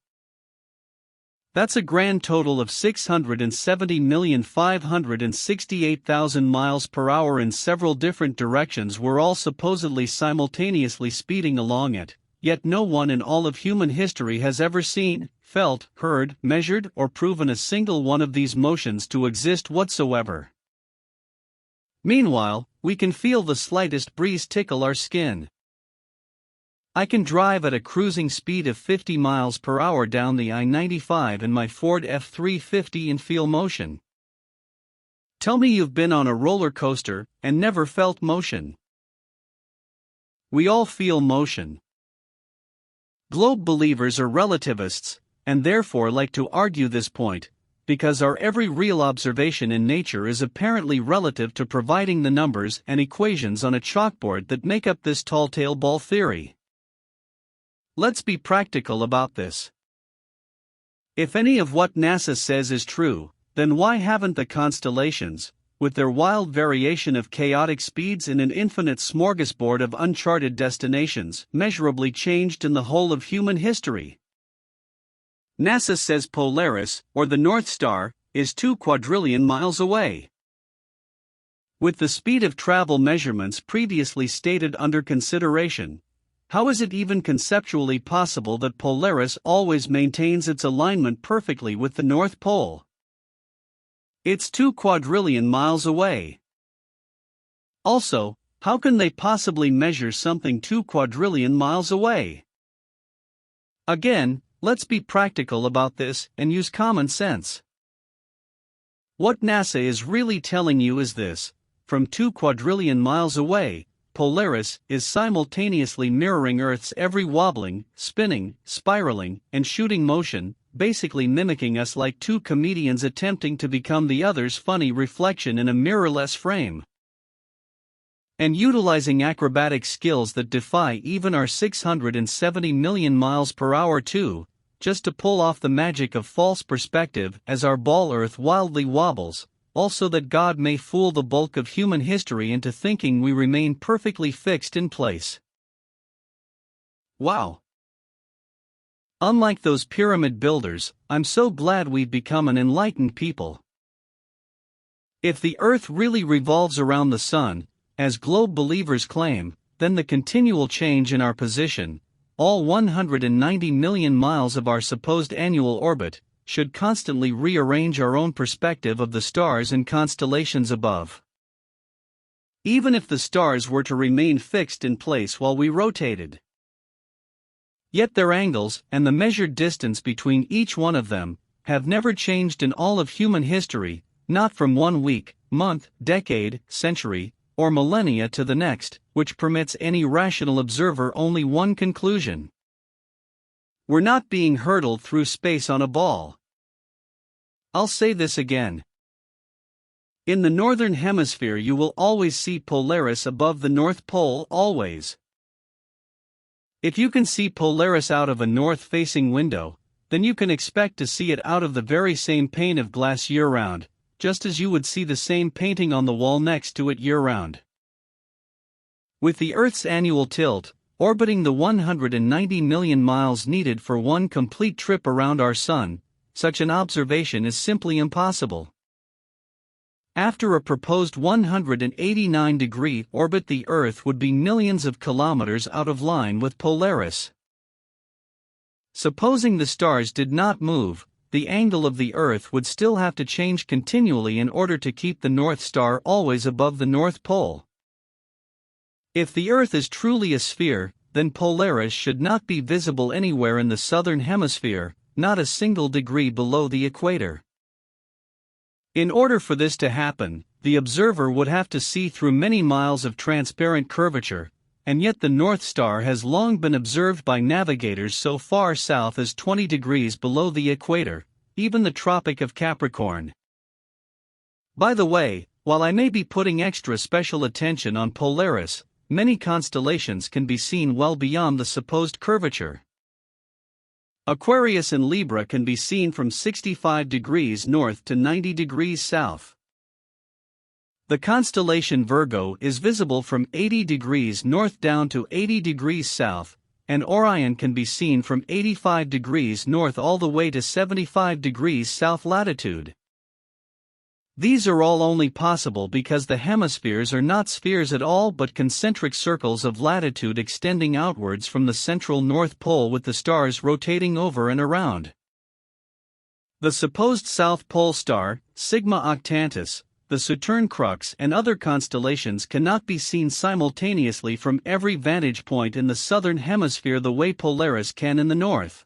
That's a grand total of 670,568,000 miles per hour in several different directions we're all supposedly simultaneously speeding along at, yet no one in all of human history has ever seen, felt, heard, measured, or proven a single one of these motions to exist whatsoever. Meanwhile, we can feel the slightest breeze tickle our skin. I can drive at a cruising speed of 50 miles per hour down the I-95 in my Ford F-350 and feel motion. Tell me you've been on a roller coaster and never felt motion. We all feel motion. Globe believers are relativists, and therefore like to argue this point, because our every real observation in nature is apparently relative to providing the numbers and equations on a chalkboard that make up this tall tale ball theory. Let's be practical about this. If any of what NASA says is true, then why haven't the constellations, with their wild variation of chaotic speeds in an infinite smorgasbord of uncharted destinations, measurably changed in the whole of human history? NASA says Polaris, or the North Star, is 2 quadrillion miles away. With the speed of travel measurements previously stated under consideration, how is it even conceptually possible that Polaris always maintains its alignment perfectly with the North Pole? It's 2 quadrillion miles away. Also, how can they possibly measure something 2 quadrillion miles away? Again, let's be practical about this and use common sense. What NASA is really telling you is this: from 2 quadrillion miles away, Polaris is simultaneously mirroring Earth's every wobbling, spinning, spiraling, and shooting motion, basically mimicking us like two comedians attempting to become the other's funny reflection in a mirrorless frame. And utilizing acrobatic skills that defy even our 670 million miles per hour too, just to pull off the magic of false perspective as our ball Earth wildly wobbles, also that God may fool the bulk of human history into thinking we remain perfectly fixed in place. Wow! Unlike those pyramid builders, I'm so glad we've become an enlightened people. If the Earth really revolves around the Sun, as globe believers claim, then the continual change in our position, all 190 million miles of our supposed annual orbit, should constantly rearrange our own perspective of the stars and constellations above. Even if the stars were to remain fixed in place while we rotated. Yet their angles, and the measured distance between each one of them, have never changed in all of human history, not from 1 week, month, decade, century, or millennia to the next, which permits any rational observer only one conclusion. We're not being hurtled through space on a ball. I'll say this again. In the northern hemisphere you will always see Polaris above the North Pole, always. If you can see Polaris out of a north-facing window, then you can expect to see it out of the very same pane of glass year-round, just as you would see the same painting on the wall next to it year-round. With the Earth's annual tilt, orbiting the 190 million miles needed for one complete trip around our Sun, such an observation is simply impossible. After a proposed 189-degree orbit, the Earth would be millions of kilometers out of line with Polaris. Supposing the stars did not move, the angle of the Earth would still have to change continually in order to keep the North Star always above the North Pole. If the Earth is truly a sphere, then Polaris should not be visible anywhere in the southern hemisphere, not a single degree below the equator. In order for this to happen, the observer would have to see through many miles of transparent curvature, and yet the North Star has long been observed by navigators so far south as 20 degrees below the equator, even the Tropic of Capricorn. By the way, while I may be putting extra special attention on Polaris, many constellations can be seen well beyond the supposed curvature. Aquarius and Libra can be seen from 65 degrees north to 90 degrees south. The constellation Virgo is visible from 80 degrees north down to 80 degrees south, and Orion can be seen from 85 degrees north all the way to 75 degrees south latitude. These are all only possible because the hemispheres are not spheres at all but concentric circles of latitude extending outwards from the central North Pole with the stars rotating over and around. The supposed South Pole star, Sigma Octantis, the Saturn Crux and other constellations cannot be seen simultaneously from every vantage point in the southern hemisphere the way Polaris can in the north.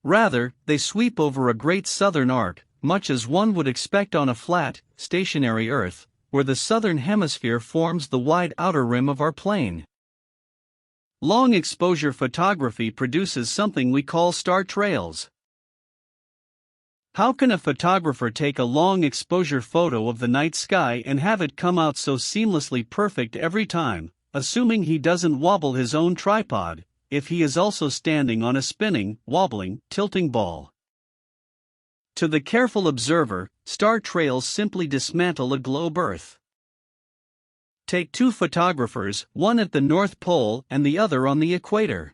Rather, they sweep over a great southern arc, much as one would expect on a flat, stationary Earth, where the southern hemisphere forms the wide outer rim of our plane. Long exposure photography produces something we call star trails. How can a photographer take a long exposure photo of the night sky and have it come out so seamlessly perfect every time, assuming he doesn't wobble his own tripod, if he is also standing on a spinning, wobbling, tilting ball? To the careful observer, star trails simply dismantle a globe Earth. Take two photographers, one at the North Pole and the other on the equator.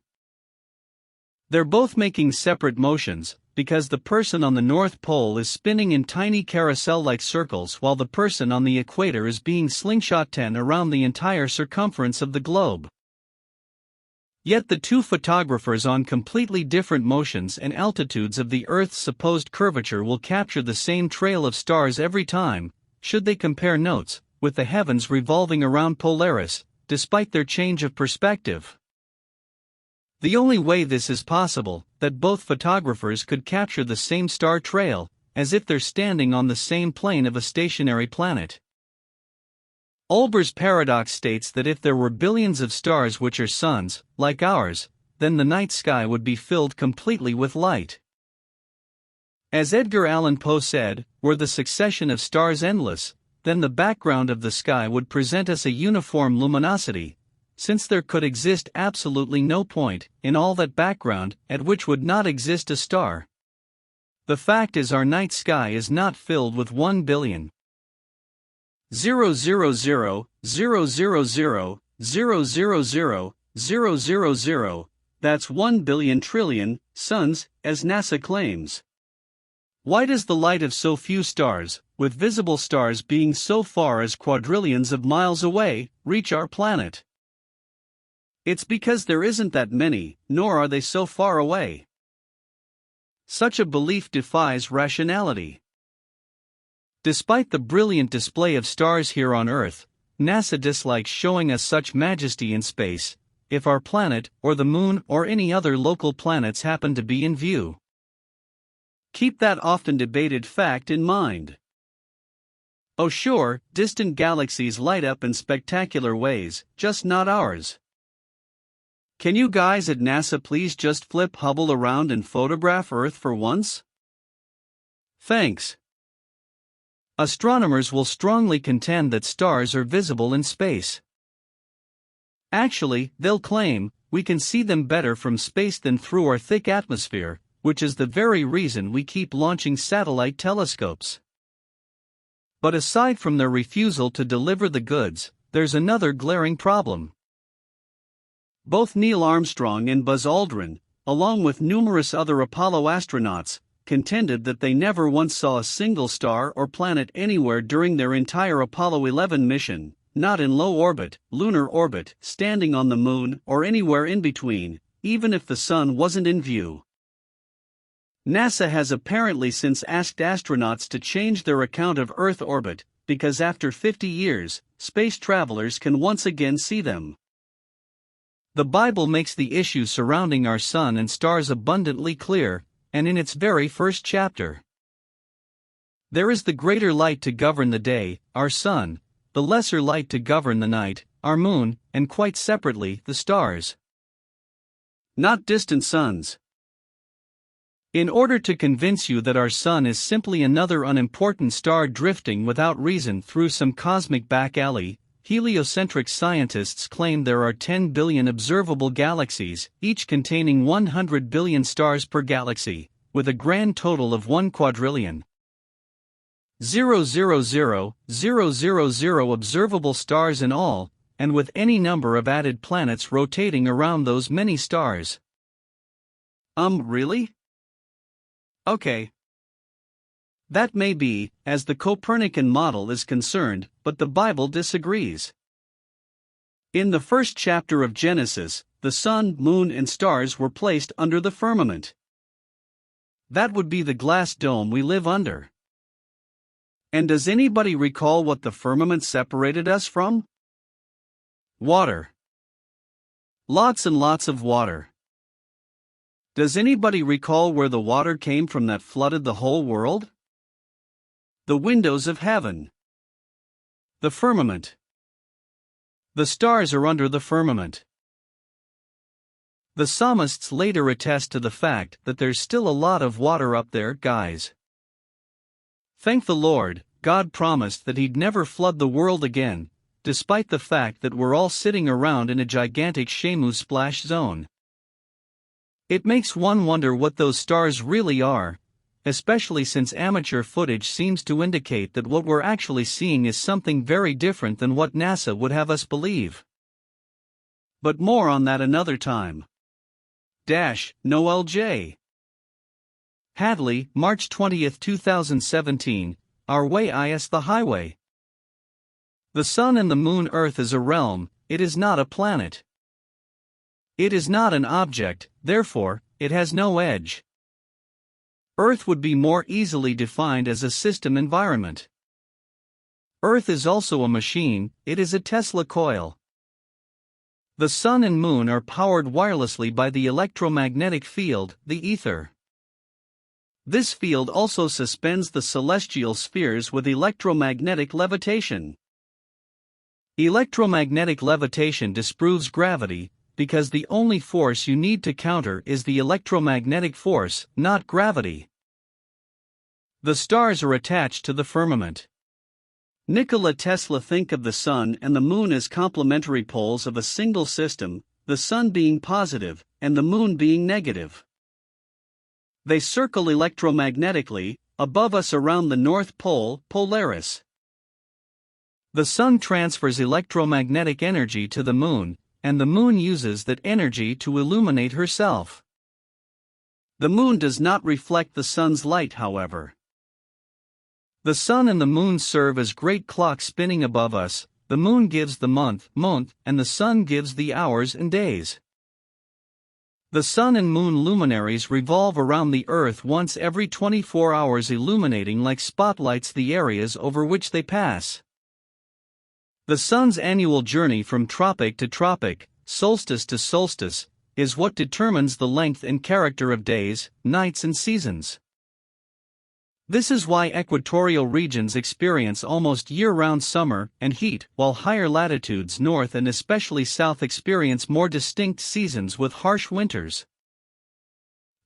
They're both making separate motions, because the person on the North Pole is spinning in tiny carousel-like circles while the person on the equator is being slingshot-10 around the entire circumference of the globe. Yet the two photographers on completely different motions and altitudes of the Earth's supposed curvature will capture the same trail of stars every time, should they compare notes, with the heavens revolving around Polaris, despite their change of perspective. The only way this is possible, that both photographers could capture the same star trail, as if they're standing on the same plane of a stationary planet. Olber's paradox states that if there were billions of stars which are suns, like ours, then the night sky would be filled completely with light. As Edgar Allan Poe said, were the succession of stars endless, then the background of the sky would present us a uniform luminosity, since there could exist absolutely no point, in all that background, at which would not exist a star. The fact is our night sky is not filled with 1 billion. 0.00000000000, that's 1 billion trillion suns, as NASA claims. Why does the light of so few stars, with visible stars being so far as quadrillions of miles away, reach our planet? It's because there isn't that many, nor are they so far away. Such a belief defies rationality. Despite the brilliant display of stars here on Earth, NASA dislikes showing us such majesty in space, if our planet, or the Moon, or any other local planets happen to be in view. Keep that often debated fact in mind. Oh sure, distant galaxies light up in spectacular ways, just not ours. Can you guys at NASA please just flip Hubble around and photograph Earth for once? Thanks. Astronomers will strongly contend that stars are visible in space. Actually, they'll claim, we can see them better from space than through our thick atmosphere, which is the very reason we keep launching satellite telescopes. But aside from their refusal to deliver the goods, there's another glaring problem. Both Neil Armstrong and Buzz Aldrin, along with numerous other Apollo astronauts, contended that they never once saw a single star or planet anywhere during their entire Apollo 11 mission, not in low orbit, lunar orbit, standing on the Moon, or anywhere in between, even if the Sun wasn't in view. NASA has apparently since asked astronauts to change their account of Earth orbit, because after 50 years, space travelers can once again see them. The Bible makes the issue surrounding our sun and stars abundantly clear, and in its very first chapter. There is the greater light to govern the day, our sun, the lesser light to govern the night, our moon, and quite separately, the stars. Not distant suns. In order to convince you that our sun is simply another unimportant star drifting without reason through some cosmic back alley, heliocentric scientists claim there are 10 billion observable galaxies, each containing 100 billion stars per galaxy, with a grand total of 1 quadrillion. 0.00000 observable stars in all, and with any number of added planets rotating around those many stars. Really? Okay. That may be, as the Copernican model is concerned, but the Bible disagrees. In the first chapter of Genesis, the sun, moon, and stars were placed under the firmament. That would be the glass dome we live under. And does anybody recall what the firmament separated us from? Water. Lots and lots of water. Does anybody recall where the water came from that flooded the whole world? The windows of heaven. The firmament. The stars are under the firmament. The psalmists later attest to the fact that there's still a lot of water up there, guys. Thank the Lord, God promised that He'd never flood the world again, despite the fact that we're all sitting around in a gigantic Shamu splash zone. It makes one wonder what those stars really are, especially since amateur footage seems to indicate that what we're actually seeing is something very different than what NASA would have us believe. But more on that another time. Noel J. Hadley, March 20, 2017, Our Way is the Highway. The Sun and the Moon. Earth is a realm, it is not a planet. It is not an object, therefore, it has no edge. Earth would be more easily defined as a system environment. Earth is also a machine, it is a Tesla coil. The Sun and Moon are powered wirelessly by the electromagnetic field, the ether. This field also suspends the celestial spheres with electromagnetic levitation. Electromagnetic levitation disproves gravity, because the only force you need to counter is the electromagnetic force, not gravity. The stars are attached to the firmament. Nikola Tesla think of the Sun and the Moon as complementary poles of a single system, the Sun being positive, and the Moon being negative. They circle electromagnetically, above us around the North Pole, Polaris. The Sun transfers electromagnetic energy to the Moon, and the Moon uses that energy to illuminate herself. The Moon does not reflect the Sun's light, however. The Sun and the Moon serve as great clocks spinning above us. The Moon gives the month, and the Sun gives the hours and days. The Sun and Moon luminaries revolve around the Earth once every 24 hours, illuminating like spotlights the areas over which they pass. The Sun's annual journey from tropic to tropic, solstice to solstice, is what determines the length and character of days, nights and seasons. This is why equatorial regions experience almost year-round summer and heat, while higher latitudes north and especially south experience more distinct seasons with harsh winters.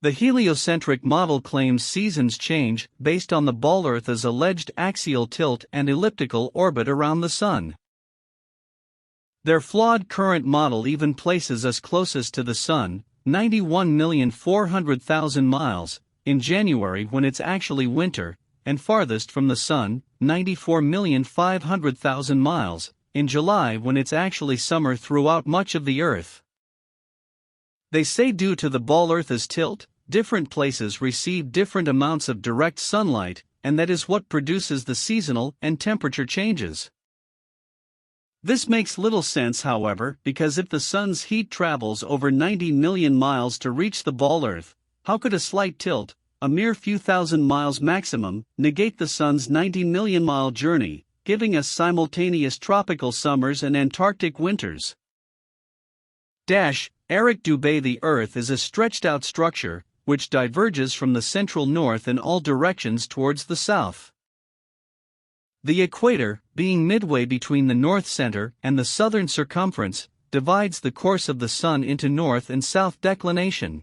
The heliocentric model claims seasons change based on the ball Earth's alleged axial tilt and elliptical orbit around the Sun. Their flawed current model even places us closest to the Sun, 91,400,000 miles, in January when it's actually winter, and farthest from the Sun, 94,500,000 miles, in July when it's actually summer throughout much of the Earth. They say due to the ball Earth's tilt, different places receive different amounts of direct sunlight, and that is what produces the seasonal and temperature changes. This makes little sense, however, because if the Sun's heat travels over 90 million miles to reach the ball Earth, how could a slight tilt, a mere few thousand miles maximum, negate the Sun's 90 million mile journey, giving us simultaneous tropical summers and Antarctic winters? Eric Dubé. The Earth is a stretched-out structure, which diverges from the central north in all directions towards the south. The equator, being midway between the north center and the southern circumference, divides the course of the Sun into north and south declination.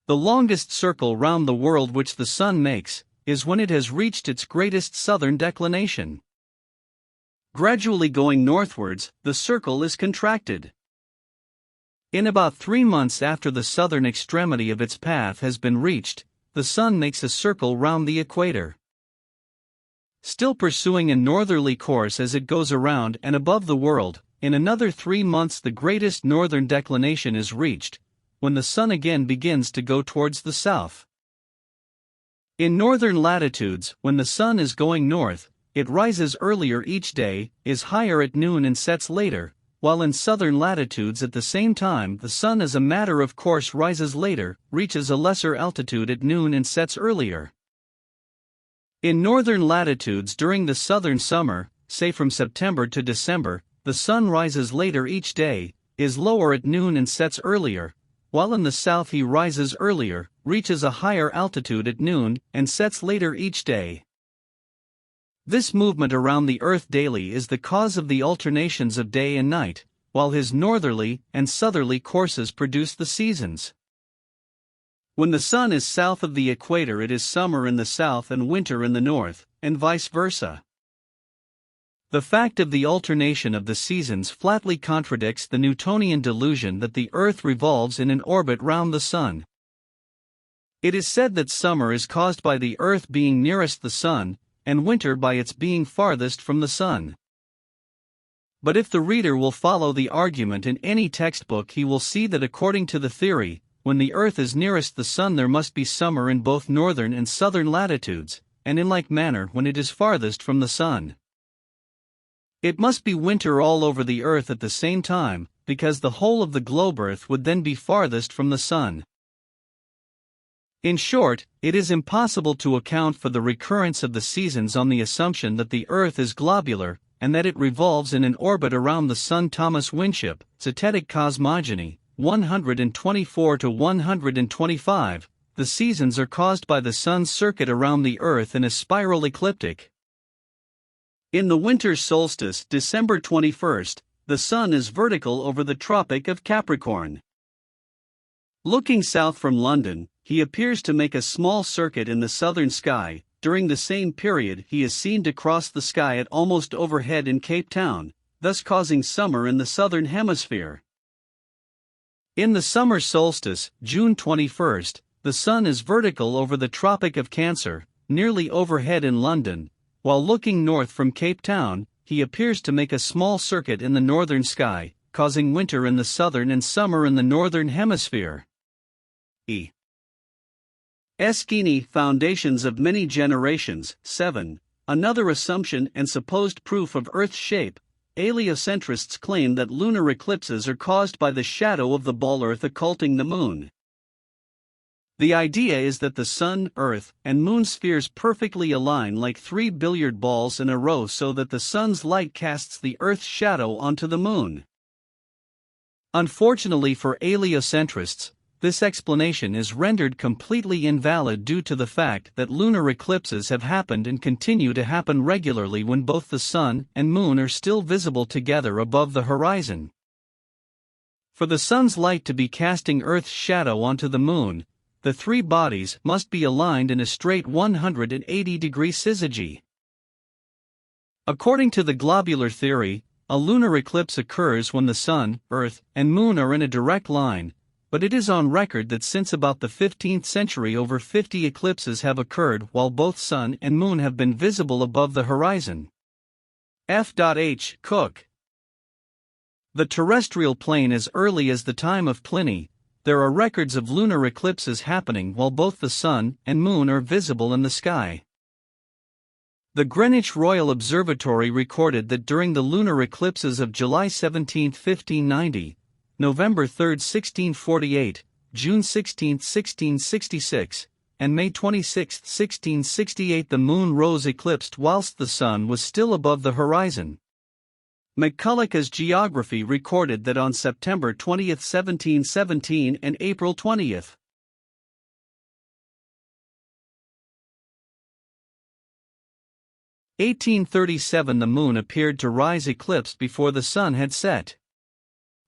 The longest circle round the world which the Sun makes is when it has reached its greatest southern declination. Gradually going northwards, the circle is contracted. In about 3 months after the southern extremity of its path has been reached, the Sun makes a circle round the equator. Still pursuing a northerly course as it goes around and above the world, in another 3 months the greatest northern declination is reached, when the Sun again begins to go towards the south. In northern latitudes, when the Sun is going north, it rises earlier each day, is higher at noon and sets later, while in southern latitudes at the same time the Sun as a matter of course rises later, reaches a lesser altitude at noon and sets earlier. In northern latitudes during the southern summer, say from September to December, the Sun rises later each day, is lower at noon and sets earlier, while in the south he rises earlier, reaches a higher altitude at noon, and sets later each day. This movement around the Earth daily is the cause of the alternations of day and night, while his northerly and southerly courses produce the seasons. When the Sun is south of the equator, it is summer in the south and winter in the north, and vice versa. The fact of the alternation of the seasons flatly contradicts the Newtonian delusion that the Earth revolves in an orbit round the Sun. It is said that summer is caused by the Earth being nearest the Sun, and winter by its being farthest from the Sun. But if the reader will follow the argument in any textbook, he will see that according to the theory, when the Earth is nearest the Sun there must be summer in both northern and southern latitudes, and in like manner when it is farthest from the Sun. It must be winter all over the Earth at the same time, because the whole of the globe Earth would then be farthest from the Sun. In short, it is impossible to account for the recurrence of the seasons on the assumption that the Earth is globular, and that it revolves in an orbit around the Sun. Thomas Winship, Zetetic Cosmogony, 124-125, the seasons are caused by the sun's circuit around the Earth in a spiral ecliptic. In the winter solstice, December 21st, the sun is vertical over the Tropic of Capricorn. Looking south from London, he appears to make a small circuit in the southern sky. During the same period, he is seen to cross the sky at almost overhead in Cape Town, thus causing summer in the southern hemisphere. In the summer solstice, June 21st, the sun is vertical over the Tropic of Cancer, nearly overhead in London. While looking north from Cape Town, he appears to make a small circuit in the northern sky, causing winter in the southern and summer in the northern hemisphere. SCIENTISM, Foundations of Many Generations, 7. Another assumption and supposed proof of Earth's shape. Heliocentrists claim that lunar eclipses are caused by the shadow of the ball Earth occulting the moon. The idea is that the Sun, Earth, and Moon spheres perfectly align like three billiard balls in a row so that the Sun's light casts the Earth's shadow onto the Moon. Unfortunately for heliocentrists, this explanation is rendered completely invalid due to the fact that lunar eclipses have happened and continue to happen regularly when both the Sun and Moon are still visible together above the horizon. For the Sun's light to be casting Earth's shadow onto the Moon, the three bodies must be aligned in a straight 180-degree syzygy. According to the globular theory, a lunar eclipse occurs when the Sun, Earth, and Moon are in a direct line, but it is on record that since about the 15th century over 50 eclipses have occurred while both Sun and Moon have been visible above the horizon. F.H. Cook. The terrestrial plane. As early as the time of Pliny, there are records of lunar eclipses happening while both the Sun and Moon are visible in the sky. The Greenwich Royal Observatory recorded that during the lunar eclipses of July 17, 1590, November 3, 1648, June 16, 1666, and May 26, 1668 the Moon rose eclipsed whilst the Sun was still above the horizon. McCulloch's Geography recorded that on September 20, 1717 and April 20, 1837 the Moon appeared to rise eclipsed before the Sun had set.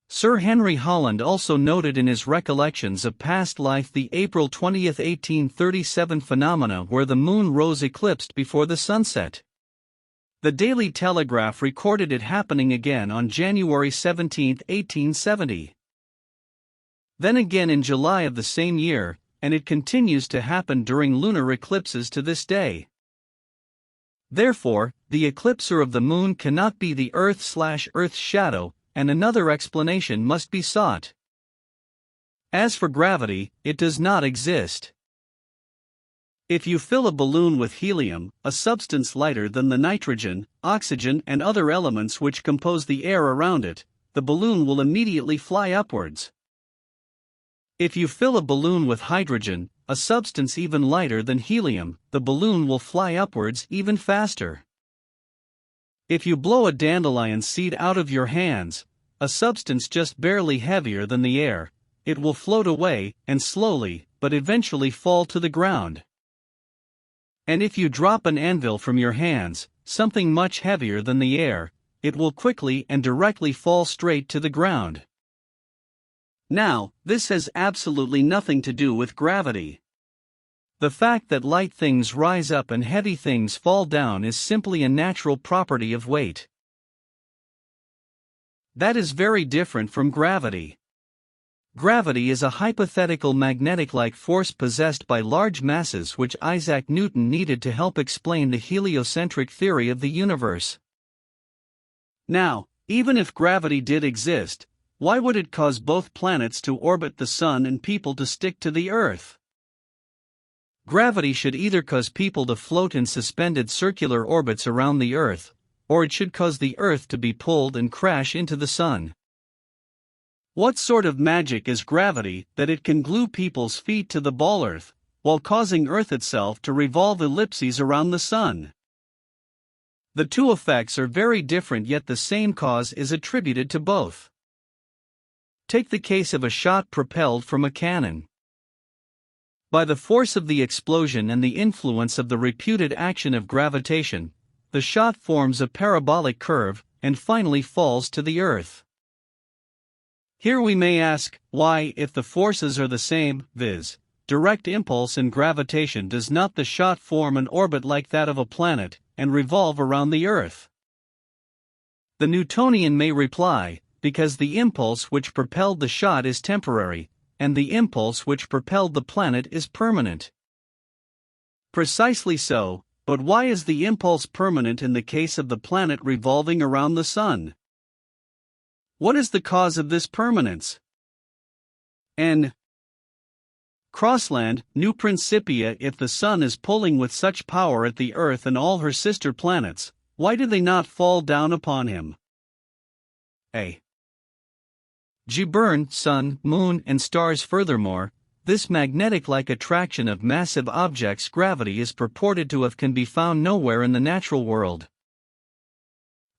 Sir Henry Holland also noted in his Recollections of Past Life the April 20, 1837 phenomena where the Moon rose eclipsed before the sunset. The Daily Telegraph recorded it happening again on January 17, 1870. Then again in July of the same year, and it continues to happen during lunar eclipses to this day. Therefore, the eclipser of the Moon cannot be the Earth's shadow, and another explanation must be sought. As for gravity, it does not exist. If you fill a balloon with helium, a substance lighter than the nitrogen, oxygen, and other elements which compose the air around it, the balloon will immediately fly upwards. If you fill a balloon with hydrogen, a substance even lighter than helium, the balloon will fly upwards even faster. If you blow a dandelion seed out of your hands, a substance just barely heavier than the air, it will float away, and slowly, but eventually fall to the ground. And if you drop an anvil from your hands, something much heavier than the air, it will quickly and directly fall straight to the ground. Now, this has absolutely nothing to do with gravity. The fact that light things rise up and heavy things fall down is simply a natural property of weight. That is very different from gravity. Gravity is a hypothetical magnetic-like force possessed by large masses which Isaac Newton needed to help explain the heliocentric theory of the universe. Now, even if gravity did exist, why would it cause both planets to orbit the Sun and people to stick to the Earth? Gravity should either cause people to float in suspended circular orbits around the Earth, or it should cause the Earth to be pulled and crash into the Sun. What sort of magic is gravity that it can glue people's feet to the ball Earth, while causing Earth itself to revolve ellipses around the Sun? The two effects are very different, yet the same cause is attributed to both. Take the case of a shot propelled from a cannon. By the force of the explosion and the influence of the reputed action of gravitation, the shot forms a parabolic curve and finally falls to the earth. Here we may ask, why, if the forces are the same, viz., direct impulse and gravitation, does not the shot form an orbit like that of a planet and revolve around the earth? The Newtonian may reply, because the impulse which propelled the shot is temporary, and the impulse which propelled the planet is permanent. Precisely so, but why is the impulse permanent in the case of the planet revolving around the sun? What is the cause of this permanence? N. Crossland, New Principia. If the sun is pulling with such power at the earth and all her sister planets, why do they not fall down upon him? A. G. Burn, sun, moon, and stars. Furthermore, this magnetic-like attraction of massive objects gravity is purported to have can be found nowhere in the natural world.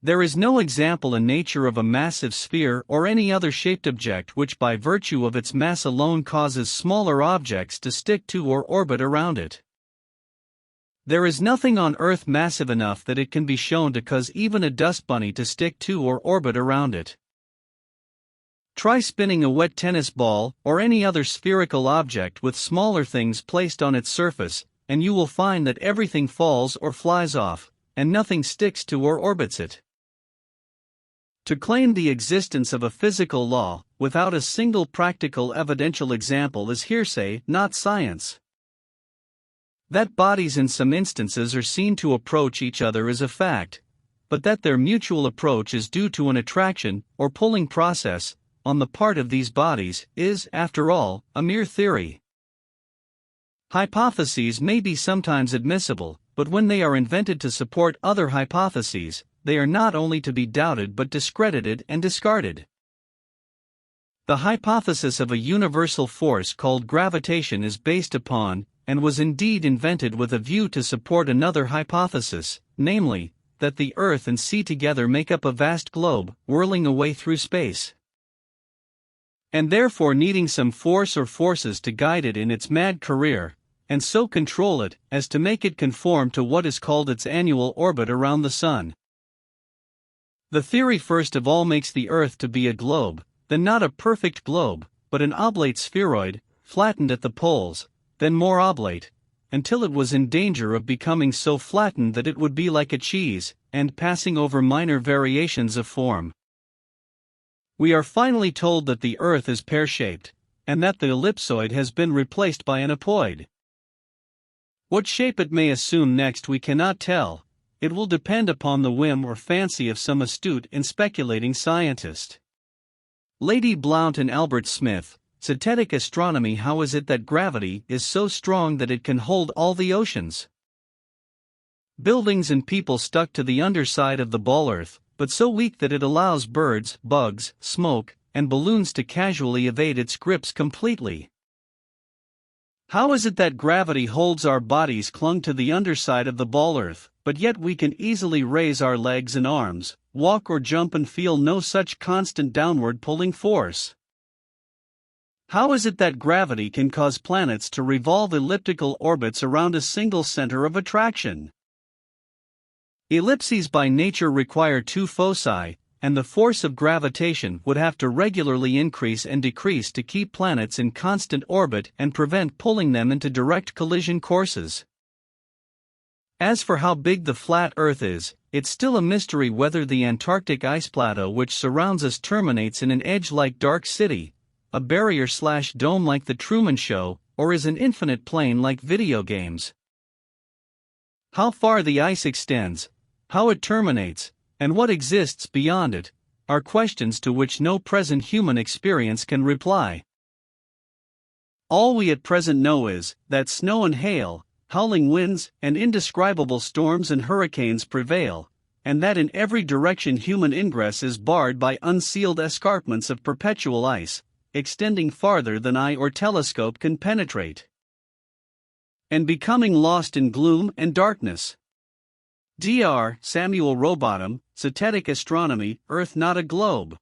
There is no example in nature of a massive sphere or any other shaped object which by virtue of its mass alone causes smaller objects to stick to or orbit around it. There is nothing on Earth massive enough that it can be shown to cause even a dust bunny to stick to or orbit around it. Try spinning a wet tennis ball or any other spherical object with smaller things placed on its surface, and you will find that everything falls or flies off, and nothing sticks to or orbits it. To claim the existence of a physical law, without a single practical evidential example is hearsay, not science. That bodies in some instances are seen to approach each other is a fact, but that their mutual approach is due to an attraction or pulling process on the part of these bodies is, after all, a mere theory. Hypotheses may be sometimes admissible, but when they are invented to support other hypotheses, they are not only to be doubted but discredited and discarded. The hypothesis of a universal force called gravitation is based upon, and was indeed invented with a view to support another hypothesis, namely, that the Earth and sea together make up a vast globe, whirling away through space, and therefore needing some force or forces to guide it in its mad career, and so control it as to make it conform to what is called its annual orbit around the sun. The theory first of all makes the Earth to be a globe, then not a perfect globe, but an oblate spheroid, flattened at the poles, then more oblate, until it was in danger of becoming so flattened that it would be like a cheese, and passing over minor variations of form. We are finally told that the Earth is pear-shaped, and that the ellipsoid has been replaced by an apoid. What shape it may assume next we cannot tell. It will depend upon the whim or fancy of some astute and speculating scientist. Lady Blount and Albert Smith, Synthetic Astronomy. How is it that gravity is so strong that it can hold all the oceans, buildings and people stuck to the underside of the ball Earth, but so weak that it allows birds, bugs, smoke, and balloons to casually evade its grips completely? How is it that gravity holds our bodies clung to the underside of the ball Earth, but yet we can easily raise our legs and arms, walk or jump and feel no such constant downward pulling force? How is it that gravity can cause planets to revolve elliptical orbits around a single center of attraction? Ellipses by nature require two foci, and the force of gravitation would have to regularly increase and decrease to keep planets in constant orbit and prevent pulling them into direct collision courses. As for how big the flat Earth is, it's still a mystery whether the Antarctic ice plateau which surrounds us terminates in an edge-like dark city, a barrier/dome like the Truman Show, or is an infinite plane like video games. How far the ice extends, how it terminates, and what exists beyond it, are questions to which no present human experience can reply. All we at present know is that snow and hail, howling winds, and indescribable storms and hurricanes prevail, and that in every direction human ingress is barred by unsealed escarpments of perpetual ice, extending farther than eye or telescope can penetrate, and becoming lost in gloom and darkness. Dr. Samuel Rowbottom, Synthetic Astronomy, Earth not a globe.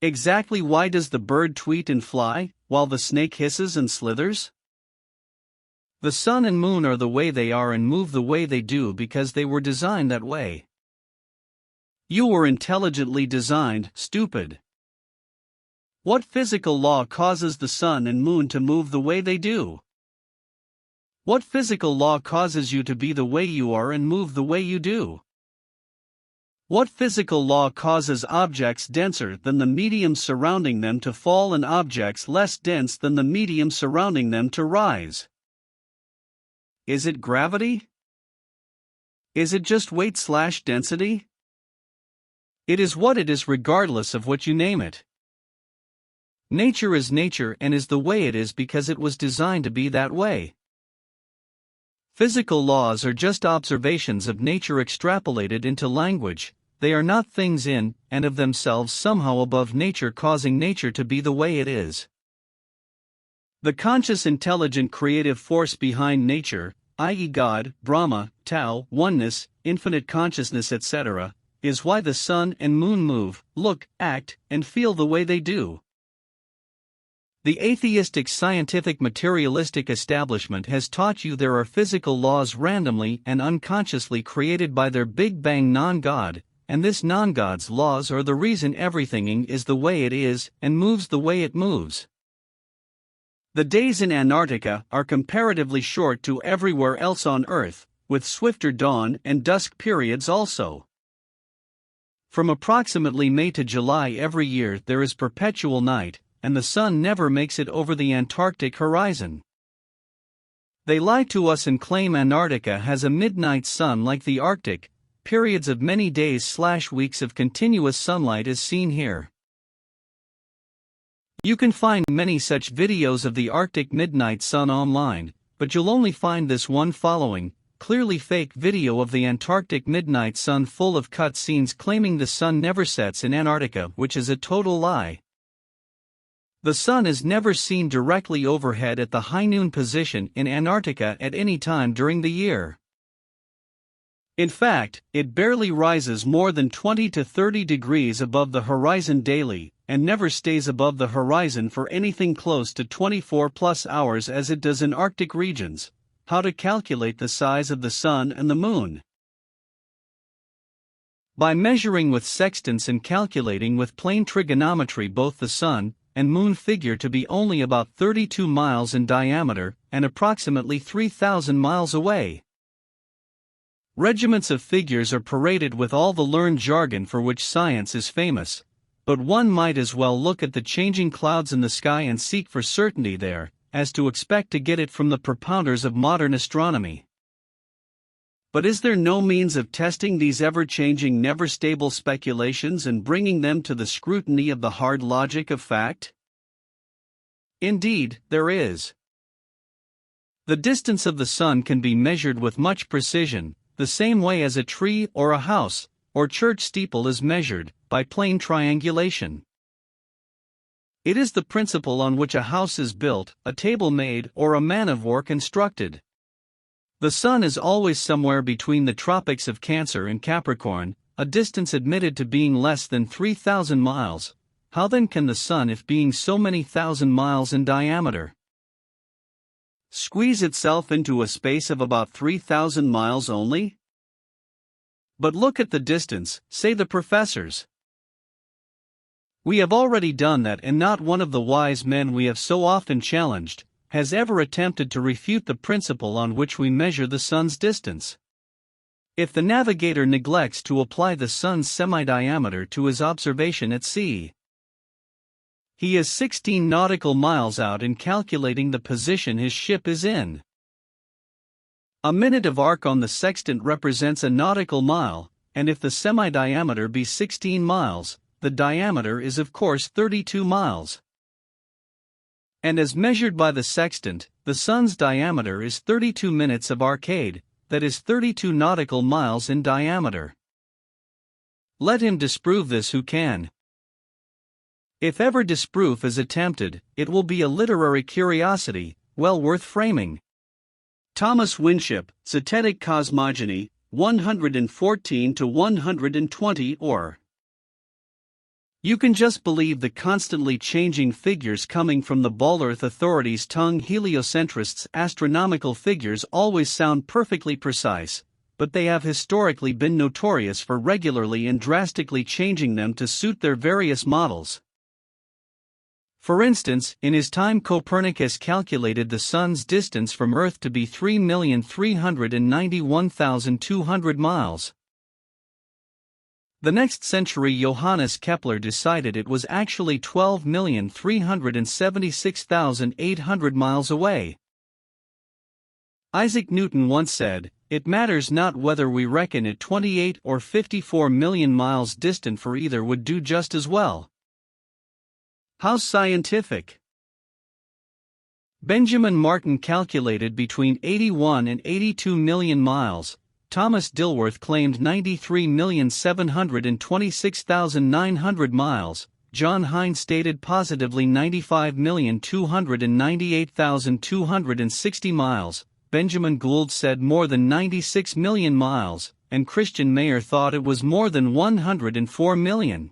Exactly why does the bird tweet and fly, while the snake hisses and slithers? The sun and moon are the way they are and move the way they do because they were designed that way. You were intelligently designed, stupid. What physical law causes the sun and moon to move the way they do? What physical law causes you to be the way you are and move the way you do? What physical law causes objects denser than the medium surrounding them to fall and objects less dense than the medium surrounding them to rise? Is it gravity? Is it just weight/density? It is what it is regardless of what you name it. Nature is nature and is the way it is because it was designed to be that way. Physical laws are just observations of nature extrapolated into language. They are not things in and of themselves somehow above nature causing nature to be the way it is. The conscious intelligent creative force behind nature, i.e. God, Brahma, Tao, oneness, infinite consciousness etc., is why the sun and moon move, look, act, and feel the way they do. The atheistic scientific materialistic establishment has taught you there are physical laws randomly and unconsciously created by their Big Bang non-God, and this non-God's laws are the reason everything is the way it is and moves the way it moves. The days in Antarctica are comparatively short to everywhere else on Earth, with swifter dawn and dusk periods also. From approximately May to July every year there is perpetual night, and the sun never makes it over the Antarctic horizon. They lie to us and claim Antarctica has a midnight sun like the Arctic, periods of many days/weeks of continuous sunlight as seen here. You can find many such videos of the Arctic midnight sun online, but you'll only find this one following, clearly fake video of the Antarctic midnight sun full of cut scenes claiming the sun never sets in Antarctica, which is a total lie. The sun is never seen directly overhead at the high noon position in Antarctica at any time during the year. In fact, it barely rises more than 20 to 30 degrees above the horizon daily, and never stays above the horizon for anything close to 24+ hours as it does in Arctic regions. How to calculate the size of the sun and the moon? By measuring with sextants and calculating with plane trigonometry both the sun and moon figure to be only about 32 miles in diameter and approximately 3,000 miles away. Regiments of figures are paraded with all the learned jargon for which science is famous, but one might as well look at the changing clouds in the sky and seek for certainty there, as to expect to get it from the propounders of modern astronomy. But is there no means of testing these ever-changing, never-stable speculations and bringing them to the scrutiny of the hard logic of fact? Indeed, there is. The distance of the sun can be measured with much precision, the same way as a tree or a house or church steeple is measured, by plain triangulation. It is the principle on which a house is built, a table made, or a man-of-war constructed. The sun is always somewhere between the tropics of Cancer and Capricorn, a distance admitted to being less than 3,000 miles. How then can the sun, if being so many thousand miles in diameter, squeeze itself into a space of about 3,000 miles only? But look at the distance, say the professors. We have already done that, and not one of the wise men we have so often challenged has ever attempted to refute the principle on which we measure the sun's distance. If the navigator neglects to apply the sun's semi-diameter to his observation at sea, he is 16 nautical miles out in calculating the position his ship is in. A minute of arc on the sextant represents a nautical mile, and if the semi-diameter be 16 miles, the diameter is of course 32 miles. And as measured by the sextant, the sun's diameter is 32 minutes of arcade, that is 32 nautical miles in diameter. Let him disprove this who can. If ever disproof is attempted, it will be a literary curiosity, well worth framing. Thomas Winship, Zetetic Cosmogony, 114 to 120 or You can just believe the constantly changing figures coming from the Ball Earth authorities' tongue. Heliocentrists' astronomical figures always sound perfectly precise, but they have historically been notorious for regularly and drastically changing them to suit their various models. For instance, in his time Copernicus calculated the Sun's distance from Earth to be 3,391,200 miles. The next century Johannes Kepler decided it was actually 12,376,800 miles away. Isaac Newton once said, "It matters not whether we reckon it 28 or 54 million miles distant, for either would do just as well." How scientific! Benjamin Martin calculated between 81 and 82 million miles. Thomas Dilworth claimed 93,726,900 miles, John Hine stated positively 95,298,260 miles, Benjamin Gould said more than 96 million miles, and Christian Mayer thought it was more than 104 million.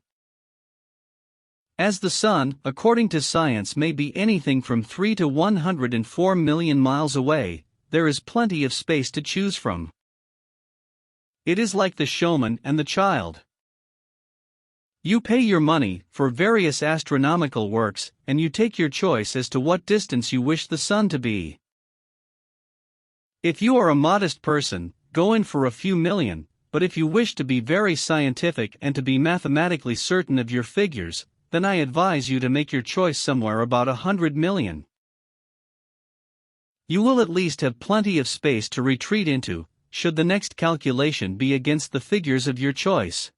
As the Sun, according to science, may be anything from 3 to 104 million miles away, there is plenty of space to choose from. It is like the showman and the child. You pay your money for various astronomical works, and you take your choice as to what distance you wish the Sun to be. If you are a modest person, go in for a few million, but if you wish to be very scientific and to be mathematically certain of your figures, then I advise you to make your choice somewhere about 100 million. You will at least have plenty of space to retreat into, should the next calculation be against the figures of your choice.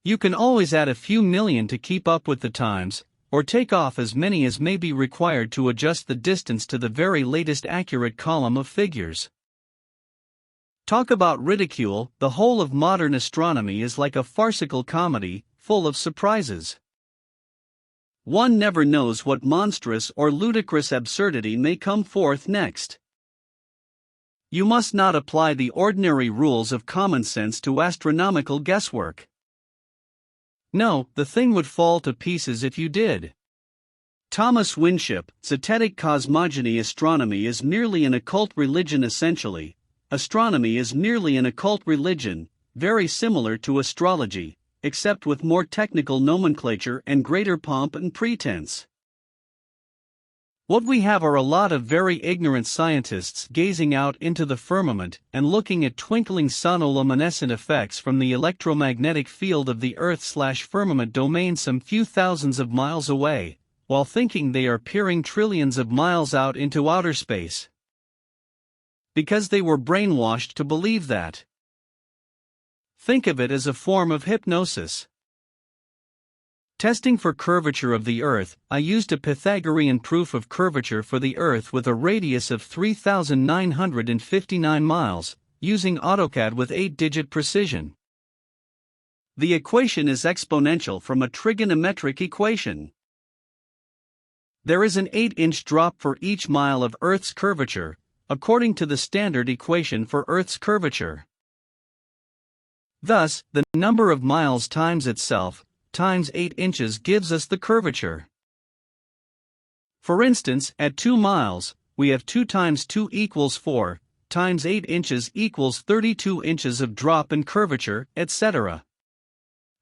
You can always add a few million to keep up with the times, or take off as many as may be required to adjust the distance to the very latest accurate column of figures. Talk about ridicule, the whole of modern astronomy is like a farcical comedy, full of surprises. One never knows what monstrous or ludicrous absurdity may come forth next. You must not apply the ordinary rules of common sense to astronomical guesswork. No, the thing would fall to pieces if you did. Thomas Winship, Zetetic Cosmogony. Astronomy is merely an occult religion. Essentially, astronomy is merely an occult religion, very similar to astrology, except with more technical nomenclature and greater pomp and pretense. What we have are a lot of very ignorant scientists gazing out into the firmament and looking at twinkling sonoluminescent effects from the electromagnetic field of the Earth/firmament domain some few thousands of miles away, while thinking they are peering trillions of miles out into outer space. Because they were brainwashed to believe that. Think of it as a form of hypnosis. Testing for curvature of the Earth, I used a Pythagorean proof of curvature for the Earth with a radius of 3,959 miles, using AutoCAD with 8-digit precision. The equation is exponential from a trigonometric equation. There is an 8-inch drop for each mile of Earth's curvature, according to the standard equation for Earth's curvature. Thus, the number of miles times itself, times 8 inches gives us the curvature. For instance, at 2 miles, we have 2 times 2 equals 4, times 8 inches equals 32 inches of drop in curvature, etc.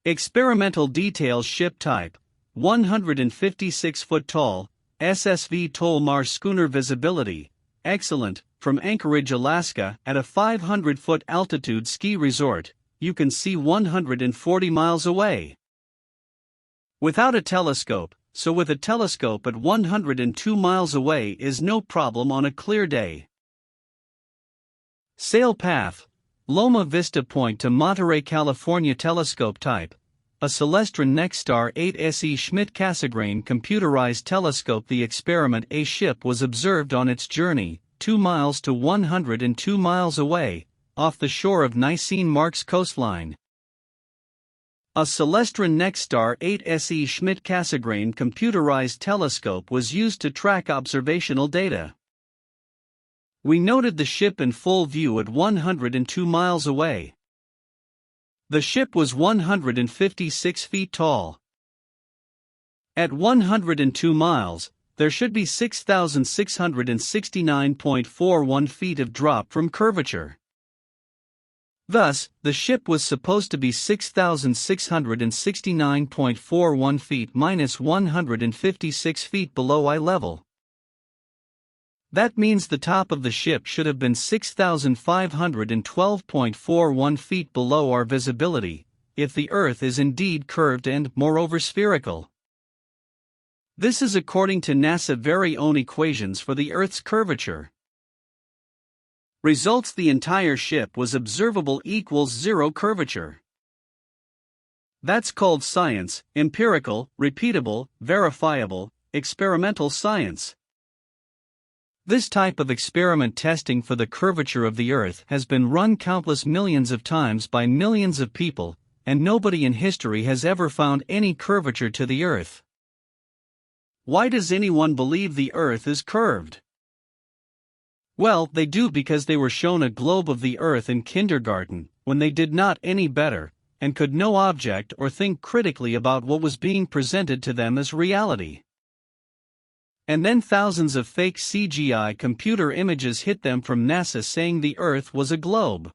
Experimental details. Ship type, 156 foot tall, SSV Tolmar schooner. Visibility, excellent, from Anchorage, Alaska, at a 500-foot altitude ski resort, you can see 140 miles away. Without a telescope, so with a telescope at 102 miles away is no problem on a clear day. Sail path, Loma Vista Point to Monterey, California. Telescope type, a Celestron Nexstar 8 SE Schmidt-Cassegrain computerized telescope. The experiment A ship was observed on its journey, 2 miles to 102 miles away, off the shore of Nisene Marks coastline. A Celestron Nexstar 8 SE Schmidt-Cassegrain computerized telescope was used to track observational data. We noted the ship in full view at 102 miles away. The ship was 156 feet tall. At 102 miles, there should be 6,669.41 feet of drop from curvature. Thus, the ship was supposed to be 6,669.41 feet minus 156 feet below eye level. That means the top of the ship should have been 6,512.41 feet below our visibility, if the Earth is indeed curved and, moreover, spherical. This is according to NASA's very own equations for the Earth's curvature. Results: the entire ship was observable equals zero curvature. That's called science, empirical, repeatable, verifiable, experimental science. This type of experiment testing for the curvature of the Earth has been run countless millions of times by millions of people, and nobody in history has ever found any curvature to the Earth. Why does anyone believe the Earth is curved? Well, they do because they were shown a globe of the Earth in kindergarten, when they did not any better, and could no object or think critically about what was being presented to them as reality. And then thousands of fake CGI computer images hit them from NASA saying the Earth was a globe.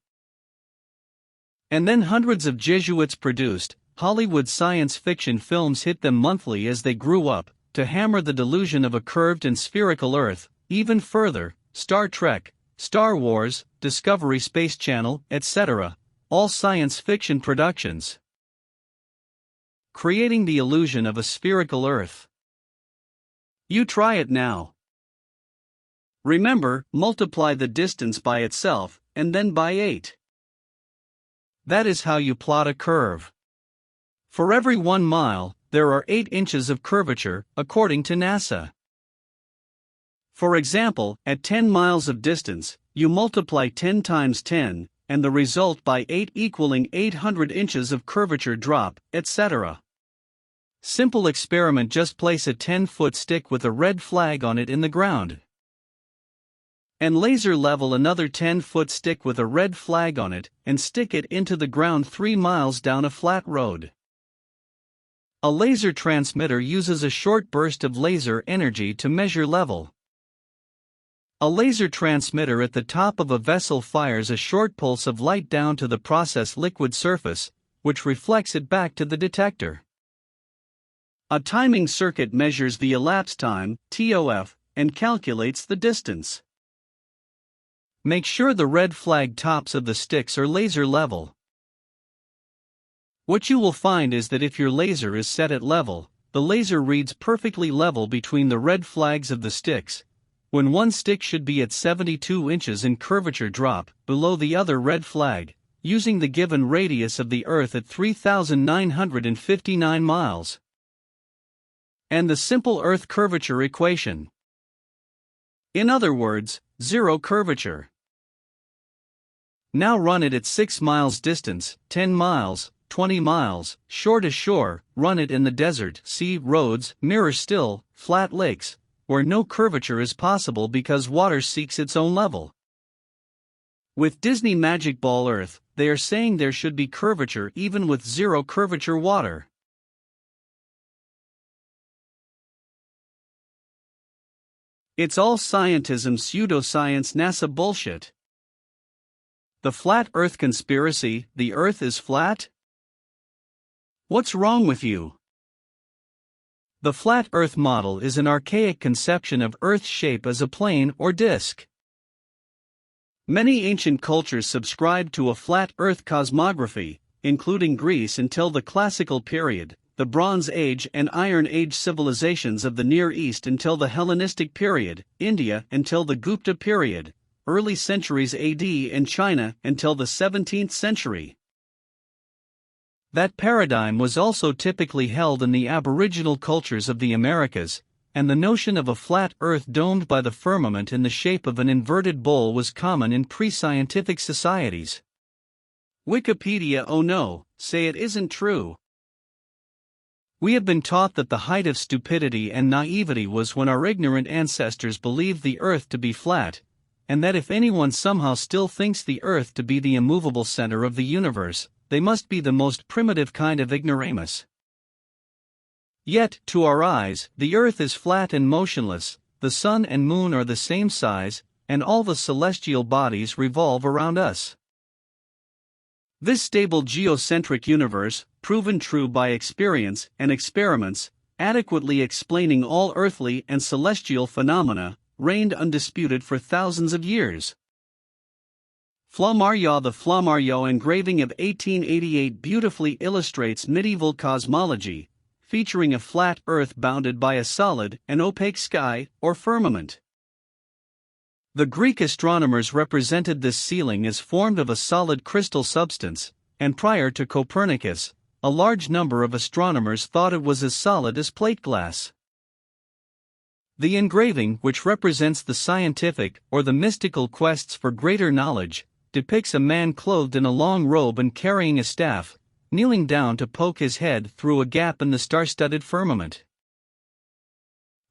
And then hundreds of Jesuits produced Hollywood science fiction films hit them monthly as they grew up, to hammer the delusion of a curved and spherical Earth. Even further, Star Trek, Star Wars, Discovery Space Channel, etc., all science fiction productions, creating the illusion of a spherical Earth. You try it now. Remember, multiply the distance by itself, and then by 8. That is how you plot a curve. For every 1 mile, there are 8 inches of curvature, according to NASA. For example, at 10 miles of distance, you multiply 10 times 10, and the result by 8 equaling 800 inches of curvature drop, etc. Simple experiment: just place a 10-foot stick with a red flag on it in the ground. And laser level another 10-foot stick with a red flag on it, and stick it into the ground 3 miles down a flat road. A laser transmitter uses a short burst of laser energy to measure level. A laser transmitter at the top of a vessel fires a short pulse of light down to the process liquid surface, which reflects it back to the detector. A timing circuit measures the elapsed time, TOF, and calculates the distance. Make sure the red flag tops of the sticks are laser level. What you will find is that if your laser is set at level, the laser reads perfectly level between the red flags of the sticks, when one stick should be at 72 inches in curvature drop below the other red flag, using the given radius of the Earth at 3,959 miles. And the simple Earth curvature equation. In other words, zero curvature. Now run it at 6 miles distance, 10 miles, 20 miles, shore to shore, run it in the desert, sea, roads, mirror still, flat lakes, where no curvature is possible because water seeks its own level. With Disney Magic Ball Earth, they are saying there should be curvature even with zero curvature water. It's all scientism, pseudoscience, NASA bullshit. The flat Earth conspiracy: the Earth is flat? What's wrong with you? The flat Earth model is an archaic conception of Earth's shape as a plane or disk. Many ancient cultures subscribed to a flat Earth cosmography, including Greece until the Classical period, the Bronze Age and Iron Age civilizations of the Near East until the Hellenistic period, India until the Gupta period, early centuries AD, and China until the 17th century. That paradigm was also typically held in the aboriginal cultures of the Americas, and the notion of a flat Earth domed by the firmament in the shape of an inverted bowl was common in pre-scientific societies. Wikipedia: oh no, say it isn't true. We have been taught that the height of stupidity and naivety was when our ignorant ancestors believed the Earth to be flat, and that if anyone somehow still thinks the Earth to be the immovable center of the universe, they must be the most primitive kind of ignoramus. Yet, to our eyes, the earth is flat and motionless, the sun and moon are the same size, and all the celestial bodies revolve around us. This stable geocentric universe, proven true by experience and experiments, adequately explaining all earthly and celestial phenomena, reigned undisputed for thousands of years. Flammarion. The Flammarion engraving of 1888 beautifully illustrates medieval cosmology, featuring a flat earth bounded by a solid and opaque sky, or firmament. The Greek astronomers represented this ceiling as formed of a solid crystal substance, and prior to Copernicus, a large number of astronomers thought it was as solid as plate glass. The engraving, which represents the scientific or the mystical quests for greater knowledge, depicts a man clothed in a long robe and carrying a staff, kneeling down to poke his head through a gap in the star-studded firmament,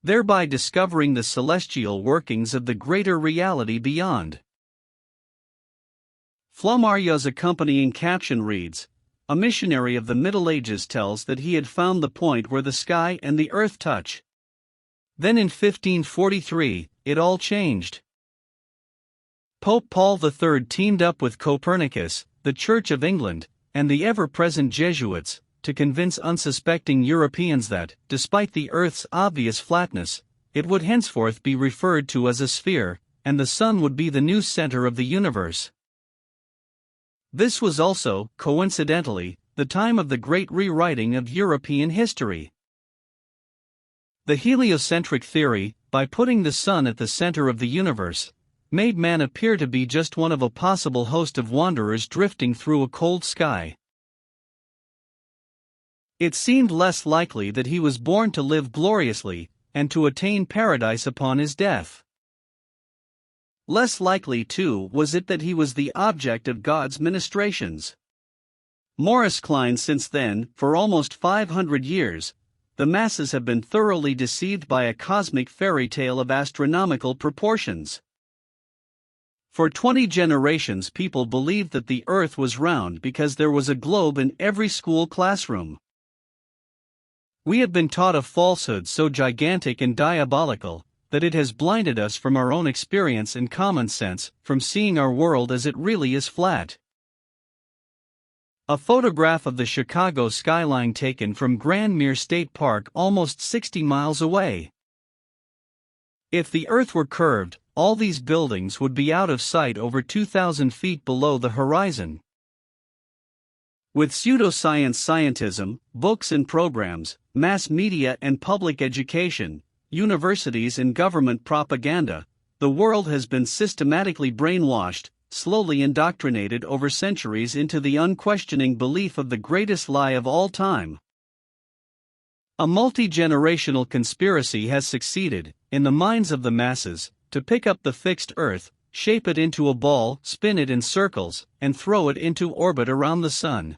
thereby discovering the celestial workings of the greater reality beyond. Flammarion's accompanying caption reads, "A missionary of the Middle Ages tells that he had found the point where the sky and the earth touch. Then in 1543, it all changed." Pope Paul III teamed up with Copernicus, the Church of England, and the ever-present Jesuits, to convince unsuspecting Europeans that, despite the Earth's obvious flatness, it would henceforth be referred to as a sphere, and the Sun would be the new center of the universe. This was also, coincidentally, the time of the great rewriting of European history. The heliocentric theory, by putting the Sun at the center of the universe, made man appear to be just one of a possible host of wanderers drifting through a cold sky. It seemed less likely that he was born to live gloriously, and to attain paradise upon his death. Less likely, too, was it that he was the object of God's ministrations. Morris Klein. Since then, for almost 500 years, the masses have been thoroughly deceived by a cosmic fairy tale of astronomical proportions. For 20 generations, people believed that the Earth was round because there was a globe in every school classroom. We have been taught a falsehood so gigantic and diabolical that it has blinded us from our own experience and common sense, from seeing our world as it really is flat. A photograph of the Chicago skyline taken from Grand Mere State Park, almost 60 miles away. If the Earth were curved, all these buildings would be out of sight over 2,000 feet below the horizon. With pseudoscience, scientism, books and programs, mass media and public education, universities and government propaganda, the world has been systematically brainwashed, slowly indoctrinated over centuries into the unquestioning belief of the greatest lie of all time. A multi-generational conspiracy has succeeded, in the minds of the masses, to pick up the fixed Earth, shape it into a ball, spin it in circles, and throw it into orbit around the Sun.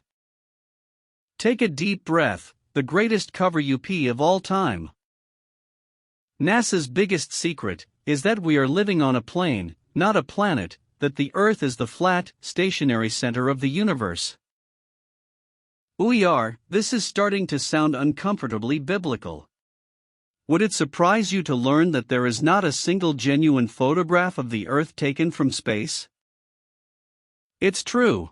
Take a deep breath, the greatest cover-up of all time. NASA's biggest secret is that we are living on a plane, not a planet, that the Earth is the flat, stationary center of the universe. This is starting to sound uncomfortably biblical. Would it surprise you to learn that there is not a single genuine photograph of the Earth taken from space? It's true.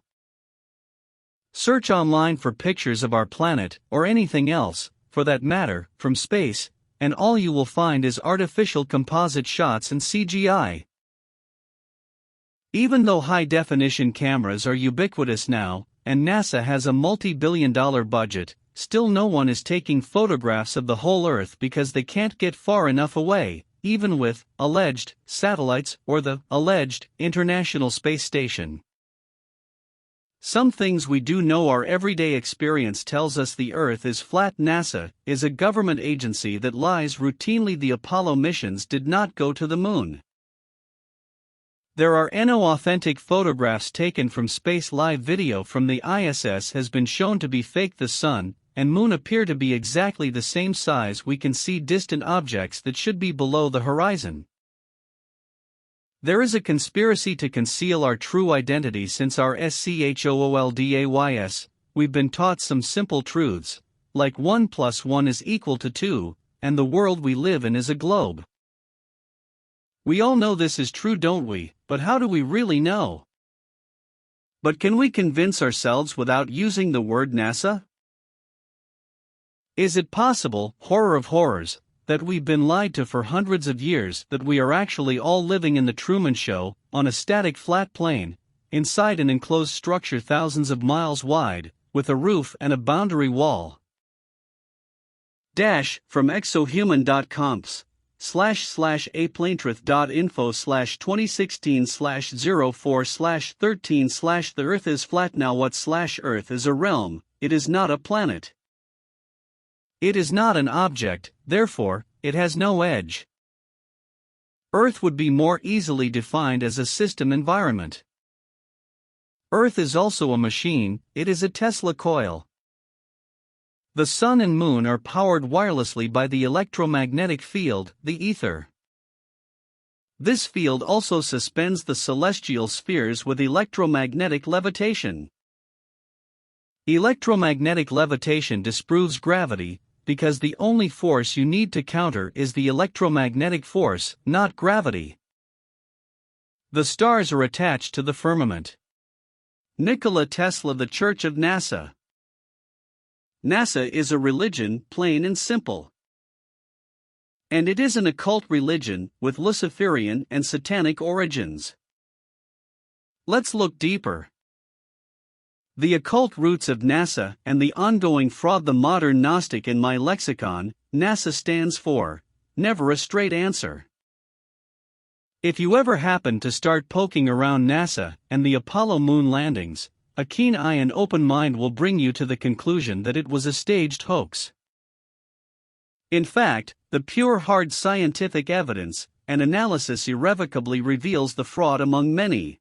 Search online for pictures of our planet, or anything else, for that matter, from space, and all you will find is artificial composite shots and CGI. Even though high-definition cameras are ubiquitous now, and NASA has a multi-billion-dollar budget, still no one is taking photographs of the whole Earth because they can't get far enough away, even with alleged satellites or the alleged International Space Station. Some things we do know. Our everyday experience tells us the Earth is flat. NASA is a government agency that lies routinely. The Apollo missions did not go to the moon. There are no authentic photographs taken from space. Live video from the ISS has been shown to be fake. The Sun and Moon appear to be exactly the same size. We can see distant objects that should be below the horizon. There is a conspiracy to conceal our true identity since our SCHOOLDAYS. We've been taught some simple truths, like 1 + 1 is equal to 2, and the world we live in is a globe. We all know this is true, don't we? But how do we really know? But can we convince ourselves without using the word NASA? Is it possible, horror of horrors, that we've been lied to for hundreds of years, that we are actually all living in the Truman Show, on a static flat plane, inside an enclosed structure thousands of miles wide, with a roof and a boundary wall? From exohuman.com/aplanetruth.info/2016/04/13/the Earth is flat. Now what? Earth is a realm, it is not a planet. It is not an object, therefore, it has no edge. Earth would be more easily defined as a system environment. Earth is also a machine, it is a Tesla coil. The sun and moon are powered wirelessly by the electromagnetic field, the ether. This field also suspends the celestial spheres with electromagnetic levitation. Electromagnetic levitation disproves gravity, because the only force you need to counter is the electromagnetic force, not gravity. The stars are attached to the firmament. Nikola Tesla. The Church of NASA. NASA is a religion, plain and simple. And it is an occult religion, with Luciferian and satanic origins. Let's look deeper. The occult roots of NASA and the ongoing fraud. The modern Gnostic. In my lexicon, NASA stands for never a straight answer. If you ever happen to start poking around NASA and the Apollo moon landings, a keen eye and open mind will bring you to the conclusion that it was a staged hoax. In fact, the pure hard scientific evidence and analysis irrevocably reveals the fraud among many.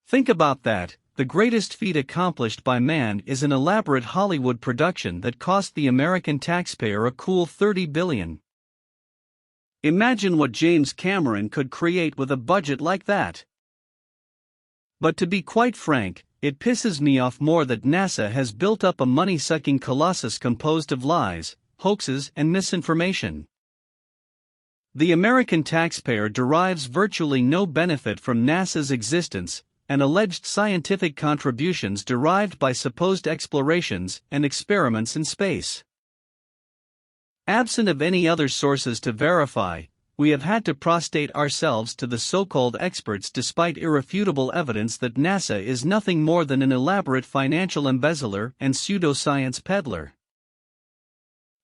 Think about that. The greatest feat accomplished by man is an elaborate Hollywood production that cost the American taxpayer a cool $30 billion. Imagine what James Cameron could create with a budget like that. But to be quite frank, it pisses me off more that NASA has built up a money-sucking colossus composed of lies, hoaxes, and misinformation. The American taxpayer derives virtually no benefit from NASA's existence and alleged scientific contributions derived by supposed explorations and experiments in space. Absent of any other sources to verify, we have had to prostrate ourselves to the so-called experts despite irrefutable evidence that NASA is nothing more than an elaborate financial embezzler and pseudoscience peddler.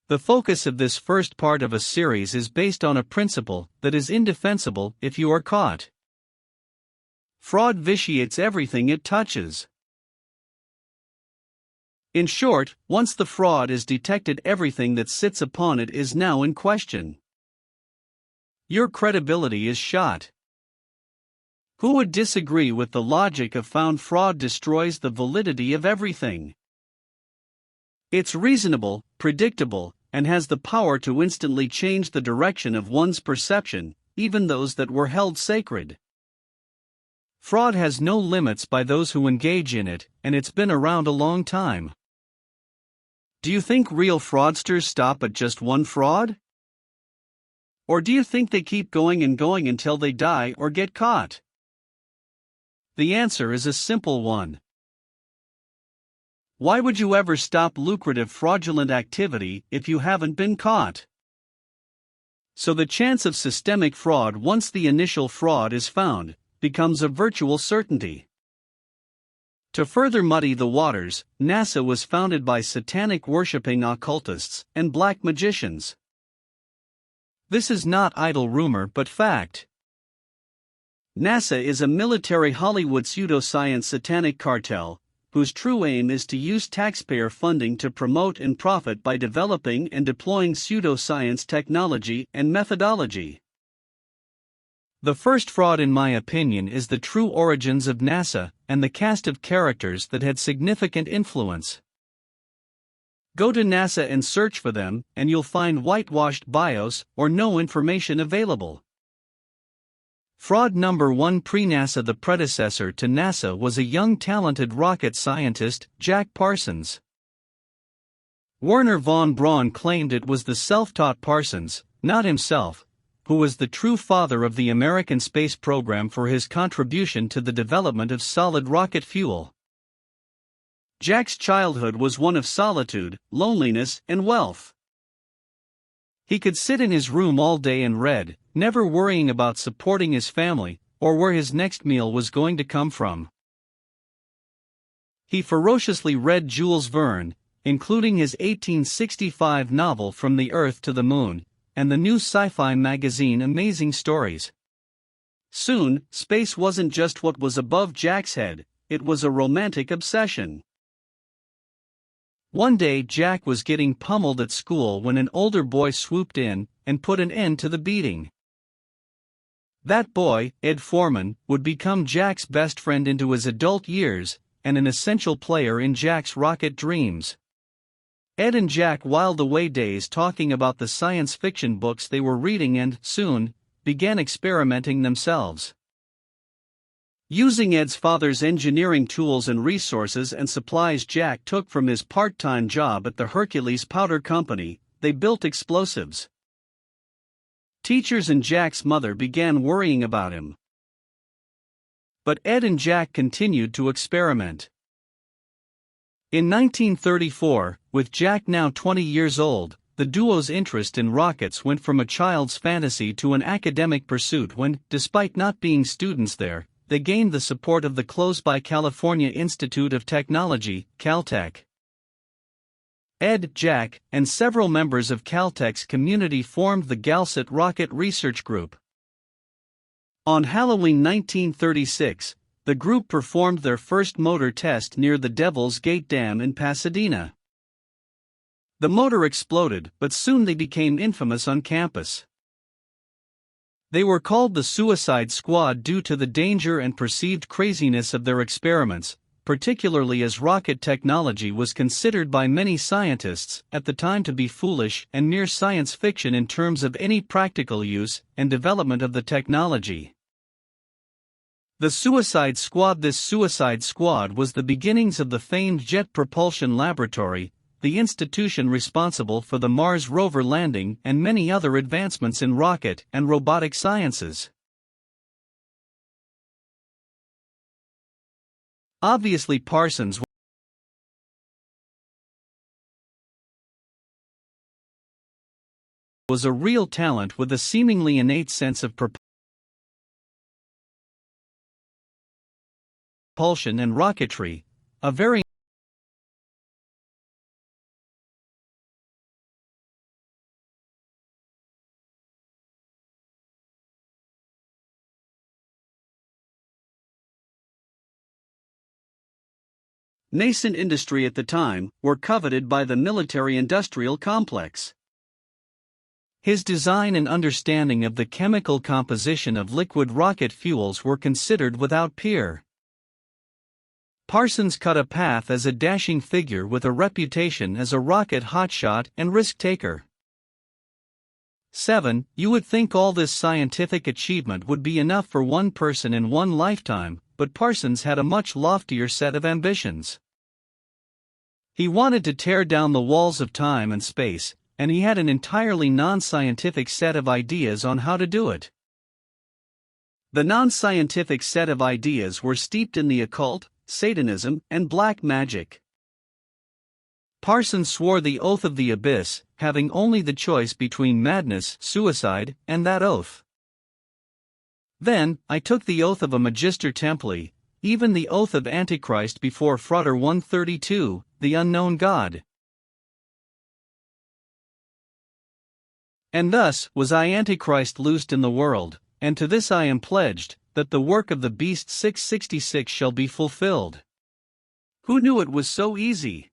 The focus of this first part of a series is based on a principle that is indefensible if you are caught. Fraud vitiates everything it touches. In short, once the fraud is detected, everything that sits upon it is now in question. Your credibility is shot. Who would disagree with the logic of found fraud destroys the validity of everything? It's reasonable, predictable, and has the power to instantly change the direction of one's perception, even those that were held sacred. Fraud has no limits by those who engage in it, and it's been around a long time. Do you think real fraudsters stop at just one fraud? Or do you think they keep going and going until they die or get caught? The answer is a simple one. Why would you ever stop lucrative fraudulent activity if you haven't been caught? So the chance of systemic fraud once the initial fraud is found becomes a virtual certainty. To further muddy the waters, NASA was founded by satanic-worshipping occultists and black magicians. This is not idle rumor but fact. NASA is a military Hollywood pseudoscience satanic cartel, whose true aim is to use taxpayer funding to promote and profit by developing and deploying pseudoscience technology and methodology. The first fraud, in my opinion, is the true origins of NASA and the cast of characters that had significant influence. Go to NASA and search for them, and you'll find whitewashed bios or no information available. Fraud number 1. Pre-NASA. The predecessor to NASA was a young talented rocket scientist, Jack Parsons. Werner von Braun claimed it was the self-taught Parsons, not himself, who was the true father of the American space program for his contribution to the development of solid rocket fuel. Jack's childhood was one of solitude, loneliness, and wealth. He could sit in his room all day and read, never worrying about supporting his family, or where his next meal was going to come from. He ferociously read Jules Verne, including his 1865 novel From the Earth to the Moon, and the new sci-fi magazine Amazing Stories. Soon, space wasn't just what was above Jack's head, it was a romantic obsession. One day Jack was getting pummeled at school when an older boy swooped in and put an end to the beating. That boy, Ed Foreman, would become Jack's best friend into his adult years, and an essential player in Jack's rocket dreams. Ed and Jack whiled away days talking about the science fiction books they were reading and, soon, began experimenting themselves. Using Ed's father's engineering tools and resources and supplies Jack took from his part-time job at the Hercules Powder Company, they built explosives. Teachers and Jack's mother began worrying about him. But Ed and Jack continued to experiment. In 1934, with Jack now 20 years old, the duo's interest in rockets went from a child's fantasy to an academic pursuit when, despite not being students there, they gained the support of the close-by California Institute of Technology, Caltech. Ed, Jack, and several members of Caltech's community formed the Galset Rocket Research Group. On Halloween 1936, the group performed their first motor test near the Devil's Gate Dam in Pasadena. The motor exploded, but soon they became infamous on campus. They were called the Suicide Squad due to the danger and perceived craziness of their experiments, particularly as rocket technology was considered by many scientists at the time to be foolish and mere science fiction in terms of any practical use and development of the technology. The Suicide Squad. This Suicide Squad was the beginnings of the famed Jet Propulsion Laboratory, the institution responsible for the Mars rover landing and many other advancements in rocket and robotic sciences. Obviously, Parsons was a real talent with a seemingly innate sense of propulsion and rocketry, a very nascent industry at the time, were coveted by the military-industrial complex. His design and understanding of the chemical composition of liquid rocket fuels were considered without peer. Parsons cut a path as a dashing figure with a reputation as a rocket hotshot and risk-taker. 7. You would think all this scientific achievement would be enough for one person in one lifetime, but Parsons had a much loftier set of ambitions. He wanted to tear down the walls of time and space, and he had an entirely non-scientific set of ideas on how to do it. The non-scientific set of ideas were steeped in the occult, Satanism, and black magic. Parsons swore the oath of the abyss, having only the choice between madness, suicide, and that oath. Then, I took the oath of a Magister Templi, even the oath of Antichrist before Frater 132, the unknown God. And thus was I Antichrist loosed in the world, and to this I am pledged, that the work of the beast 666 shall be fulfilled. Who knew it was so easy?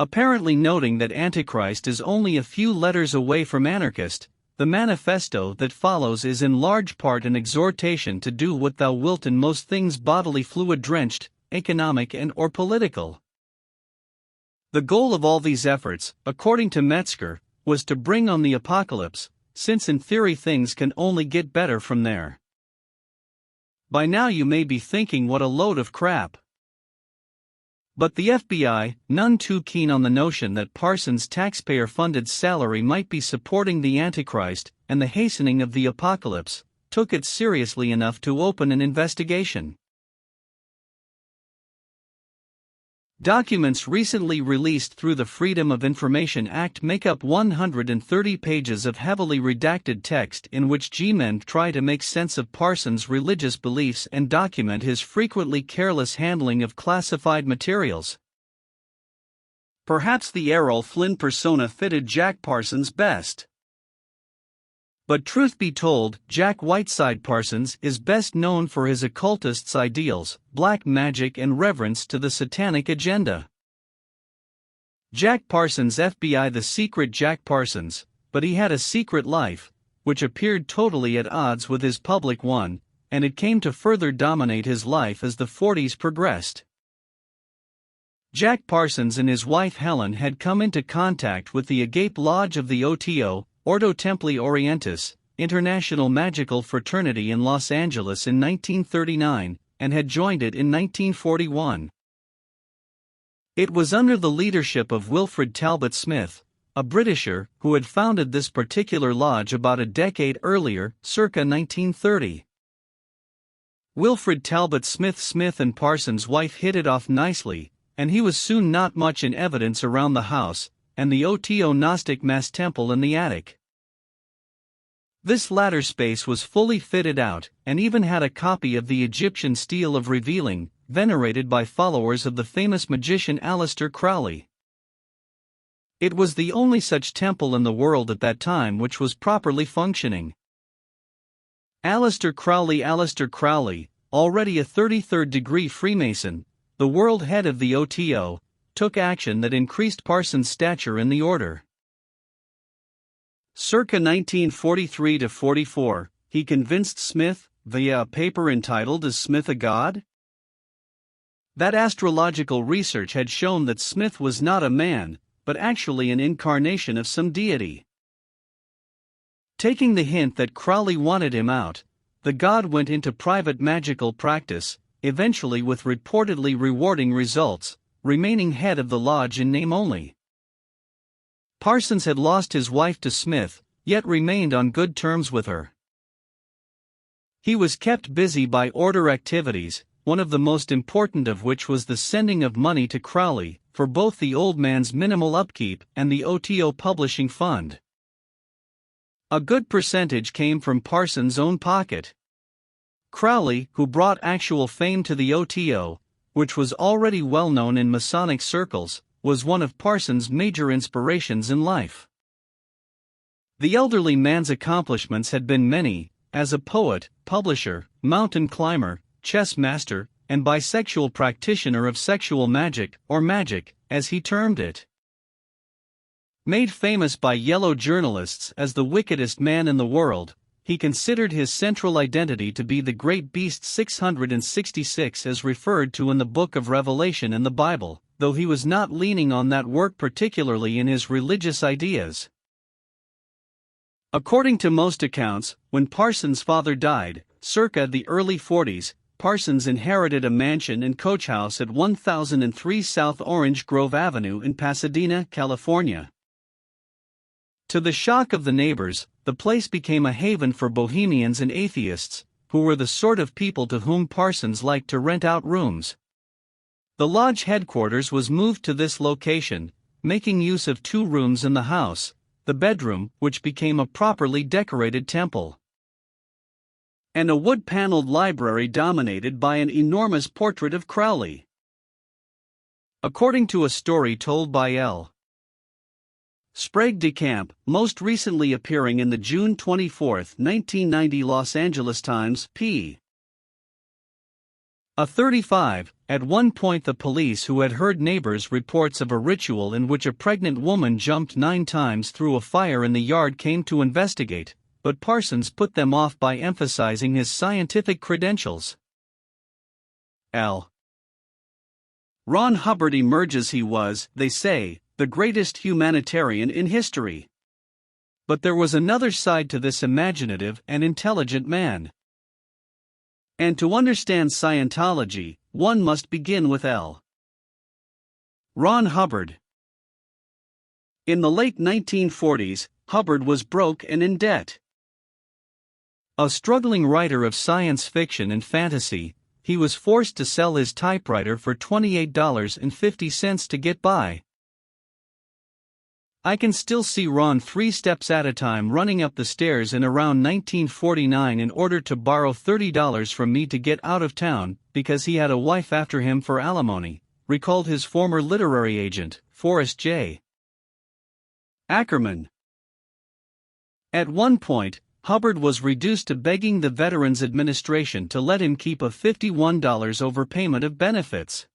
Apparently noting that Antichrist is only a few letters away from anarchist, the manifesto that follows is in large part an exhortation to do what thou wilt in most things bodily fluid-drenched, economic and/or political. The goal of all these efforts, according to Metzger, was to bring on the apocalypse, since in theory things can only get better from there. By now you may be thinking what a load of crap. But the FBI, none too keen on the notion that Parsons' taxpayer-funded salary might be supporting the Antichrist and the hastening of the apocalypse, took it seriously enough to open an investigation. Documents recently released through the Freedom of Information Act make up 130 pages of heavily redacted text in which G-men try to make sense of Parsons' religious beliefs and document his frequently careless handling of classified materials. Perhaps the Errol Flynn persona fitted Jack Parsons best. But truth be told, Jack Whiteside Parsons is best known for his occultist's ideals, black magic and reverence to the satanic agenda. Jack Parsons FBI the secret Jack Parsons, but he had a secret life, which appeared totally at odds with his public one, and it came to further dominate his life as the 40s progressed. Jack Parsons and his wife Helen had come into contact with the Agape Lodge of the OTO, Ordo Templi Orientis, International Magical Fraternity in Los Angeles in 1939, and had joined it in 1941. It was under the leadership of Wilfred Talbot Smith, a Britisher, who had founded this particular lodge about a decade earlier, circa 1930. Wilfred Talbot Smith and Parsons' wife hit it off nicely, and he was soon not much in evidence around the house, and the OTO Gnostic Mass Temple in the attic. This latter space was fully fitted out, and even had a copy of the Egyptian Stele of Revealing, venerated by followers of the famous magician Aleister Crowley. It was the only such temple in the world at that time which was properly functioning. Aleister Crowley, already a 33rd degree Freemason, the world head of the OTO, took action that increased Parsons' stature in the order. Circa 1943 to 44, he convinced Smith, via a paper entitled Is Smith a God? That astrological research had shown that Smith was not a man, but actually an incarnation of some deity. Taking the hint that Crowley wanted him out, the god went into private magical practice, eventually with reportedly rewarding results, remaining head of the lodge in name only. Parsons had lost his wife to Smith, yet remained on good terms with her. He was kept busy by order activities, one of the most important of which was the sending of money to Crowley, for both the old man's minimal upkeep and the OTO publishing fund. A good percentage came from Parsons' own pocket. Crowley, who brought actual fame to the OTO, which was already well known in Masonic circles, was one of Parsons' major inspirations in life. The elderly man's accomplishments had been many, as a poet, publisher, mountain climber, chess master, and bisexual practitioner of sexual magic, or magic, as he termed it. Made famous by yellow journalists as the wickedest man in the world, he considered his central identity to be the great beast 666 as referred to in the Book of Revelation in the Bible, though he was not leaning on that work particularly in his religious ideas. According to most accounts, when Parsons' father died, circa the early 40s, Parsons inherited a mansion and coach house at 1003 South Orange Grove Avenue in Pasadena, California. To the shock of the neighbors, the place became a haven for bohemians and atheists, who were the sort of people to whom Parsons liked to rent out rooms. The lodge headquarters was moved to this location, making use of 2 rooms in the house, the bedroom, which became a properly decorated temple, and a wood-paneled library dominated by an enormous portrait of Crowley. According to a story told by L. Sprague de Camp, most recently appearing in the June 24, 1990 Los Angeles Times, p. 35, At one point, the police, who had heard neighbors' reports of a ritual in which a pregnant woman jumped 9 times through a fire in the yard, came to investigate, but Parsons put them off by emphasizing his scientific credentials. L. Ron Hubbard emerges. He was, they say, the greatest humanitarian in history. But there was another side to this imaginative and intelligent man. And to understand Scientology, one must begin with L. Ron Hubbard. In the late 1940s, Hubbard was broke and in debt. A struggling writer of science fiction and fantasy, he was forced to sell his typewriter for $28.50 to get by. I can still see Ron 3 steps at a time running up the stairs in around 1949 in order to borrow $30 from me to get out of town, because he had a wife after him for alimony, recalled his former literary agent, Forrest J. Ackerman. At one point, Hubbard was reduced to begging the Veterans Administration to let him keep a $51 overpayment of benefits.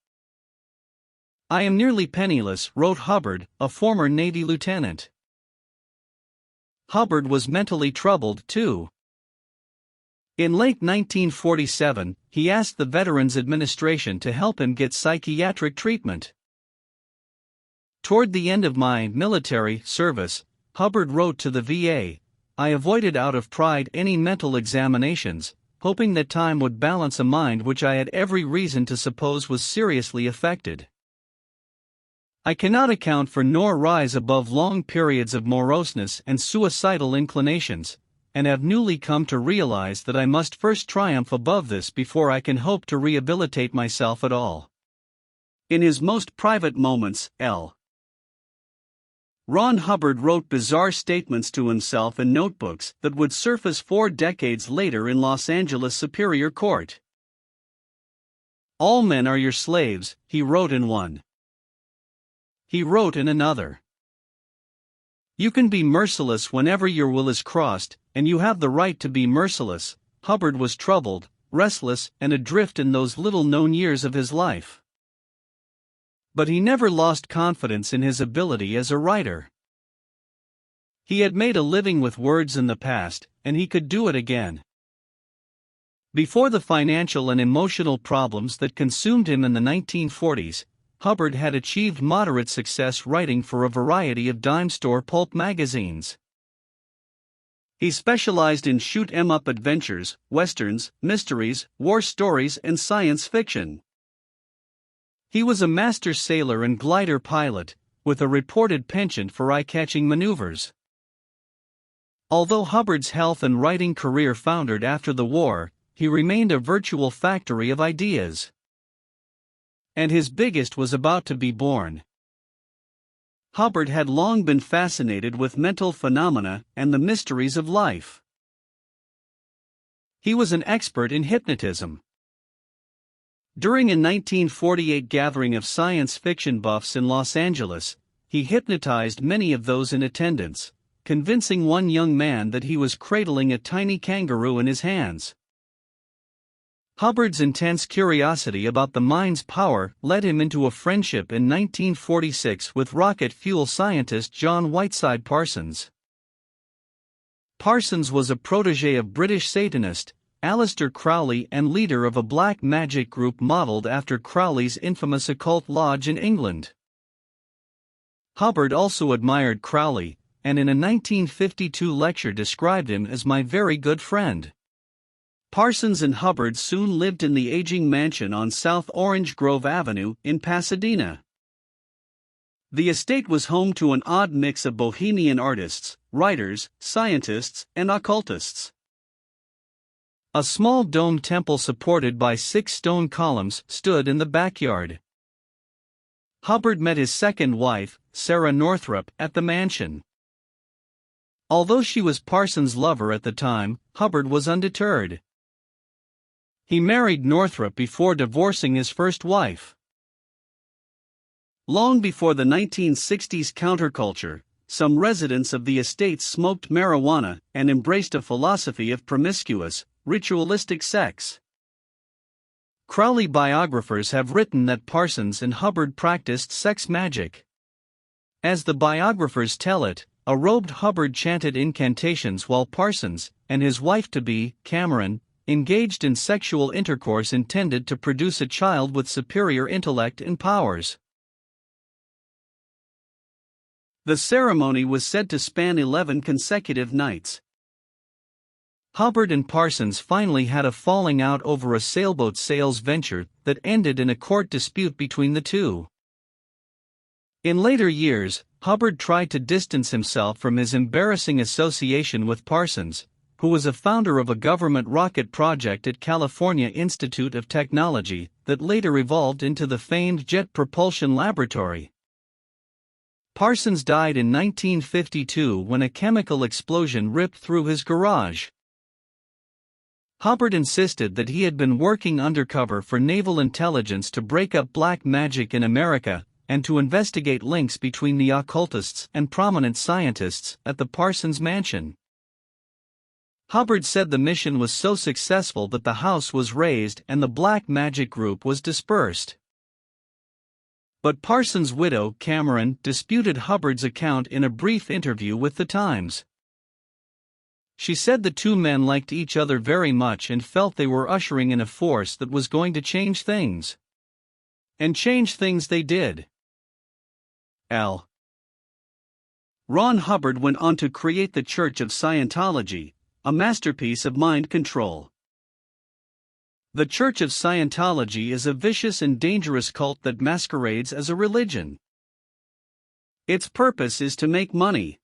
I am nearly penniless, wrote Hubbard, a former Navy lieutenant. Hubbard was mentally troubled, too. In late 1947, he asked the Veterans Administration to help him get psychiatric treatment. Toward the end of my military service, Hubbard wrote to the VA, I avoided out of pride any mental examinations, hoping that time would balance a mind which I had every reason to suppose was seriously affected. I cannot account for nor rise above long periods of moroseness and suicidal inclinations, and have newly come to realize that I must first triumph above this before I can hope to rehabilitate myself at all. In his most private moments, L. Ron Hubbard wrote bizarre statements to himself in notebooks that would surface 4 decades later in Los Angeles Superior Court. All men are your slaves, he wrote in one. He wrote in another. You can be merciless whenever your will is crossed, and you have the right to be merciless. Hubbard was troubled, restless, and adrift in those little-known years of his life. But he never lost confidence in his ability as a writer. He had made a living with words in the past, and he could do it again. Before the financial and emotional problems that consumed him in the 1940s, Hubbard had achieved moderate success writing for a variety of dime-store pulp magazines. He specialized in shoot-'em-up adventures, westerns, mysteries, war stories, and science fiction. He was a master sailor and glider pilot, with a reported penchant for eye-catching maneuvers. Although Hubbard's health and writing career foundered after the war, he remained a virtual factory of ideas. And his biggest was about to be born. Hubbard had long been fascinated with mental phenomena and the mysteries of life. He was an expert in hypnotism. During a 1948 gathering of science fiction buffs in Los Angeles, he hypnotized many of those in attendance, convincing one young man that he was cradling a tiny kangaroo in his hands. Hubbard's intense curiosity about the mind's power led him into a friendship in 1946 with rocket fuel scientist John Whiteside Parsons. Parsons was a protege of British Satanist Aleister Crowley and leader of a black magic group modeled after Crowley's infamous occult lodge in England. Hubbard also admired Crowley, and in a 1952 lecture described him as my very good friend. Parsons and Hubbard soon lived in the aging mansion on South Orange Grove Avenue in Pasadena. The estate was home to an odd mix of bohemian artists, writers, scientists, and occultists. A small domed temple supported by 6 stone columns stood in the backyard. Hubbard met his second wife, Sarah Northrup, at the mansion. Although she was Parsons' lover at the time, Hubbard was undeterred. He married Northrup before divorcing his first wife. Long before the 1960s counterculture, some residents of the estate smoked marijuana and embraced a philosophy of promiscuous, ritualistic sex. Crowley biographers have written that Parsons and Hubbard practiced sex magic. As the biographers tell it, a robed Hubbard chanted incantations while Parsons, and his wife-to-be, Cameron, engaged in sexual intercourse intended to produce a child with superior intellect and powers. The ceremony was said to span 11 consecutive nights. Hubbard and Parsons finally had a falling out over a sailboat sales venture that ended in a court dispute between the two. In later years, Hubbard tried to distance himself from his embarrassing association with Parsons, who was a founder of a government rocket project at California Institute of Technology that later evolved into the famed Jet Propulsion Laboratory. Parsons died in 1952 when a chemical explosion ripped through his garage. Hubbard insisted that he had been working undercover for naval intelligence to break up black magic in America, and to investigate links between the occultists and prominent scientists at the Parsons mansion. Hubbard said the mission was so successful that the house was razed and the black magic group was dispersed. But Parsons' widow, Cameron, disputed Hubbard's account in a brief interview with The Times. She said the two men liked each other very much and felt they were ushering in a force that was going to change things. And change things they did. L. Ron Hubbard went on to create the Church of Scientology, a masterpiece of mind control. The Church of Scientology is a vicious and dangerous cult that masquerades as a religion. Its purpose is to make money.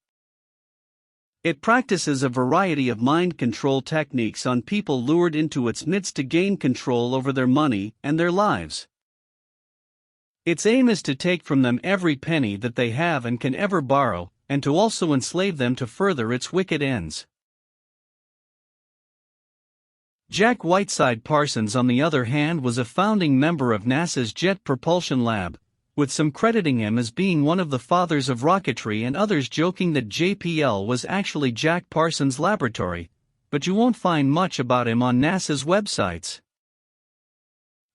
It practices a variety of mind control techniques on people lured into its midst to gain control over their money and their lives. Its aim is to take from them every penny that they have and can ever borrow, and to also enslave them to further its wicked ends. Jack Whiteside Parsons, on the other hand, was a founding member of NASA's Jet Propulsion Lab, with some crediting him as being one of the fathers of rocketry and others joking that JPL was actually Jack Parsons' laboratory, but you won't find much about him on NASA's websites.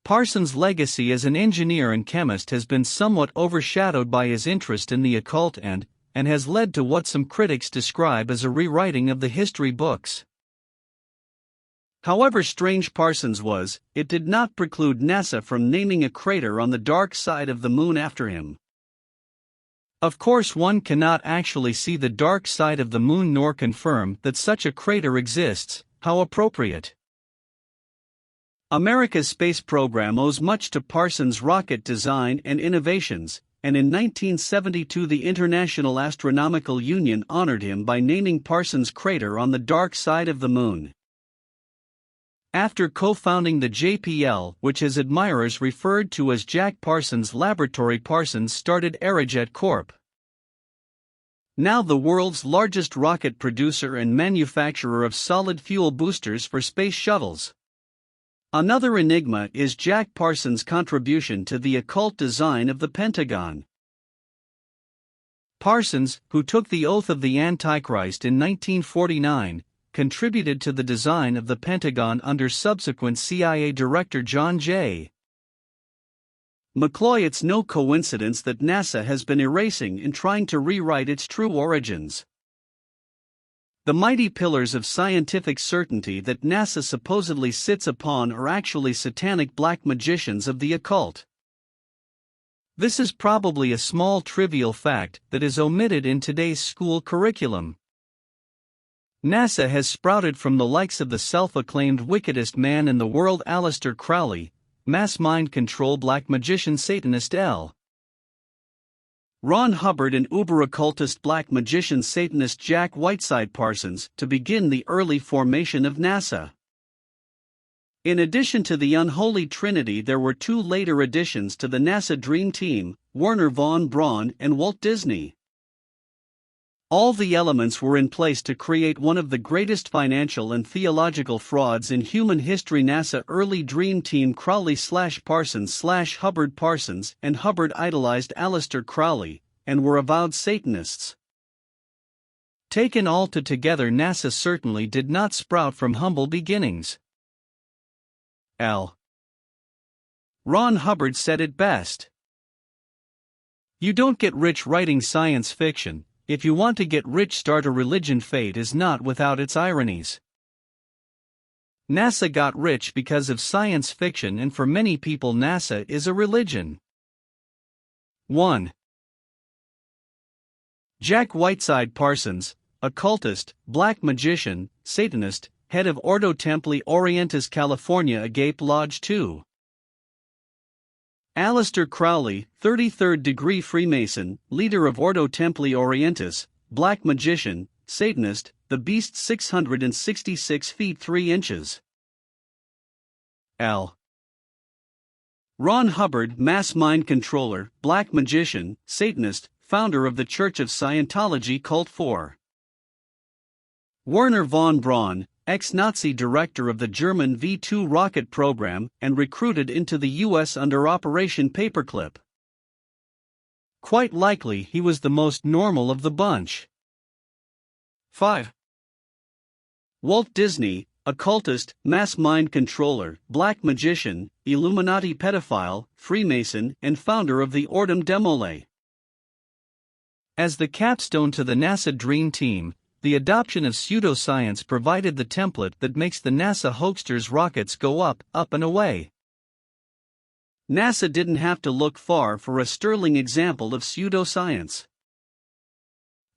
Parsons' legacy as an engineer and chemist has been somewhat overshadowed by his interest in the occult and has led to what some critics describe as a rewriting of the history books. However strange Parsons was, it did not preclude NASA from naming a crater on the dark side of the moon after him. Of course, one cannot actually see the dark side of the moon nor confirm that such a crater exists. How appropriate. America's space program owes much to Parsons' rocket design and innovations, and in 1972 the International Astronomical Union honored him by naming Parsons' crater on the dark side of the moon. After co-founding the JPL, which his admirers referred to as Jack Parsons' laboratory, Parsons started Aerojet Corp., now the world's largest rocket producer and manufacturer of solid fuel boosters for space shuttles. Another enigma is Jack Parsons' contribution to the occult design of the Pentagon. Parsons, who took the oath of the Antichrist in 1949, contributed to the design of the Pentagon under subsequent CIA Director John J. McCloy. It's no coincidence that NASA has been erasing and trying to rewrite its true origins. The mighty pillars of scientific certainty that NASA supposedly sits upon are actually satanic black magicians of the occult. This is probably a small trivial fact that is omitted in today's school curriculum. NASA has sprouted from the likes of the self-acclaimed wickedest man in the world Aleister Crowley, mass mind control black magician Satanist L. Ron Hubbard and uber-occultist black magician Satanist Jack Whiteside Parsons to begin the early formation of NASA. In addition to the unholy trinity, there were two later additions to the NASA Dream Team, Wernher von Braun and Walt Disney. All the elements were in place to create one of the greatest financial and theological frauds in human history. NASA early Dream Team Crowley/Parsons/Hubbard. Parsons and Hubbard idolized Aleister Crowley, and were avowed Satanists. Taken all together, NASA certainly did not sprout from humble beginnings. L. Ron Hubbard said it best. You don't get rich writing science fiction. If you want to get rich, start a religion. Fate is not without its ironies. NASA got rich because of science fiction, and for many people NASA is a religion. 1. Jack Whiteside Parsons, occultist, black magician, Satanist, head of Ordo Templi Orientis California Agape Lodge 2. Aleister Crowley, 33rd degree Freemason, leader of Ordo Templi Orientis, black magician, Satanist, the beast 666 feet 3 inches. L. Ron Hubbard, mass mind controller, black magician, Satanist, founder of the Church of Scientology cult. 4. Werner von Braun, ex-Nazi director of the German V-2 rocket program and recruited into the U.S. under Operation Paperclip. Quite likely he was the most normal of the bunch. 5. Walt Disney, occultist, mass mind controller, black magician, Illuminati pedophile, Freemason, and founder of the Ordem Demole. As the capstone to the NASA Dream Team, the adoption of pseudoscience provided the template that makes the NASA hoaxsters' rockets go up, up and away. NASA didn't have to look far for a sterling example of pseudoscience.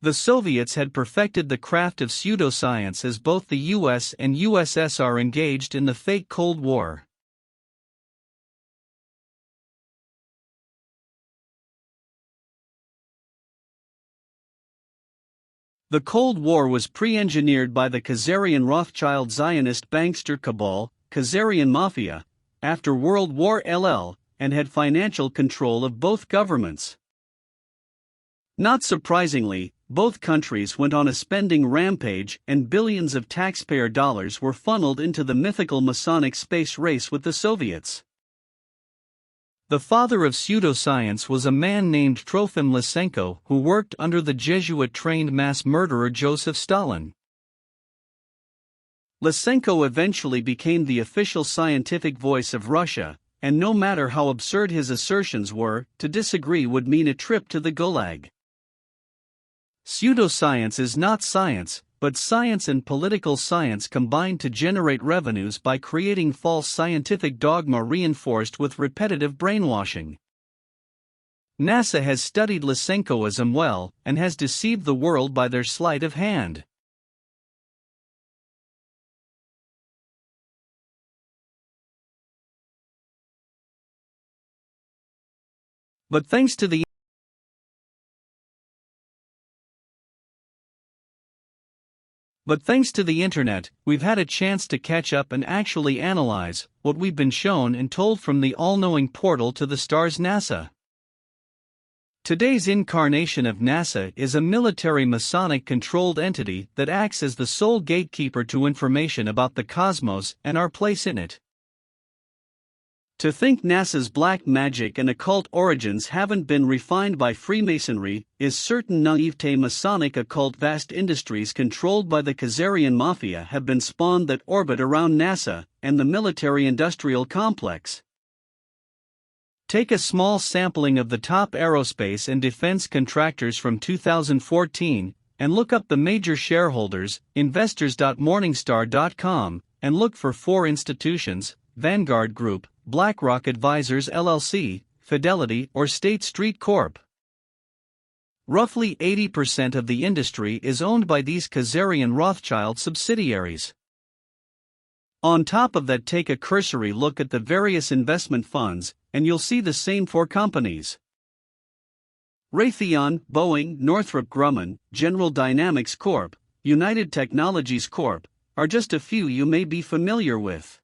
The Soviets had perfected the craft of pseudoscience as both the US and USSR engaged in the fake Cold War. The Cold War was pre-engineered by the Khazarian Rothschild Zionist bankster cabal, Khazarian Mafia, after World War II, and had financial control of both governments. Not surprisingly, both countries went on a spending rampage and billions of taxpayer dollars were funneled into the mythical Masonic space race with the Soviets. The father of pseudoscience was a man named Trofim Lysenko who worked under the Jesuit-trained mass murderer Joseph Stalin. Lysenko eventually became the official scientific voice of Russia, and no matter how absurd his assertions were, to disagree would mean a trip to the Gulag. Pseudoscience is not science, but science and political science combined to generate revenues by creating false scientific dogma reinforced with repetitive brainwashing. NASA has studied Lysenkoism well and has deceived the world by their sleight of hand. But thanks to the internet, we've had a chance to catch up and actually analyze what we've been shown and told from the all-knowing portal to the stars NASA. Today's incarnation of NASA is a military Masonic-controlled entity that acts as the sole gatekeeper to information about the cosmos and our place in it. To think NASA's black magic and occult origins haven't been refined by Freemasonry is certain naivete. Masonic occult vast industries controlled by the Khazarian Mafia have been spawned that orbit around NASA and the military-industrial complex. Take a small sampling of the top aerospace and defense contractors from 2014 and look up the major shareholders, investors.morningstar.com, and look for 4 institutions: Vanguard Group, BlackRock Advisors LLC, Fidelity, or State Street Corp. Roughly 80% of the industry is owned by these Khazarian Rothschild subsidiaries. On top of that, take a cursory look at the various investment funds, and you'll see the same 4 companies. Raytheon, Boeing, Northrop Grumman, General Dynamics Corp., United Technologies Corp., are just a few you may be familiar with.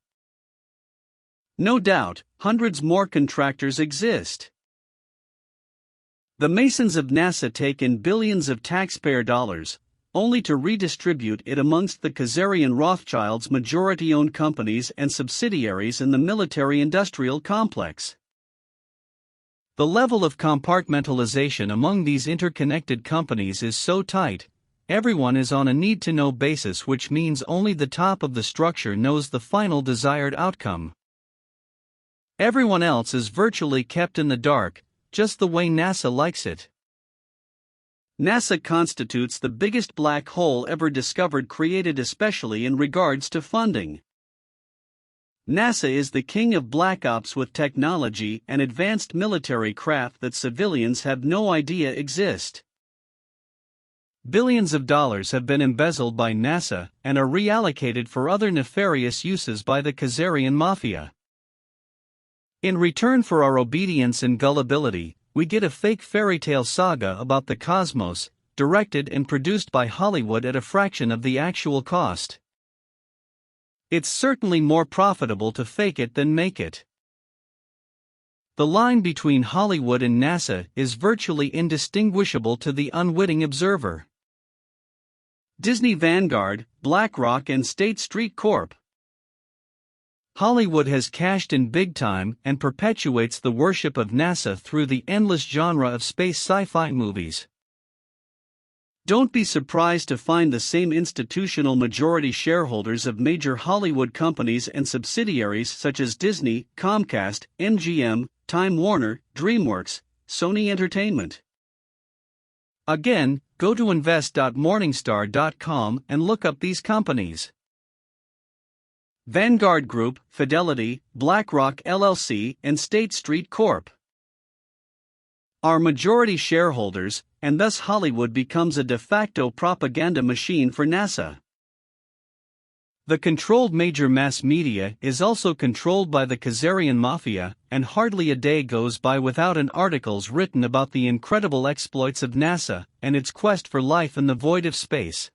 No doubt, hundreds more contractors exist. The Masons of NASA take in billions of taxpayer dollars, only to redistribute it amongst the Khazarian Rothschilds' majority-owned companies and subsidiaries in the military-industrial complex. The level of compartmentalization among these interconnected companies is so tight, everyone is on a need-to-know basis, which means only the top of the structure knows the final desired outcome. Everyone else is virtually kept in the dark, just the way NASA likes it. NASA constitutes the biggest black hole ever discovered, created especially in regards to funding. NASA is the king of black ops, with technology and advanced military craft that civilians have no idea exist. Billions of dollars have been embezzled by NASA and are reallocated for other nefarious uses by the Khazarian mafia. In return for our obedience and gullibility, we get a fake fairy tale saga about the cosmos, directed and produced by Hollywood at a fraction of the actual cost. It's certainly more profitable to fake it than make it. The line between Hollywood and NASA is virtually indistinguishable to the unwitting observer. Disney, Vanguard, BlackRock, and State Street Corp. Hollywood has cashed in big time and perpetuates the worship of NASA through the endless genre of space sci-fi movies. Don't be surprised to find the same institutional majority shareholders of major Hollywood companies and subsidiaries such as Disney, Comcast, MGM, Time Warner, DreamWorks, Sony Entertainment. Again, go to invest.morningstar.com and look up these companies. Vanguard Group, Fidelity, BlackRock LLC, and State Street Corp. are majority shareholders, and thus Hollywood becomes a de facto propaganda machine for NASA. The controlled major mass media is also controlled by the Khazarian mafia, and hardly a day goes by without an articles written about the incredible exploits of NASA and its quest for life in the void of space.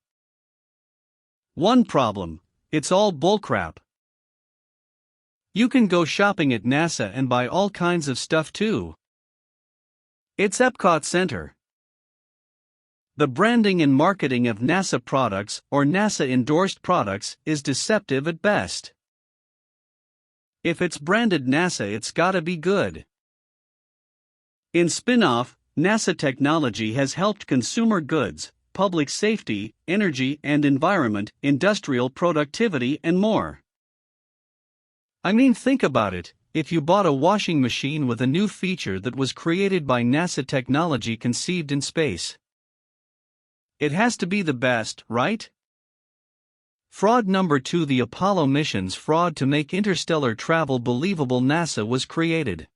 One problem: it's all bullcrap. You can go shopping at NASA and buy all kinds of stuff too. It's Epcot Center. The branding and marketing of NASA products or NASA-endorsed products is deceptive at best. If it's branded NASA, it's gotta be good. In spin-off, NASA technology has helped consumer goods, public safety, energy and environment, industrial productivity and more. I mean, think about it. If you bought a washing machine with a new feature that was created by NASA technology conceived in space, it has to be the best, right? Fraud number 2: the Apollo mission's fraud to make interstellar travel believable. NASA was created.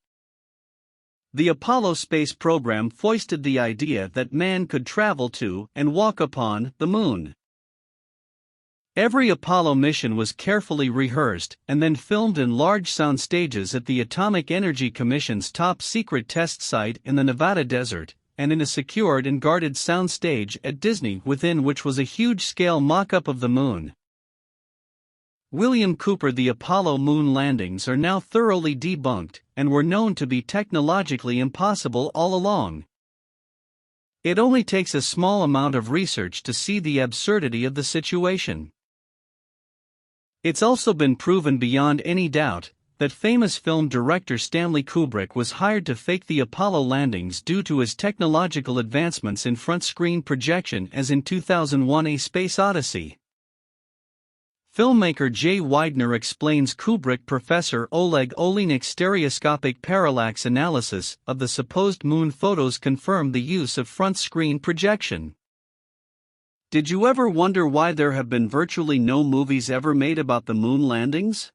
The Apollo space program foisted the idea that man could travel to and walk upon the moon. Every Apollo mission was carefully rehearsed and then filmed in large sound stages at the Atomic Energy Commission's top-secret test site in the Nevada desert, and in a secured and guarded sound stage at Disney, within which was a huge-scale mock-up of the moon. William Cooper: the Apollo moon landings are now thoroughly debunked and were known to be technologically impossible all along. It only takes a small amount of research to see the absurdity of the situation. It's also been proven beyond any doubt that famous film director Stanley Kubrick was hired to fake the Apollo landings due to his technological advancements in front-screen projection, as in 2001: A Space Odyssey. Filmmaker Jay Weidner explains Kubrick Professor Oleg Olenik's stereoscopic parallax analysis of the supposed moon photos confirmed the use of front-screen projection. Did you ever wonder why there have been virtually no movies ever made about the moon landings?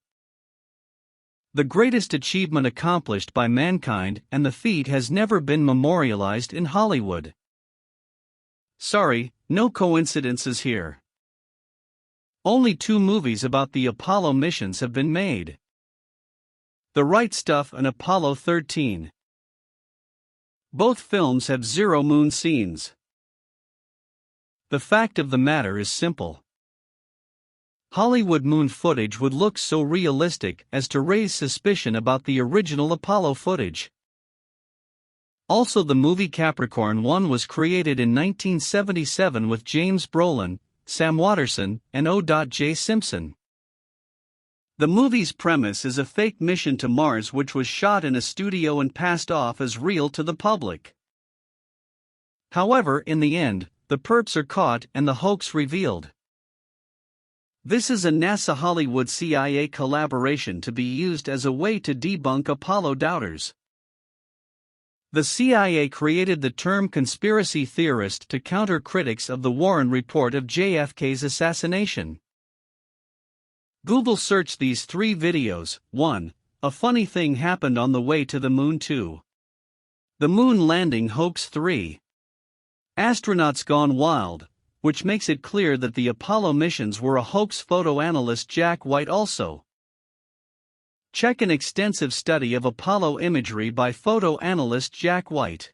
The greatest achievement accomplished by mankind, and the feat has never been memorialized in Hollywood. Sorry, no coincidences here. Only 2 movies about the Apollo missions have been made: The Right Stuff and Apollo 13. Both films have 0 moon scenes. The fact of the matter is simple. Hollywood moon footage would look so realistic as to raise suspicion about the original Apollo footage. Also, the movie Capricorn 1 was created in 1977 with James Brolin, Sam Waterston, and O.J. Simpson. The movie's premise is a fake mission to Mars which was shot in a studio and passed off as real to the public. However, in the end, the perps are caught and the hoax revealed. This is a NASA-Hollywood-CIA collaboration to be used as a way to debunk Apollo doubters. The CIA created the term conspiracy theorist to counter critics of the Warren report of JFK's assassination. Google search these 3 videos. 1. A funny thing happened on the way to the moon. 2. The moon landing hoax. 3. Astronauts gone wild, which makes it clear that the Apollo missions were a hoax. Photo analyst Jack White also. Check an extensive study of Apollo imagery by photo analyst Jack White.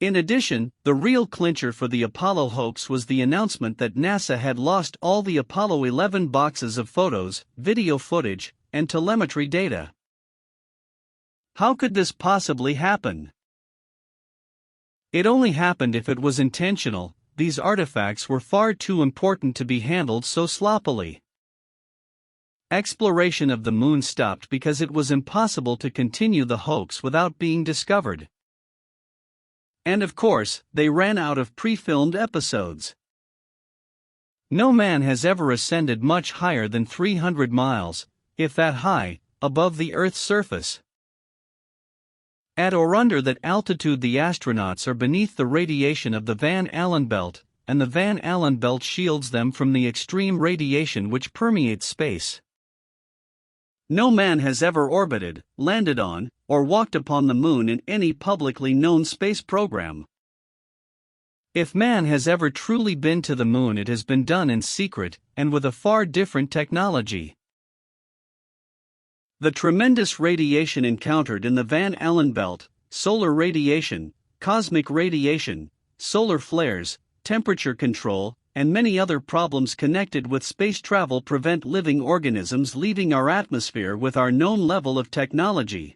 In addition, the real clincher for the Apollo hoax was the announcement that NASA had lost all the Apollo 11 boxes of photos, video footage, and telemetry data. How could this possibly happen? It only happened if it was intentional. These artifacts were far too important to be handled so sloppily. Exploration of the moon stopped because it was impossible to continue the hoax without being discovered. And of course, they ran out of pre-filmed episodes. No man has ever ascended much higher than 300 miles, if that high, above the Earth's surface. At or under that altitude, the astronauts are beneath the radiation of the Van Allen belt, and the Van Allen belt shields them from the extreme radiation which permeates space. No man has ever orbited, landed on, or walked upon the moon in any publicly known space program. If man has ever truly been to the moon, it has been done in secret, and with a far different technology. The tremendous radiation encountered in the Van Allen belt, solar radiation, cosmic radiation, solar flares, temperature control, and many other problems connected with space travel prevent living organisms leaving our atmosphere with our known level of technology.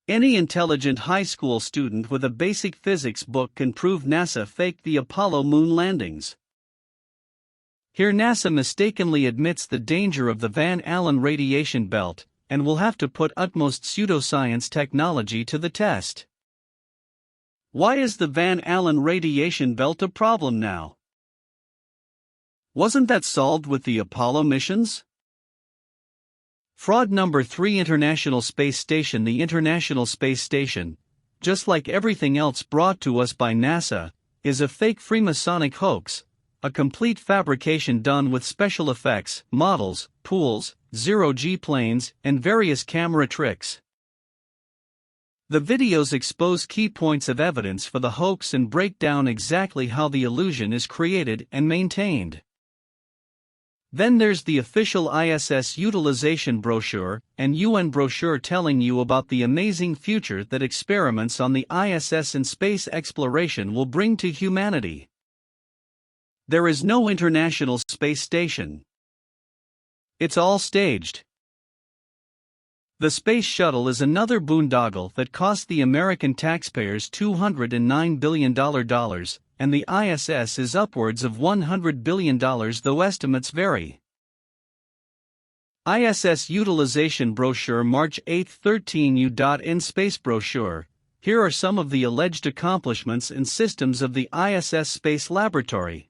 Any intelligent high school student with a basic physics book can prove NASA faked the Apollo moon landings. Here NASA mistakenly admits the danger of the Van Allen radiation belt, and will have to put utmost pseudoscience technology to the test. Why is the Van Allen radiation belt a problem now? Wasn't that solved with the Apollo missions? Fraud number 3. International Space Station. The International Space Station, just like everything else brought to us by NASA, is a fake Freemasonic hoax, a complete fabrication done with special effects, models, pools, zero-G planes, and various camera tricks. The videos expose key points of evidence for the hoax and break down exactly how the illusion is created and maintained. Then there's the official ISS utilization brochure and UN brochure telling you about the amazing future that experiments on the ISS and space exploration will bring to humanity. There is no International Space Station. It's all staged. The Space Shuttle is another boondoggle that cost the American taxpayers $209 billion, and the ISS is upwards of $100 billion, though estimates vary. ISS Utilization Brochure March 8, 13U.in Space Brochure. Here are some of the alleged accomplishments and systems of the ISS Space Laboratory.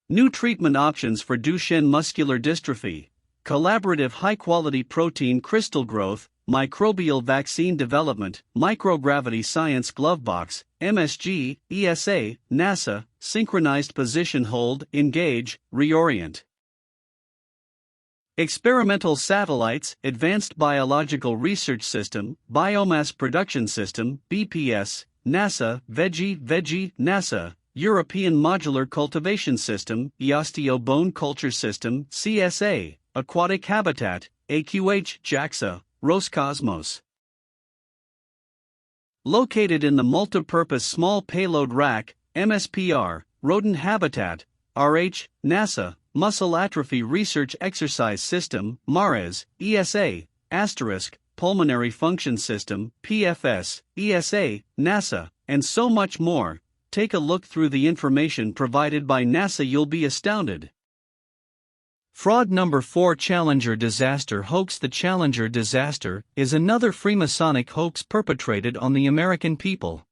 New treatment options for Duchenne muscular dystrophy, collaborative high-quality protein crystal growth, microbial vaccine development, microgravity science glovebox, MSG, ESA, NASA, synchronized position hold, engage, reorient. Experimental satellites, advanced biological research system, biomass production system, BPS, NASA, veggie, NASA, European Modular Cultivation System, Osteo Bone Culture System, CSA, Aquatic Habitat, AQH, JAXA, Roscosmos. Located in the Multipurpose Small Payload Rack, MSPR, Rodent Habitat, RH, NASA, Muscle Atrophy Research Exercise System, MARES, ESA, Asterisk, Pulmonary Function System, PFS, ESA, NASA, and so much more. Take a look through the information provided by NASA, you'll be astounded. Fraud number 4. Challenger disaster hoax. The Challenger disaster is another Freemasonic hoax perpetrated on the American people.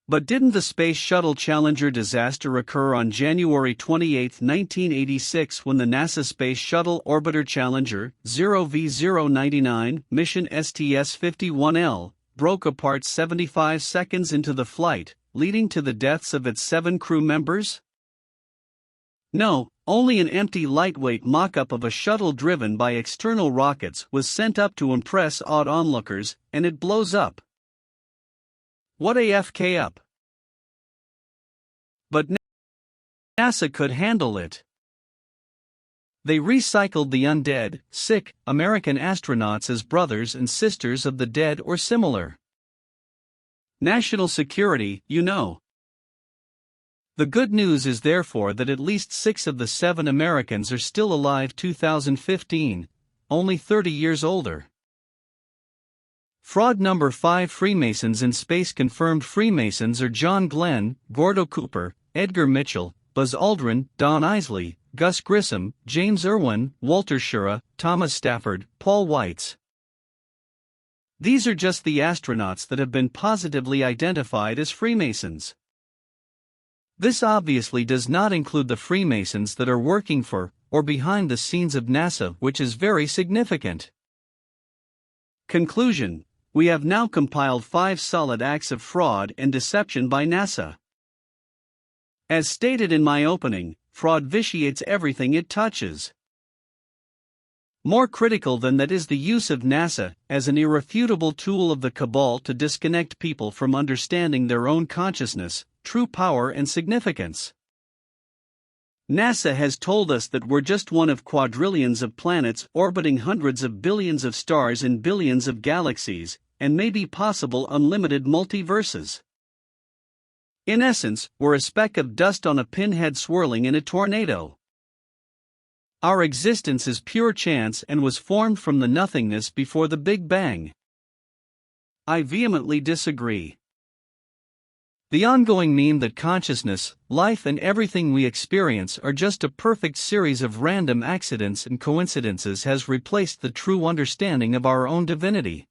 But didn't the Space Shuttle Challenger disaster occur on January 28, 1986 when the NASA Space Shuttle Orbiter Challenger 0V099 mission STS-51L broke apart 75 seconds into the flight, leading to the deaths of its 7 crew members? No, only an empty lightweight mock-up of a shuttle driven by external rockets was sent up to impress awed onlookers, and it blows up. What AFK up? But NASA could handle it. They recycled the undead, sick, American astronauts as brothers and sisters of the dead or similar. National security, you know. The good news is therefore that at least 6 of the 7 Americans are still alive 2015, only 30 years older. Fraud number 5. Freemasons in space. Confirmed Freemasons are John Glenn, Gordo Cooper, Edgar Mitchell, Buzz Aldrin, Don Isley, Gus Grissom, James Irwin, Walter Schirra, Thomas Stafford, Paul Weitz. These are just the astronauts that have been positively identified as Freemasons. This obviously does not include the Freemasons that are working for, or behind the scenes of NASA, which is very significant. Conclusion: we have now compiled 5 solid acts of fraud and deception by NASA. As stated in my opening, fraud vitiates everything it touches. More critical than that is the use of NASA as an irrefutable tool of the cabal to disconnect people from understanding their own consciousness, true power and significance. NASA has told us that we're just one of quadrillions of planets orbiting hundreds of billions of stars in billions of galaxies, and maybe possible unlimited multiverses. In essence, we're a speck of dust on a pinhead swirling in a tornado. Our existence is pure chance and was formed from the nothingness before the Big Bang. I vehemently disagree. The ongoing meme that consciousness, life and everything we experience are just a perfect series of random accidents and coincidences has replaced the true understanding of our own divinity.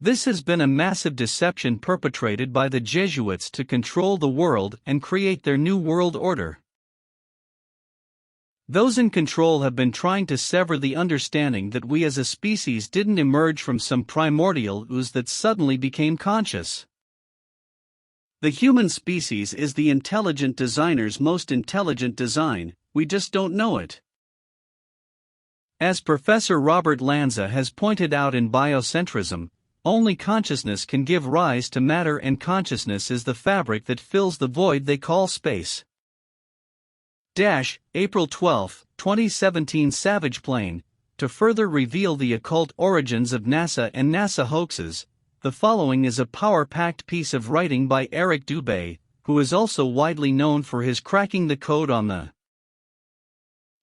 This has been a massive deception perpetrated by the Jesuits to control the world and create their new world order. Those in control have been trying to sever the understanding that we as a species didn't emerge from some primordial ooze that suddenly became conscious. The human species is the intelligent designer's most intelligent design, we just don't know it. As Professor Robert Lanza has pointed out in Biocentrism, only consciousness can give rise to matter, and consciousness is the fabric that fills the void they call space. April 12, 2017. Savage Plane. To further reveal the occult origins of NASA and NASA hoaxes, the following is a power-packed piece of writing by Eric Dubé, who is also widely known for his cracking the code on the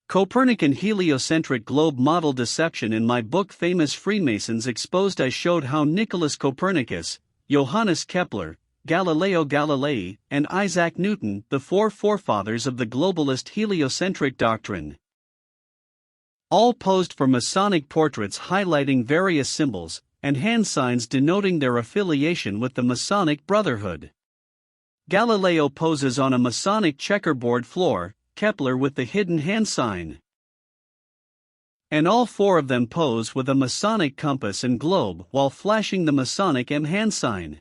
Copernican heliocentric globe model deception. In my book Famous Freemasons Exposed, I showed how Nicholas Copernicus, Johannes Kepler, Galileo Galilei, and Isaac Newton, the 4 forefathers of the globalist heliocentric doctrine, all posed for Masonic portraits highlighting various symbols and hand signs denoting their affiliation with the Masonic Brotherhood. Galileo poses on a Masonic checkerboard floor, Kepler with the hidden hand sign. And all 4 of them pose with a Masonic compass and globe while flashing the Masonic M hand sign.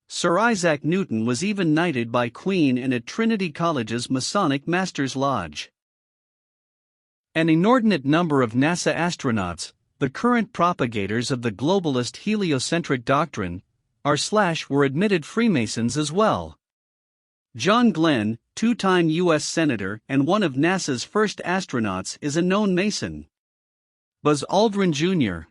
Sir Isaac Newton was even knighted by Queen Anne at Trinity College's Masonic Masters Lodge. An inordinate number of NASA astronauts, the current propagators of the globalist heliocentric doctrine, were admitted Freemasons as well. John Glenn, 2-time U.S. Senator and one of NASA's first astronauts, is a known Mason. Buzz Aldrin Jr.,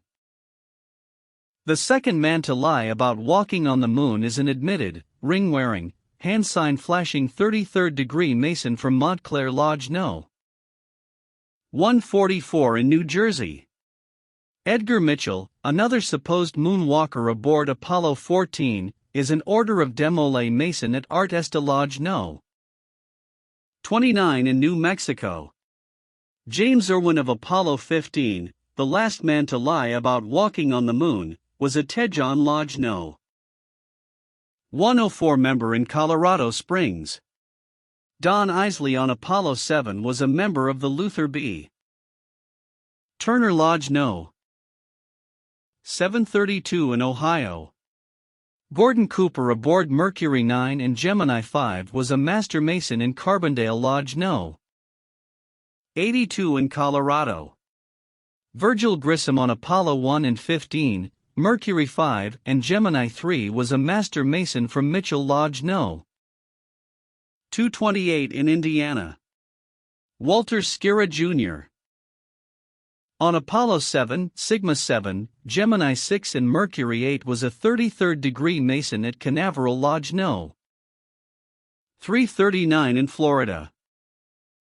the second man to lie about walking on the moon, is an admitted, ring-wearing, hand sign flashing 33rd degree Mason from Montclair Lodge No. 144 in New Jersey. Edgar Mitchell, another supposed moonwalker aboard Apollo 14, is an Order of Demolay Mason at Art Esta Lodge No. 29 in New Mexico. James Irwin of Apollo 15, the last man to lie about walking on the moon, was at Tejon Lodge No. 104 member in Colorado Springs. Don Isley on Apollo 7 was a member of the Luther B. Turner Lodge No. 732 in Ohio. Gordon Cooper aboard Mercury 9 and Gemini 5 was a Master Mason in Carbondale Lodge No. 82 in Colorado. Virgil Grissom on Apollo 1 and 15, Mercury 5 and Gemini 3 was a Master Mason from Mitchell Lodge No. 228 in Indiana. Walter Skira Jr. On Apollo 7, Sigma 7, Gemini 6 and Mercury 8 was a 33rd degree Mason at Canaveral Lodge No. 339 in Florida.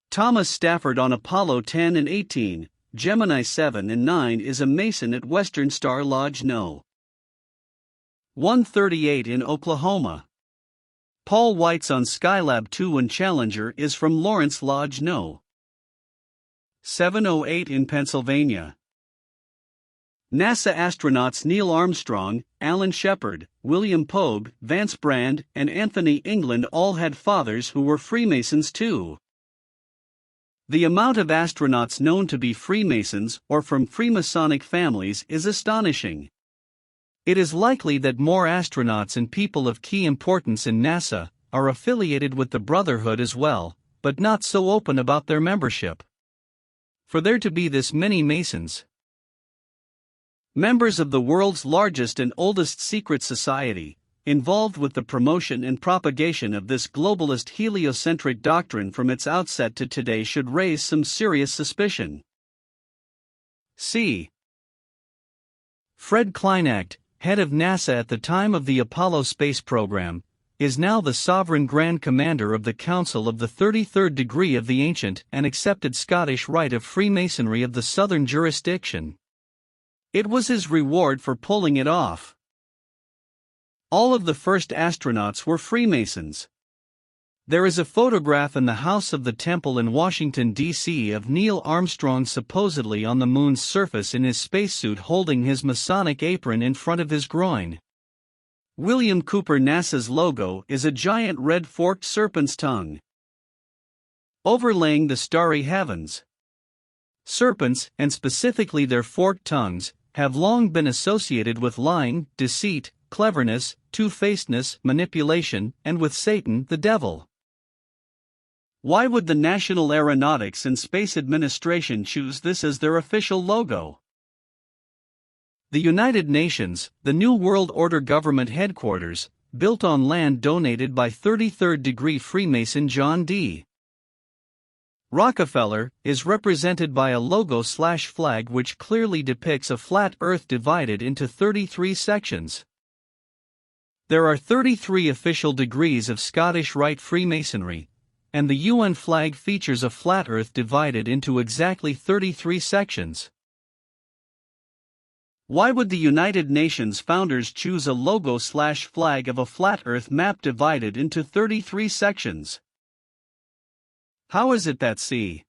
Thomas Stafford on Apollo 10 and 18, Gemini 7 and 9 is a Mason at Western Star Lodge No. 138 in Oklahoma. Paul Weitz on Skylab 2 and Challenger is from Lawrence Lodge No. 708 in Pennsylvania. NASA astronauts Neil Armstrong, Alan Shepard, William Pogue, Vance Brand, and Anthony England all had fathers who were Freemasons too. The amount of astronauts known to be Freemasons or from Freemasonic families is astonishing. It is likely that more astronauts and people of key importance in NASA are affiliated with the Brotherhood as well, but not so open about their membership. For there to be this many Masons, members of the world's largest and oldest secret society, involved with the promotion and propagation of this globalist heliocentric doctrine from its outset to today should raise some serious suspicion. C. Fred Kleinacht, head of NASA at the time of the Apollo space program, is now the sovereign Grand Commander of the Council of the 33rd degree of the ancient and accepted Scottish rite of Freemasonry of the Southern Jurisdiction. It was his reward for pulling it off. All of the first astronauts were Freemasons. There is a photograph in the House of the Temple in Washington, D.C. of Neil Armstrong supposedly on the moon's surface in his spacesuit holding his Masonic apron in front of his groin. William Cooper NASA's logo is a giant red forked serpent's tongue, overlaying the starry heavens. Serpents, and specifically their forked tongues, have long been associated with lying, deceit, cleverness, two-facedness, manipulation, and with Satan, the devil. Why would the National Aeronautics and Space Administration choose this as their official logo? The United Nations, the New World Order government headquarters, built on land donated by 33rd degree Freemason John D. Rockefeller, is represented by a logo/flag which clearly depicts a flat Earth divided into 33 sections. There are 33 official degrees of Scottish Rite Freemasonry, and the UN flag features a flat Earth divided into exactly 33 sections. Why would the United Nations founders choose a logo/flag of a flat Earth map divided into 33 sections? How is it that C.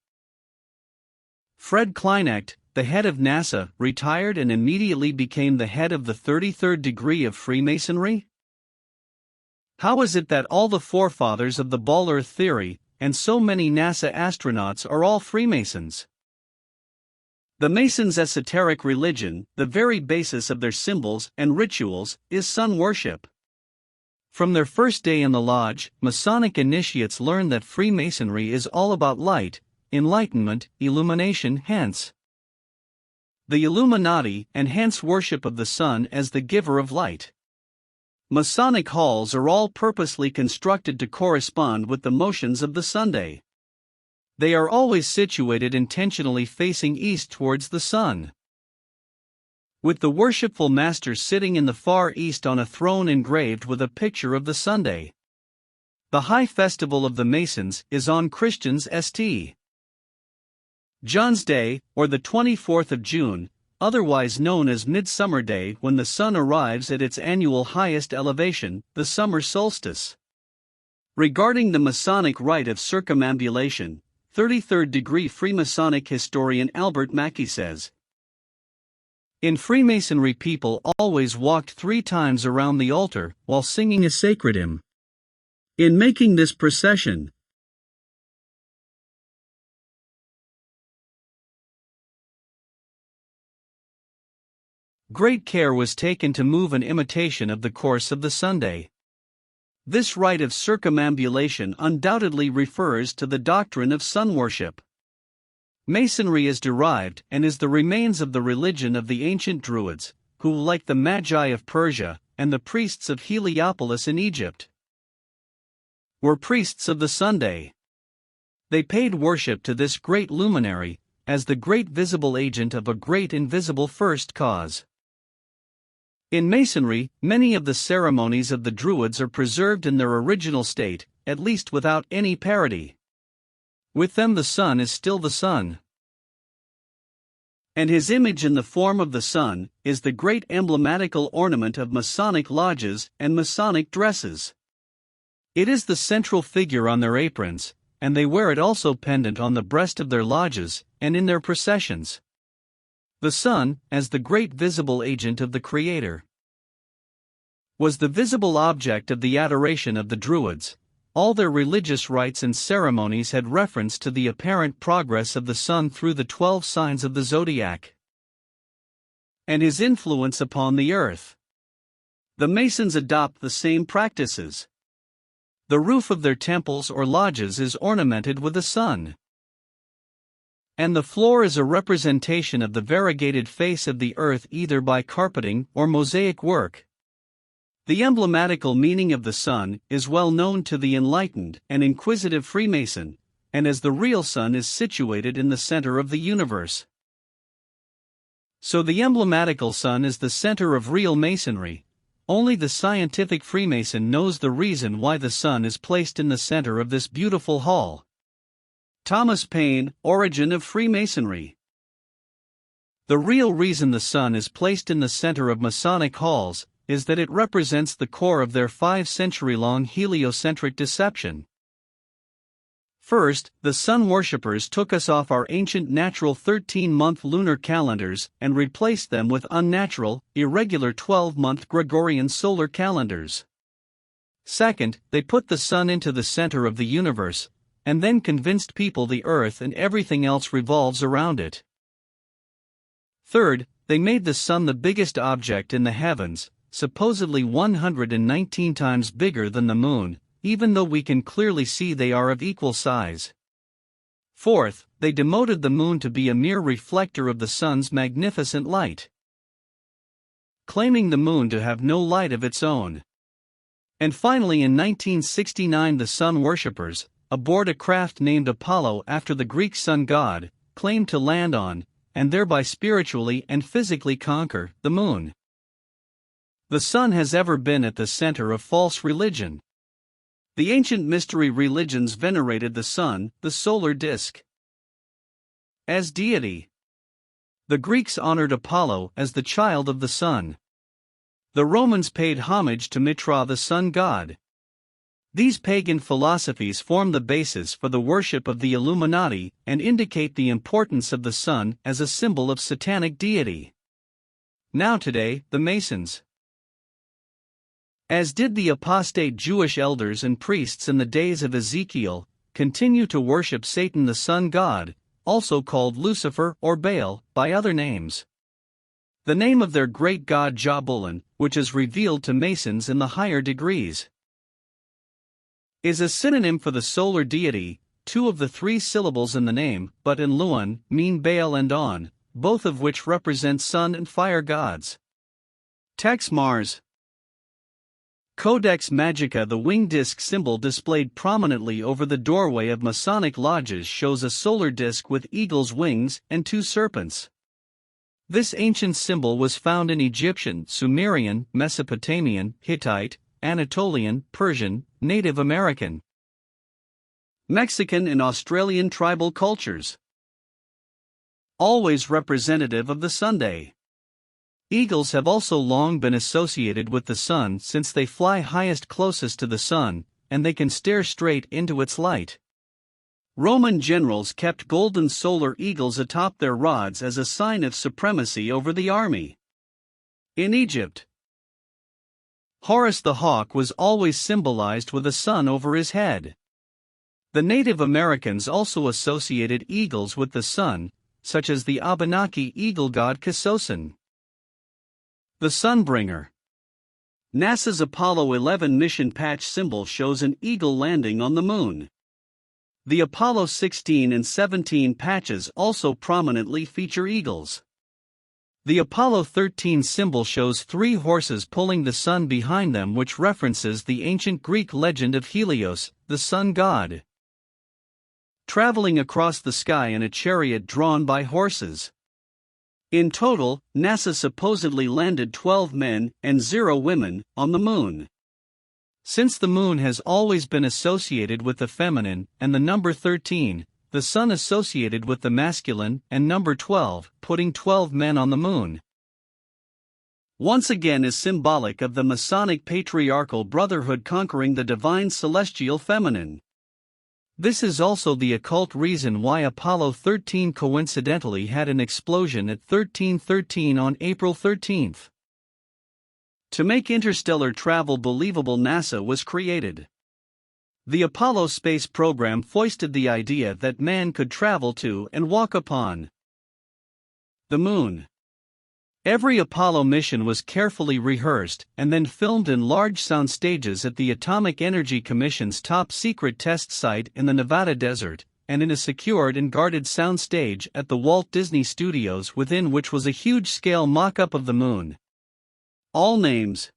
Fred Kleinacht, the head of NASA, retired and immediately became the head of the 33rd degree of Freemasonry? How is it that all the forefathers of the Ball Earth theory, and so many NASA astronauts are all Freemasons? The Masons' esoteric religion, the very basis of their symbols and rituals, is sun worship. From their first day in the lodge, Masonic initiates learn that Freemasonry is all about light, enlightenment, illumination, hence the Illuminati, and hence worship of the sun as the giver of light. Masonic halls are all purposely constructed to correspond with the motions of the Sunday. They are always situated intentionally facing east towards the sun, with the worshipful master sitting in the far east on a throne engraved with a picture of the Sunday. The high festival of the Masons is on Christians St. John's Day, or the 24th of June, otherwise known as Midsummer Day, when the sun arrives at its annual highest elevation, the summer solstice. Regarding the Masonic rite of circumambulation, 33rd degree Freemasonic historian Albert Mackey says, In Freemasonry, people always walked 3 times around the altar while singing a sacred hymn. In making this procession, great care was taken to move in imitation of the course of the Sunday. This rite of circumambulation undoubtedly refers to the doctrine of sun worship. Masonry is derived and is the remains of the religion of the ancient Druids, who, like the Magi of Persia and the priests of Heliopolis in Egypt, were priests of the Sunday. They paid worship to this great luminary, as the great visible agent of a great invisible first cause. In Masonry, many of the ceremonies of the Druids are preserved in their original state, at least without any parody. With them the sun is still the sun, and his image in the form of the sun is the great emblematical ornament of Masonic lodges and Masonic dresses. It is the central figure on their aprons, and they wear it also pendant on the breast of their lodges and in their processions. The sun, as the great visible agent of the Creator, was the visible object of the adoration of the Druids. All their religious rites and ceremonies had reference to the apparent progress of the sun through the 12 signs of the zodiac and his influence upon the earth. The Masons adopt the same practices. The roof of their temples or lodges is ornamented with a sun, and the floor is a representation of the variegated face of the earth either by carpeting or mosaic work. The emblematical meaning of the sun is well known to the enlightened and inquisitive Freemason, and as the real sun is situated in the center of the universe, so the emblematical sun is the center of real Masonry. Only the scientific Freemason knows the reason why the sun is placed in the center of this beautiful hall. Thomas Paine, Origin of Freemasonry. The real reason the sun is placed in the center of Masonic halls is that it represents the core of their 5-century-long heliocentric deception. First, the sun worshippers took us off our ancient natural 13-month lunar calendars and replaced them with unnatural, irregular 12-month Gregorian solar calendars. Second, they put the sun into the center of the universe, and then convinced people the earth and everything else revolves around it. Third, they made the sun the biggest object in the heavens, supposedly 119 times bigger than the moon, even though we can clearly see they are of equal size. Fourth, they demoted the moon to be a mere reflector of the sun's magnificent light, claiming the moon to have no light of its own. And finally, in 1969, the sun worshippers, aboard a craft named Apollo after the Greek sun god, claimed to land on, and thereby spiritually and physically conquer, the moon. The sun has ever been at the center of false religion. The ancient mystery religions venerated the sun, the solar disk, as deity. The Greeks honored Apollo as the child of the sun. The Romans paid homage to Mitra, the sun god. These pagan philosophies form the basis for the worship of the Illuminati and indicate the importance of the sun as a symbol of satanic deity. Now today, the Masons, as did the apostate Jewish elders and priests in the days of Ezekiel, continue to worship Satan, the sun god, also called Lucifer or Baal, by other names. The name of their great god Jabulon, which is revealed to Masons in the higher degrees, is a synonym for the solar deity. 2 of the 3 syllables in the name, but in Luon, mean Baal and On, both of which represent sun and fire gods. Tex Mars. Codex Magica. The winged disk symbol displayed prominently over the doorway of Masonic lodges shows a solar disk with eagle's wings and 2 serpents. This ancient symbol was found in Egyptian, Sumerian, Mesopotamian, Hittite, Anatolian, Persian, Native American, Mexican and Australian tribal cultures. Always representative of the Sunday. Eagles have also long been associated with the sun since they fly highest closest to the sun, and they can stare straight into its light. Roman generals kept golden solar eagles atop their rods as a sign of supremacy over the army. In Egypt, Horus the hawk was always symbolized with a sun over his head. The Native Americans also associated eagles with the sun, such as the Abenaki eagle god Kisosin. The Sunbringer. NASA's Apollo 11 mission patch symbol shows an eagle landing on the moon. The Apollo 16 and 17 patches also prominently feature eagles. The Apollo 13 symbol shows 3 horses pulling the sun behind them, which references the ancient Greek legend of Helios, the sun god, traveling across the sky in a chariot drawn by horses. In total, NASA supposedly landed 12 men and 0 women on the moon. Since the moon has always been associated with the feminine and the number 13, the sun associated with the masculine and number 12, putting 12 men on the moon once again is symbolic of the Masonic patriarchal brotherhood conquering the divine celestial feminine. This is also the occult reason why Apollo 13 coincidentally had an explosion at 1313 on April 13. To make interstellar travel believable, NASA was created. The Apollo space program foisted the idea that man could travel to and walk upon the moon. Every Apollo mission was carefully rehearsed and then filmed in large sound stages at the Atomic Energy Commission's top-secret test site in the Nevada desert, and in a secured and guarded sound stage at the Walt Disney Studios, within which was a huge-scale mock-up of the moon. All names,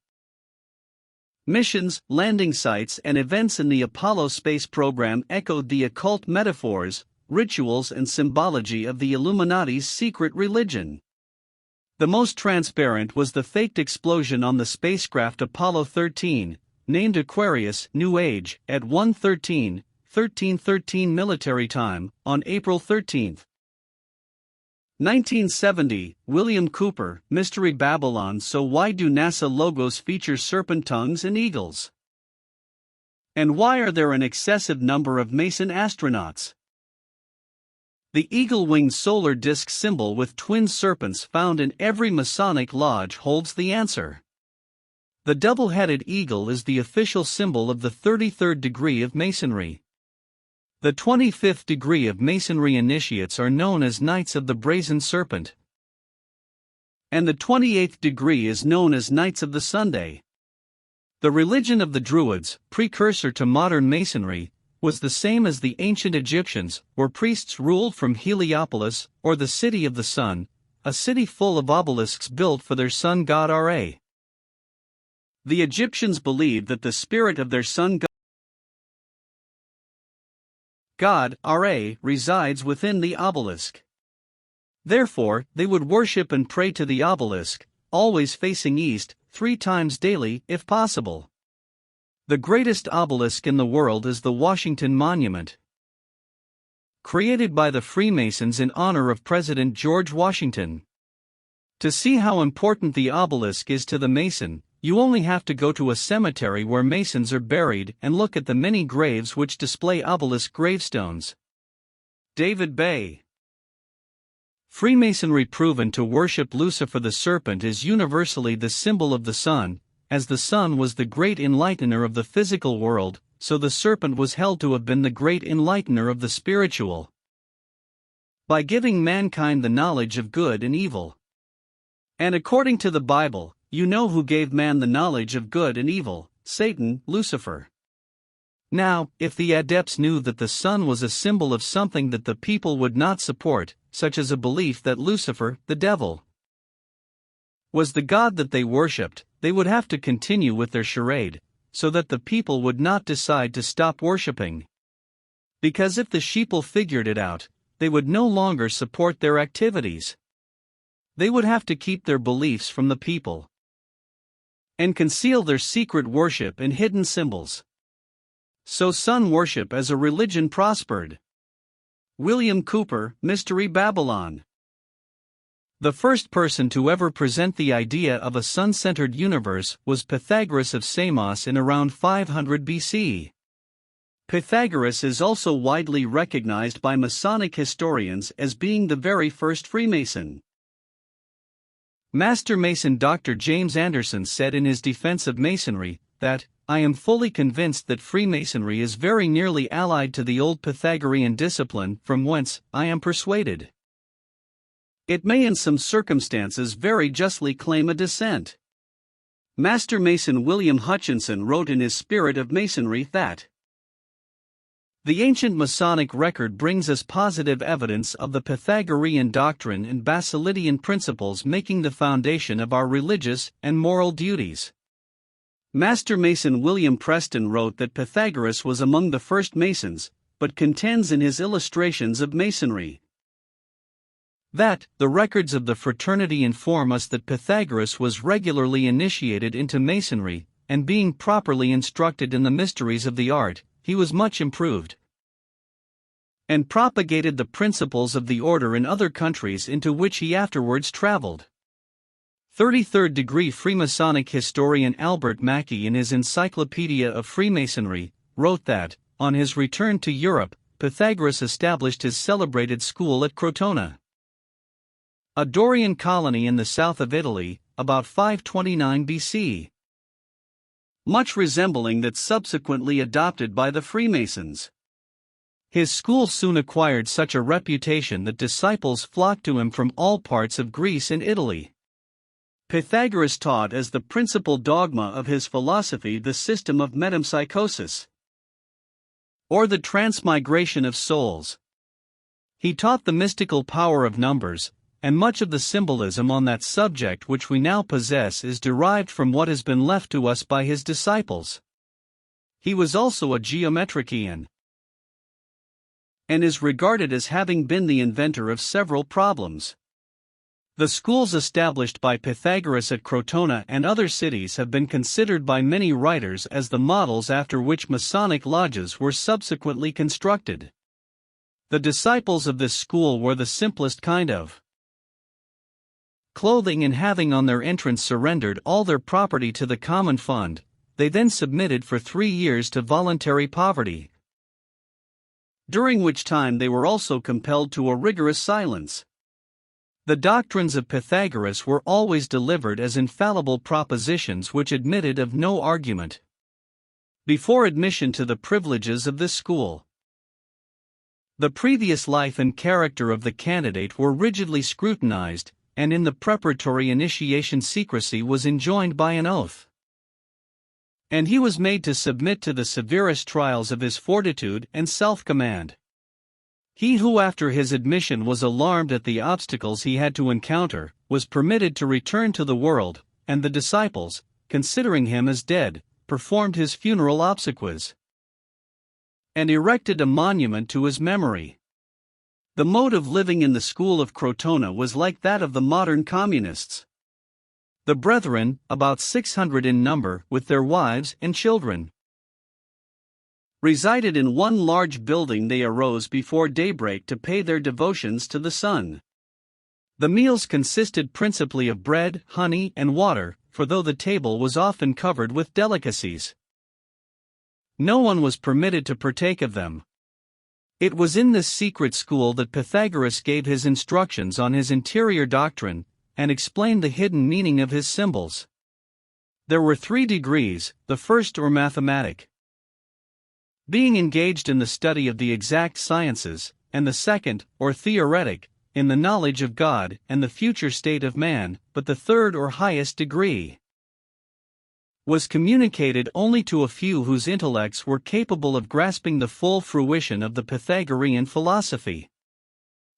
missions, landing sites, and events in the Apollo space program echoed the occult metaphors, rituals, and symbology of the Illuminati's secret religion. The most transparent was the faked explosion on the spacecraft Apollo 13, named Aquarius New Age, at 13:13 military time, on April 13. 1970, William Cooper, Mystery Babylon. So why do NASA logos feature serpent tongues and eagles? And why are there an excessive number of Mason astronauts? The eagle-winged solar disk symbol with twin serpents found in every Masonic lodge holds the answer. The double-headed eagle is the official symbol of the 33rd degree of Masonry. The 25th degree of Masonry initiates are known as Knights of the Brazen Serpent, and the 28th degree is known as Knights of the Sunday. The religion of the Druids, precursor to modern Masonry, was the same as the ancient Egyptians, where priests ruled from Heliopolis, or the City of the Sun, a city full of obelisks built for their sun god Ra. The Egyptians believed that the spirit of their sun god Ra resides within the obelisk. Therefore, they would worship and pray to the obelisk, always facing east, 3 times daily if possible. The greatest obelisk in the world is the Washington Monument, created by the Freemasons in honor of President George Washington. To see how important the obelisk is to the Mason, you only have to go to a cemetery where Masons are buried and look at the many graves which display obelisk gravestones. David Bay. Freemasonry proven to worship Lucifer the serpent is universally the symbol of the sun. As the sun was the great enlightener of the physical world, so the serpent was held to have been the great enlightener of the spiritual, by giving mankind the knowledge of good and evil. And according to the Bible, you know who gave man the knowledge of good and evil: Satan, Lucifer. Now, if the adepts knew that the sun was a symbol of something that the people would not support, such as a belief that Lucifer, the devil, was the god that they worshipped, they would have to continue with their charade, so that the people would not decide to stop worshipping. Because if the sheeple figured it out, they would no longer support their activities. They would have to keep their beliefs from the people and conceal their secret worship in hidden symbols. So sun worship as a religion prospered. William Cooper, Mystery Babylon. The first person to ever present the idea of a sun-centered universe was Pythagoras of Samos in around 500 BC. Pythagoras is also widely recognized by Masonic historians as being the very first Freemason. Master Mason Dr. James Anderson said in his defense of Masonry that, "I am fully convinced that Freemasonry is very nearly allied to the old Pythagorean discipline, from whence, I am persuaded, it may in some circumstances very justly claim a descent." Master Mason William Hutchinson wrote in his Spirit of Masonry that the ancient Masonic record brings us positive evidence of the Pythagorean doctrine and Basilidian principles making the foundation of our religious and moral duties. Master Mason William Preston wrote that Pythagoras was among the first Masons, but contends in his Illustrations of Masonry that the records of the fraternity inform us that Pythagoras was regularly initiated into Masonry, and being properly instructed in the mysteries of the art, he was much improved, and propagated the principles of the order in other countries into which he afterwards traveled. 33rd degree Freemasonic historian Albert Mackey in his Encyclopedia of Freemasonry wrote that, on his return to Europe, Pythagoras established his celebrated school at Crotona, a Dorian colony in the south of Italy, about 529 BC. Much resembling that subsequently adopted by the Freemasons. His school soon acquired such a reputation that disciples flocked to him from all parts of Greece and Italy. Pythagoras taught as the principal dogma of his philosophy the system of metempsychosis, or the transmigration of souls. He taught the mystical power of numbers, and much of the symbolism on that subject which we now possess is derived from what has been left to us by his disciples. He was also a geometrician, and is regarded as having been the inventor of several problems. The schools established by Pythagoras at Crotona and other cities have been considered by many writers as the models after which Masonic lodges were subsequently constructed. The disciples of this school wore the simplest kind of clothing, and having on their entrance surrendered all their property to the common fund, they then submitted for 3 years to voluntary poverty, during which time they were also compelled to a rigorous silence. The doctrines of Pythagoras were always delivered as infallible propositions which admitted of no argument before admission to the privileges of this school. The previous life and character of the candidate were rigidly scrutinized, and in the preparatory initiation secrecy was enjoined by an oath, and he was made to submit to the severest trials of his fortitude and self-command. He who after his admission was alarmed at the obstacles he had to encounter, was permitted to return to the world, and the disciples, considering him as dead, performed his funeral obsequies, and erected a monument to his memory. The mode of living in the school of Crotona was like that of the modern communists. The brethren, about 600 in number, with their wives and children, resided in one large building. They arose before daybreak to pay their devotions to the sun. The meals consisted principally of bread, honey, and water, for though the table was often covered with delicacies, no one was permitted to partake of them. It was in this secret school that Pythagoras gave his instructions on his interior doctrine, and explained the hidden meaning of his symbols. There were 3 degrees, the first or mathematic, being engaged in the study of the exact sciences, and the second, or theoretic, in the knowledge of God and the future state of man, but the third or highest degree was communicated only to a few whose intellects were capable of grasping the full fruition of the Pythagorean philosophy.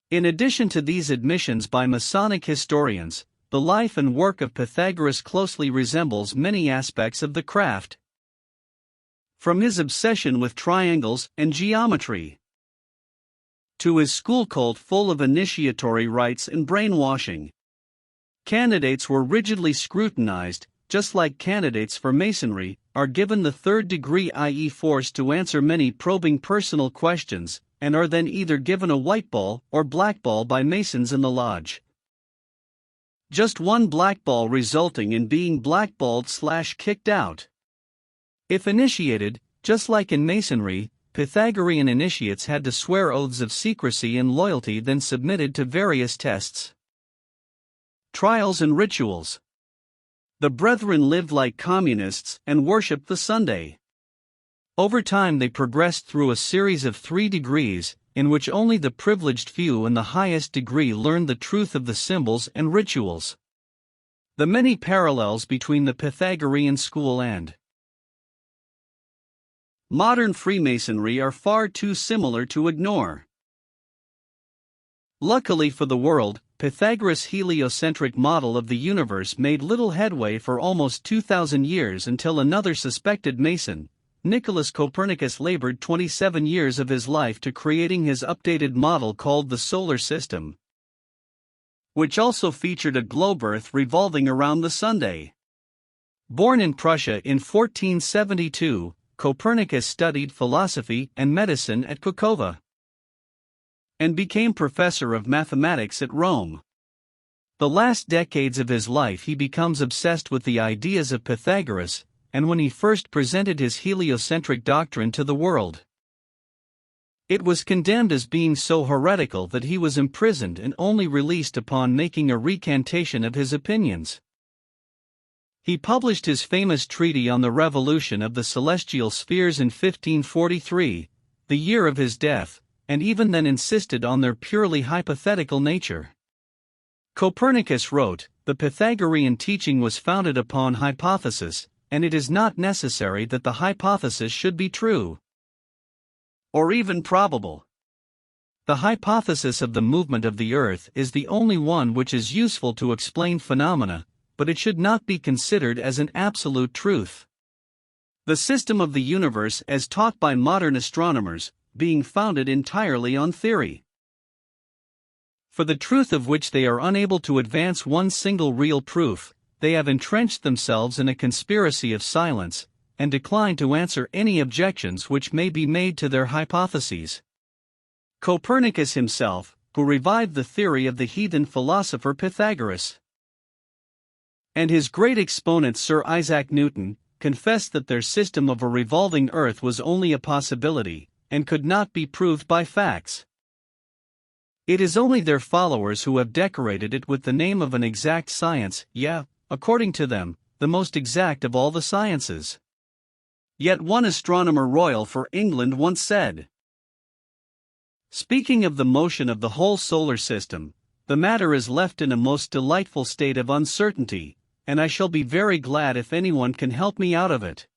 In addition to these admissions by Masonic historians, the life and work of Pythagoras closely resembles many aspects of the craft, from his obsession with triangles and geometry to his school cult full of initiatory rites and brainwashing. Candidates were rigidly scrutinized, just like candidates for Masonry, are given the 3rd degree, i.e. forced to answer many probing personal questions, and are then either given a white ball or black ball by Masons in the lodge. Just one black ball resulting in being blackballed/kicked out. If initiated, just like in Masonry, Pythagorean initiates had to swear oaths of secrecy and loyalty, then submitted to various tests, trials, and rituals. The brethren lived like communists and worshipped the Sunday. Over time, they progressed through a series of 3 degrees, in which only the privileged few in the highest degree learned the truth of the symbols and rituals. The many parallels between the Pythagorean school and modern Freemasonry are far too similar to ignore. Luckily for the world, Pythagoras' heliocentric model of the universe made little headway for almost 2,000 years until another suspected Mason, Nicholas Copernicus, labored 27 years of his life to creating his updated model called the solar system, which also featured a globe Earth revolving around the Sunday. Born in Prussia in 1472, Copernicus studied philosophy and medicine at Cracovia and became professor of mathematics at Rome. The last decades of his life he becomes obsessed with the ideas of Pythagoras, and when he first presented his heliocentric doctrine to the world, it was condemned as being so heretical that he was imprisoned and only released upon making a recantation of his opinions. He published his famous treatise on the revolution of the celestial spheres in 1543, the year of his death, and even then insisted on their purely hypothetical nature. Copernicus wrote, "The Pythagorean teaching was founded upon hypothesis, and it is not necessary that the hypothesis should be true or even probable. The hypothesis of the movement of the Earth is the only one which is useful to explain phenomena, but it should not be considered as an absolute truth. The system of the universe as taught by modern astronomers, being founded entirely on theory, for the truth of which they are unable to advance one single real proof, they have entrenched themselves in a conspiracy of silence, and decline to answer any objections which may be made to their hypotheses." Copernicus himself, who revived the theory of the heathen philosopher Pythagoras, and his great exponent Sir Isaac Newton, confessed that their system of a revolving Earth was only a possibility, and could not be proved by facts. It is only their followers who have decorated it with the name of an exact science, according to them, the most exact of all the sciences. Yet one astronomer royal for England once said, speaking of the motion of the whole solar system, "The matter is left in a most delightful state of uncertainty, and I shall be very glad if anyone can help me out of it."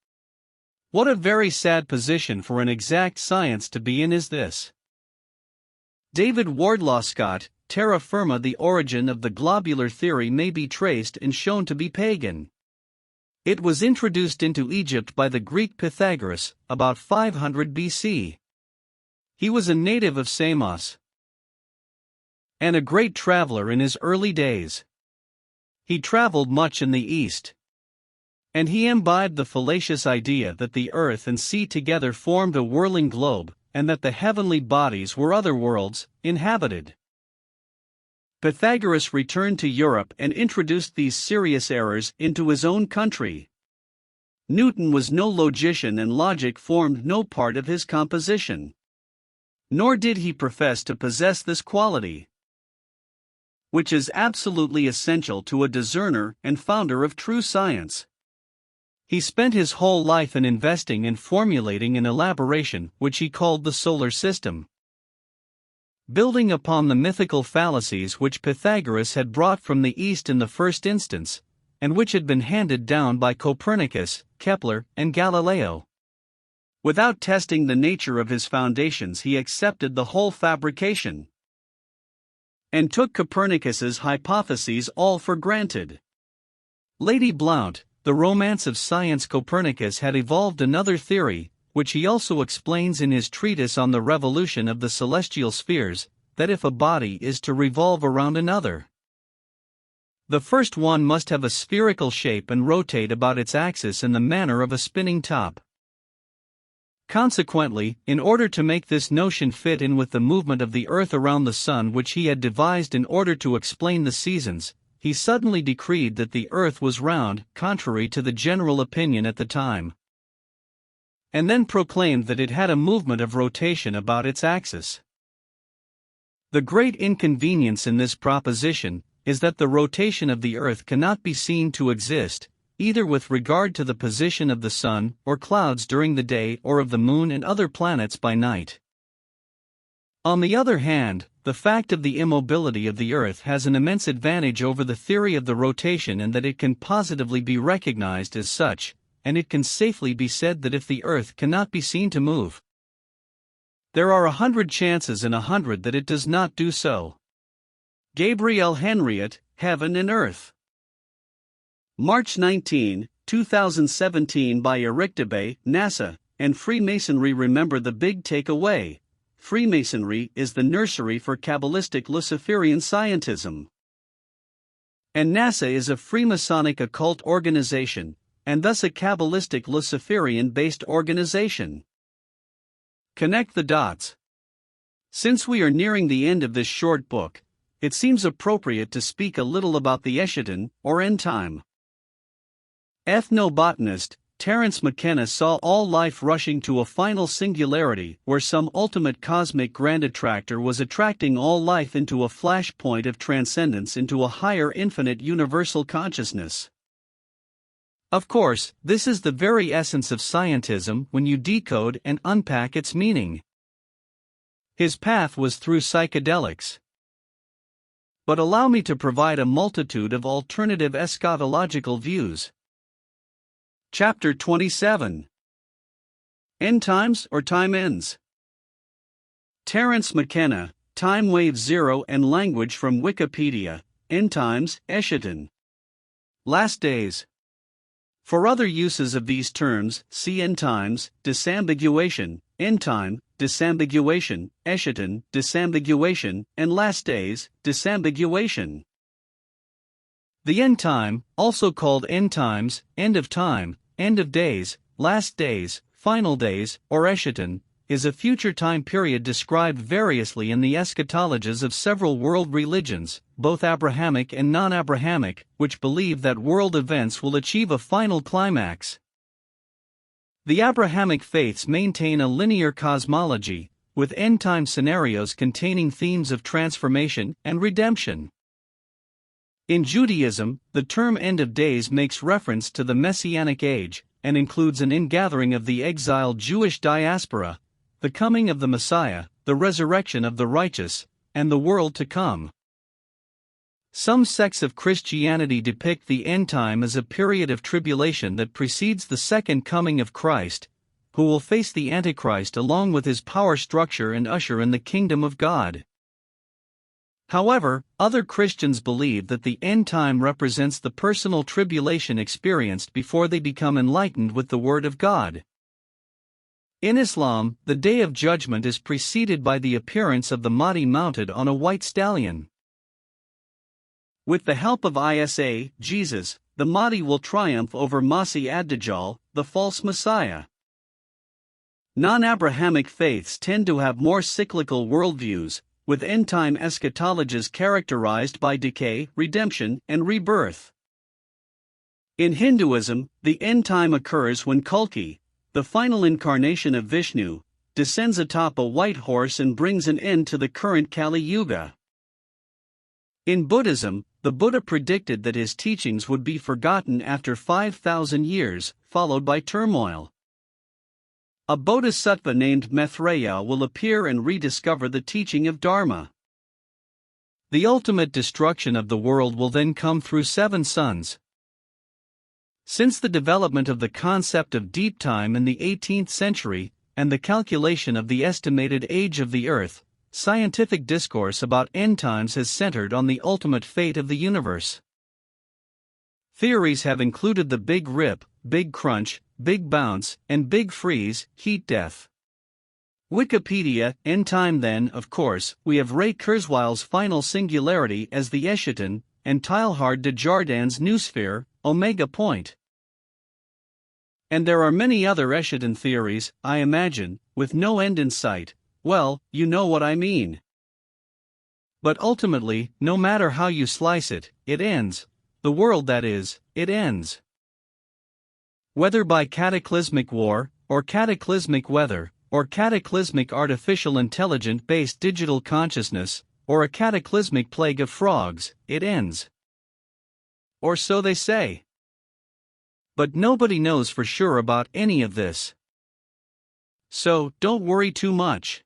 What a very sad position for an exact science to be in is this. David Wardlaw Scott, terra firma, the origin of the globular theory may be traced and shown to be pagan. It was introduced into Egypt by the Greek Pythagoras, about 500 BC. He was a native of Samos and a great traveler in his early days. He traveled much in the East, and he imbibed the fallacious idea that the earth and sea together formed a whirling globe, and that the heavenly bodies were other worlds, inhabited. Pythagoras returned to Europe and introduced these serious errors into his own country. Newton was no logician, and logic formed no part of his composition. Nor did he profess to possess this quality, which is absolutely essential to a discerner and founder of true science. He spent his whole life in investing and formulating an elaboration which he called the solar system, building upon the mythical fallacies which Pythagoras had brought from the East in the first instance, and which had been handed down by Copernicus, Kepler, and Galileo. Without testing the nature of his foundations, he accepted the whole fabrication and took Copernicus's hypotheses all for granted. Lady Blount, The Romance of Science. Copernicus had evolved another theory, which he also explains in his treatise on the revolution of the celestial spheres, that if a body is to revolve around another, the first one must have a spherical shape and rotate about its axis in the manner of a spinning top. Consequently, in order to make this notion fit in with the movement of the Earth around the Sun, which he had devised in order to explain the seasons, he suddenly decreed that the Earth was round, contrary to the general opinion at the time. and then proclaimed that it had a movement of rotation about its axis. The great inconvenience in this proposition is that the rotation of the Earth cannot be seen to exist, either with regard to the position of the Sun or clouds during the day or of the Moon and other planets by night. On the other hand, the fact of the immobility of the Earth has an immense advantage over the theory of the rotation in that it can positively be recognized as such, and it can safely be said that if the Earth cannot be seen to move, there are 100 chances in 100 that it does not do so. Gabriel Henriette, Heaven and Earth. March 19, 2017 by Erictabe, NASA, and Freemasonry. Remember the big takeaway. Freemasonry is the nursery for Kabbalistic Luciferian scientism. And NASA is a Freemasonic occult organization, and thus a Kabbalistic Luciferian-based organization. Connect the dots. Since we are nearing the end of this short book, it seems appropriate to speak a little about the Eschaton, or end time. Ethnobotanist Terence McKenna saw all life rushing to a final singularity where some ultimate cosmic grand attractor was attracting all life into a flashpoint of transcendence into a higher infinite universal consciousness. Of course, this is the very essence of scientism when you decode and unpack its meaning. His path was through psychedelics. But allow me to provide a multitude of alternative eschatological views. Chapter 27. End Times or Time Ends. Terence McKenna, Time Wave Zero and Language from Wikipedia, End Times, Eschaton. Last Days. For other uses of these terms, see End Times, Disambiguation, End Time, Disambiguation, Eschaton, Disambiguation, and Last Days, Disambiguation. The End Time, also called End Times, End of Time, End of Days, Last Days, Final Days, or Eschaton, is a future time period described variously in the eschatologies of several world religions, both Abrahamic and non-Abrahamic, which believe that world events will achieve a final climax. The Abrahamic faiths maintain a linear cosmology, with end-time scenarios containing themes of transformation and redemption. In Judaism, the term End of Days makes reference to the Messianic age, and includes an ingathering of the exiled Jewish diaspora, the coming of the Messiah, the resurrection of the righteous, and the world to come. Some sects of Christianity depict the end time as a period of tribulation that precedes the second coming of Christ, who will face the Antichrist along with his power structure and usher in the kingdom of God. However, other Christians believe that the end time represents the personal tribulation experienced before they become enlightened with the Word of God. In Islam, the Day of Judgment is preceded by the appearance of the Mahdi mounted on a white stallion. With the help of Isa, Jesus, the Mahdi will triumph over Masih ad-Dajjal, the false Messiah. Non-Abrahamic faiths tend to have more cyclical worldviews, with end-time eschatologies characterized by decay, redemption, and rebirth. In Hinduism, the end time occurs when Kalki, the final incarnation of Vishnu, descends atop a white horse and brings an end to the current Kali Yuga. In Buddhism, the Buddha predicted that his teachings would be forgotten after 5,000 years, followed by turmoil. A bodhisattva named Maitreya will appear and rediscover the teaching of Dharma. The ultimate destruction of the world will then come through 7 suns. Since the development of the concept of deep time in the 18th century, and the calculation of the estimated age of the Earth, scientific discourse about end times has centered on the ultimate fate of the universe. Theories have included the Big Rip, Big Crunch, Big Bounce, and Big Freeze, Heat Death. Wikipedia, End Time. Then, of course, we have Ray Kurzweil's final singularity as the Eschaton, and Teilhard de Chardin's noosphere, Omega Point. And there are many other Eschaton theories, I imagine, with no end in sight. Well, you know what I mean. But ultimately, no matter how you slice it, it ends. The world, that is, it ends. Whether by cataclysmic war, or cataclysmic weather, or cataclysmic artificial intelligence-based digital consciousness, or a cataclysmic plague of frogs, it ends. Or so they say. But nobody knows for sure about any of this. So, don't worry too much.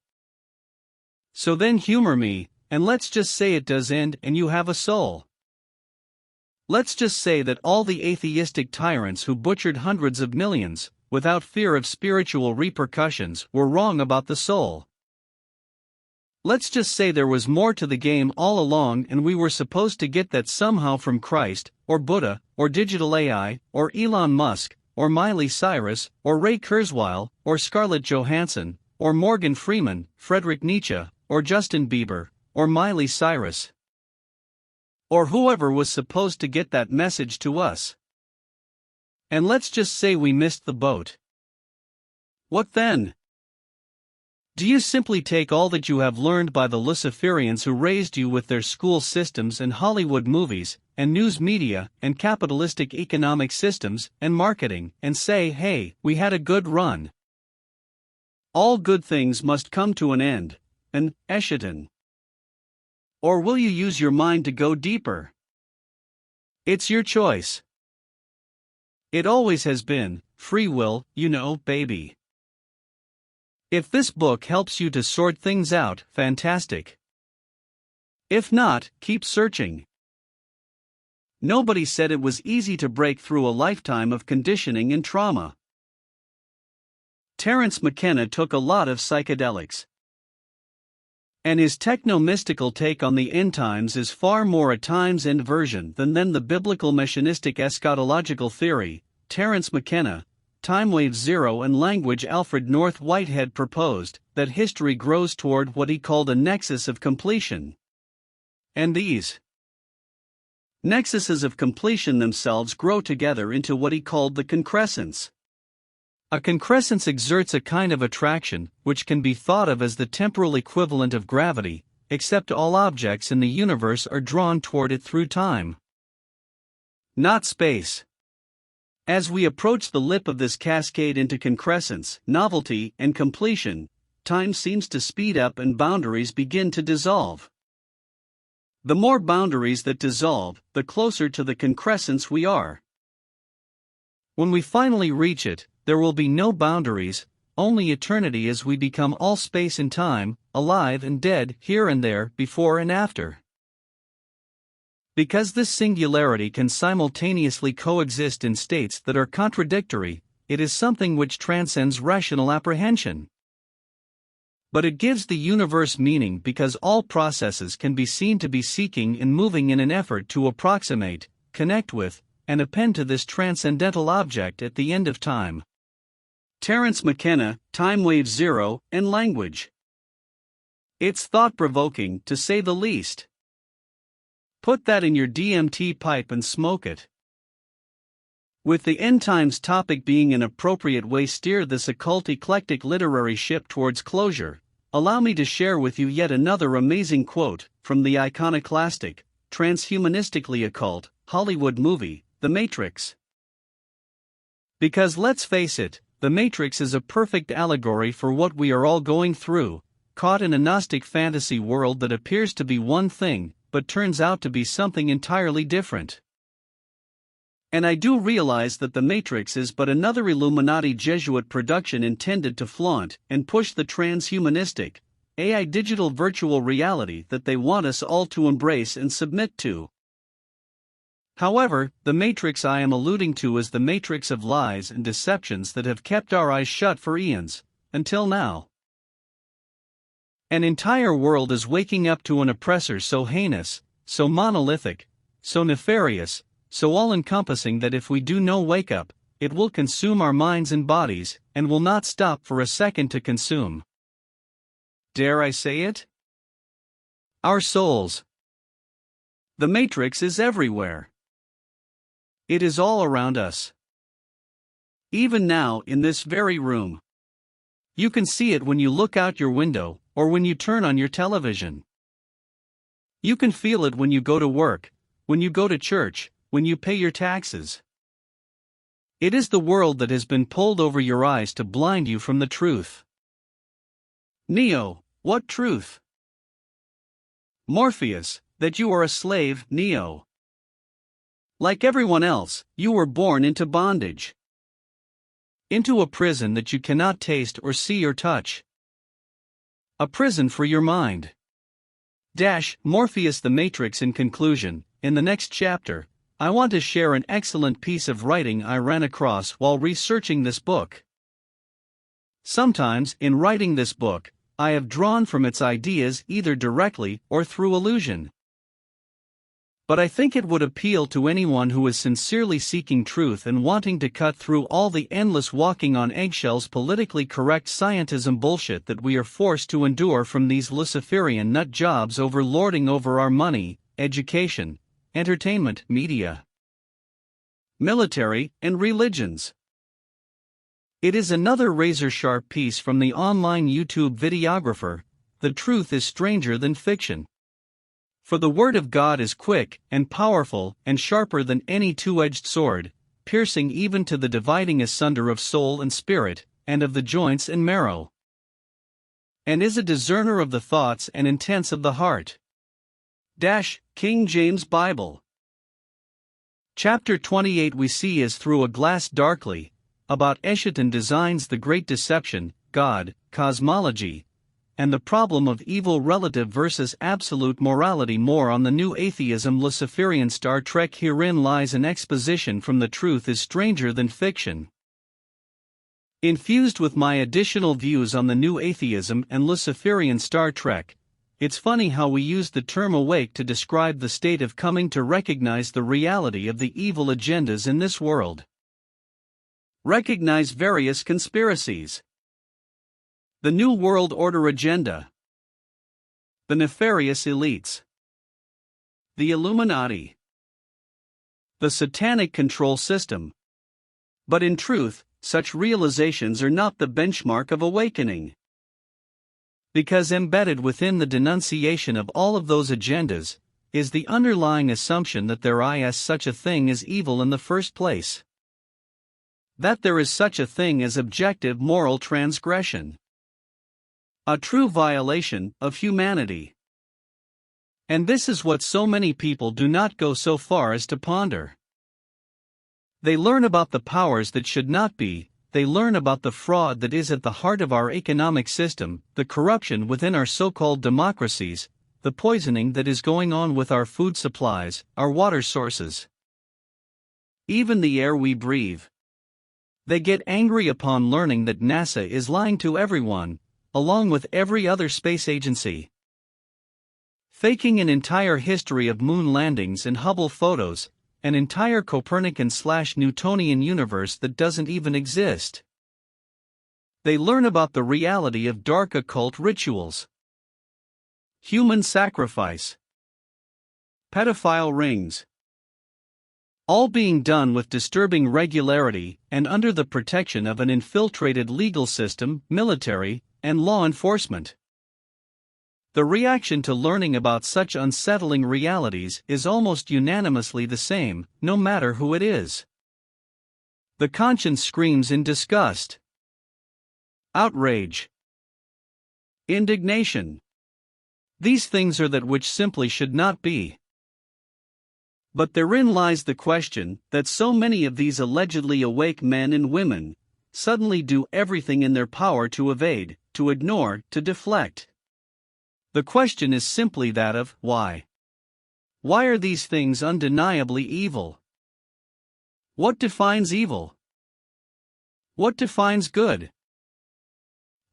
So then humor me, and let's just say it does end and you have a soul. Let's just say that all the atheistic tyrants who butchered hundreds of millions, without fear of spiritual repercussions, were wrong about the soul. Let's just say there was more to the game all along and we were supposed to get that somehow from Christ, or Buddha, or digital AI, or Elon Musk, or Miley Cyrus, or Ray Kurzweil, or Scarlett Johansson, or Morgan Freeman, Friedrich Nietzsche, or Justin Bieber, or Miley Cyrus. Or whoever was supposed to get that message to us. And let's just say we missed the boat. What then? Do you simply take all that you have learned by the Luciferians who raised you with their school systems and Hollywood movies, and news media, and capitalistic economic systems, and marketing, and say, hey, we had a good run? All good things must come to an end, an Eschaton. Or will you use your mind to go deeper? It's your choice. It always has been, free will, you know, baby. If this book helps you to sort things out, fantastic. If not, keep searching. Nobody said it was easy to break through a lifetime of conditioning and trauma. Terence McKenna took a lot of psychedelics. And his techno-mystical take on the end times is far more a times end version than the biblical messianistic eschatological theory. Terence McKenna, Time Wave Zero and Language. Alfred North Whitehead proposed that history grows toward what he called a nexus of completion. And these nexuses of completion themselves grow together into what he called the concrescence. A concrescence exerts a kind of attraction, which can be thought of as the temporal equivalent of gravity, except all objects in the universe are drawn toward it through time, not space. As we approach the lip of this cascade into concrescence, novelty, and completion, time seems to speed up and boundaries begin to dissolve. The more boundaries that dissolve, the closer to the concrescence we are. When we finally reach it, there will be no boundaries, only eternity as we become all space and time, alive and dead, here and there, before and after. Because this singularity can simultaneously coexist in states that are contradictory, it is something which transcends rational apprehension. But it gives the universe meaning because all processes can be seen to be seeking and moving in an effort to approximate, connect with, and append to this transcendental object at the end of time. Terence McKenna, Time Wave Zero, and Language. It's thought-provoking, to say the least. Put that in your DMT pipe and smoke it. With the end times topic being an appropriate way steer this occult eclectic literary ship towards closure, allow me to share with you yet another amazing quote from the iconoclastic, transhumanistically occult, Hollywood movie, The Matrix. Because let's face it, The Matrix is a perfect allegory for what we are all going through, caught in a Gnostic fantasy world that appears to be one thing, but turns out to be something entirely different. And I do realize that The Matrix is but another Illuminati Jesuit production intended to flaunt and push the transhumanistic, AI digital virtual reality that they want us all to embrace and submit to. However, the Matrix I am alluding to is the matrix of lies and deceptions that have kept our eyes shut for eons, until now. An entire world is waking up to an oppressor so heinous, so monolithic, so nefarious, so all-encompassing that if we do no wake-up, it will consume our minds and bodies, and will not stop for a second to consume. Dare I say it? Our souls. The Matrix is everywhere. It is all around us. Even now, in this very room. You can see it when you look out your window, or when you turn on your television. You can feel it when you go to work, when you go to church, when you pay your taxes. It is the world that has been pulled over your eyes to blind you from the truth. Neo, what truth? Morpheus, that you are a slave, Neo. Like everyone else, you were born into bondage. Into a prison that you cannot taste or see or touch. A prison for your mind. Morpheus the Matrix. In conclusion, in the next chapter, I want to share an excellent piece of writing I ran across while researching this book. Sometimes, in writing this book, I have drawn from its ideas either directly or through allusion. But I think it would appeal to anyone who is sincerely seeking truth and wanting to cut through all the endless walking on eggshells politically correct scientism bullshit that we are forced to endure from these Luciferian nut jobs overlording over our money, education, entertainment, media, military, and religions. It is another razor-sharp piece from the online YouTube videographer. The truth is stranger than fiction. For the word of God is quick and powerful and sharper than any two-edged sword, piercing even to the dividing asunder of soul and spirit, and of the joints and marrow, and is a discerner of the thoughts and intents of the heart. King James Bible. Chapter 28 we see as through a glass darkly, about Eschaton designs the great deception, God, cosmology, and the problem of evil relative versus absolute morality. More on the new atheism Luciferian Star Trek. Herein lies an exposition from the truth is stranger than fiction. Infused with my additional views on the new atheism and Luciferian Star Trek, it's funny how we use the term awake to describe the state of coming to recognize the reality of the evil agendas in this world. Recognize various conspiracies. The New World Order agenda. The nefarious elites. The Illuminati. The satanic control system. But in truth, such realizations are not the benchmark of awakening. Because embedded within the denunciation of all of those agendas is the underlying assumption that there is such a thing as evil in the first place. That there is such a thing as objective moral transgression. A true violation of humanity. And this is what so many people do not go so far as to ponder. They learn about the powers that should not be, they learn about the fraud that is at the heart of our economic system, the corruption within our so-called democracies, the poisoning that is going on with our food supplies, our water sources, even the air we breathe. They get angry upon learning that NASA is lying to everyone, along with every other space agency. Faking an entire history of moon landings and Hubble photos, an entire Copernican/Newtonian universe that doesn't even exist. They learn about the reality of dark occult rituals. Human sacrifice. Pedophile rings. All being done with disturbing regularity and under the protection of an infiltrated legal system, military, and law enforcement. The reaction to learning about such unsettling realities is almost unanimously the same, no matter who it is. The conscience screams in disgust, outrage, indignation. These things are that which simply should not be. But therein lies the question that so many of these allegedly awake men and women suddenly do everything in their power to evade, to ignore, to deflect. The question is simply that of why. Why are these things undeniably evil? What defines evil? What defines good?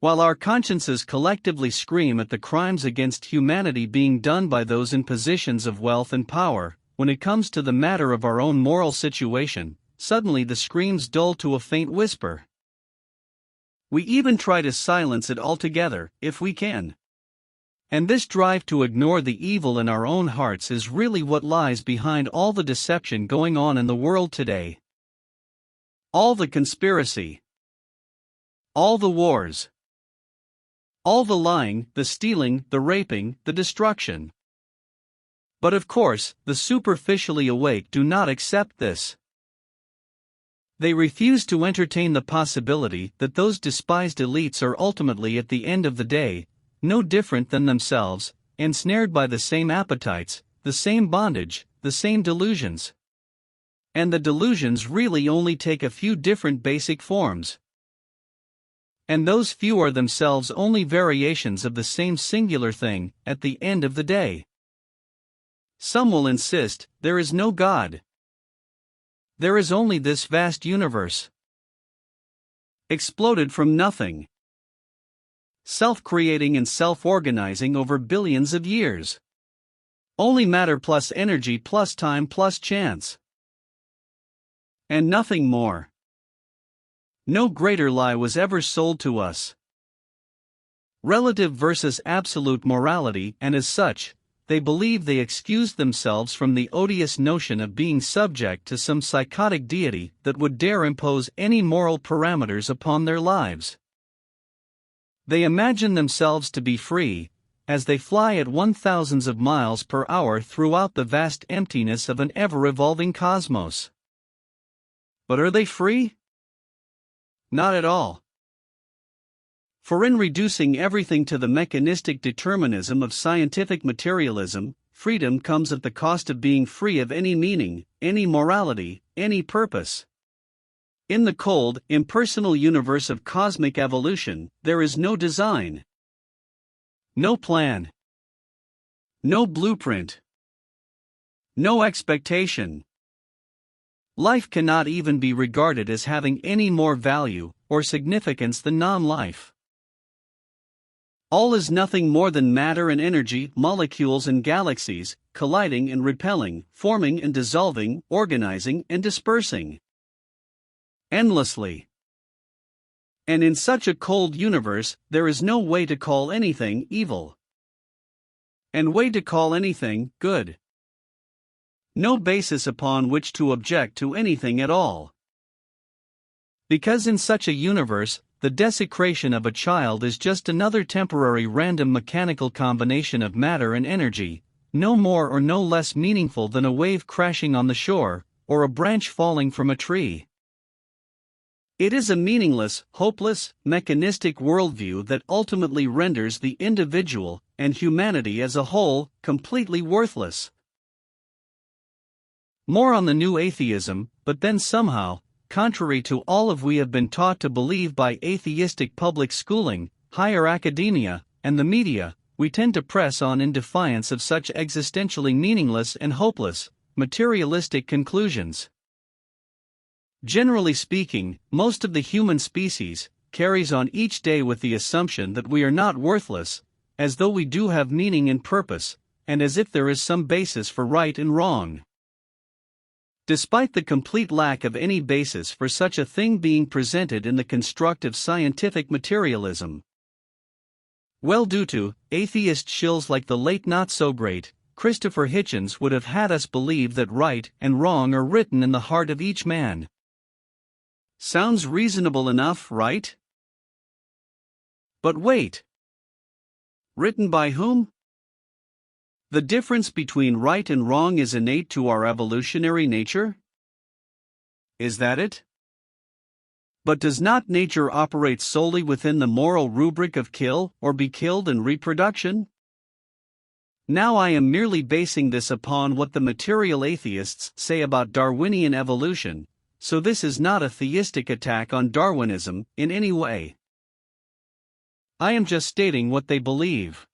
While our consciences collectively scream at the crimes against humanity being done by those in positions of wealth and power, when it comes to the matter of our own moral situation, suddenly the screams dull to a faint whisper. We even try to silence it altogether, if we can. And this drive to ignore the evil in our own hearts is really what lies behind all the deception going on in the world today. All the conspiracy. All the wars. All the lying, the stealing, the raping, the destruction. But of course, the superficially awake do not accept this. They refuse to entertain the possibility that those despised elites are ultimately at the end of the day, no different than themselves, ensnared by the same appetites, the same bondage, the same delusions. And the delusions really only take a few different basic forms. And those few are themselves only variations of the same singular thing, at the end of the day. Some will insist, there is no God. There is only this vast universe. Exploded from nothing. Self-creating and self-organizing over billions of years. Only matter plus energy plus time plus chance. And nothing more. No greater lie was ever sold to us. Relative versus absolute morality, and as such, they believe they excused themselves from the odious notion of being subject to some psychotic deity that would dare impose any moral parameters upon their lives. They imagine themselves to be free, as they fly at 1,000s of miles per hour throughout the vast emptiness of an ever-evolving cosmos. But are they free? Not at all. For in reducing everything to the mechanistic determinism of scientific materialism, freedom comes at the cost of being free of any meaning, any morality, any purpose. In the cold, impersonal universe of cosmic evolution, there is no design, no plan, no blueprint, no expectation. Life cannot even be regarded as having any more value or significance than non-life. All is nothing more than matter and energy, molecules and galaxies, colliding and repelling, forming and dissolving, organizing and dispersing. Endlessly. And in such a cold universe, there is no way to call anything evil. And way to call anything good. No basis upon which to object to anything at all. Because in such a universe, the desecration of a child is just another temporary random mechanical combination of matter and energy, no more or no less meaningful than a wave crashing on the shore, or a branch falling from a tree. It is a meaningless, hopeless, mechanistic worldview that ultimately renders the individual, and humanity as a whole, completely worthless. More on the new atheism, but then somehow, contrary to all of we have been taught to believe by atheistic public schooling, higher academia, and the media, we tend to press on in defiance of such existentially meaningless and hopeless, materialistic conclusions. Generally speaking, most of the human species carries on each day with the assumption that we are not worthless, as though we do have meaning and purpose, and as if there is some basis for right and wrong. Despite the complete lack of any basis for such a thing being presented in the construct of scientific materialism. Well, due to atheist shills like the late not-so-great Christopher Hitchens would have had us believe that right and wrong are written in the heart of each man. Sounds reasonable enough, right? But wait. Written by whom? The difference between right and wrong is innate to our evolutionary nature? Is that it? But does not nature operate solely within the moral rubric of kill or be killed and reproduction? Now I am merely basing this upon what the material atheists say about Darwinian evolution, so this is not a theistic attack on Darwinism in any way. I am just stating what they believe.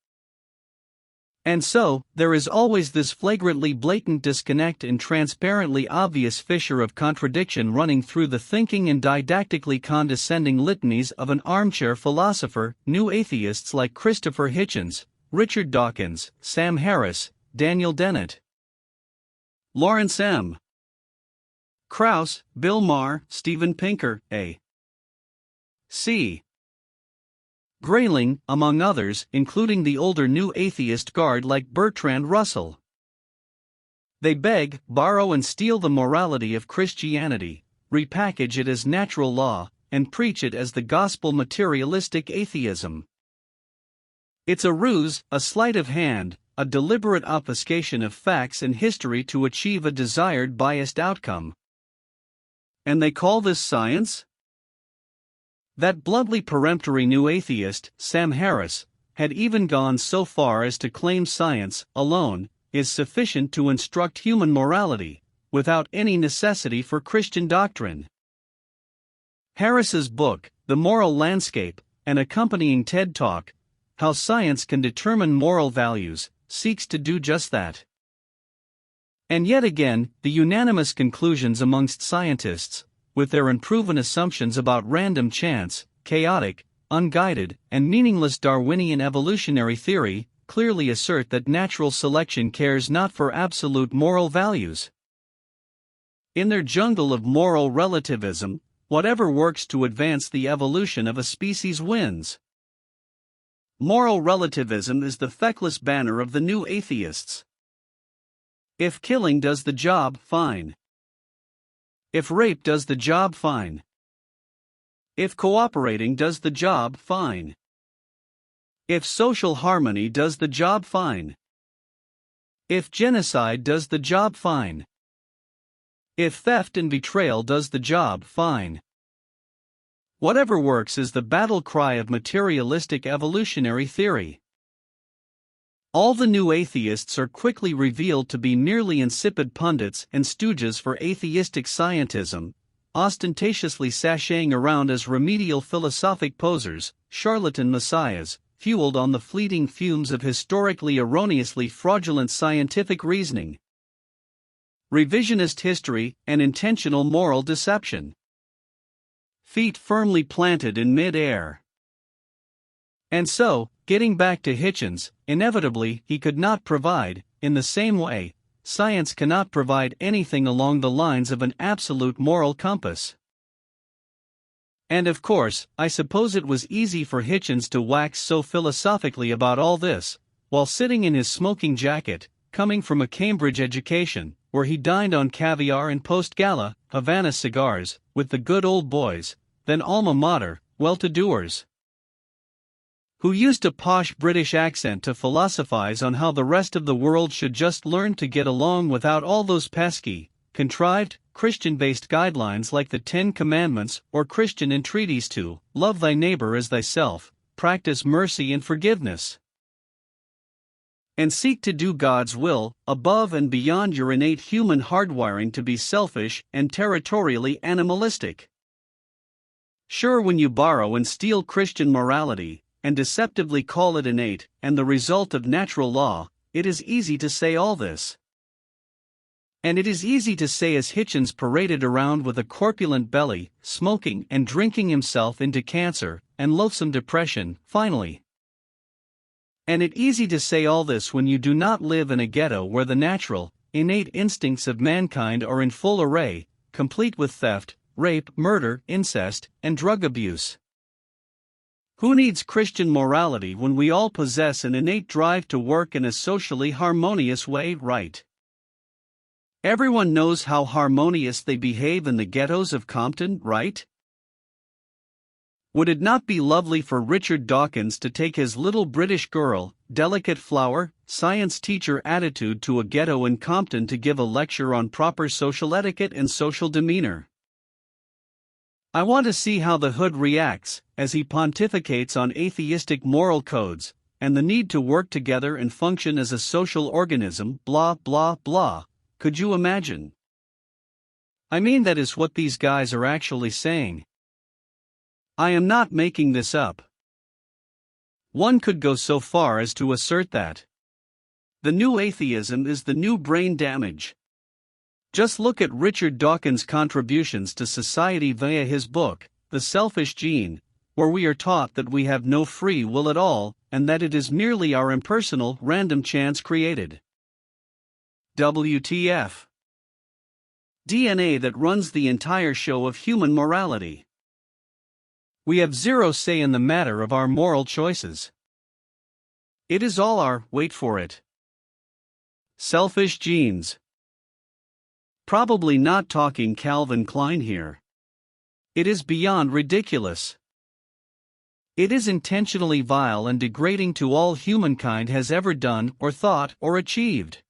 And so, there is always this flagrantly blatant disconnect and transparently obvious fissure of contradiction running through the thinking and didactically condescending litanies of an armchair philosopher, new atheists like Christopher Hitchens, Richard Dawkins, Sam Harris, Daniel Dennett, Lawrence M. Krauss, Bill Maher, Steven Pinker, A. C. Grayling, among others, including the older new atheist guard like Bertrand Russell. They beg, borrow and steal the morality of Christianity, repackage it as natural law, and preach it as the gospel materialistic atheism. It's a ruse, a sleight of hand, a deliberate obfuscation of facts and history to achieve a desired biased outcome. And they call this science? That bluntly peremptory new atheist, Sam Harris, had even gone so far as to claim science, alone, is sufficient to instruct human morality, without any necessity for Christian doctrine. Harris's book, The Moral Landscape, an accompanying TED Talk, How Science Can Determine Moral Values, seeks to do just that. And yet again, the unanimous conclusions amongst scientists, with their unproven assumptions about random chance, chaotic, unguided, and meaningless Darwinian evolutionary theory, clearly assert that natural selection cares not for absolute moral values. In their jungle of moral relativism, whatever works to advance the evolution of a species wins. Moral relativism is the feckless banner of the new atheists. If killing does the job, fine. If rape does the job, fine. If cooperating does the job, fine. If social harmony does the job, fine. If genocide does the job, fine. If theft and betrayal does the job, fine. Whatever works is the battle cry of materialistic evolutionary theory. All the new atheists are quickly revealed to be merely insipid pundits and stooges for atheistic scientism, ostentatiously sashaying around as remedial philosophic posers, charlatan messiahs, fueled on the fleeting fumes of historically erroneously fraudulent scientific reasoning, revisionist history, and intentional moral deception. Feet firmly planted in mid-air. And so, getting back to Hitchens, inevitably he could not provide, in the same way, science cannot provide anything along the lines of an absolute moral compass. And of course, I suppose it was easy for Hitchens to wax so philosophically about all this, while sitting in his smoking jacket, coming from a Cambridge education, where he dined on caviar and post-gala, Havana cigars, with the good old boys, then alma mater, well-to-doers, who used a posh British accent to philosophize on how the rest of the world should just learn to get along without all those pesky, contrived, Christian-based guidelines like the Ten Commandments or Christian entreaties to love thy neighbor as thyself, practice mercy and forgiveness, and seek to do God's will, above and beyond your innate human hardwiring to be selfish and territorially animalistic. Sure, when you borrow and steal Christian morality, and deceptively call it innate, and the result of natural law, it is easy to say all this. And it is easy to say as Hitchens paraded around with a corpulent belly, smoking and drinking himself into cancer and loathsome depression, finally. And it easy to say all this when you do not live in a ghetto where the natural, innate instincts of mankind are in full array, complete with theft, rape, murder, incest, and drug abuse. Who needs Christian morality when we all possess an innate drive to work in a socially harmonious way, right? Everyone knows how harmonious they behave in the ghettos of Compton, right? Would it not be lovely for Richard Dawkins to take his little British girl, delicate flower, science teacher attitude to a ghetto in Compton to give a lecture on proper social etiquette and social demeanor? I want to see how the hood reacts, as he pontificates on atheistic moral codes, and the need to work together and function as a social organism, blah blah blah. Could you imagine? I mean, that is what these guys are actually saying. I am not making this up. One could go so far as to assert that the new atheism is the new brain damage. Just look at Richard Dawkins' contributions to society via his book, The Selfish Gene, where we are taught that we have no free will at all, and that it is merely our impersonal, random chance created. WTF? DNA that runs the entire show of human morality. We have zero say in the matter of our moral choices. It is all our, wait for it, selfish genes. Probably not talking Calvin Klein here. It is beyond ridiculous. It is intentionally vile and degrading to all humankind has ever done or thought or achieved.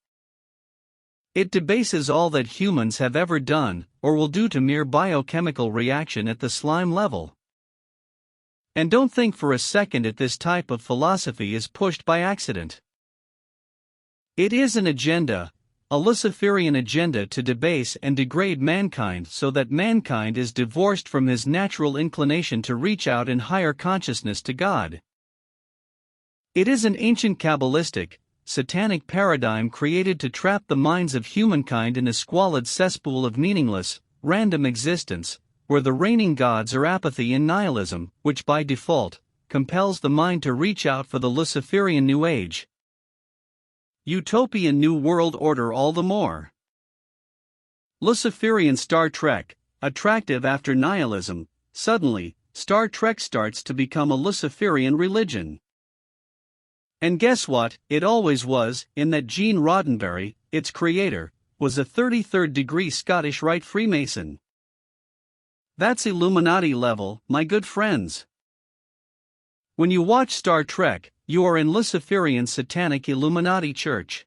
It debases all that humans have ever done, or will do to mere biochemical reaction at the slime level. And don't think for a second that this type of philosophy is pushed by accident. It is an agenda, a Luciferian agenda to debase and degrade mankind so that mankind is divorced from his natural inclination to reach out in higher consciousness to God. It is an ancient Kabbalistic, satanic paradigm created to trap the minds of humankind in a squalid cesspool of meaningless, random existence, where the reigning gods are apathy and nihilism, which by default compels the mind to reach out for the Luciferian New Age. Utopian New World Order all the more. Luciferian Star Trek, attractive after nihilism, suddenly, Star Trek starts to become a Luciferian religion. And guess what, it always was, in that Gene Roddenberry, its creator, was a 33rd degree Scottish Rite Freemason. That's Illuminati level, my good friends. When you watch Star Trek, you are in Luciferian satanic Illuminati church.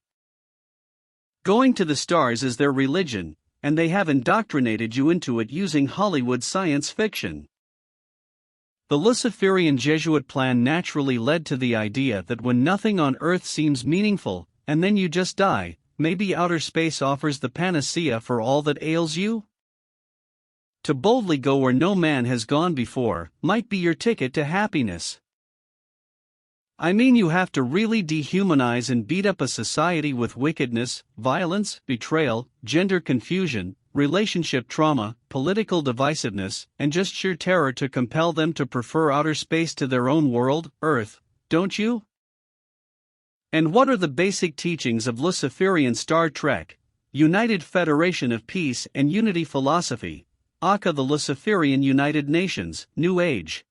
Going to the stars is their religion, and they have indoctrinated you into it using Hollywood science fiction. The Luciferian Jesuit plan naturally led to the idea that when nothing on Earth seems meaningful, and then you just die, maybe outer space offers the panacea for all that ails you? To boldly go where no man has gone before might be your ticket to happiness. I mean, you have to really dehumanize and beat up a society with wickedness, violence, betrayal, gender confusion, relationship trauma, political divisiveness, and just sheer terror to compel them to prefer outer space to their own world, Earth, don't you? And what are the basic teachings of Luciferian Star Trek, United Federation of Peace and Unity Philosophy, aka the Luciferian United Nations, New Age?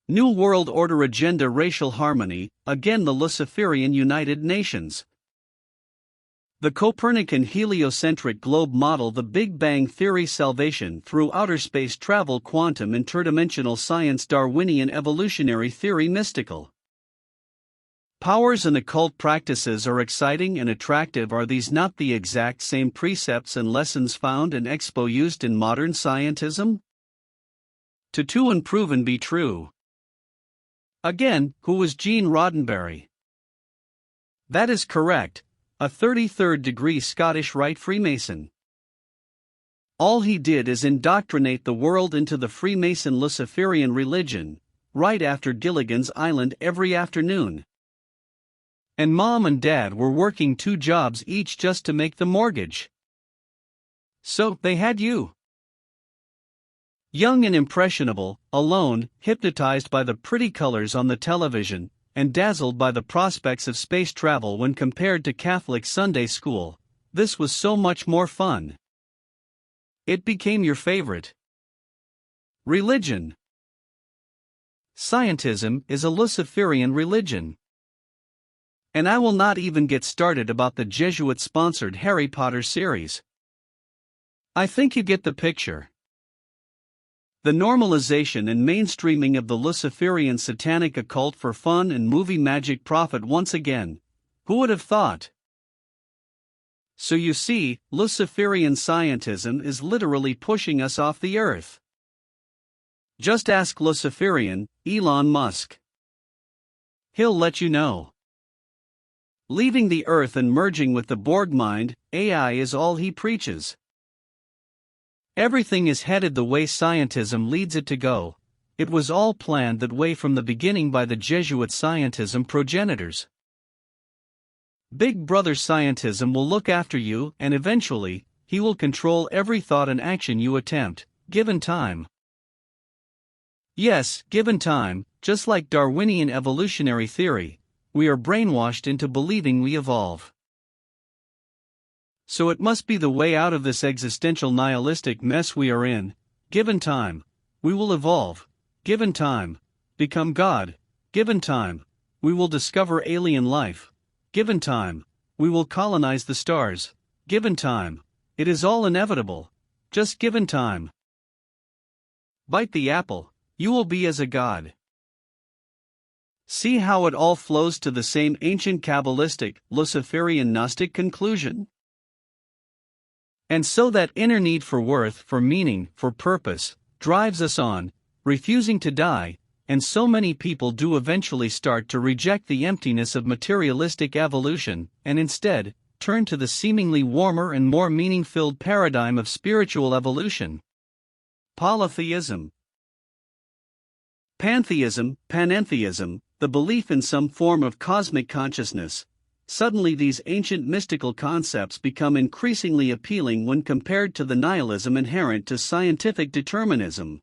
New World Order Agenda, Racial Harmony, again the Luciferian United Nations. The Copernican heliocentric globe model, the Big Bang Theory, salvation through outer space travel, quantum interdimensional science, Darwinian evolutionary theory, mystical powers and occult practices are exciting and attractive. Are these not the exact same precepts and lessons found and used in modern scientism? To and proven be true. Again, who was Gene Roddenberry? That is correct, a 33rd degree Scottish Rite Freemason. All he did is indoctrinate the world into the Freemason Luciferian religion, right after Gilligan's Island every afternoon. And mom and dad were working 2 jobs each just to make the mortgage. So they had you. Young and impressionable, alone, hypnotized by the pretty colors on the television, and dazzled by the prospects of space travel when compared to Catholic Sunday school, this was so much more fun. It became your favorite religion. Scientism is a Luciferian religion. And I will not even get started about the Jesuit-sponsored Harry Potter series. I think you get the picture. The normalization and mainstreaming of the Luciferian satanic occult for fun and movie magic profit once again. Who would have thought? So you see, Luciferian scientism is literally pushing us off the earth. Just ask Luciferian Elon Musk. He'll let you know. Leaving the earth and merging with the Borg mind, AI is all he preaches. Everything is headed the way scientism leads it to go. It was all planned that way from the beginning by the Jesuit scientism progenitors. Big Brother scientism will look after you, and eventually, he will control every thought and action you attempt, given time. Yes, given time, just like Darwinian evolutionary theory, we are brainwashed into believing we evolve. So it must be the way out of this existential nihilistic mess we are in. Given time, we will evolve. Given time, become God. Given time, we will discover alien life. Given time, we will colonize the stars. Given time, it is all inevitable. Just given time. Bite the apple, you will be as a god. See how it all flows to the same ancient Kabbalistic, Luciferian Gnostic conclusion? And so that inner need for worth, for meaning, for purpose, drives us on, refusing to die, and so many people do eventually start to reject the emptiness of materialistic evolution, and instead, turn to the seemingly warmer and more meaning-filled paradigm of spiritual evolution. Polytheism. Pantheism, panentheism, the belief in some form of cosmic consciousness. Suddenly these ancient mystical concepts become increasingly appealing when compared to the nihilism inherent to scientific determinism.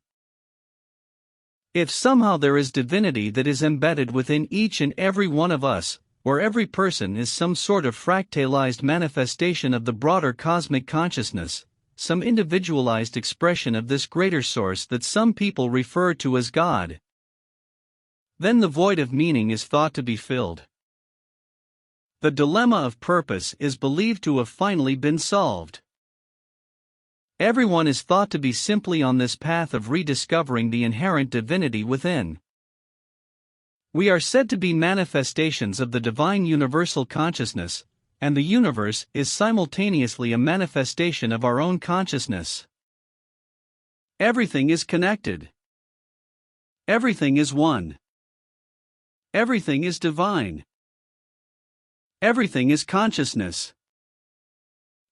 If somehow there is divinity that is embedded within each and every one of us, where every person is some sort of fractalized manifestation of the broader cosmic consciousness, some individualized expression of this greater source that some people refer to as God, then the void of meaning is thought to be filled. The dilemma of purpose is believed to have finally been solved. Everyone is thought to be simply on this path of rediscovering the inherent divinity within. We are said to be manifestations of the divine universal consciousness, and the universe is simultaneously a manifestation of our own consciousness. Everything is connected. Everything is one. Everything is divine. Everything is consciousness.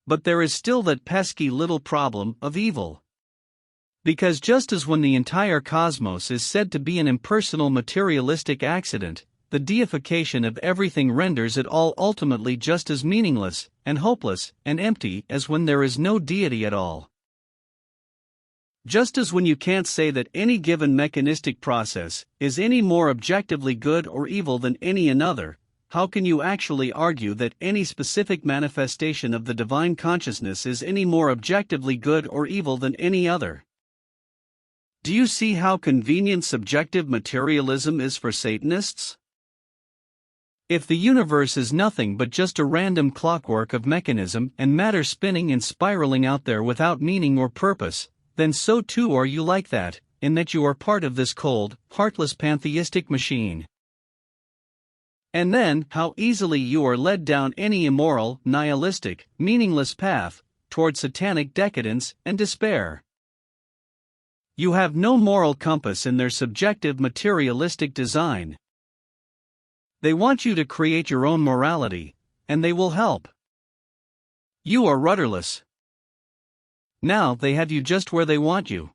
But there is still that pesky little problem of evil. Because just as when the entire cosmos is said to be an impersonal materialistic accident, the deification of everything renders it all ultimately just as meaningless, and hopeless, and empty as when there is no deity at all. Just as when you can't say that any given mechanistic process is any more objectively good or evil than any another, how can you actually argue that any specific manifestation of the divine consciousness is any more objectively good or evil than any other? Do you see how convenient subjective materialism is for Satanists? If the universe is nothing but just a random clockwork of mechanism and matter spinning and spiraling out there without meaning or purpose, then so too are you like that, in that you are part of this cold, heartless pantheistic machine. And then, how easily you are led down any immoral, nihilistic, meaningless path, toward satanic decadence and despair. You have no moral compass in their subjective materialistic design. They want you to create your own morality, and they will help. You are rudderless. Now they have you just where they want you.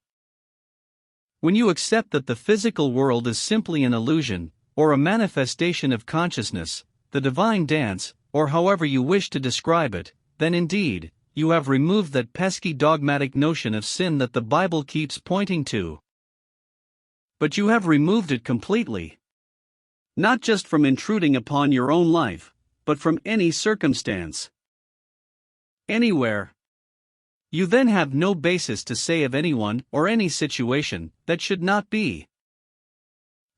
When you accept that the physical world is simply an illusion, or a manifestation of consciousness, the divine dance, or however you wish to describe it, then indeed, you have removed that pesky dogmatic notion of sin that the Bible keeps pointing to. But you have removed it completely. Not just from intruding upon your own life, but from any circumstance. Anywhere. You then have no basis to say of anyone or any situation that should not be.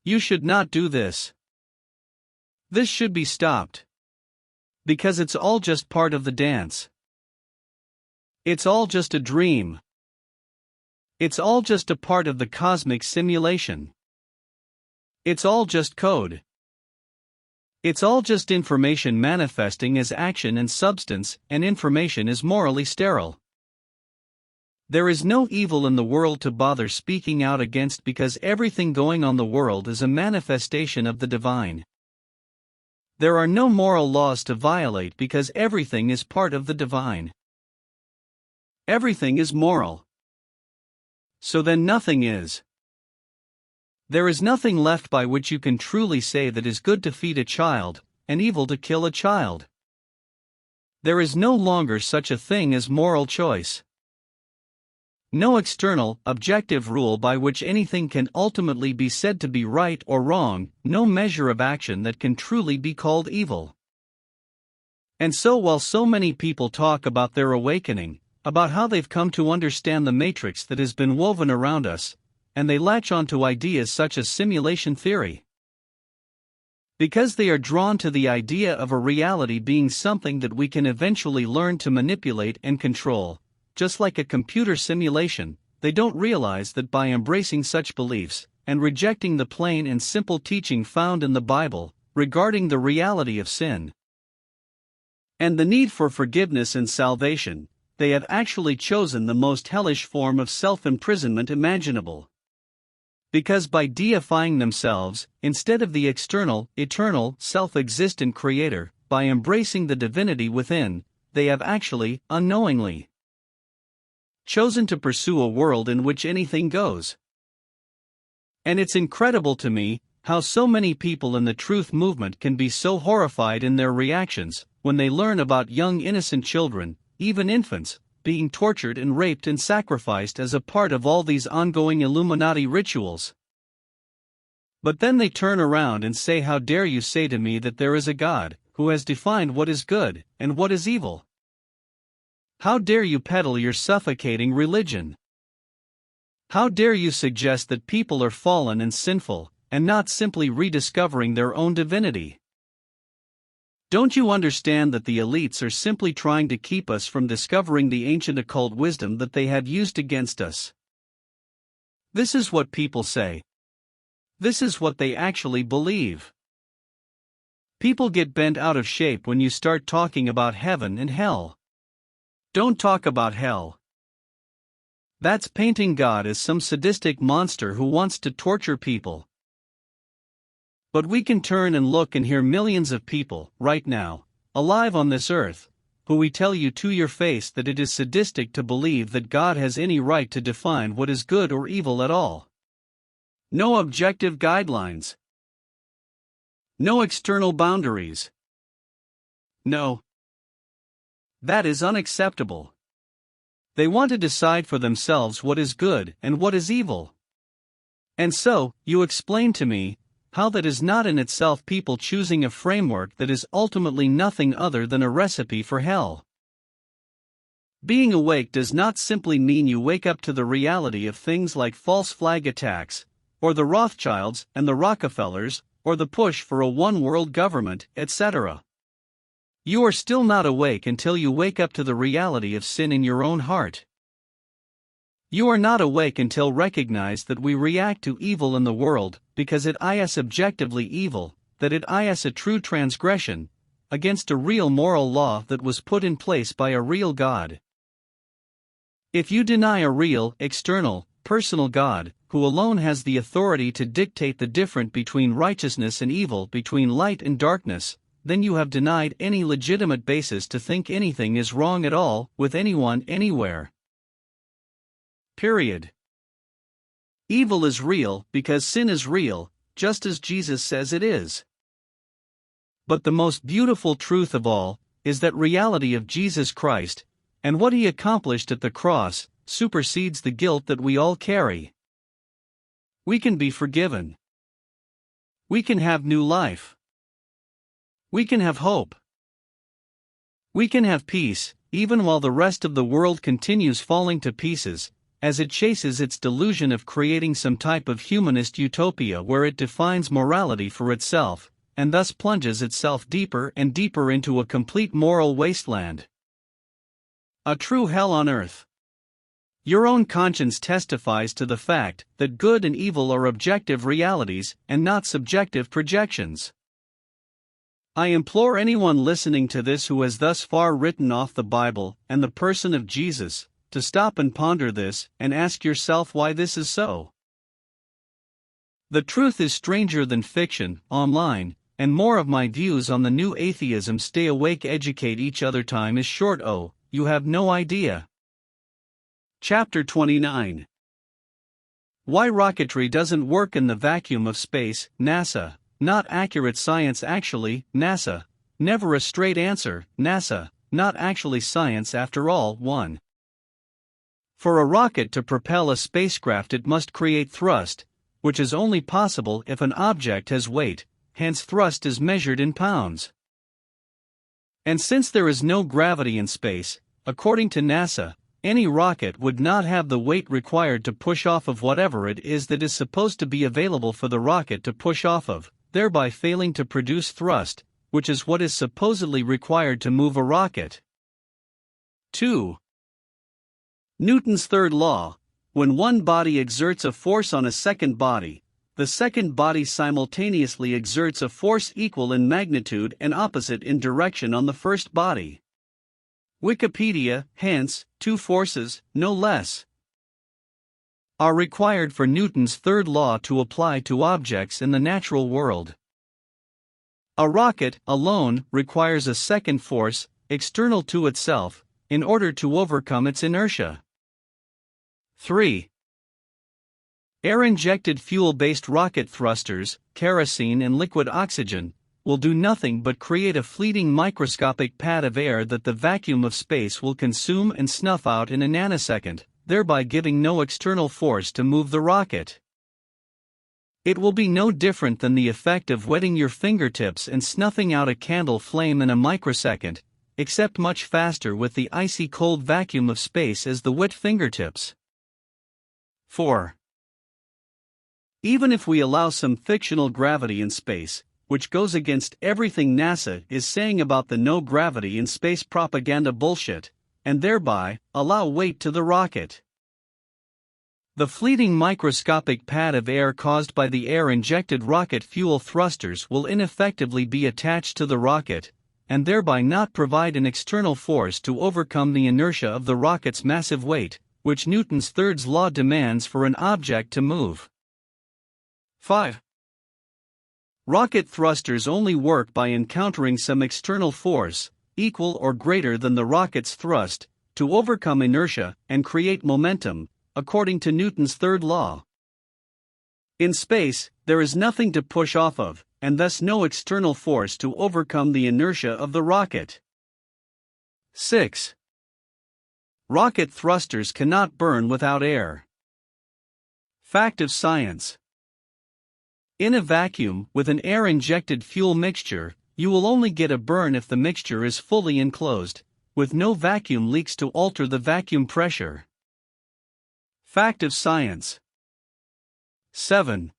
You should not do this. This should be stopped. Because it's all just part of the dance. It's all just a dream. It's all just a part of the cosmic simulation. It's all just code. It's all just information manifesting as action and substance, and information is morally sterile. There is no evil in the world to bother speaking out against because everything going on the world is a manifestation of the divine. There are no moral laws to violate because everything is part of the divine. Everything is moral. So then nothing is. There is nothing left by which you can truly say that it is good to feed a child, and evil to kill a child. There is no longer such a thing as moral choice. No external, objective rule by which anything can ultimately be said to be right or wrong, no measure of action that can truly be called evil. And so while so many people talk about their awakening, about how they've come to understand the matrix that has been woven around us, and they latch onto ideas such as simulation theory, because they are drawn to the idea of a reality being something that we can eventually learn to manipulate and control, just like a computer simulation, they don't realize that by embracing such beliefs, and rejecting the plain and simple teaching found in the Bible, regarding the reality of sin, and the need for forgiveness and salvation, they have actually chosen the most hellish form of self-imprisonment imaginable. Because by deifying themselves, instead of the external, eternal, self-existent Creator, by embracing the divinity within, they have actually, unknowingly, chosen to pursue a world in which anything goes. And it's incredible to me how so many people in the truth movement can be so horrified in their reactions when they learn about young innocent children, even infants, being tortured and raped and sacrificed as a part of all these ongoing Illuminati rituals. But then they turn around and say, how dare you say to me that there is a God who has defined what is good and what is evil? How dare you peddle your suffocating religion? How dare you suggest that people are fallen and sinful, and not simply rediscovering their own divinity? Don't you understand that the elites are simply trying to keep us from discovering the ancient occult wisdom that they have used against us? This is what people say. This is what they actually believe. People get bent out of shape when you start talking about heaven and hell. Don't talk about hell. That's painting God as some sadistic monster who wants to torture people. But we can turn and look and hear millions of people, right now, alive on this earth, who we tell you to your face that it is sadistic to believe that God has any right to define what is good or evil at all. No objective guidelines. No external boundaries. No. That is unacceptable. They want to decide for themselves what is good and what is evil. And so, you explain to me how that is not in itself people choosing a framework that is ultimately nothing other than a recipe for hell. Being awake does not simply mean you wake up to the reality of things like false flag attacks, or the Rothschilds and the Rockefellers, or the push for a one-world government, etc. You are still not awake until you wake up to the reality of sin in your own heart. You are not awake until recognize that we react to evil in the world because it is objectively evil, that it is a true transgression against a real moral law that was put in place by a real God. If you deny a real, external, personal God, who alone has the authority to dictate the difference between righteousness and evil, between light and darkness, then you have denied any legitimate basis to think anything is wrong at all, with anyone, anywhere. Period. Evil is real because sin is real, just as Jesus says it is. But the most beautiful truth of all is that reality of Jesus Christ, and what he accomplished at the cross, supersedes the guilt that we all carry. We can be forgiven. We can have new life. We can have hope. We can have peace, even while the rest of the world continues falling to pieces, as it chases its delusion of creating some type of humanist utopia where it defines morality for itself, and thus plunges itself deeper and deeper into a complete moral wasteland. A true hell on earth. Your own conscience testifies to the fact that good and evil are objective realities and not subjective projections. I implore anyone listening to this who has thus far written off the Bible and the person of Jesus, to stop and ponder this and ask yourself why this is so. The truth is stranger than fiction, online, and more of my views on the new atheism stay awake educate each other time is short. Oh, you have no idea. Chapter 29. Why rocketry doesn't work in the vacuum of space, NASA. Not accurate science actually, NASA. Never a straight answer, NASA. Not actually science after all. 1. For a rocket to propel a spacecraft it must create thrust, which is only possible if an object has weight, hence thrust is measured in pounds. And since there is no gravity in space, according to NASA, any rocket would not have the weight required to push off of whatever it is that is supposed to be available for the rocket to push off of, thereby failing to produce thrust, which is what is supposedly required to move a rocket. 2. Newton's third law: when one body exerts a force on a second body, the second body simultaneously exerts a force equal in magnitude and opposite in direction on the first body. Wikipedia, hence, two forces, no less, are required for Newton's third law to apply to objects in the natural world. A rocket, alone, requires a second force, external to itself, in order to overcome its inertia. 3. Air-injected fuel-based rocket thrusters, kerosene and liquid oxygen, will do nothing but create a fleeting microscopic pad of air that the vacuum of space will consume and snuff out in a nanosecond, thereby giving no external force to move the rocket. It will be no different than the effect of wetting your fingertips and snuffing out a candle flame in a microsecond, except much faster with the icy cold vacuum of space as the wet fingertips. 4. Even if we allow some fictional gravity in space, which goes against everything NASA is saying about the no gravity in space propaganda bullshit, and thereby allow weight to the rocket, the fleeting microscopic pad of air caused by the air-injected rocket fuel thrusters will ineffectively be attached to the rocket, and thereby not provide an external force to overcome the inertia of the rocket's massive weight, which Newton's third law demands for an object to move. 5. Rocket thrusters only work by encountering some external force, equal or greater than the rocket's thrust, to overcome inertia and create momentum, according to Newton's third law. In space, there is nothing to push off of, and thus no external force to overcome the inertia of the rocket. 6. Rocket thrusters cannot burn without air. Fact of science. In a vacuum, with an air-injected fuel mixture, you will only get a burn if the mixture is fully enclosed, with no vacuum leaks to alter the vacuum pressure. Fact of science. 7.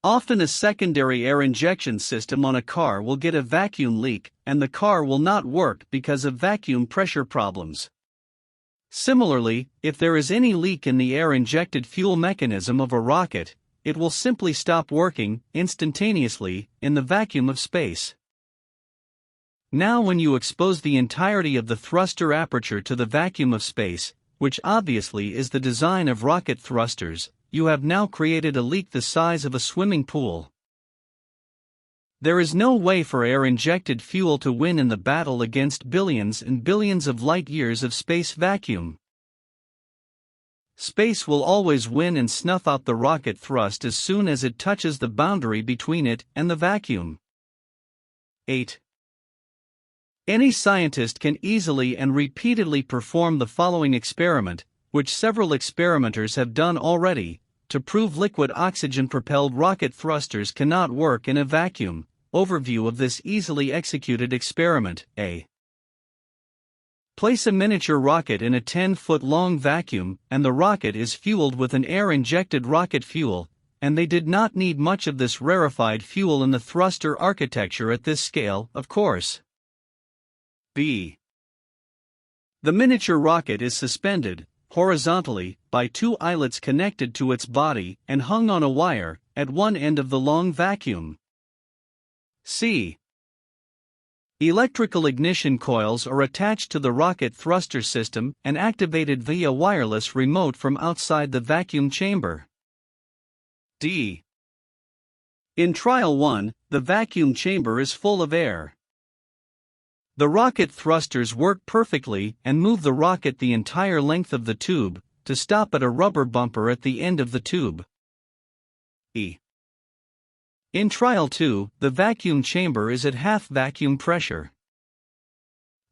Often a secondary air injection system on a car will get a vacuum leak, and the car will not work because of vacuum pressure problems. Similarly, if there is any leak in the air-injected fuel mechanism of a rocket, it will simply stop working, instantaneously, in the vacuum of space. Now when you expose the entirety of the thruster aperture to the vacuum of space, which obviously is the design of rocket thrusters, you have now created a leak the size of a swimming pool. There is no way for air-injected fuel to win in the battle against billions and billions of light-years of space vacuum. Space will always win and snuff out the rocket thrust as soon as it touches the boundary between it and the vacuum. 8. Any scientist can easily and repeatedly perform the following experiment, which several experimenters have done already, to prove liquid oxygen-propelled rocket thrusters cannot work in a vacuum. Overview of this easily executed experiment. A. Place a miniature rocket in a 10-foot-long vacuum, and the rocket is fueled with an air-injected rocket fuel, and they did not need much of this rarefied fuel in the thruster architecture at this scale, of course. B. The miniature rocket is suspended, horizontally, by two eyelets connected to its body and hung on a wire, at one end of the long vacuum. C. Electrical ignition coils are attached to the rocket thruster system and activated via wireless remote from outside the vacuum chamber. D. In Trial 1, the vacuum chamber is full of air. The rocket thrusters work perfectly and move the rocket the entire length of the tube, to stop at a rubber bumper at the end of the tube. E. In Trial 2, the vacuum chamber is at half vacuum pressure.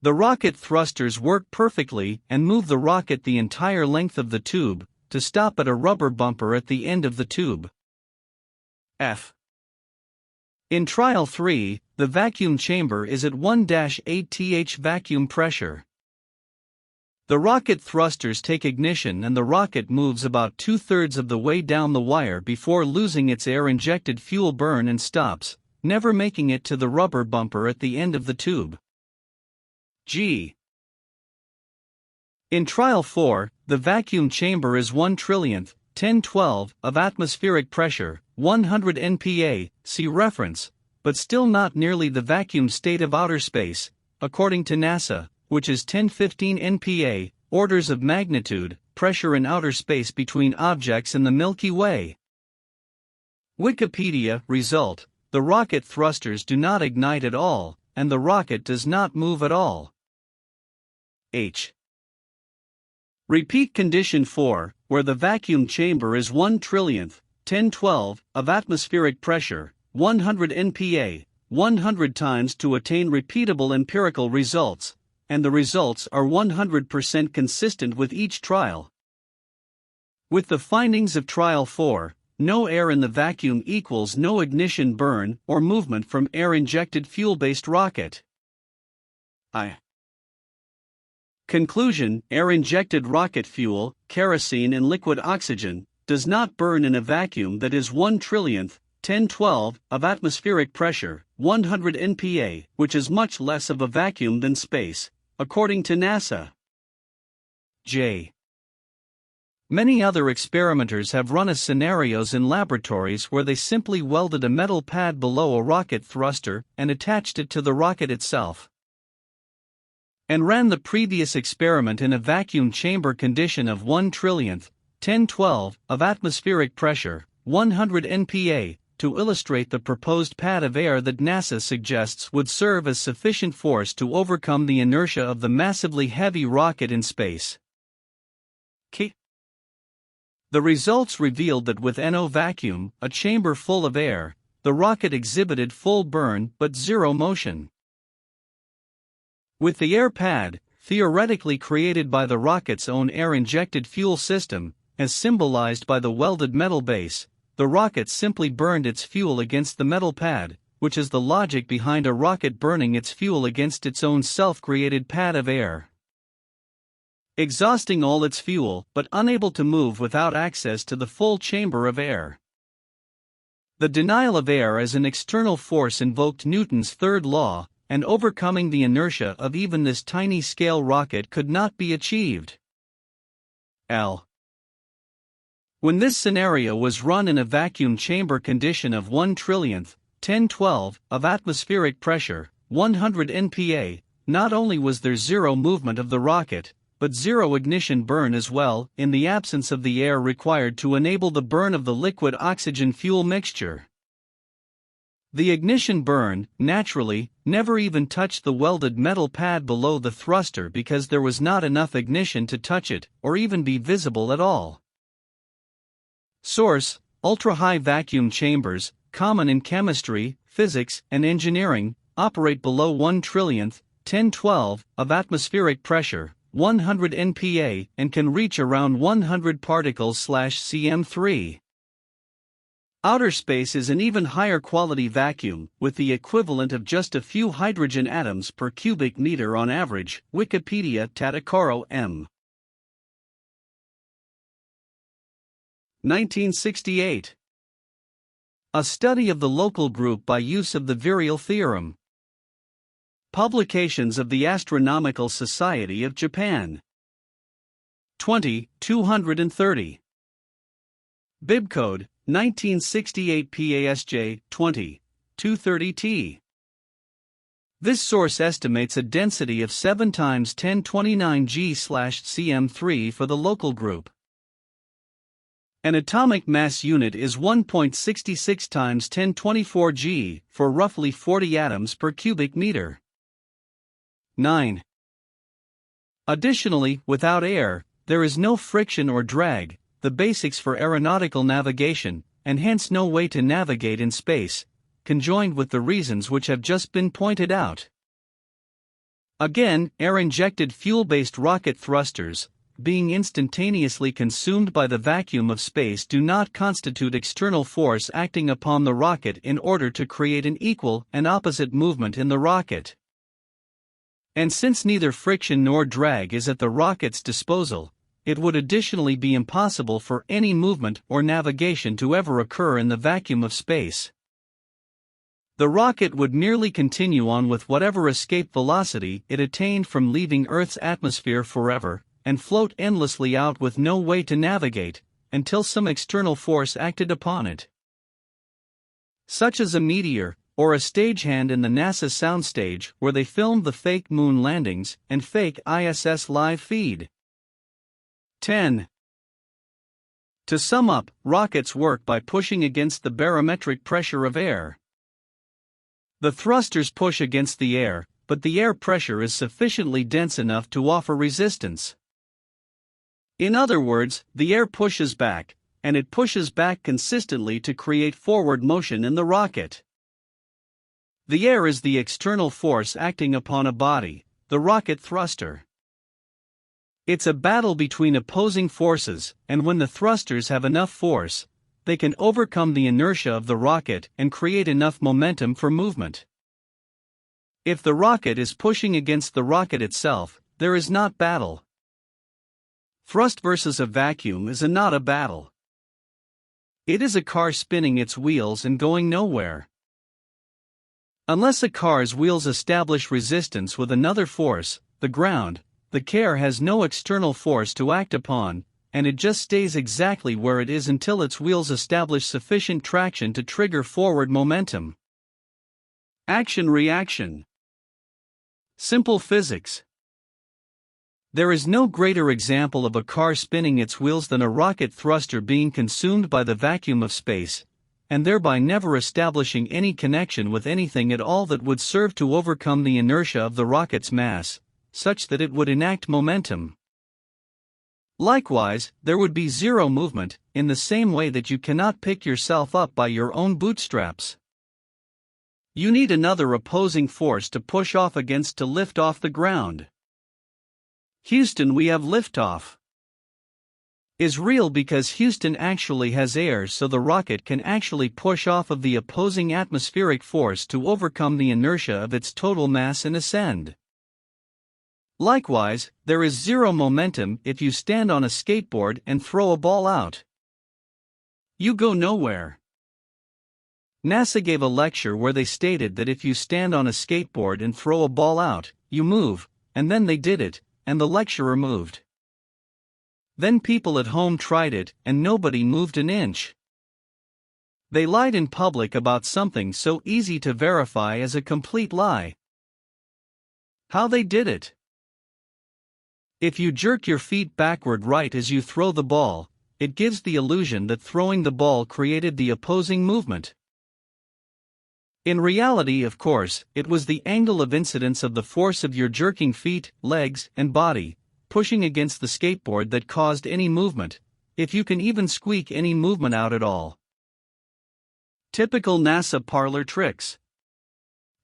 The rocket thrusters work perfectly and move the rocket the entire length of the tube, to stop at a rubber bumper at the end of the tube. F. In Trial 3, the vacuum chamber is at 1-8 vacuum pressure. The rocket thrusters take ignition and the rocket moves about 2/3 of the way down the wire before losing its air-injected fuel burn and stops, never making it to the rubber bumper at the end of the tube. G. In Trial 4, the vacuum chamber is 1/1000, 1012 of atmospheric pressure, 100 nPa, see reference, but still not nearly the vacuum state of outer space, according to NASA, which is 1015 nPa, orders of magnitude, pressure in outer space between objects in the Milky Way. Wikipedia. Result: the rocket thrusters do not ignite at all, and the rocket does not move at all. H. Repeat condition 4, where the vacuum chamber is 1/1012 of atmospheric pressure, 100 nPa, 100 times to attain repeatable empirical results, and the results are 100% consistent with each trial. With the findings of trial 4, no air in the vacuum equals no ignition burn or movement from air-injected fuel-based rocket. I. Conclusion: air-injected rocket fuel, kerosene and liquid oxygen, does not burn in a vacuum that is 1/1012 of atmospheric pressure, 100 nPa, which is much less of a vacuum than space, according to NASA. J. Many other experimenters have run scenarios in laboratories where they simply welded a metal pad below a rocket thruster and attached it to the rocket itself, and ran the previous experiment in a vacuum chamber condition of 1/1012 of atmospheric pressure, 100 nPa, to illustrate the proposed pad of air that NASA suggests would serve as sufficient force to overcome the inertia of the massively heavy rocket in space. K. The results revealed that with NO vacuum, a chamber full of air, the rocket exhibited full burn but zero motion. With the air pad, theoretically created by the rocket's own air-injected fuel system, as symbolized by the welded metal base, the rocket simply burned its fuel against the metal pad, which is the logic behind a rocket burning its fuel against its own self-created pad of air. Exhausting all its fuel but unable to move without access to the full chamber of air. The denial of air as an external force invoked Newton's third law, and overcoming the inertia of even this tiny scale rocket could not be achieved. L. When this scenario was run in a vacuum chamber condition of 1/1012 of atmospheric pressure, 100 nPa, not only was there zero movement of the rocket, but zero ignition burn as well, in the absence of the air required to enable the burn of the liquid oxygen fuel mixture. The ignition burn, naturally, never even touched the welded metal pad below the thruster because there was not enough ignition to touch it, or even be visible at all. Source: ultra-high vacuum chambers, common in chemistry, physics, and engineering, operate below 1/1012 of atmospheric pressure, 100 nPa, and can reach around 100 particles/cm3. Outer space is an even higher quality vacuum, with the equivalent of just a few hydrogen atoms per cubic meter on average. Wikipedia. Tatakaro M. 1968. A study of the local group by use of the virial theorem. Publications of the Astronomical Society of Japan. 20-230. Bibcode 1968 PASJ 20-230T. This source estimates a density of 7 × 1029 G/cm3 for the local group. An atomic mass unit is 1.66 × 1024 G for roughly 40 atoms per cubic meter. 9. Additionally, without air, there is no friction or drag, the basics for aeronautical navigation, and hence no way to navigate in space, conjoined with the reasons which have just been pointed out. Again, air-injected fuel-based rocket thrusters, being instantaneously consumed by the vacuum of space, do not constitute external force acting upon the rocket in order to create an equal and opposite movement in the rocket. And since neither friction nor drag is at the rocket's disposal, it would additionally be impossible for any movement or navigation to ever occur in the vacuum of space. The rocket would merely continue on with whatever escape velocity it attained from leaving Earth's atmosphere forever, and float endlessly out with no way to navigate, until some external force acted upon it. Such as a meteor, or a stagehand in the NASA soundstage where they filmed the fake moon landings and fake ISS live feed. 10. To sum up, rockets work by pushing against the barometric pressure of air. The thrusters push against the air, but the air pressure is sufficiently dense enough to offer resistance. In other words, the air pushes back, and it pushes back consistently to create forward motion in the rocket. The air is the external force acting upon a body, the rocket thruster. It's a battle between opposing forces, and when the thrusters have enough force, they can overcome the inertia of the rocket and create enough momentum for movement. If the rocket is pushing against the rocket itself, there is not battle. Thrust versus a vacuum is not a battle. It is a car spinning its wheels and going nowhere. Unless a car's wheels establish resistance with another force, the ground, the car has no external force to act upon, and it just stays exactly where it is until its wheels establish sufficient traction to trigger forward momentum. Action-reaction. Simple physics. There is no greater example of a car spinning its wheels than a rocket thruster being consumed by the vacuum of space, and thereby never establishing any connection with anything at all that would serve to overcome the inertia of the rocket's mass, such that it would enact momentum. Likewise, there would be zero movement, in the same way that you cannot pick yourself up by your own bootstraps. You need another opposing force to push off against to lift off the ground. Houston, we have liftoff. Is real because Houston actually has air, so the rocket can actually push off of the opposing atmospheric force to overcome the inertia of its total mass and ascend. Likewise, there is zero momentum if you stand on a skateboard and throw a ball out. You go nowhere. NASA gave a lecture where they stated that if you stand on a skateboard and throw a ball out, you move, and then they did it, and the lecturer moved. Then people at home tried it, and nobody moved an inch. They lied in public about something so easy to verify as a complete lie. How they did it? If you jerk your feet backward right as you throw the ball, it gives the illusion that throwing the ball created the opposing movement. In reality, of course, it was the angle of incidence of the force of your jerking feet, legs, and body, pushing against the skateboard that caused any movement, if you can even squeak any movement out at all. Typical NASA parlor tricks.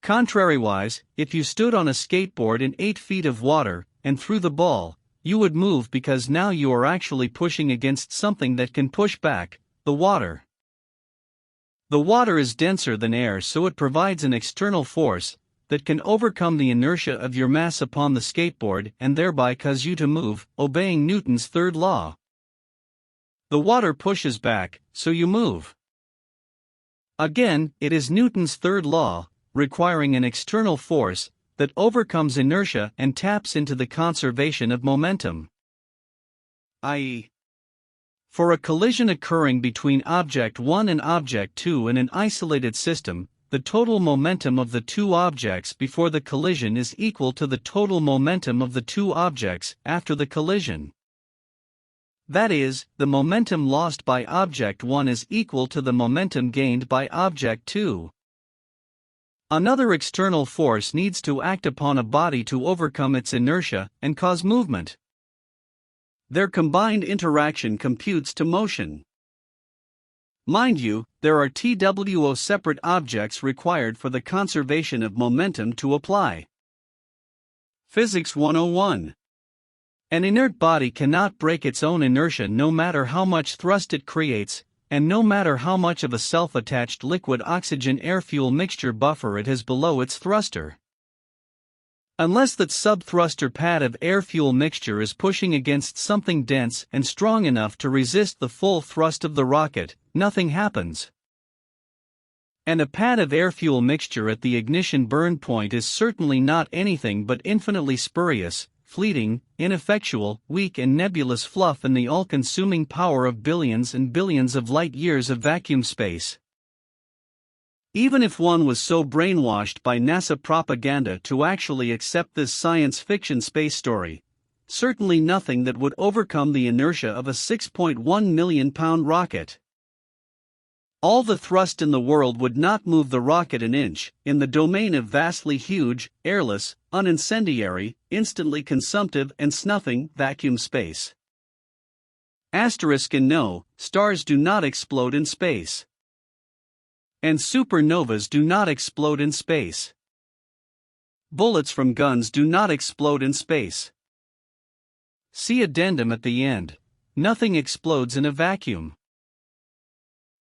Contrariwise, if you stood on a skateboard in 8 feet of water, and threw the ball, you would move because now you are actually pushing against something that can push back, the water. The water is denser than air, so it provides an external force that can overcome the inertia of your mass upon the skateboard and thereby cause you to move, obeying Newton's third law. The water pushes back, so you move. Again, it is Newton's third law, requiring an external force that overcomes inertia and taps into the conservation of momentum. i.e., for a collision occurring between Object 1 and Object 2 in an isolated system, the total momentum of the two objects before the collision is equal to the total momentum of the two objects after the collision. That is, the momentum lost by Object 1 is equal to the momentum gained by Object 2. Another external force needs to act upon a body to overcome its inertia and cause movement. Their combined interaction computes to motion. Mind you, there are TWO separate objects required for the conservation of momentum to apply. Physics 101. An inert body cannot break its own inertia no matter how much thrust it creates, and no matter how much of a self-attached liquid oxygen air-fuel mixture buffer it has below its thruster. Unless that sub-thruster pad of air-fuel mixture is pushing against something dense and strong enough to resist the full thrust of the rocket, nothing happens. And a pad of air-fuel mixture at the ignition burn point is certainly not anything but infinitely spurious, fleeting, ineffectual, weak and nebulous fluff in the all-consuming power of billions and billions of light-years of vacuum space. Even if one was so brainwashed by NASA propaganda to actually accept this science fiction space story, certainly nothing that would overcome the inertia of a 6.1 million pound rocket. All the thrust in the world would not move the rocket an inch, in the domain of vastly huge, airless, unincendiary, instantly consumptive and snuffing vacuum space. Asterisk and no, stars do not explode in space. And supernovas do not explode in space. Bullets from guns do not explode in space. See addendum at the end. Nothing explodes in a vacuum.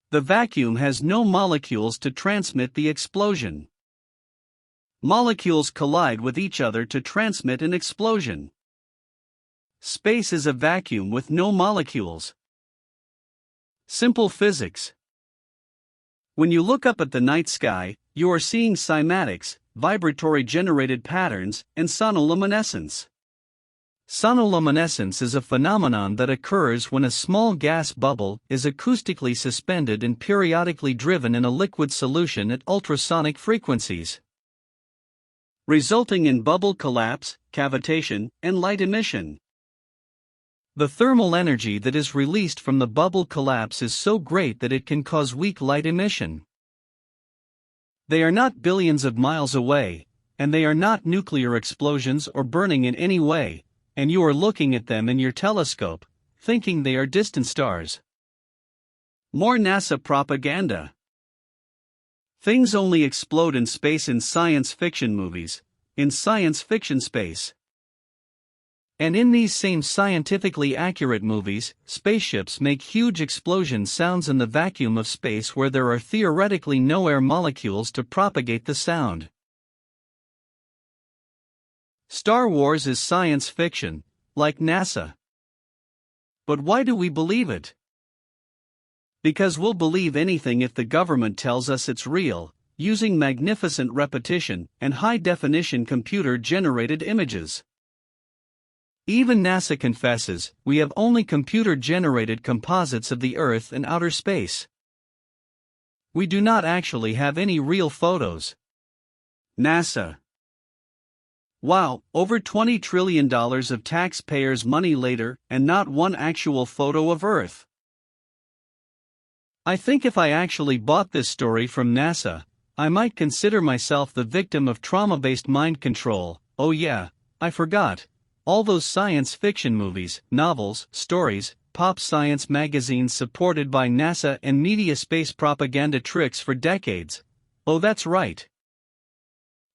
The vacuum has no molecules to transmit the explosion. Molecules collide with each other to transmit an explosion. Space is a vacuum with no molecules. Simple physics. When you look up at the night sky, you are seeing cymatics, vibratory generated patterns, and sonoluminescence. Sonoluminescence is a phenomenon that occurs when a small gas bubble is acoustically suspended and periodically driven in a liquid solution at ultrasonic frequencies, resulting in bubble collapse, cavitation, and light emission. The thermal energy that is released from the bubble collapse is so great that it can cause weak light emission. They are not billions of miles away, and they are not nuclear explosions or burning in any way, and you are looking at them in your telescope, thinking they are distant stars. More NASA propaganda. Things only explode in space in science fiction movies, in science fiction space. And in these same scientifically accurate movies, spaceships make huge explosion sounds in the vacuum of space where there are theoretically no air molecules to propagate the sound. Star Wars is science fiction, like NASA. But why do we believe it? Because we'll believe anything if the government tells us it's real, using magnificent repetition and high-definition computer-generated images. Even NASA confesses, we have only computer-generated composites of the Earth and outer space. We do not actually have any real photos. NASA. Wow, over $20 trillion of taxpayers' money later, and not one actual photo of Earth. I think if I actually bought this story from NASA, I might consider myself the victim of trauma-based mind control. Oh yeah, I forgot. All those science fiction movies, novels, stories, pop science magazines supported by NASA and media space propaganda tricks for decades. Oh, that's right.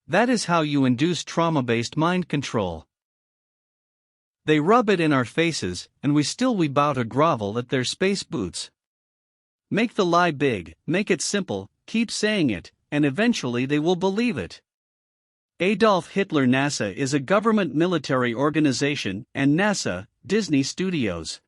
That is how you induce trauma-based mind control. They rub it in our faces, and we bow to grovel at their space boots. Make the lie big, make it simple, keep saying it, and eventually they will believe it. Adolf Hitler. NASA is a government military organization, and NASA, Disney Studios,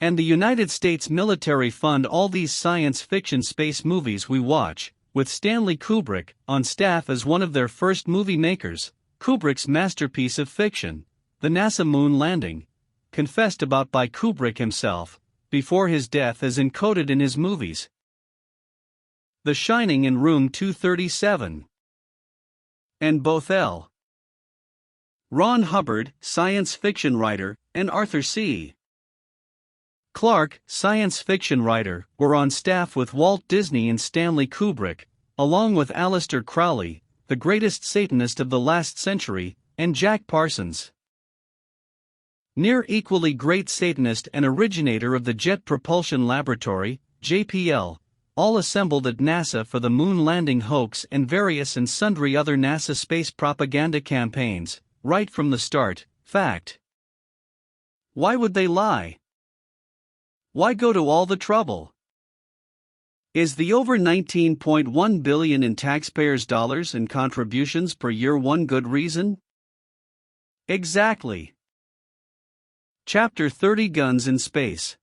and the United States military fund all these science fiction space movies we watch, with Stanley Kubrick on staff as one of their first movie makers. Kubrick's masterpiece of fiction, the NASA moon landing, confessed about by Kubrick himself, before his death as encoded in his movies. The Shining and Room 237. And both L. Ron Hubbard, science fiction writer, and Arthur C. Clarke, science fiction writer, were on staff with Walt Disney and Stanley Kubrick, along with Aleister Crowley, the greatest Satanist of the last century, and Jack Parsons, near equally great Satanist and originator of the Jet Propulsion Laboratory, JPL, all assembled at NASA for the moon landing hoax and various and sundry other NASA space propaganda campaigns, right from the start. Fact. Why would they lie? Why go to all the trouble? Is the over $19.1 billion in taxpayers' dollars and contributions per year one good reason? Exactly. Chapter 30: Guns in Space.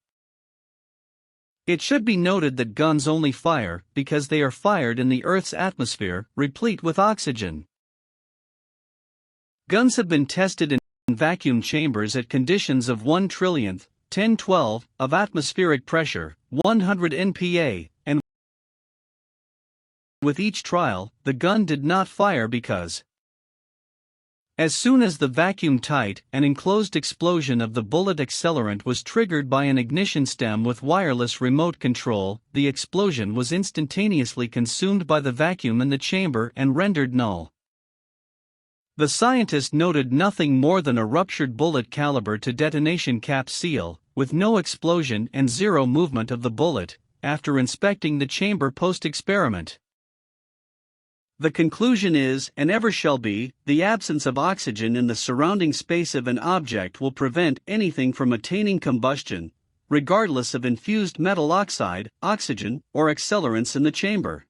It should be noted that guns only fire because they are fired in the Earth's atmosphere, replete with oxygen. Guns have been tested in vacuum chambers at conditions of 1/1012 of atmospheric pressure, 100 nPa, and with each trial, the gun did not fire because as soon as the vacuum-tight and enclosed explosion of the bullet accelerant was triggered by an ignition stem with wireless remote control, the explosion was instantaneously consumed by the vacuum in the chamber and rendered null. The scientist noted nothing more than a ruptured bullet caliber to detonation cap seal, with no explosion and zero movement of the bullet, after inspecting the chamber post-experiment. The conclusion is, and ever shall be, the absence of oxygen in the surrounding space of an object will prevent anything from attaining combustion, regardless of infused metal oxide, oxygen, or accelerants in the chamber.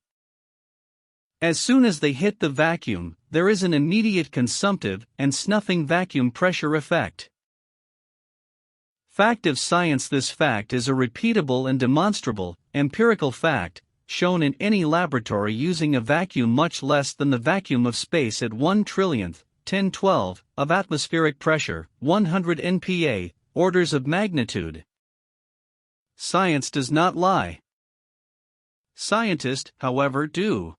As soon as they hit the vacuum, there is an immediate consumptive and snuffing vacuum pressure effect. Fact of science. This fact is a repeatable and demonstrable, empirical fact, shown in any laboratory using a vacuum much less than the vacuum of space at 1/1012 of atmospheric pressure, 100 nPa, orders of magnitude. Science does not lie. Scientists, however, do.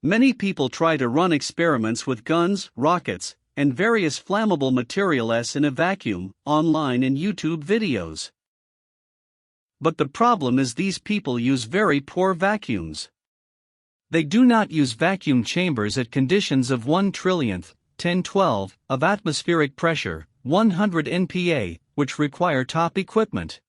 Many people try to run experiments with guns, rockets, and various flammable materials in a vacuum, online and YouTube videos. But the problem is these people use very poor vacuums. They do not use vacuum chambers at conditions of 1/1012 of atmospheric pressure, 100 nPa, which require top equipment.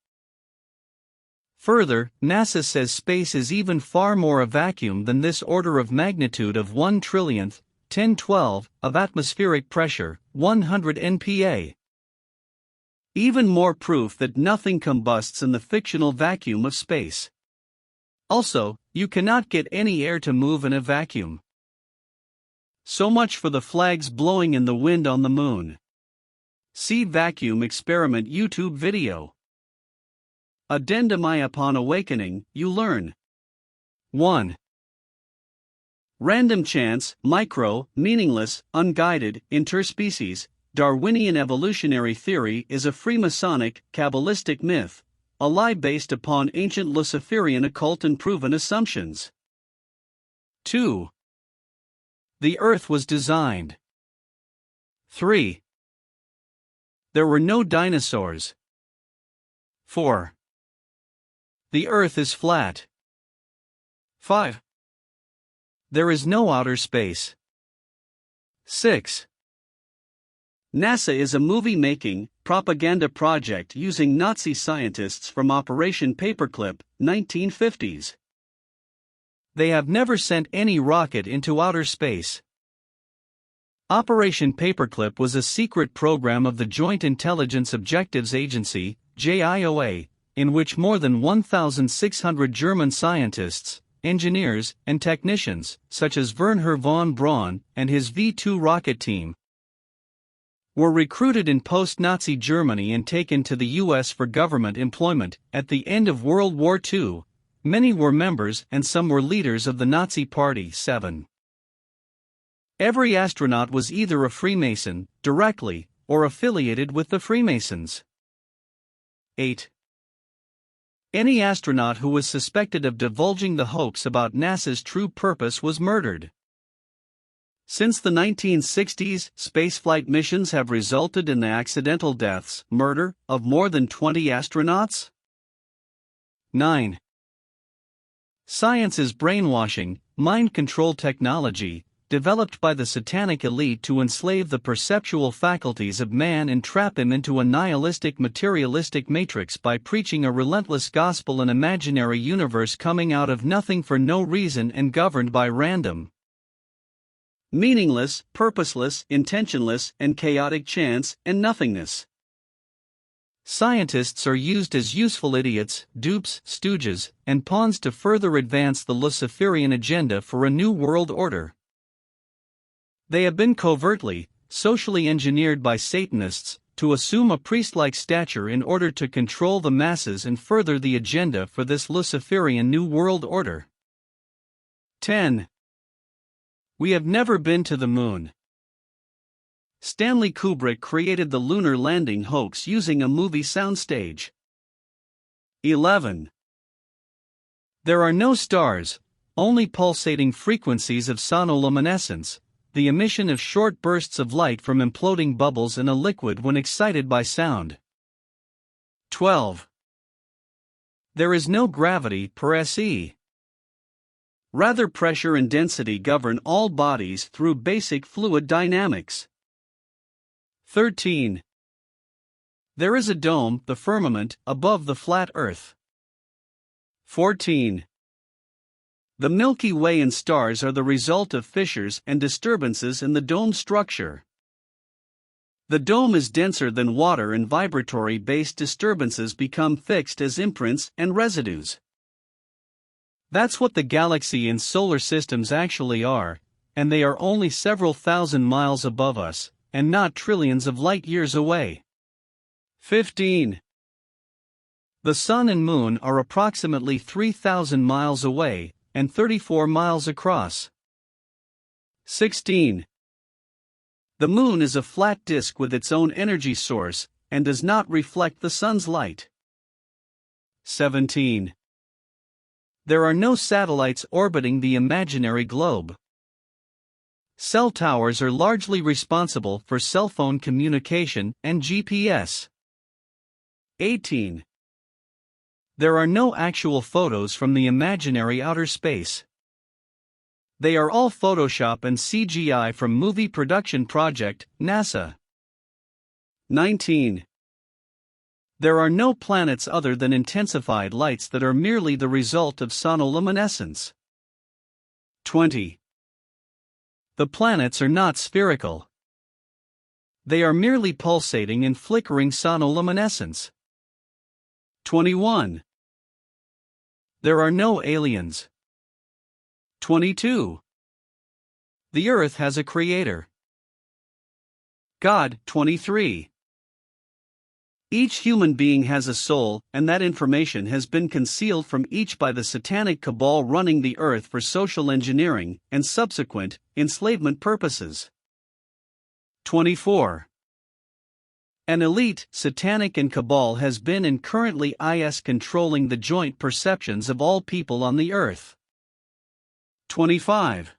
Further, NASA says space is even far more a vacuum than this order of magnitude of 1/1012 of atmospheric pressure, 100 nPa. Even more proof that nothing combusts in the fictional vacuum of space. Also, you cannot get any air to move in a vacuum. So much for the flags blowing in the wind on the moon. See Vacuum Experiment YouTube video. Addendum I. Upon awakening, you learn. 1. Random chance, micro, meaningless, unguided, interspecies, Darwinian evolutionary theory is a Freemasonic, Kabbalistic myth, a lie based upon ancient Luciferian occult and proven assumptions. 2. The Earth was designed. 3. There were no dinosaurs. 4. The Earth is flat. 5. There is no outer space. 6. NASA is a movie-making, propaganda project using Nazi scientists from Operation Paperclip, 1950s. They have never sent any rocket into outer space. Operation Paperclip was a secret program of the Joint Intelligence Objectives Agency, JIOA, in which more than 1,600 German scientists, engineers, and technicians, such as Wernher von Braun and his V-2 rocket team, were recruited in post-Nazi Germany and taken to the U.S. for government employment. At the end of World War II, many were members and some were leaders of the Nazi Party. 7. Every astronaut was either a Freemason, directly, or affiliated with the Freemasons. 8. Any astronaut who was suspected of divulging the hoax about NASA's true purpose was murdered. Since the 1960s, spaceflight missions have resulted in the accidental deaths, murder, of more than 20 astronauts. 9. Science is brainwashing, mind control technology, developed by the satanic elite to enslave the perceptual faculties of man and trap him into a nihilistic materialistic matrix by preaching a relentless gospel, an imaginary universe coming out of nothing for no reason and governed by random, meaningless, purposeless, intentionless, and chaotic chance and nothingness. Scientists are used as useful idiots, dupes, stooges, and pawns to further advance the Luciferian agenda for a new world order. They have been covertly, socially engineered by Satanists to assume a priest-like stature in order to control the masses and further the agenda for this Luciferian New World Order. 10. We have never been to the moon. Stanley Kubrick created the lunar landing hoax using a movie soundstage. 11. There are no stars, only pulsating frequencies of sonoluminescence, the emission of short bursts of light from imploding bubbles in a liquid when excited by sound. 12. There is no gravity per SE. Rather, pressure and density govern all bodies through basic fluid dynamics. 13. There is a dome, the firmament, above the flat Earth. 14. The Milky Way and stars are the result of fissures and disturbances in the dome structure. The dome is denser than water and vibratory-based disturbances become fixed as imprints and residues. That's what the galaxy and solar systems actually are, and they are only several thousand miles above us, and not trillions of light-years away. 15. The Sun and Moon are approximately 3,000 miles away, and 34 miles across. 16. The Moon is a flat disk with its own energy source, and does not reflect the Sun's light. 17. There are no satellites orbiting the imaginary globe. Cell towers are largely responsible for cell phone communication and GPS. 18. There are no actual photos from the imaginary outer space. They are all Photoshop and CGI from movie production project, NASA. 19. There are no planets other than intensified lights that are merely the result of sonoluminescence. 20. The planets are not spherical. They are merely pulsating and flickering sonoluminescence. 21. There are no aliens. 22. The Earth has a creator. God. 23. Each human being has a soul, and that information has been concealed from each by the satanic cabal running the earth for social engineering and subsequent enslavement purposes. 24. An elite, satanic and cabal has been and currently is controlling the joint perceptions of all people on the earth. 25.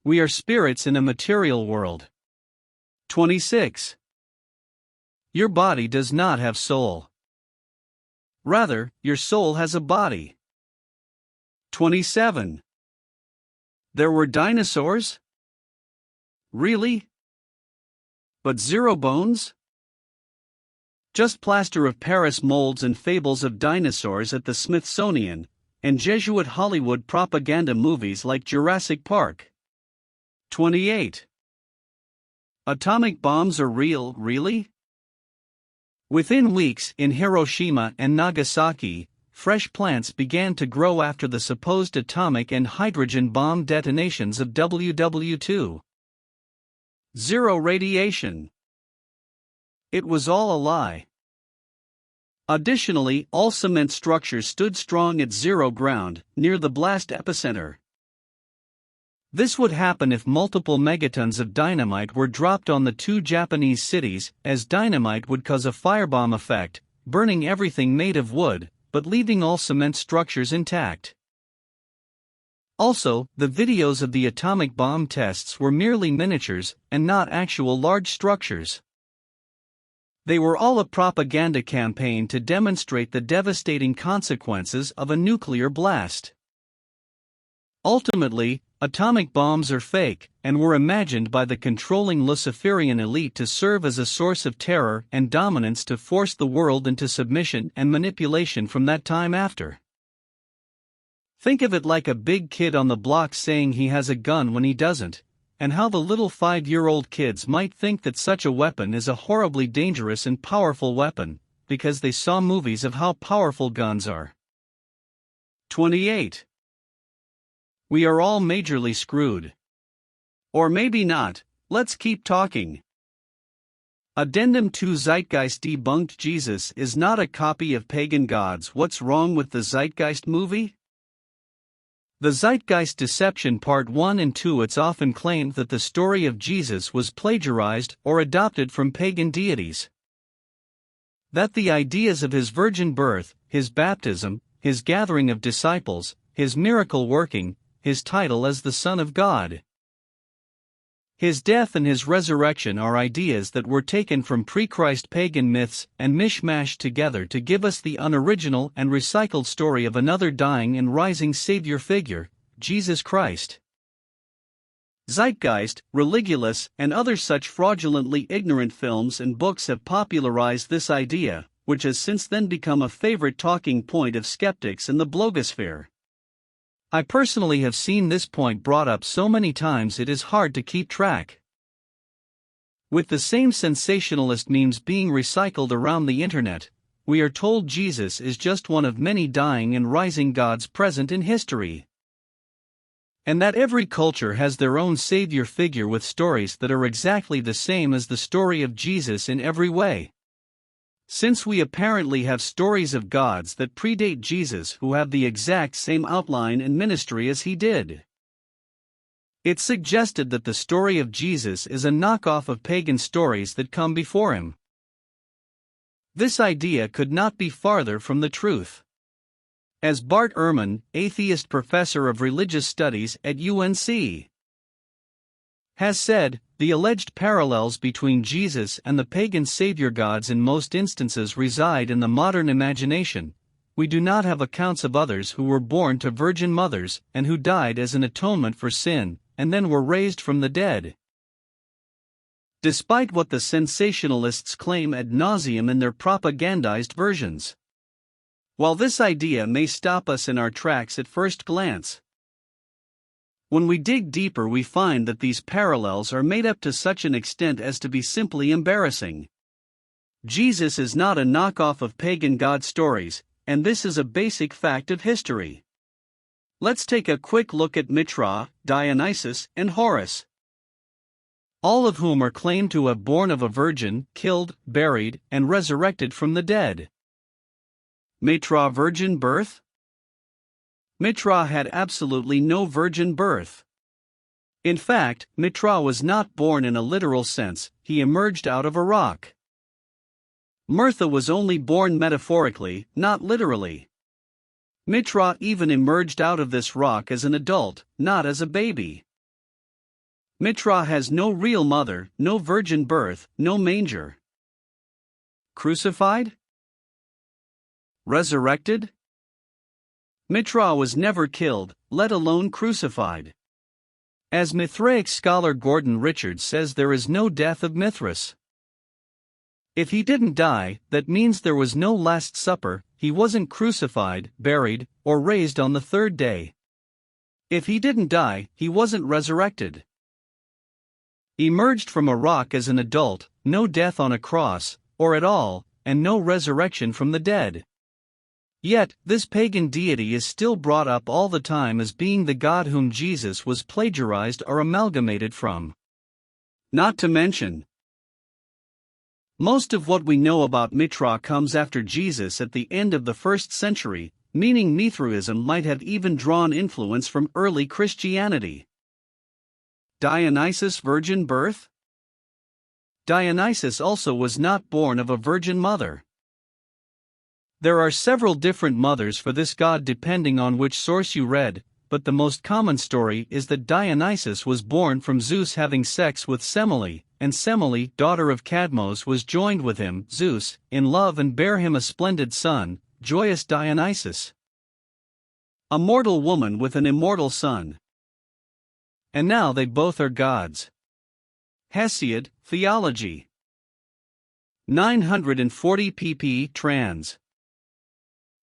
We are spirits in a material world. 26. Your body does not have soul. Rather, your soul has a body. 27. There were dinosaurs? Really? But zero bones? Just plaster of Paris molds and fables of dinosaurs at the Smithsonian, and Jesuit Hollywood propaganda movies like Jurassic Park. 28. Atomic bombs are real, really? Within weeks, in Hiroshima and Nagasaki, fresh plants began to grow after the supposed atomic and hydrogen bomb detonations of WW2. Zero radiation. It was all a lie. Additionally, all cement structures stood strong at zero ground, near the blast epicenter. This would happen if multiple megatons of dynamite were dropped on the two Japanese cities, as dynamite would cause a firebomb effect, burning everything made of wood, but leaving all cement structures intact. Also, the videos of the atomic bomb tests were merely miniatures, and not actual large structures. They were all a propaganda campaign to demonstrate the devastating consequences of a nuclear blast. Ultimately, atomic bombs are fake, and were imagined by the controlling Luciferian elite to serve as a source of terror and dominance to force the world into submission and manipulation from that time after. Think of it like a big kid on the block saying he has a gun when he doesn't, and how the little 5-year-old kids might think that such a weapon is a horribly dangerous and powerful weapon, because they saw movies of how powerful guns are. 28. We are all majorly screwed. Or maybe not, let's keep talking. Addendum 2 Zeitgeist debunked. Jesus is not a copy of pagan gods. What's wrong with the Zeitgeist movie? The Zeitgeist Deception Part 1 and 2. It's often claimed that the story of Jesus was plagiarized or adopted from pagan deities. That the ideas of his virgin birth, his baptism, his gathering of disciples, his miracle working, his title as the Son of God. His death and his resurrection are ideas that were taken from pre-Christ pagan myths and mishmashed together to give us the unoriginal and recycled story of another dying and rising Savior figure, Jesus Christ. Zeitgeist, Religulous, and other such fraudulently ignorant films and books have popularized this idea, which has since then become a favorite talking point of skeptics in the blogosphere. I personally have seen this point brought up so many times it is hard to keep track. With the same sensationalist memes being recycled around the internet, we are told Jesus is just one of many dying and rising gods present in history. And that every culture has their own savior figure with stories that are exactly the same as the story of Jesus in every way. Since we apparently have stories of gods that predate Jesus who have the exact same outline and ministry as he did, it's suggested that the story of Jesus is a knockoff of pagan stories that come before him. This idea could not be farther from the truth. As Bart Ehrman, atheist professor of religious studies at UNC, has said, the alleged parallels between Jesus and the pagan savior gods in most instances reside in the modern imagination. We do not have accounts of others who were born to virgin mothers and who died as an atonement for sin, and then were raised from the dead. Despite what the sensationalists claim ad nauseum in their propagandized versions. While this idea may stop us in our tracks at first glance, when we dig deeper we find that these parallels are made up to such an extent as to be simply embarrassing. Jesus is not a knockoff of pagan god stories, and this is a basic fact of history. Let's take a quick look at Mitra, Dionysus, and Horus, all of whom are claimed to have born of a virgin, killed, buried, and resurrected from the dead. Mitra virgin birth? Mitra had absolutely no virgin birth. In fact, Mitra was not born in a literal sense, he emerged out of a rock. Mirtha was only born metaphorically, not literally. Mitra even emerged out of this rock as an adult, not as a baby. Mitra has no real mother, no virgin birth, no manger. Crucified? Resurrected? Mitra was never killed, let alone crucified. As Mithraic scholar Gordon Richards says, there is no death of Mithras. If he didn't die, that means there was no Last Supper, he wasn't crucified, buried, or raised on the third day. If he didn't die, he wasn't resurrected. Emerged from a rock as an adult, no death on a cross, or at all, and no resurrection from the dead. Yet, this pagan deity is still brought up all the time as being the God whom Jesus was plagiarized or amalgamated from. Not to mention, most of what we know about Mitra comes after Jesus at the end of the 1st century, meaning Mithraism might have even drawn influence from early Christianity. Dionysus' virgin birth? Dionysus also was not born of a virgin mother. There are several different mothers for this god depending on which source you read, but the most common story is that Dionysus was born from Zeus having sex with Semele, and Semele, daughter of Cadmos, was joined with him, Zeus, in love and bare him a splendid son, joyous Dionysus. A mortal woman with an immortal son. And now they both are gods. Hesiod, Theology. 940 pp. Trans.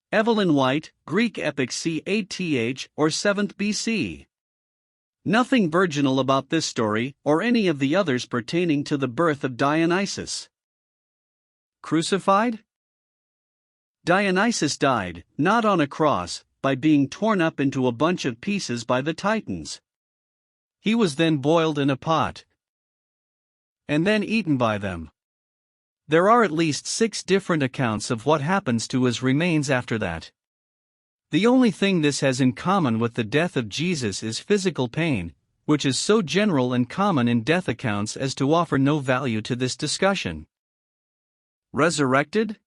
Evelyn White, Greek epic c. or 7th BC. Nothing virginal about this story, or any of the others pertaining to the birth of Dionysus. Crucified? Dionysus died, not on a cross, by being torn up into a bunch of pieces by the Titans. He was then boiled in a pot, and then eaten by them. There are at least 6 different accounts of what happens to his remains after that. The only thing this has in common with the death of Jesus is physical pain, which is so general and common in death accounts as to offer no value to this discussion. Resurrected?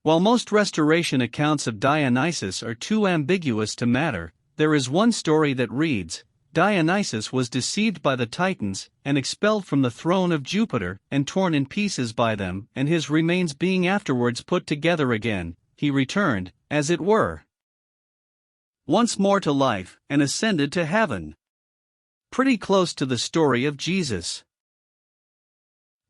While most restoration accounts of Dionysus are too ambiguous to matter, there is one story that reads, Dionysus was deceived by the Titans, and expelled from the throne of Jupiter, and torn in pieces by them, and his remains being afterwards put together again, he returned, as it were, once more to life, and ascended to heaven. Pretty close to the story of Jesus.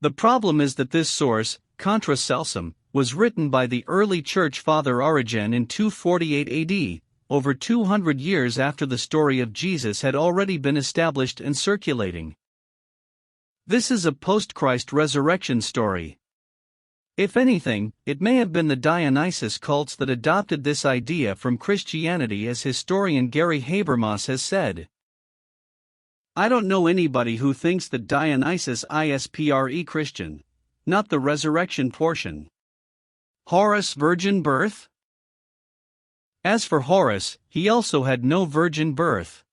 The problem is that this source, Contra Celsum, was written by the early church father Origen in 248 AD, over 200 years after the story of Jesus had already been established and circulating. This is a post-Christ resurrection story. If anything, it may have been the Dionysus cults that adopted this idea from Christianity, as historian Gary Habermas has said. I don't know anybody who thinks that Dionysus is Christian, not the resurrection portion. Horus virgin birth? As for Horus, he also had no virgin birth.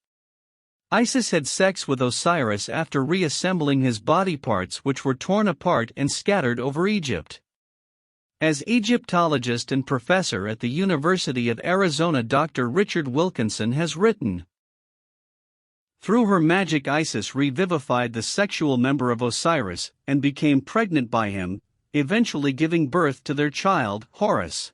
Isis had sex with Osiris after reassembling his body parts, which were torn apart and scattered over Egypt. As Egyptologist and professor at the University of Arizona Dr. Richard Wilkinson has written, through her magic Isis revivified the sexual member of Osiris, and became pregnant by him, eventually giving birth to their child, Horus.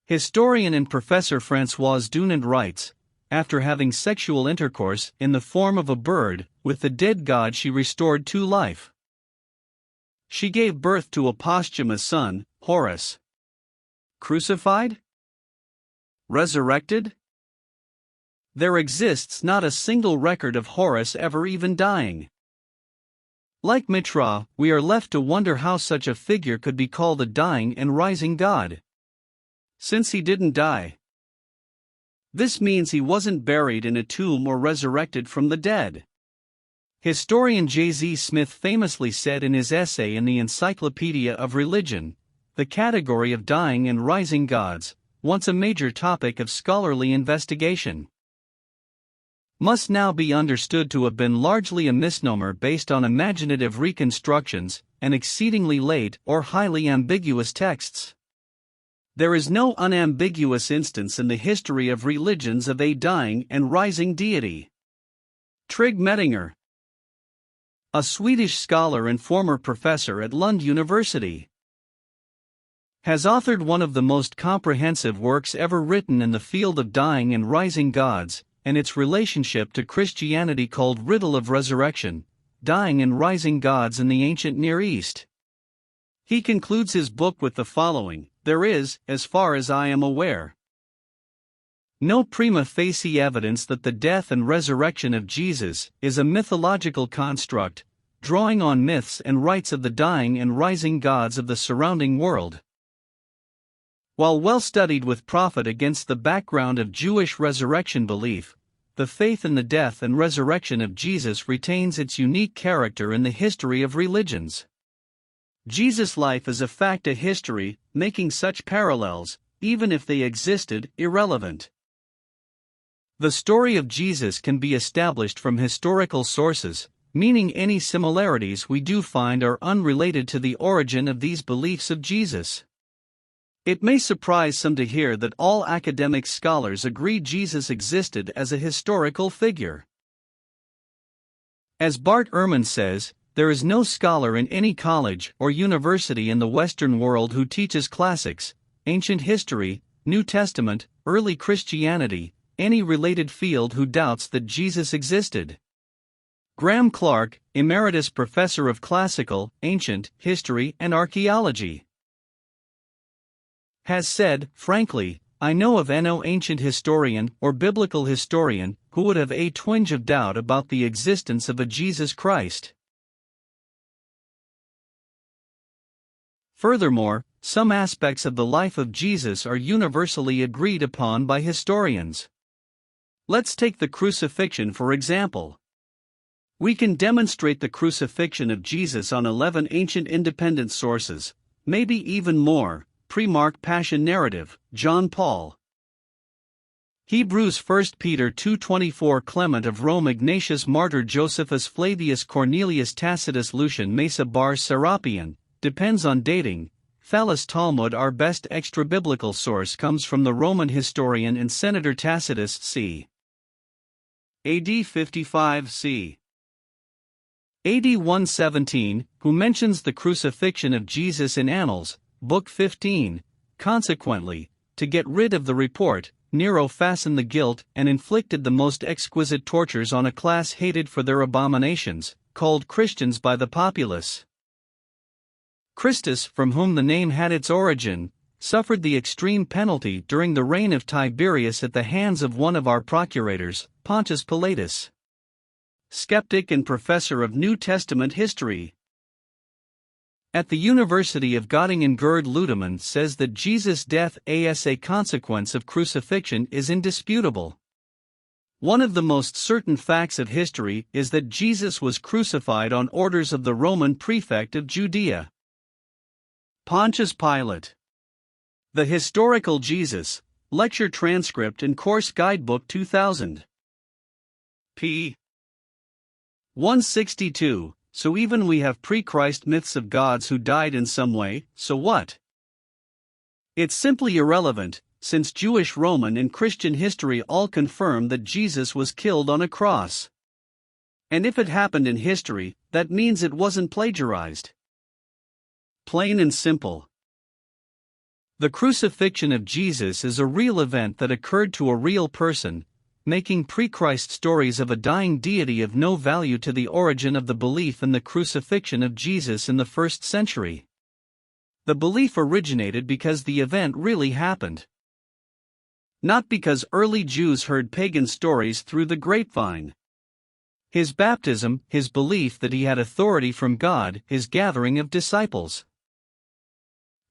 Historian and professor Françoise Dunant writes, after having sexual intercourse, in the form of a bird, with the dead god she restored to life. She gave birth to a posthumous son, Horus. Crucified? Resurrected? There exists not a single record of Horus ever even dying. Like Mitra, we are left to wonder how such a figure could be called a dying and rising god, since he didn't die. This means he wasn't buried in a tomb or resurrected from the dead. Historian J.Z. Smith famously said in his essay in the Encyclopedia of Religion, the category of dying and rising gods, once a major topic of scholarly investigation, must now be understood to have been largely a misnomer based on imaginative reconstructions and exceedingly late or highly ambiguous texts. There is no unambiguous instance in the history of religions of a dying and rising deity. Trygg Mettinger, a Swedish scholar and former professor at Lund University, has authored one of the most comprehensive works ever written in the field of dying and rising gods, and its relationship to Christianity, called Riddle of Resurrection, Dying and Rising Gods in the Ancient Near East. He concludes his book with the following: there is, as far as I am aware, no prima facie evidence that the death and resurrection of Jesus is a mythological construct, drawing on myths and rites of the dying and rising gods of the surrounding world. While well studied with profit against the background of Jewish resurrection belief, the faith in the death and resurrection of Jesus retains its unique character in the history of religions. Jesus' life is a fact of history, making such parallels, even if they existed, irrelevant. The story of Jesus can be established from historical sources, meaning any similarities we do find are unrelated to the origin of these beliefs of Jesus. It may surprise some to hear that all academic scholars agree Jesus existed as a historical figure. As Bart Ehrman says, there is no scholar in any college or university in the Western world who teaches classics, ancient history, New Testament, early Christianity, any related field who doubts that Jesus existed. Graham Clark, Emeritus Professor of Classical, Ancient History and Archaeology, has said, frankly, I know of no ancient historian or biblical historian who would have a twinge of doubt about the existence of a Jesus Christ. Furthermore, some aspects of the life of Jesus are universally agreed upon by historians. Let's take the crucifixion for example. We can demonstrate the crucifixion of Jesus on 11 ancient independent sources, maybe even more. Pre-Mark Passion Narrative, John Paul. Hebrews 1 Peter 2:24 Clement of Rome Ignatius Martyr Josephus Flavius Cornelius Tacitus Lucian Mesa Bar Serapion, depends on dating, Thales Talmud. Our best extra-biblical source comes from the Roman historian and senator Tacitus c. AD 55 c. AD 117, who mentions the crucifixion of Jesus in Annals, Book 15. Consequently, to get rid of the report, Nero fastened the guilt and inflicted the most exquisite tortures on a class hated for their abominations, called Christians by the populace. Christus, from whom the name had its origin, suffered the extreme penalty during the reign of Tiberius at the hands of one of our procurators, Pontius Pilatus. Skeptic and professor of New Testament history. At the University of Göttingen, Gerd Ludemann says that Jesus' death as a consequence of crucifixion is indisputable. One of the most certain facts of history is that Jesus was crucified on orders of the Roman prefect of Judea, Pontius Pilate. The Historical Jesus, Lecture Transcript and Course Guidebook 2000. p. 162. So even we have pre-Christ myths of gods who died in some way, so what? It's simply irrelevant, since Jewish, Roman and Christian history all confirm that Jesus was killed on a cross. And if it happened in history, that means it wasn't plagiarized. Plain and simple. The crucifixion of Jesus is a real event that occurred to a real person, making pre-Christ stories of a dying deity of no value to the origin of the belief in the crucifixion of Jesus in the 1st century. The belief originated because the event really happened. Not because early Jews heard pagan stories through the grapevine. His baptism, his belief that he had authority from God, his gathering of disciples,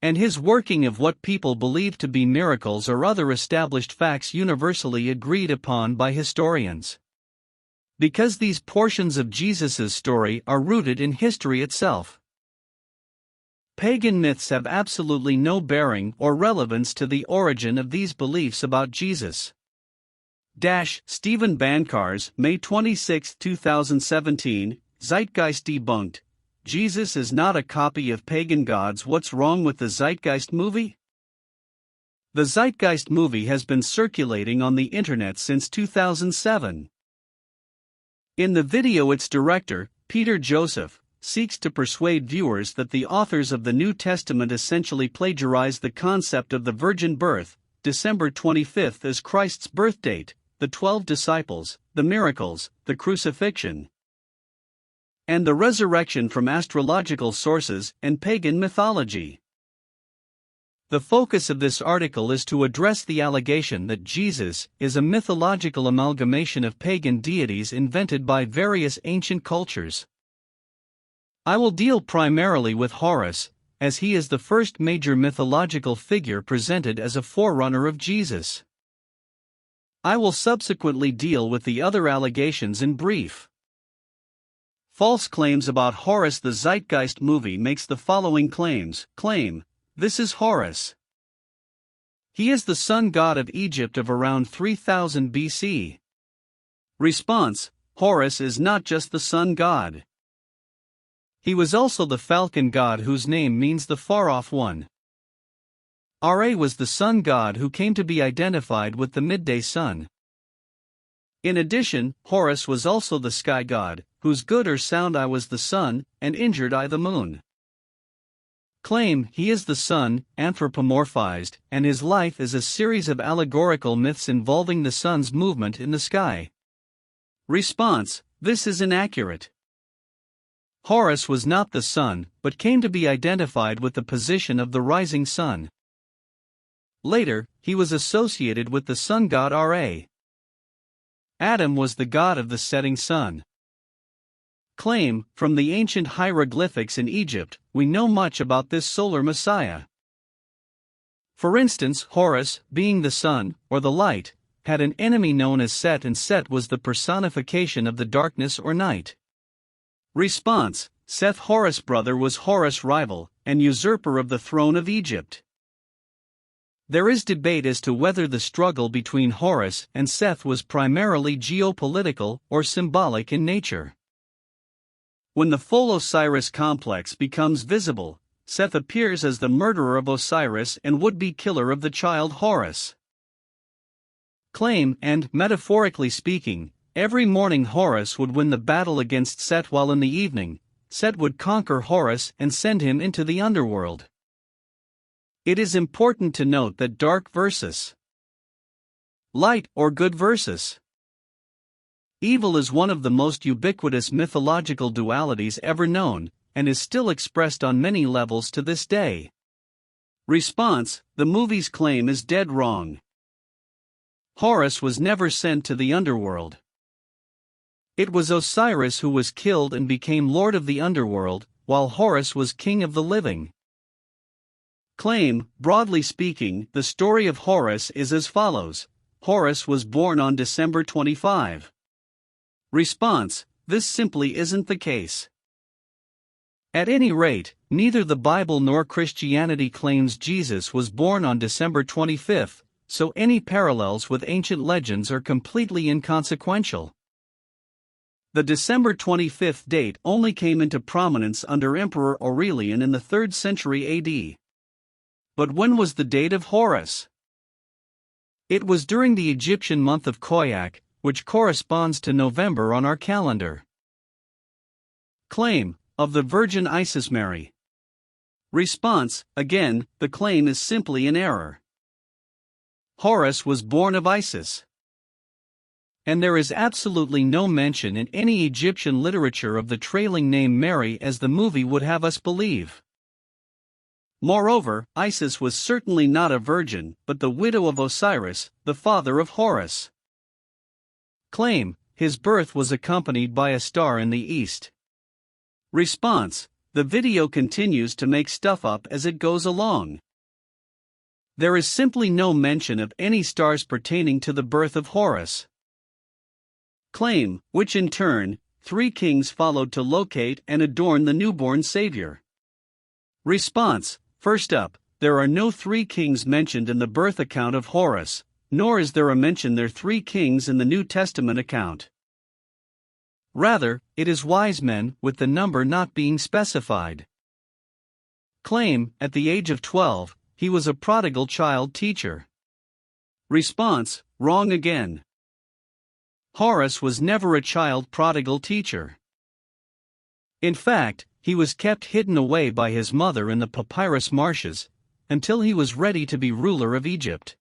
and his working of what people believe to be miracles or other established facts universally agreed upon by historians. Because these portions of Jesus' story are rooted in history itself. Pagan myths have absolutely no bearing or relevance to the origin of these beliefs about Jesus. Stephen Bankars, May 26, 2017, Zeitgeist Debunked. Jesus is not a copy of pagan gods. What's wrong with the Zeitgeist movie? The Zeitgeist movie has been circulating on the internet since 2007. In the video, its director, Peter Joseph, seeks to persuade viewers that the authors of the New Testament essentially plagiarized the concept of the virgin birth, December 25 as Christ's birth date, the 12 disciples, the miracles, the crucifixion, and the resurrection from astrological sources and pagan mythology. The focus of this article is to address the allegation that Jesus is a mythological amalgamation of pagan deities invented by various ancient cultures. I will deal primarily with Horus, as he is the first major mythological figure presented as a forerunner of Jesus. I will subsequently deal with the other allegations in brief. False claims about Horus. The Zeitgeist movie makes the following claims. Claim: this is Horus. He is the sun god of Egypt of around 3000 BC. Response: Horus is not just the sun god. He was also the falcon god whose name means the far-off one. Ra was the sun god who came to be identified with the midday sun. In addition, Horus was also the sky god, whose good or sound eye was the sun, and injured eye the moon. Claim: he is the sun, anthropomorphized, and his life is a series of allegorical myths involving the sun's movement in the sky. Response: this is inaccurate. Horus was not the sun, but came to be identified with the position of the rising sun. Later, he was associated with the sun god Ra. Adam was the god of the setting sun. Claim: from the ancient hieroglyphics in Egypt, we know much about this solar messiah. For instance, Horus, being the sun, or the light, had an enemy known as Set, and Set was the personification of the darkness or night. Response: Seth Horus' brother was Horus' rival, and usurper of the throne of Egypt. There is debate as to whether the struggle between Horus and Seth was primarily geopolitical or symbolic in nature. When the full Osiris complex becomes visible, Seth appears as the murderer of Osiris and would-be killer of the child Horus. Claim, and, metaphorically speaking, every morning Horus would win the battle against Set, while in the evening, Set would conquer Horus and send him into the underworld. It is important to note that dark versus light or good versus evil is one of the most ubiquitous mythological dualities ever known, and is still expressed on many levels to this day. Response: the movie's claim is dead wrong. Horus was never sent to the underworld. It was Osiris who was killed and became lord of the underworld, while Horus was king of the living. Claim: broadly speaking, the story of Horus is as follows. Horus was born on December 25. Response: this simply isn't the case. At any rate, neither the Bible nor Christianity claims Jesus was born on December 25, so any parallels with ancient legends are completely inconsequential. The December 25 date only came into prominence under Emperor Aurelian in the 3rd century AD. But when was the date of Horus? It was during the Egyptian month of Khoiak, which corresponds to November on our calendar. Claim: of the Virgin Isis Mary. Response: again, the claim is simply an error. Horus was born of Isis. And there is absolutely no mention in any Egyptian literature of the trailing name Mary as the movie would have us believe. Moreover, Isis was certainly not a virgin, but the widow of Osiris, the father of Horus. Claim: his birth was accompanied by a star in the east. Response: the video continues to make stuff up as it goes along. There is simply no mention of any stars pertaining to the birth of Horus. Claim: which in turn, 3 kings followed to locate and adorn the newborn Savior. Response: first up, there are no 3 kings mentioned in the birth account of Horus, nor is there a mention there 3 kings in the New Testament account. Rather, it is wise men, with the number not being specified. Claim: at the age of 12, he was a prodigal child teacher. Response: wrong again. Horus was never a child prodigal teacher. In fact, he was kept hidden away by his mother in the papyrus marshes, until he was ready to be ruler of Egypt.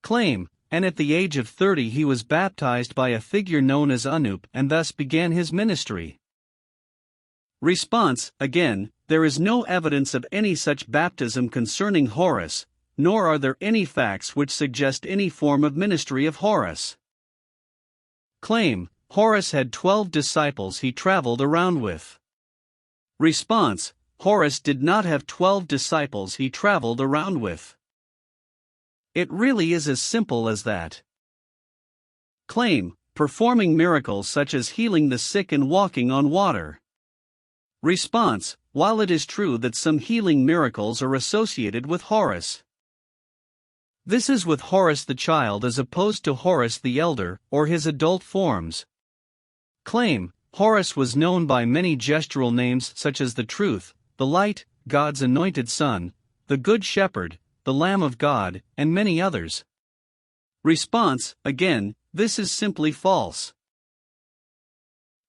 Claim: and at the age of 30 he was baptized by a figure known as Anup and thus began his ministry. Response: again, there is no evidence of any such baptism concerning Horus, nor are there any facts which suggest any form of ministry of Horus. Claim: Horus had 12 disciples he traveled around with. Response: Horus did not have 12 disciples he traveled around with. It really is as simple as that. Claim: performing miracles such as healing the sick and walking on water. Response: while it is true that some healing miracles are associated with Horus, this is with Horus the child as opposed to Horus the elder, or his adult forms. Claim: Horus was known by many gestural names such as the Truth, the Light, God's Anointed Son, the Good Shepherd, the Lamb of God, and many others. Response: again, this is simply false.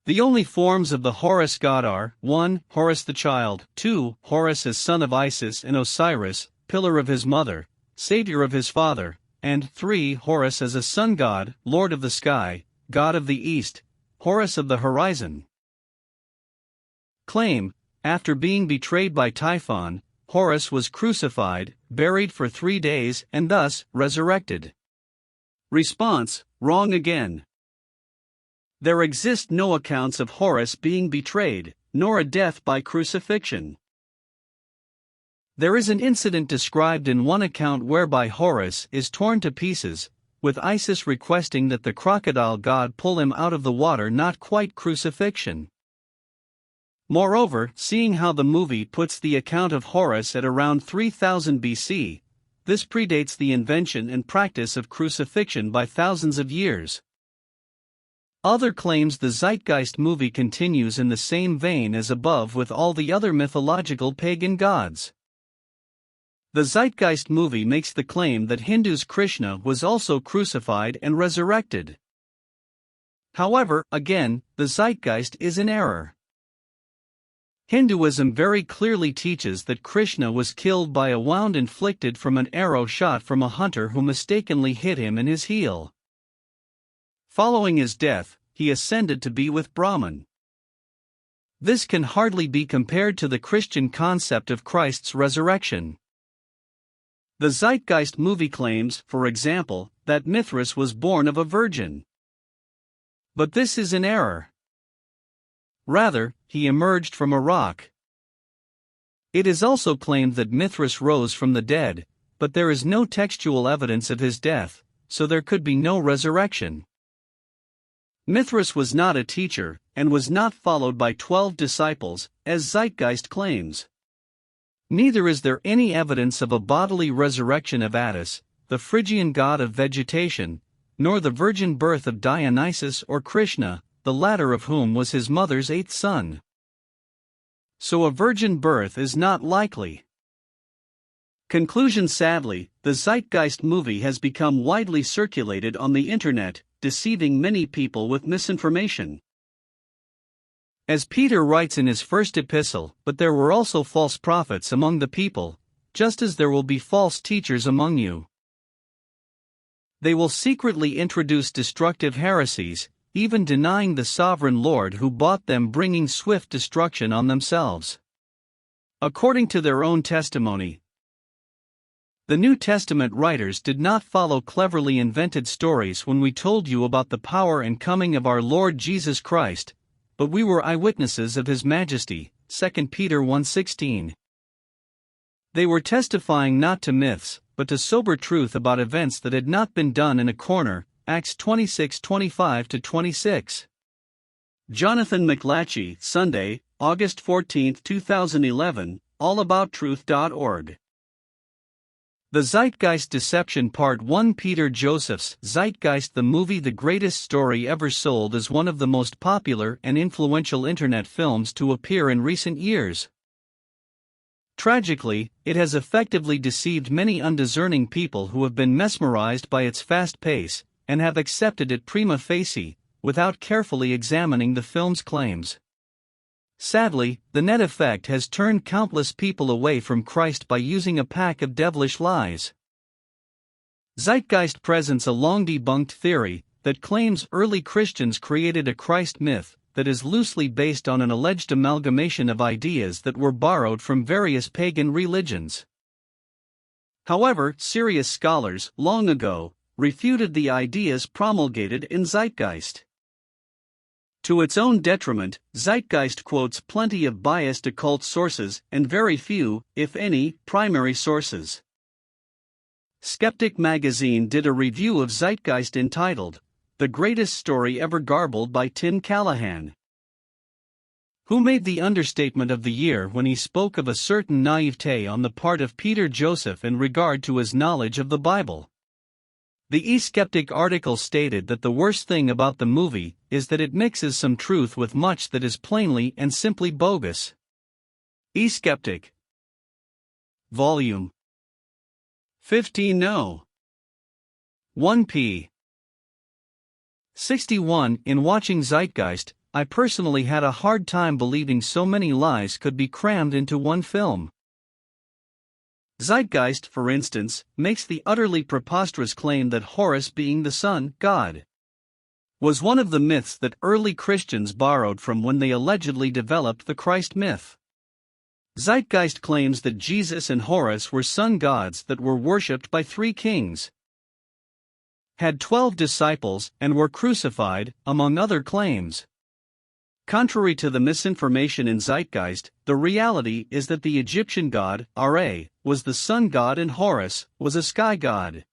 The only forms of the Horus god are 1. Horus the child, 2. Horus as son of Isis and Osiris, pillar of his mother, savior of his father, and 3. Horus as a sun god, lord of the sky, god of the east, Horus of the horizon. Claim: after being betrayed by Typhon, Horus was crucified, buried for 3 days, and thus resurrected. Response: wrong again. There exist no accounts of Horus being betrayed, nor a death by crucifixion. There is an incident described in one account whereby Horus is torn to pieces, with Isis requesting that the crocodile god pull him out of the water, not quite crucifixion. Moreover, seeing how the movie puts the account of Horus at around 3000 BC, this predates the invention and practice of crucifixion by thousands of years. Other claims the Zeitgeist movie continues in the same vein as above with all the other mythological pagan gods. The Zeitgeist movie makes the claim that Hindus' Krishna was also crucified and resurrected. However, again, the Zeitgeist is in error. Hinduism very clearly teaches that Krishna was killed by a wound inflicted from an arrow shot from a hunter who mistakenly hit him in his heel. Following his death, he ascended to be with Brahman. This can hardly be compared to the Christian concept of Christ's resurrection. The Zeitgeist movie claims, for example, that Mithras was born of a virgin. But this is in error. Rather, he emerged from a rock. It is also claimed that Mithras rose from the dead, but there is no textual evidence of his death, so there could be no resurrection. Mithras was not a teacher, and was not followed by 12 disciples, as Zeitgeist claims. Neither is there any evidence of a bodily resurrection of Attis, the Phrygian god of vegetation, nor the virgin birth of Dionysus or Krishna, the latter of whom was his mother's 8th son. So a virgin birth is not likely. Conclusion: sadly, the Zeitgeist movie has become widely circulated on the internet, deceiving many people with misinformation. As Peter writes in his first epistle, but there were also false prophets among the people, just as there will be false teachers among you. They will secretly introduce destructive heresies, even denying the sovereign Lord who bought them, bringing swift destruction on themselves. According to their own testimony, the New Testament writers did not follow cleverly invented stories when we told you about the power and coming of our Lord Jesus Christ, but we were eyewitnesses of His majesty, 2 Peter 1:16. They were testifying not to myths, but to sober truth about events that had not been done in a corner, Acts 26:25-26. Jonathan McLatchie, Sunday, August 14, 2011, allaboutruth.org. The Zeitgeist Deception Part 1. Peter Joseph's Zeitgeist, the movie, the greatest story ever sold, is one of the most popular and influential internet films to appear in recent years. Tragically, it has effectively deceived many undiscerning people who have been mesmerized by its fast pace, and have accepted it prima facie, without carefully examining the film's claims. Sadly, the net effect has turned countless people away from Christ by using a pack of devilish lies. Zeitgeist presents a long-debunked theory that claims early Christians created a Christ myth that is loosely based on an alleged amalgamation of ideas that were borrowed from various pagan religions. However, serious scholars, long ago, refuted the ideas promulgated in Zeitgeist. To its own detriment, Zeitgeist quotes plenty of biased occult sources and very few, if any, primary sources. Skeptic magazine did a review of Zeitgeist entitled, "The Greatest Story Ever Garbled" by Tim Callahan, who made the understatement of the year when he spoke of a certain naivete on the part of Peter Joseph in regard to his knowledge of the Bible. The E-Skeptic article stated that the worst thing about the movie is that it mixes some truth with much that is plainly and simply bogus. E-Skeptic, Volume 15 No. 1p. 61. In watching Zeitgeist, I personally had a hard time believing so many lies could be crammed into one film. Zeitgeist, for instance, makes the utterly preposterous claim that Horus, being the sun god, was one of the myths that early Christians borrowed from when they allegedly developed the Christ myth. Zeitgeist claims that Jesus and Horus were sun gods that were worshipped by 3 kings, had 12 disciples, and were crucified, among other claims. Contrary to the misinformation in Zeitgeist, the reality is that the Egyptian god, Ra, was the sun god and Horus was a sky god.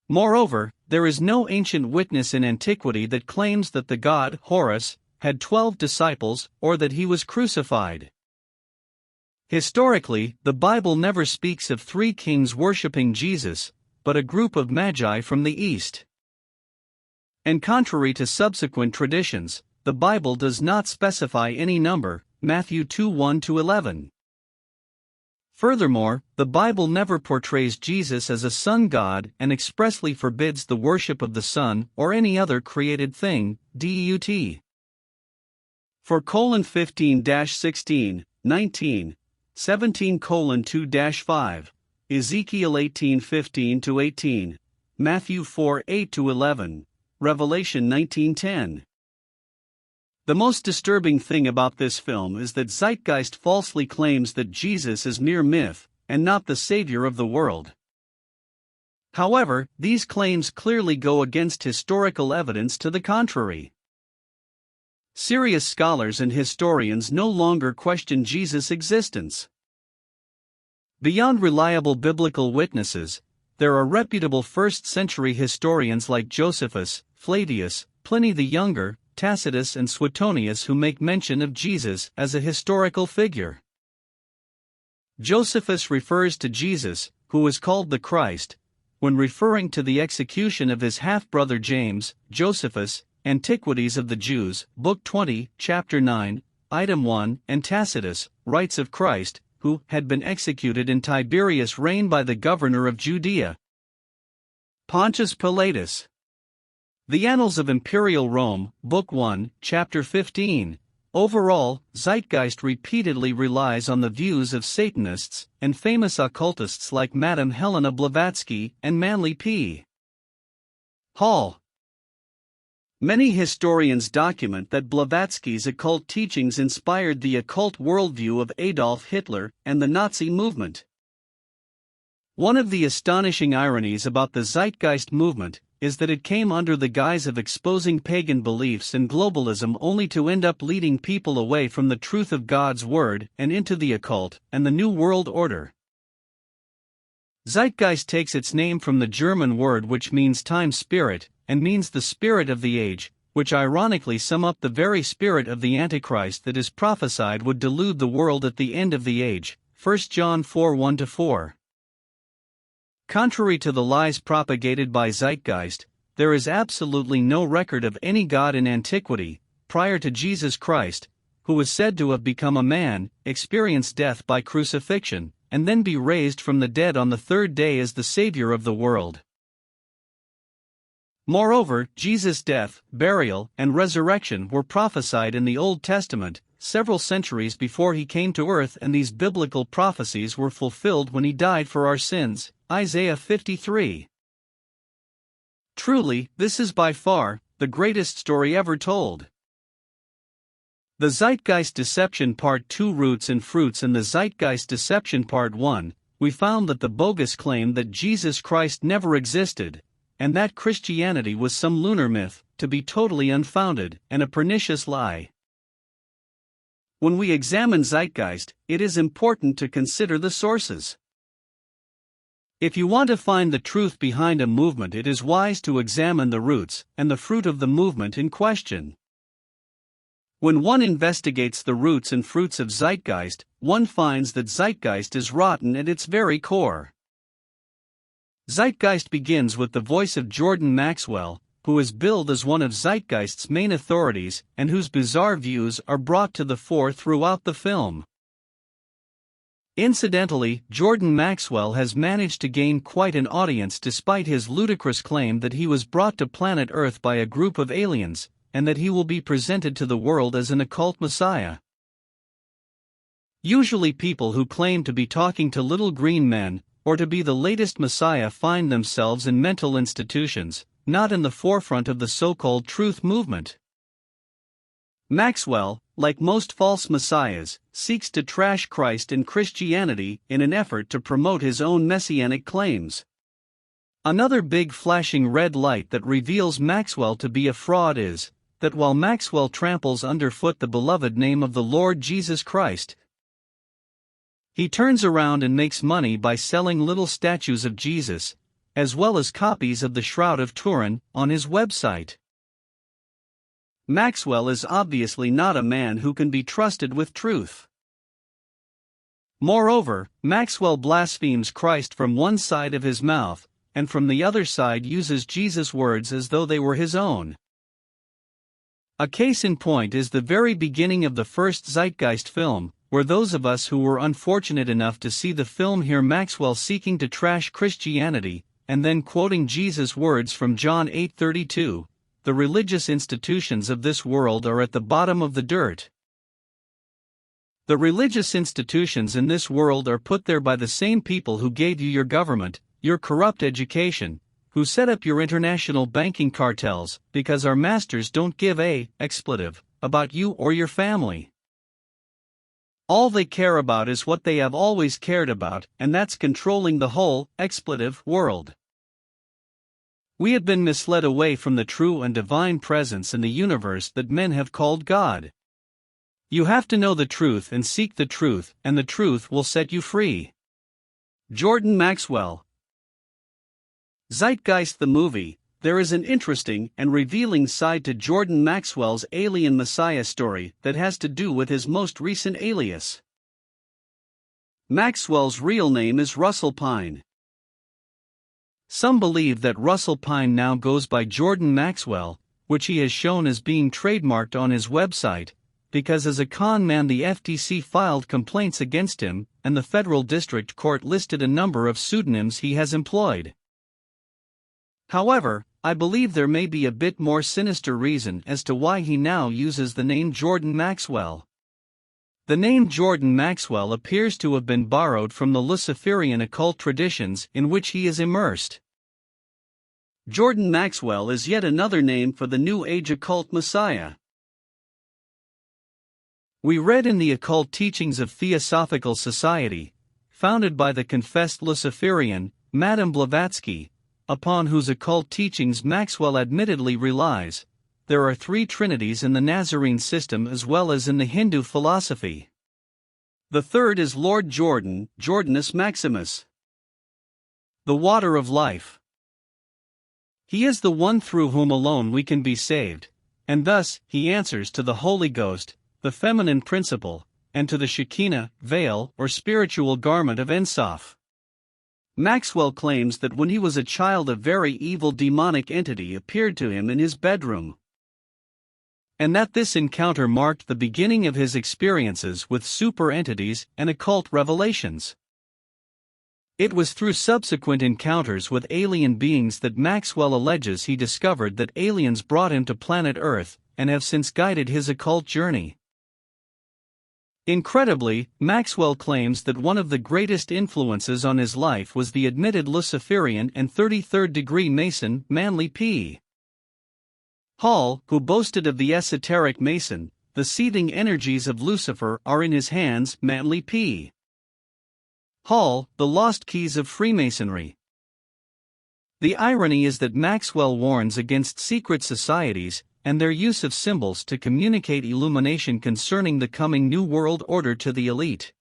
Moreover, there is no ancient witness in antiquity that claims that the god, Horus, had 12 disciples or that he was crucified. Historically, the Bible never speaks of 3 kings worshipping Jesus, but a group of magi from the east. And contrary to subsequent traditions, the Bible does not specify any number, Matthew 2:1-11. Furthermore, the Bible never portrays Jesus as a sun god and expressly forbids the worship of the sun or any other created thing, deut. For 15-16, 19, 17:2-5, Ezekiel 18:15-18, Matthew 4:8-11, Revelation 19:10. The most disturbing thing about this film is that Zeitgeist falsely claims that Jesus is mere myth, and not the savior of the world. However, these claims clearly go against historical evidence to the contrary. Serious scholars and historians no longer question Jesus' existence. Beyond reliable biblical witnesses, there are reputable first-century historians like Josephus, Flavius, Pliny the Younger, Tacitus and Suetonius who make mention of Jesus as a historical figure. Josephus refers to Jesus, who was called the Christ, when referring to the execution of his half-brother James. Josephus, Antiquities of the Jews, Book 20, Chapter 9, Item 1, and Tacitus, writes of Christ, who had been executed in Tiberius' reign by the governor of Judea, Pontius Pilatus. The Annals of Imperial Rome, Book 1, Chapter 15. Overall, Zeitgeist repeatedly relies on the views of Satanists and famous occultists like Madame Helena Blavatsky and Manly P. Hall. Many historians document that Blavatsky's occult teachings inspired the occult worldview of Adolf Hitler and the Nazi movement. One of the astonishing ironies about the Zeitgeist movement is that it came under the guise of exposing pagan beliefs and globalism only to end up leading people away from the truth of God's Word and into the occult and the New World Order. Zeitgeist takes its name from the German word which means time spirit, and means the spirit of the age, which ironically sum up the very spirit of the Antichrist that is prophesied would delude the world at the end of the age, 1 John 4:1-4. Contrary to the lies propagated by Zeitgeist, there is absolutely no record of any god in antiquity, prior to Jesus Christ, who was said to have become a man, experience death by crucifixion, and then be raised from the dead on the third day as the Savior of the world. Moreover, Jesus' death, burial, and resurrection were prophesied in the Old Testament, several centuries before he came to earth, and these biblical prophecies were fulfilled when he died for our sins, Isaiah 53. Truly, this is by far the greatest story ever told. The Zeitgeist Deception Part 2 Roots and Fruits. In the Zeitgeist Deception Part 1, we found that the bogus claim that Jesus Christ never existed, and that Christianity was some lunar myth, to be totally unfounded and a pernicious lie. When we examine Zeitgeist, it is important to consider the sources. If you want to find the truth behind a movement, it is wise to examine the roots and the fruit of the movement in question. When one investigates the roots and fruits of Zeitgeist, one finds that Zeitgeist is rotten at its very core. Zeitgeist begins with the voice of Jordan Maxwell, who is billed as one of Zeitgeist's main authorities and whose bizarre views are brought to the fore throughout the film. Incidentally, Jordan Maxwell has managed to gain quite an audience despite his ludicrous claim that he was brought to planet Earth by a group of aliens, and that he will be presented to the world as an occult messiah. Usually people who claim to be talking to little green men, or to be the latest messiah, find themselves in mental institutions, not in the forefront of the so-called truth movement. Maxwell, like most false messiahs, seeks to trash Christ and Christianity in an effort to promote his own messianic claims. Another big flashing red light that reveals Maxwell to be a fraud is that while Maxwell tramples underfoot the beloved name of the Lord Jesus Christ, he turns around and makes money by selling little statues of Jesus, as well as copies of the Shroud of Turin, on his website. Maxwell is obviously not a man who can be trusted with truth. Moreover, Maxwell blasphemes Christ from one side of his mouth, and from the other side uses Jesus' words as though they were his own. A case in point is the very beginning of the first Zeitgeist film, where those of us who were unfortunate enough to see the film hear Maxwell seeking to trash Christianity, and then quoting Jesus' words from John 8:32, "The religious institutions of this world are at the bottom of the dirt." The religious institutions in this world are put there by the same people who gave you your government, your corrupt education, who set up your international banking cartels, because our masters don't give a expletive about you or your family. All they care about is what they have always cared about, and that's controlling the whole expletive world. We have been misled away from the true and divine presence in the universe that men have called God. You have to know the truth and seek the truth, and the truth will set you free. Jordan Maxwell. Zeitgeist the movie. There is an interesting and revealing side to Jordan Maxwell's alien messiah story that has to do with his most recent alias. Maxwell's real name is Russell Pine. Some believe that Russell Pine now goes by Jordan Maxwell, which he has shown as being trademarked on his website, because as a con man the FTC filed complaints against him, and the federal district court listed a number of pseudonyms he has employed. However, I believe there may be a bit more sinister reason as to why he now uses the name Jordan Maxwell. The name Jordan Maxwell appears to have been borrowed from the Luciferian occult traditions in which he is immersed. Jordan Maxwell is yet another name for the New Age occult messiah. We read in the Occult Teachings of Theosophical Society, founded by the confessed Luciferian, Madame Blavatsky, upon whose occult teachings Maxwell admittedly relies, there are three trinities in the Nazarene system as well as in the Hindu philosophy. The third is Lord Jordan, Jordanus Maximus, the water of life. He is the one through whom alone we can be saved, and thus he answers to the Holy Ghost, the feminine principle, and to the Shekinah, veil or spiritual garment of Ensof. Maxwell claims that when he was a child a very evil demonic entity appeared to him in his bedroom, and that this encounter marked the beginning of his experiences with super entities and occult revelations. It was through subsequent encounters with alien beings that Maxwell alleges he discovered that aliens brought him to planet Earth, and have since guided his occult journey. Incredibly, Maxwell claims that one of the greatest influences on his life was the admitted Luciferian and 33rd-degree Mason, Manly P. Hall, who boasted of the esoteric Mason, "The seething energies of Lucifer are in his hands." Manly P. Hall, "The lost keys of Freemasonry." The irony is that Maxwell warns against secret societies and their use of symbols to communicate illumination concerning the coming New World Order to the elite.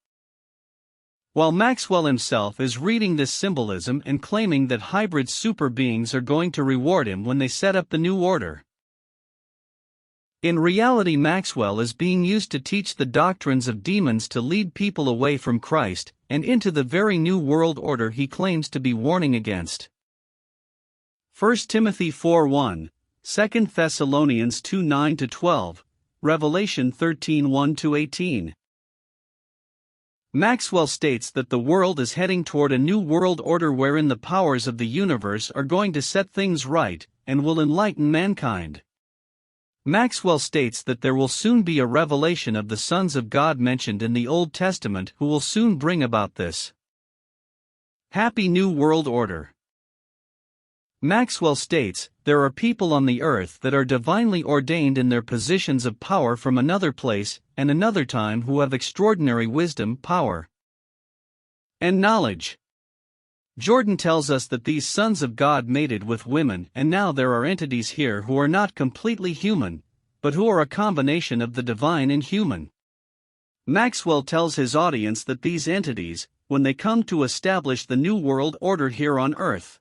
While Maxwell himself is reading this symbolism and claiming that hybrid super beings are going to reward him when they set up the New Order. In reality, Maxwell is being used to teach the doctrines of demons to lead people away from Christ and into the very New World Order he claims to be warning against. 1 Timothy 4:1, 2 Thessalonians 2:9-12, Revelation 13:1-18. Maxwell states that the world is heading toward a new world order wherein the powers of the universe are going to set things right and will enlighten mankind. Maxwell states that there will soon be a revelation of the sons of God mentioned in the Old Testament who will soon bring about this happy new world order. Maxwell states, there are people on the earth that are divinely ordained in their positions of power from another place and another time who have extraordinary wisdom, power, and knowledge. Jordan tells us that these sons of God mated with women, and now there are entities here who are not completely human, but who are a combination of the divine and human. Maxwell tells his audience that these entities, when they come to establish the new world order here on earth,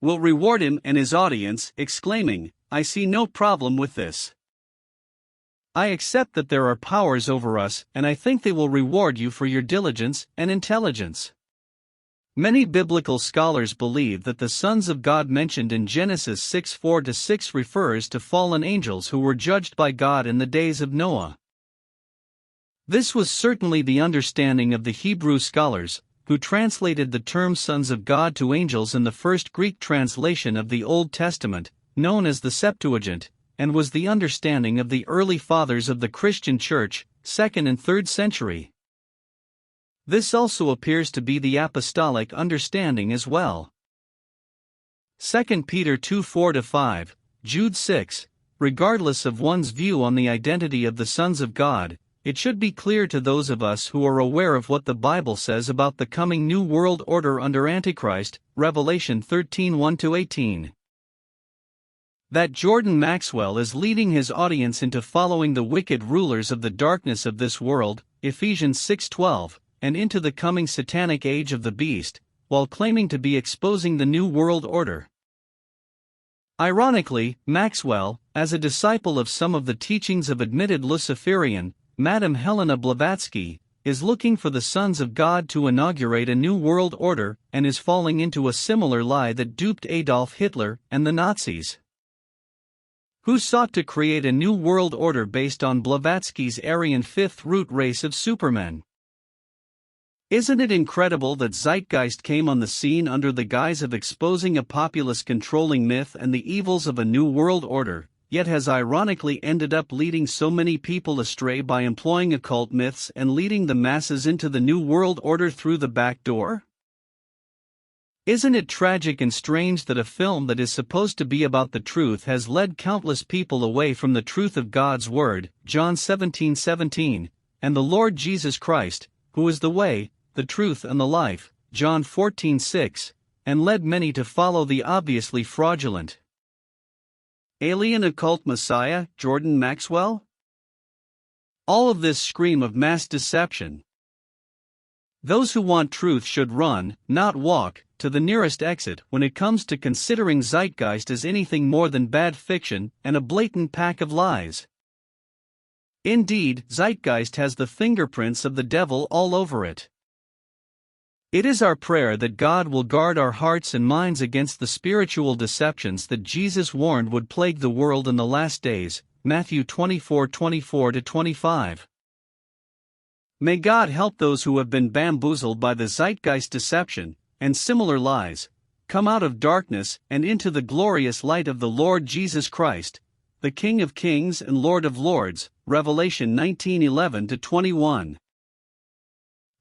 will reward him and his audience, exclaiming, "I see no problem with this. I accept that there are powers over us, and I think they will reward you for your diligence and intelligence." Many biblical scholars believe that the sons of God mentioned in Genesis 6:4-6 refers to fallen angels who were judged by God in the days of Noah. This was certainly the understanding of the Hebrew scholars, who translated the term sons of God to angels in the first Greek translation of the Old Testament, known as the Septuagint, and was the understanding of the early fathers of the Christian Church, 2nd and 3rd century. This also appears to be the apostolic understanding as well. 2 Peter 2:4-5, Jude 6. Regardless of one's view on the identity of the sons of God, it should be clear to those of us who are aware of what the Bible says about the coming New World Order under Antichrist, Revelation 13:1-18. That Jordan Maxwell is leading his audience into following the wicked rulers of the darkness of this world, Ephesians 6:12, and into the coming satanic age of the beast, while claiming to be exposing the New World Order. Ironically, Maxwell, as a disciple of some of the teachings of admitted Luciferian, Madame Helena Blavatsky, is looking for the sons of God to inaugurate a new world order and is falling into a similar lie that duped Adolf Hitler and the Nazis, who sought to create a new world order based on Blavatsky's Aryan fifth root race of supermen. Isn't it incredible that Zeitgeist came on the scene under the guise of exposing a populace controlling myth and the evils of a new world order, yet has ironically ended up leading so many people astray by employing occult myths and leading the masses into the new world order through the back door? Isn't it tragic and strange that a film that is supposed to be about the truth has led countless people away from the truth of God's Word, John 17:17, and the Lord Jesus Christ, who is the way, the truth and the life, John 14:6, and led many to follow the obviously fraudulent alien occult messiah, Jordan Maxwell? All of this scream of mass deception. Those who want truth should run, not walk, to the nearest exit when it comes to considering Zeitgeist as anything more than bad fiction and a blatant pack of lies. Indeed, Zeitgeist has the fingerprints of the devil all over it. It is our prayer that God will guard our hearts and minds against the spiritual deceptions that Jesus warned would plague the world in the last days, Matthew 24:24-25. May God help those who have been bamboozled by the Zeitgeist deception and similar lies come out of darkness and into the glorious light of the Lord Jesus Christ, the King of Kings and Lord of Lords, Revelation 19:11-21.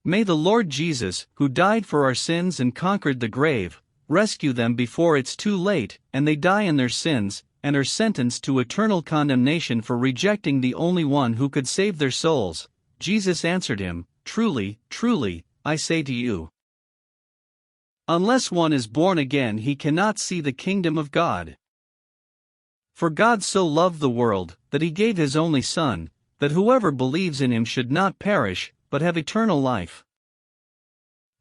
May the Lord Jesus, who died for our sins and conquered the grave, rescue them before it's too late and they die in their sins and are sentenced to eternal condemnation for rejecting the only one who could save their souls. Jesus answered him, "Truly, truly, I say to you, unless one is born again he cannot see the kingdom of God. For God so loved the world, that he gave his only Son, that whoever believes in him should not perish, but have eternal life.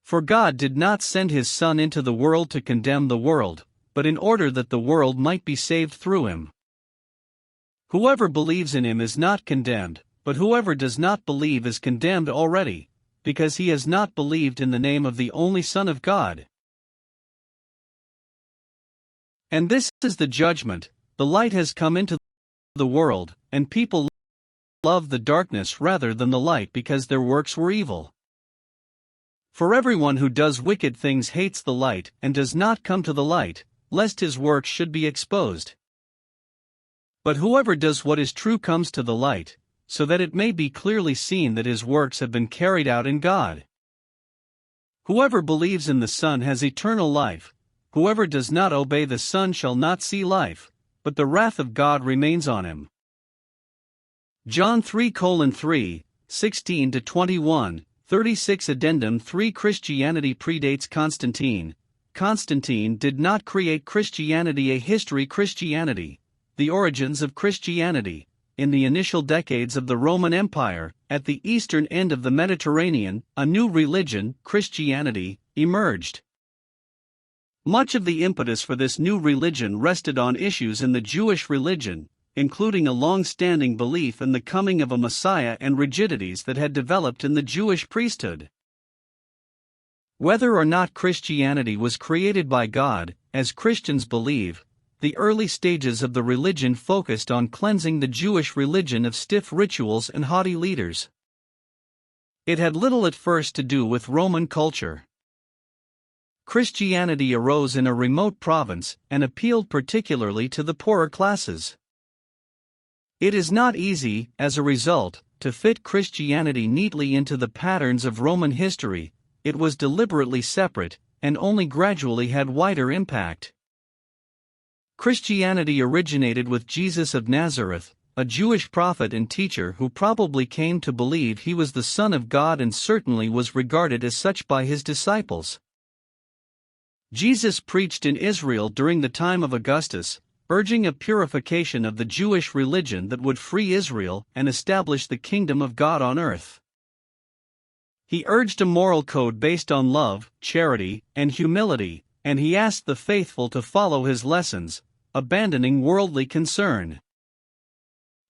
For God did not send his Son into the world to condemn the world, but in order that the world might be saved through him. Whoever believes in him is not condemned, but whoever does not believe is condemned already, because he has not believed in the name of the only Son of God. And this is the judgment: the light has come into the world, and people loved the darkness rather than the light because their works were evil. For everyone who does wicked things hates the light and does not come to the light, lest his works should be exposed. But whoever does what is true comes to the light, so that it may be clearly seen that his works have been carried out in God. Whoever believes in the Son has eternal life. Whoever does not obey the Son shall not see life, but the wrath of God remains on him. John 3:3, 16-21, 36 Addendum 3. Christianity predates Constantine. Constantine did not create Christianity. A history. Christianity, the origins of Christianity. In the initial decades of the Roman Empire, at the eastern end of the Mediterranean, a new religion, Christianity, emerged. Much of the impetus for this new religion rested on issues in the Jewish religion, including a long-standing belief in the coming of a Messiah and rigidities that had developed in the Jewish priesthood. Whether or not Christianity was created by God, as Christians believe, the early stages of the religion focused on cleansing the Jewish religion of stiff rituals and haughty leaders. It had little at first to do with Roman culture. Christianity arose in a remote province and appealed particularly to the poorer classes. It is not easy, as a result, to fit Christianity neatly into the patterns of Roman history. It was deliberately separate, and only gradually had wider impact. Christianity originated with Jesus of Nazareth, a Jewish prophet and teacher who probably came to believe he was the Son of God and certainly was regarded as such by his disciples. Jesus preached in Israel during the time of Augustus, urging a purification of the Jewish religion that would free Israel and establish the kingdom of God on earth. He urged a moral code based on love, charity, and humility, and he asked the faithful to follow his lessons, abandoning worldly concern.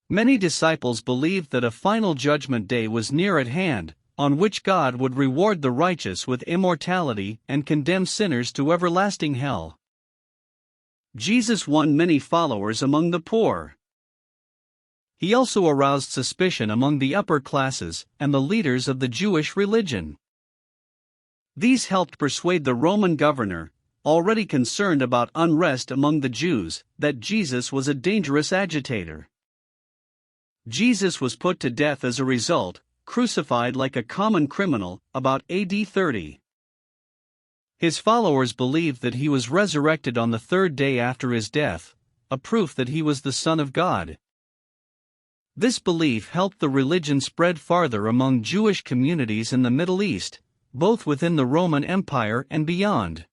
Many disciples believed that a final judgment day was near at hand, on which God would reward the righteous with immortality and condemn sinners to everlasting hell. Jesus won many followers among the poor. He also aroused suspicion among the upper classes and the leaders of the Jewish religion. These helped persuade the Roman governor, already concerned about unrest among the Jews, that Jesus was a dangerous agitator. Jesus was put to death as a result, crucified like a common criminal, about AD 30. His followers believed that he was resurrected on the third day after his death, a proof that he was the Son of God. This belief helped the religion spread farther among Jewish communities in the Middle East, both within the Roman Empire and beyond.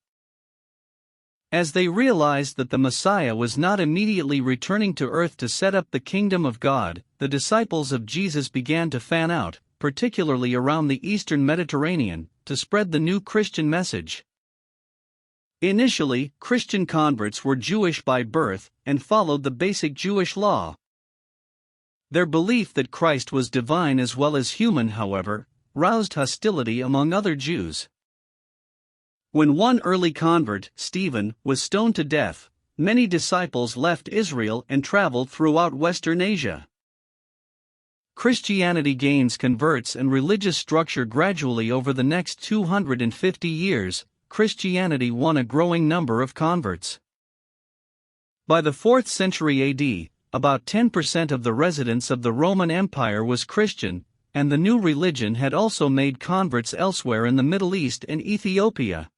As they realized that the Messiah was not immediately returning to earth to set up the kingdom of God, the disciples of Jesus began to fan out, particularly around the eastern Mediterranean, to spread the new Christian message. Initially, Christian converts were Jewish by birth and followed the basic Jewish law. Their belief that Christ was divine as well as human, however, roused hostility among other Jews. When one early convert, Stephen, was stoned to death, many disciples left Israel and traveled throughout Western Asia. Christianity gains converts and religious structure gradually over the next 250 years. Christianity won a growing number of converts. By the 4th century AD, about 10% of the residents of the Roman Empire was Christian, and the new religion had also made converts elsewhere in the Middle East and Ethiopia.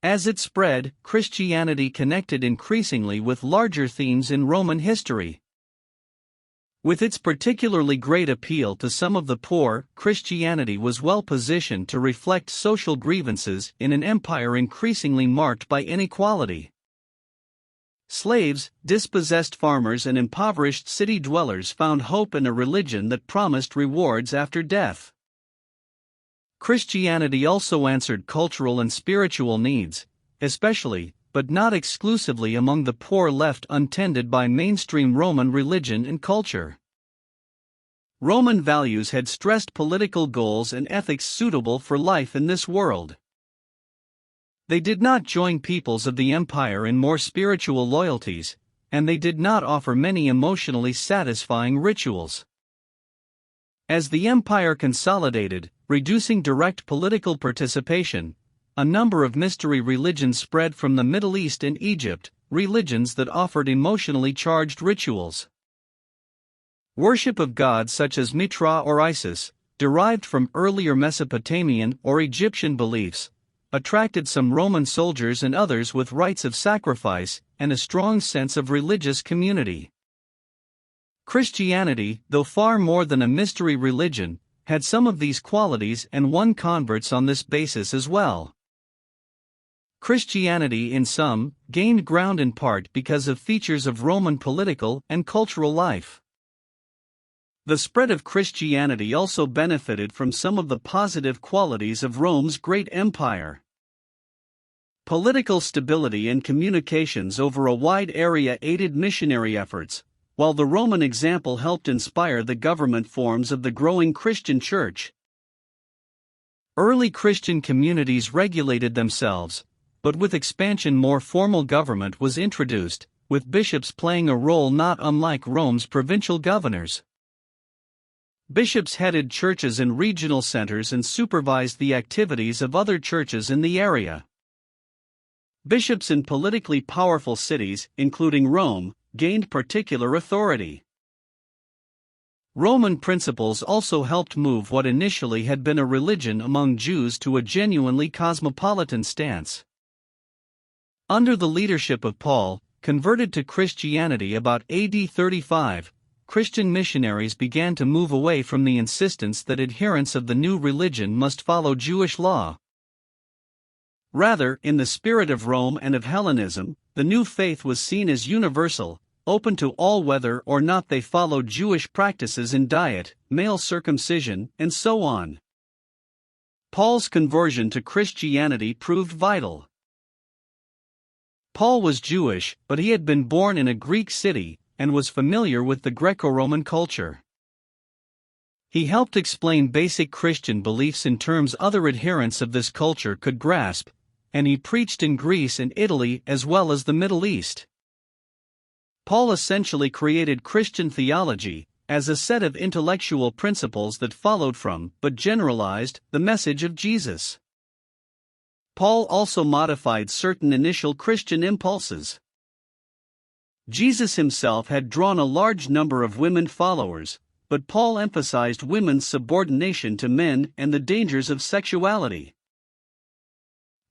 As it spread, Christianity connected increasingly with larger themes in Roman history. With its particularly great appeal to some of the poor, Christianity was well positioned to reflect social grievances in an empire increasingly marked by inequality. Slaves, dispossessed farmers, and impoverished city dwellers found hope in a religion that promised rewards after death. Christianity also answered cultural and spiritual needs, especially, but not exclusively, among the poor left untended by mainstream Roman religion and culture. Roman values had stressed political goals and ethics suitable for life in this world. They did not join peoples of the empire in more spiritual loyalties, and they did not offer many emotionally satisfying rituals. As the empire consolidated, reducing direct political participation, a number of mystery religions spread from the Middle East and Egypt, religions that offered emotionally charged rituals. Worship of gods such as Mitra or Isis, derived from earlier Mesopotamian or Egyptian beliefs, attracted some Roman soldiers and others with rites of sacrifice and a strong sense of religious community. Christianity, though far more than a mystery religion, had some of these qualities and won converts on this basis as well. Christianity, in sum, gained ground in part because of features of Roman political and cultural life. The spread of Christianity also benefited from some of the positive qualities of Rome's great empire. Political stability and communications over a wide area aided missionary efforts, while the Roman example helped inspire the government forms of the growing Christian Church. Early Christian communities regulated themselves, but with expansion more formal government was introduced, with bishops playing a role not unlike Rome's provincial governors. Bishops headed churches in regional centers and supervised the activities of other churches in the area. Bishops in politically powerful cities, including Rome, gained particular authority. Roman principles also helped move what initially had been a religion among Jews to a genuinely cosmopolitan stance. Under the leadership of Paul, converted to Christianity about AD 35, Christian missionaries began to move away from the insistence that adherents of the new religion must follow Jewish law. Rather, in the spirit of Rome and of Hellenism, the new faith was seen as universal, open to all whether or not they followed Jewish practices in diet, male circumcision, and so on. Paul's conversion to Christianity proved vital. Paul was Jewish, but he had been born in a Greek city, and was familiar with the Greco-Roman culture. He helped explain basic Christian beliefs in terms other adherents of this culture could grasp, and he preached in Greece and Italy as well as the Middle East. Paul essentially created Christian theology, as a set of intellectual principles that followed from, but generalized, the message of Jesus. Paul also modified certain initial Christian impulses. Jesus himself had drawn a large number of women followers, but Paul emphasized women's subordination to men and the dangers of sexuality.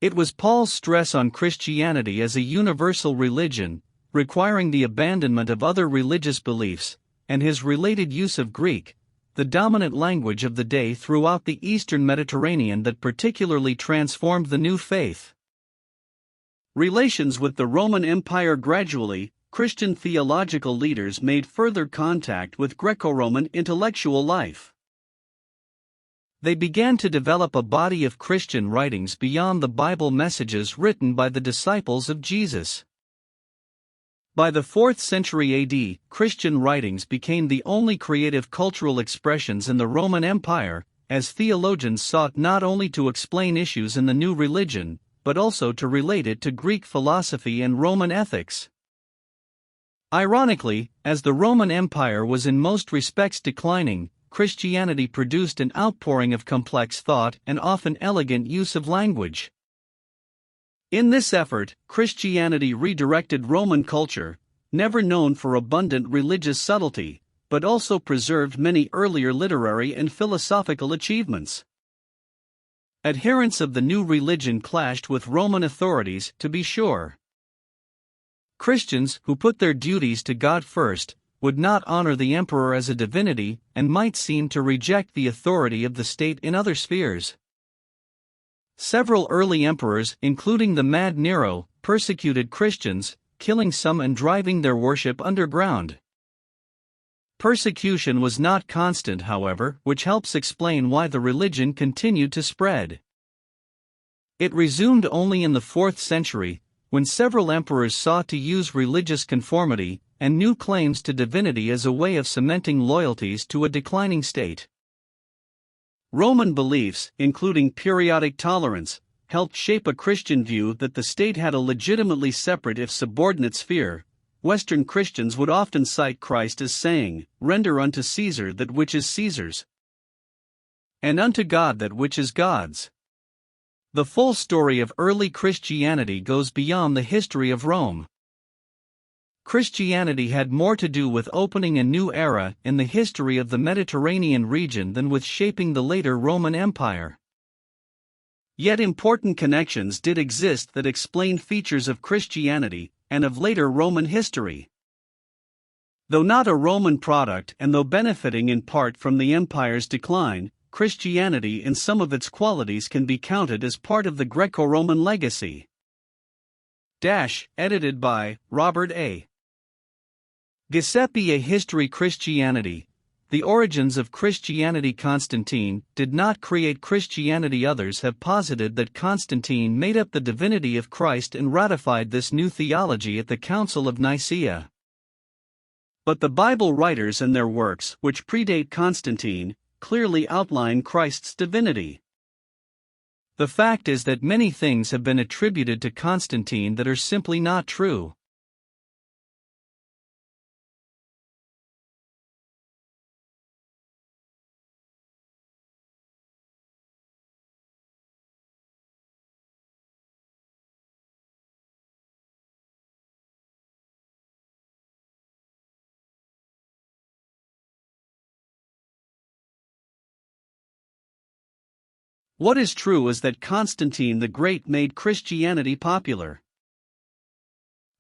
It was Paul's stress on Christianity as a universal religion, requiring the abandonment of other religious beliefs, and his related use of Greek, the dominant language of the day throughout the Eastern Mediterranean, that particularly transformed the new faith. Relations with the Roman Empire. Gradually, Christian theological leaders made further contact with Greco-Roman intellectual life. They began to develop a body of Christian writings beyond the Bible messages written by the disciples of Jesus. By the 4th century AD, Christian writings became the only creative cultural expressions in the Roman Empire, as theologians sought not only to explain issues in the new religion, but also to relate it to Greek philosophy and Roman ethics. Ironically, as the Roman Empire was in most respects declining, Christianity produced an outpouring of complex thought and often elegant use of language. In this effort, Christianity redirected Roman culture, never known for abundant religious subtlety, but also preserved many earlier literary and philosophical achievements. Adherents of the new religion clashed with Roman authorities, to be sure. Christians, who put their duties to God first, would not honor the emperor as a divinity and might seem to reject the authority of the state in other spheres. Several early emperors, including the mad Nero, persecuted Christians, killing some and driving their worship underground. Persecution was not constant, however, which helps explain why the religion continued to spread. It resumed only in the 4th century, when several emperors sought to use religious conformity and new claims to divinity as a way of cementing loyalties to a declining state. Roman beliefs, including periodic tolerance, helped shape a Christian view that the state had a legitimately separate if subordinate sphere. Western Christians would often cite Christ as saying, "Render unto Caesar that which is Caesar's, and unto God that which is God's." The full story of early Christianity goes beyond the history of Rome. Christianity had more to do with opening a new era in the history of the Mediterranean region than with shaping the later Roman Empire. Yet important connections did exist that explain features of Christianity and of later Roman history. Though not a Roman product and though benefiting in part from the empire's decline, Christianity in some of its qualities can be counted as part of the Greco-Roman legacy. Edited by Robert A. Giuseppe. A History. Christianity. The origins of Christianity. Constantine did not create Christianity. Others have posited that Constantine made up the divinity of Christ and ratified this new theology at the Council of Nicaea. But the Bible writers and their works, which predate Constantine, clearly outline Christ's divinity. The fact is that many things have been attributed to Constantine that are simply not true. What is true is that Constantine the Great made Christianity popular.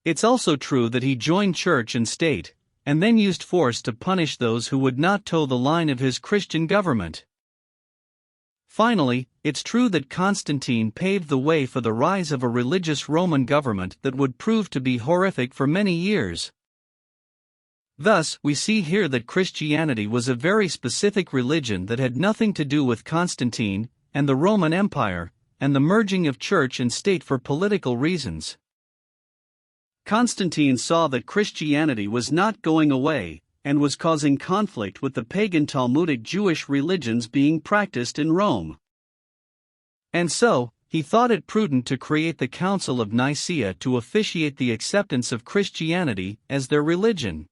It's also true that he joined church and state, and then used force to punish those who would not toe the line of his Christian government. Finally, it's true that Constantine paved the way for the rise of a religious Roman government that would prove to be horrific for many years. Thus, we see here that Christianity was a very specific religion that had nothing to do with Constantine and the Roman Empire, and the merging of church and state for political reasons. Constantine saw that Christianity was not going away, and was causing conflict with the pagan Talmudic Jewish religions being practiced in Rome. And so, he thought it prudent to create the Council of Nicaea to officiate the acceptance of Christianity as their religion.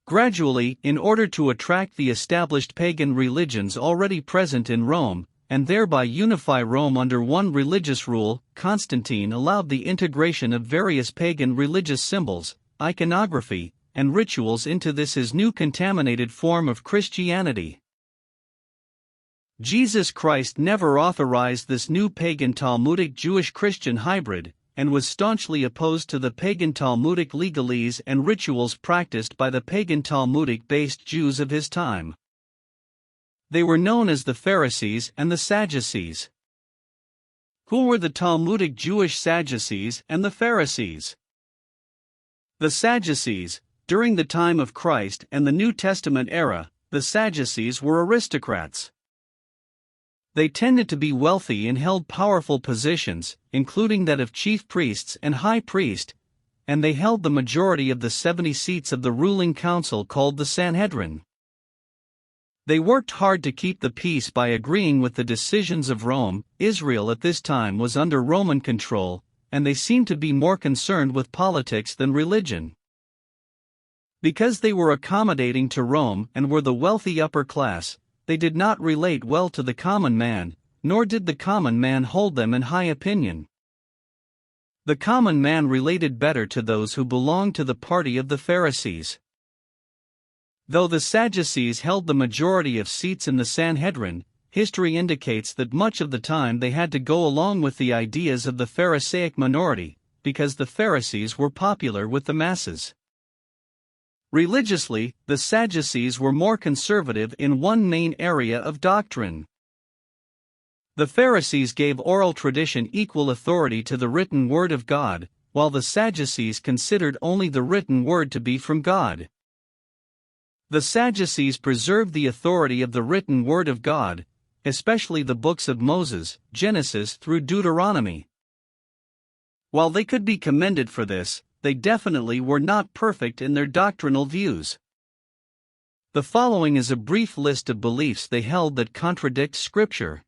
Gradually, in order to attract the established pagan religions already present in Rome, and thereby unify Rome under one religious rule, Constantine allowed the integration of various pagan religious symbols, iconography, and rituals into this his new contaminated form of Christianity. Jesus Christ never authorized this new pagan Talmudic Jewish-Christian hybrid, and was staunchly opposed to the pagan Talmudic legalese and rituals practiced by the pagan Talmudic-based Jews of his time. They were known as the Pharisees and the Sadducees. Who were the Talmudic Jewish Sadducees and the Pharisees? The Sadducees, during the time of Christ and the New Testament era, the Sadducees were aristocrats. They tended to be wealthy and held powerful positions, including that of chief priests and high priest, and they held the majority of the 70 seats of the ruling council called the Sanhedrin. They worked hard to keep the peace by agreeing with the decisions of Rome. Israel at this time was under Roman control, and they seemed to be more concerned with politics than religion. Because they were accommodating to Rome and were the wealthy upper class, they did not relate well to the common man, nor did the common man hold them in high opinion. The common man related better to those who belonged to the party of the Pharisees. Though the Sadducees held the majority of seats in the Sanhedrin, history indicates that much of the time they had to go along with the ideas of the Pharisaic minority, because the Pharisees were popular with the masses. Religiously, the Sadducees were more conservative in one main area of doctrine. The Pharisees gave oral tradition equal authority to the written word of God, while the Sadducees considered only the written word to be from God. The Sadducees preserved the authority of the written word of God, especially the books of Moses, Genesis through Deuteronomy. While they could be commended for this, they definitely were not perfect in their doctrinal views. The following is a brief list of beliefs they held that contradict Scripture.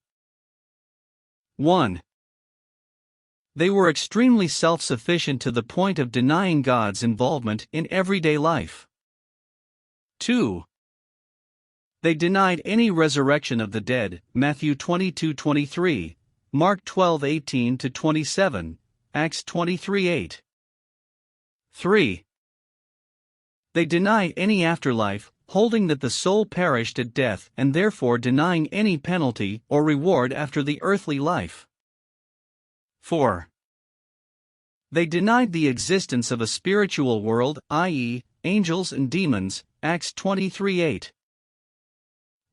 1. They were extremely self-sufficient to the point of denying God's involvement in everyday life. 2. They denied any resurrection of the dead, Matthew 22:23, Mark 12:18-27, Acts 23:8. 3. They denied any afterlife, holding that the soul perished at death and therefore denying any penalty or reward after the earthly life. 4. They denied the existence of a spiritual world, i.e., angels and demons, Acts 23:8.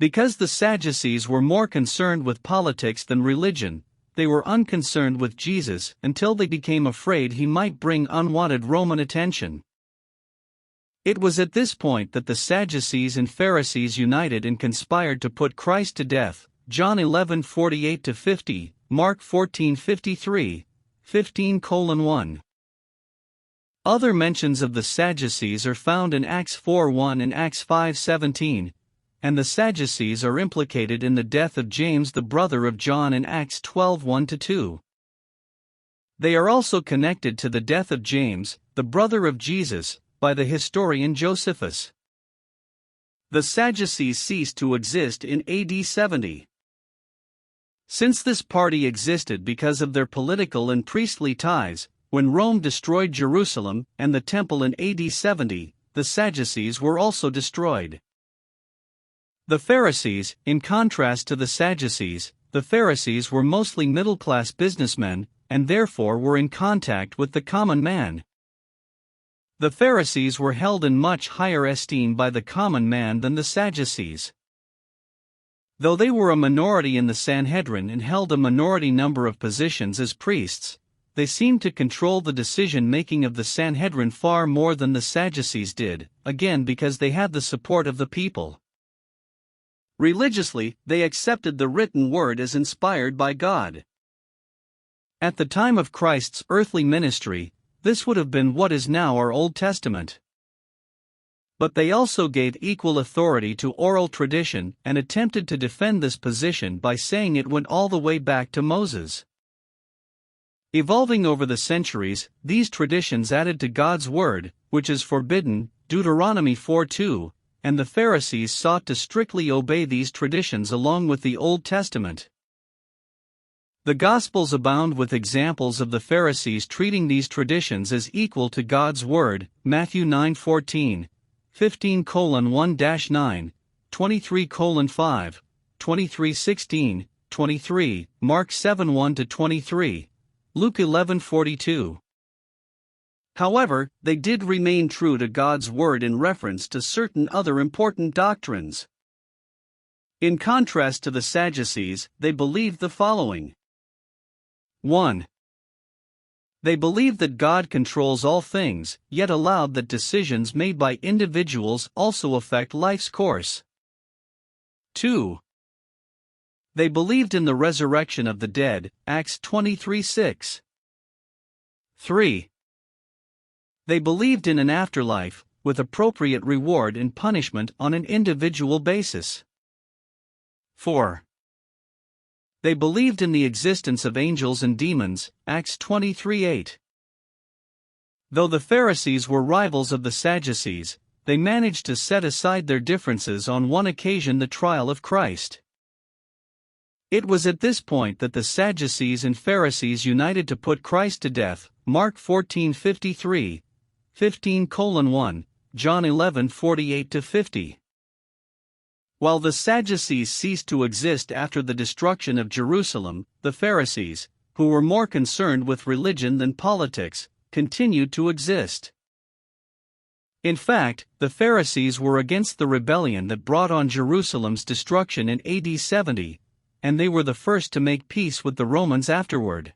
Because the Sadducees were more concerned with politics than religion, they were unconcerned with Jesus until they became afraid he might bring unwanted Roman attention. It was at this point that the Sadducees and Pharisees united and conspired to put Christ to death, John 11:48-50, Mark 14:53, 15:1. Other mentions of the Sadducees are found in Acts 4:1 and Acts 5:17, and the Sadducees are implicated in the death of James the brother of John in Acts 12:1-2. They are also connected to the death of James, the brother of Jesus, by the historian Josephus. The Sadducees ceased to exist in AD 70. Since this party existed because of their political and priestly ties, when Rome destroyed Jerusalem and the temple in AD 70, the Sadducees were also destroyed. The Pharisees, in contrast to the Sadducees, the Pharisees were mostly middle-class businessmen, and therefore were in contact with the common man. The Pharisees were held in much higher esteem by the common man than the Sadducees. Though they were a minority in the Sanhedrin and held a minority number of positions as priests, they seemed to control the decision-making of the Sanhedrin far more than the Sadducees did, again because they had the support of the people. Religiously, they accepted the written word as inspired by God. At the time of Christ's earthly ministry, this would have been what is now our Old Testament. But they also gave equal authority to oral tradition and attempted to defend this position by saying it went all the way back to Moses. Evolving over the centuries, these traditions added to God's word, which is forbidden, Deuteronomy 4:2, and the Pharisees sought to strictly obey these traditions along with the Old Testament. The Gospels abound with examples of the Pharisees treating these traditions as equal to God's word, Matthew 9:14, 15:1-9, 23:5, 23:16, 23, Mark 7:1-23, Luke 11:42. However, they did remain true to God's word in reference to certain other important doctrines. In contrast to the Sadducees, they believed the following. 1. They believed that God controls all things, yet allowed that decisions made by individuals also affect life's course. 2. They believed in the resurrection of the dead, Acts 23:6. 3. They believed in an afterlife, with appropriate reward and punishment on an individual basis. 4. They believed in the existence of angels and demons, Acts 23:8. Though the Pharisees were rivals of the Sadducees, they managed to set aside their differences on one occasion, the trial of Christ. It was at this point that the Sadducees and Pharisees united to put Christ to death, Mark 14:53, 15:1, John 11:48-50. While the Sadducees ceased to exist after the destruction of Jerusalem, the Pharisees, who were more concerned with religion than politics, continued to exist. In fact, the Pharisees were against the rebellion that brought on Jerusalem's destruction in AD 70, and they were the first to make peace with the Romans afterward.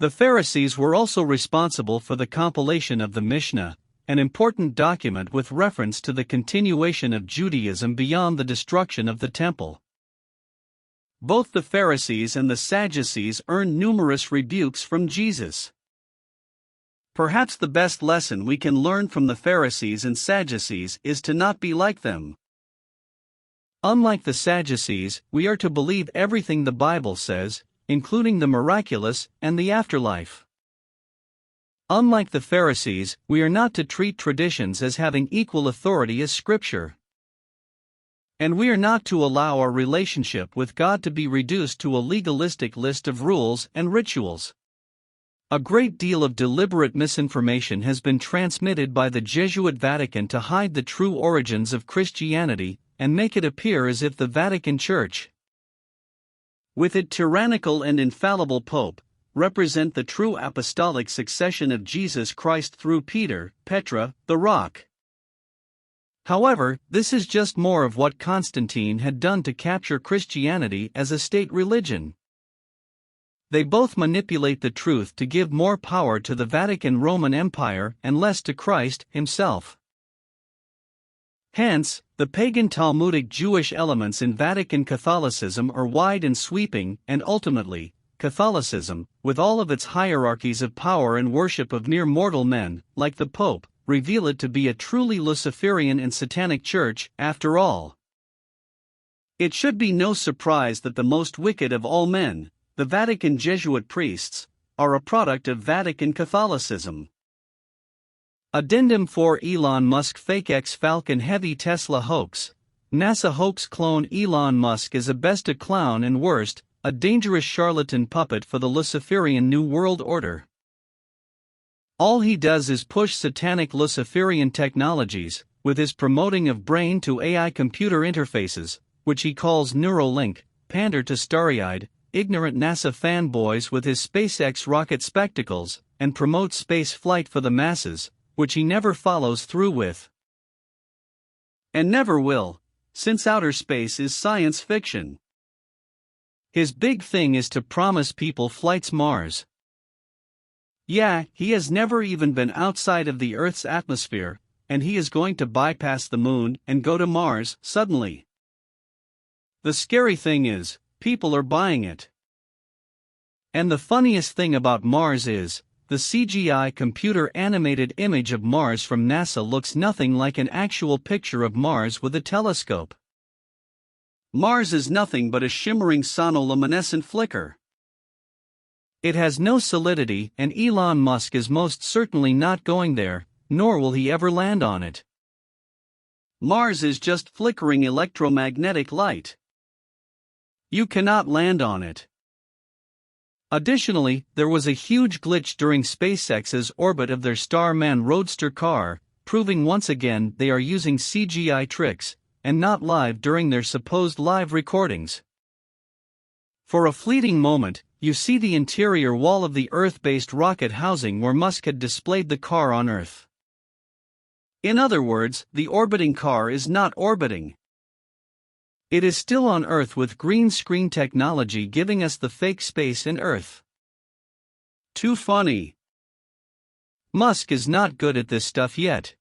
The Pharisees were also responsible for the compilation of the Mishnah, an important document with reference to the continuation of Judaism beyond the destruction of the temple. Both the Pharisees and the Sadducees earned numerous rebukes from Jesus. Perhaps the best lesson we can learn from the Pharisees and Sadducees is to not be like them. Unlike the Sadducees, we are to believe everything the Bible says, including the miraculous and the afterlife. Unlike the Pharisees, we are not to treat traditions as having equal authority as Scripture. And we are not to allow our relationship with God to be reduced to a legalistic list of rules and rituals. A great deal of deliberate misinformation has been transmitted by the Jesuit Vatican to hide the true origins of Christianity and make it appear as if the Vatican Church, with its tyrannical and infallible Pope, represent the true apostolic succession of Jesus Christ through Peter, Petra, the Rock. However, this is just more of what Constantine had done to capture Christianity as a state religion. They both manipulate the truth to give more power to the Vatican Roman Empire and less to Christ himself. Hence, the pagan Talmudic Jewish elements in Vatican Catholicism are wide and sweeping, and ultimately, Catholicism, with all of its hierarchies of power and worship of mere mortal men, like the Pope, reveal it to be a truly Luciferian and satanic church, after all. It should be no surprise that the most wicked of all men, the Vatican Jesuit priests, are a product of Vatican Catholicism. Addendum 4 Elon Musk Fake X Falcon Heavy Tesla Hoax. NASA hoax clone Elon Musk is a best a clown and worst, a dangerous charlatan puppet for the Luciferian New World Order. All he does is push satanic Luciferian technologies, with his promoting of brain to AI computer interfaces, which he calls Neuralink, pander to starry-eyed, ignorant NASA fanboys with his SpaceX rocket spectacles, and promote space flight for the masses, which he never follows through with. And never will, since outer space is science fiction. His big thing is to promise people flights Mars. Yeah, he has never even been outside of the Earth's atmosphere, and he is going to bypass the moon and go to Mars suddenly. The scary thing is, people are buying it. And the funniest thing about Mars is, the CGI computer-animated image of Mars from NASA looks nothing like an actual picture of Mars with a telescope. Mars is nothing but a shimmering sonoluminescent flicker. It has no solidity, and Elon Musk is most certainly not going there, nor will he ever land on it. Mars is just flickering electromagnetic light. You cannot land on it. Additionally, there was a huge glitch during SpaceX's orbit of their Starman Roadster car, proving once again they are using CGI tricks, and not live during their supposed live recordings. For a fleeting moment, you see the interior wall of the Earth-based rocket housing where Musk had displayed the car on Earth. In other words, the orbiting car is not orbiting. It is still on Earth with green screen technology giving us the fake space and Earth. Too funny. Musk is not good at this stuff yet.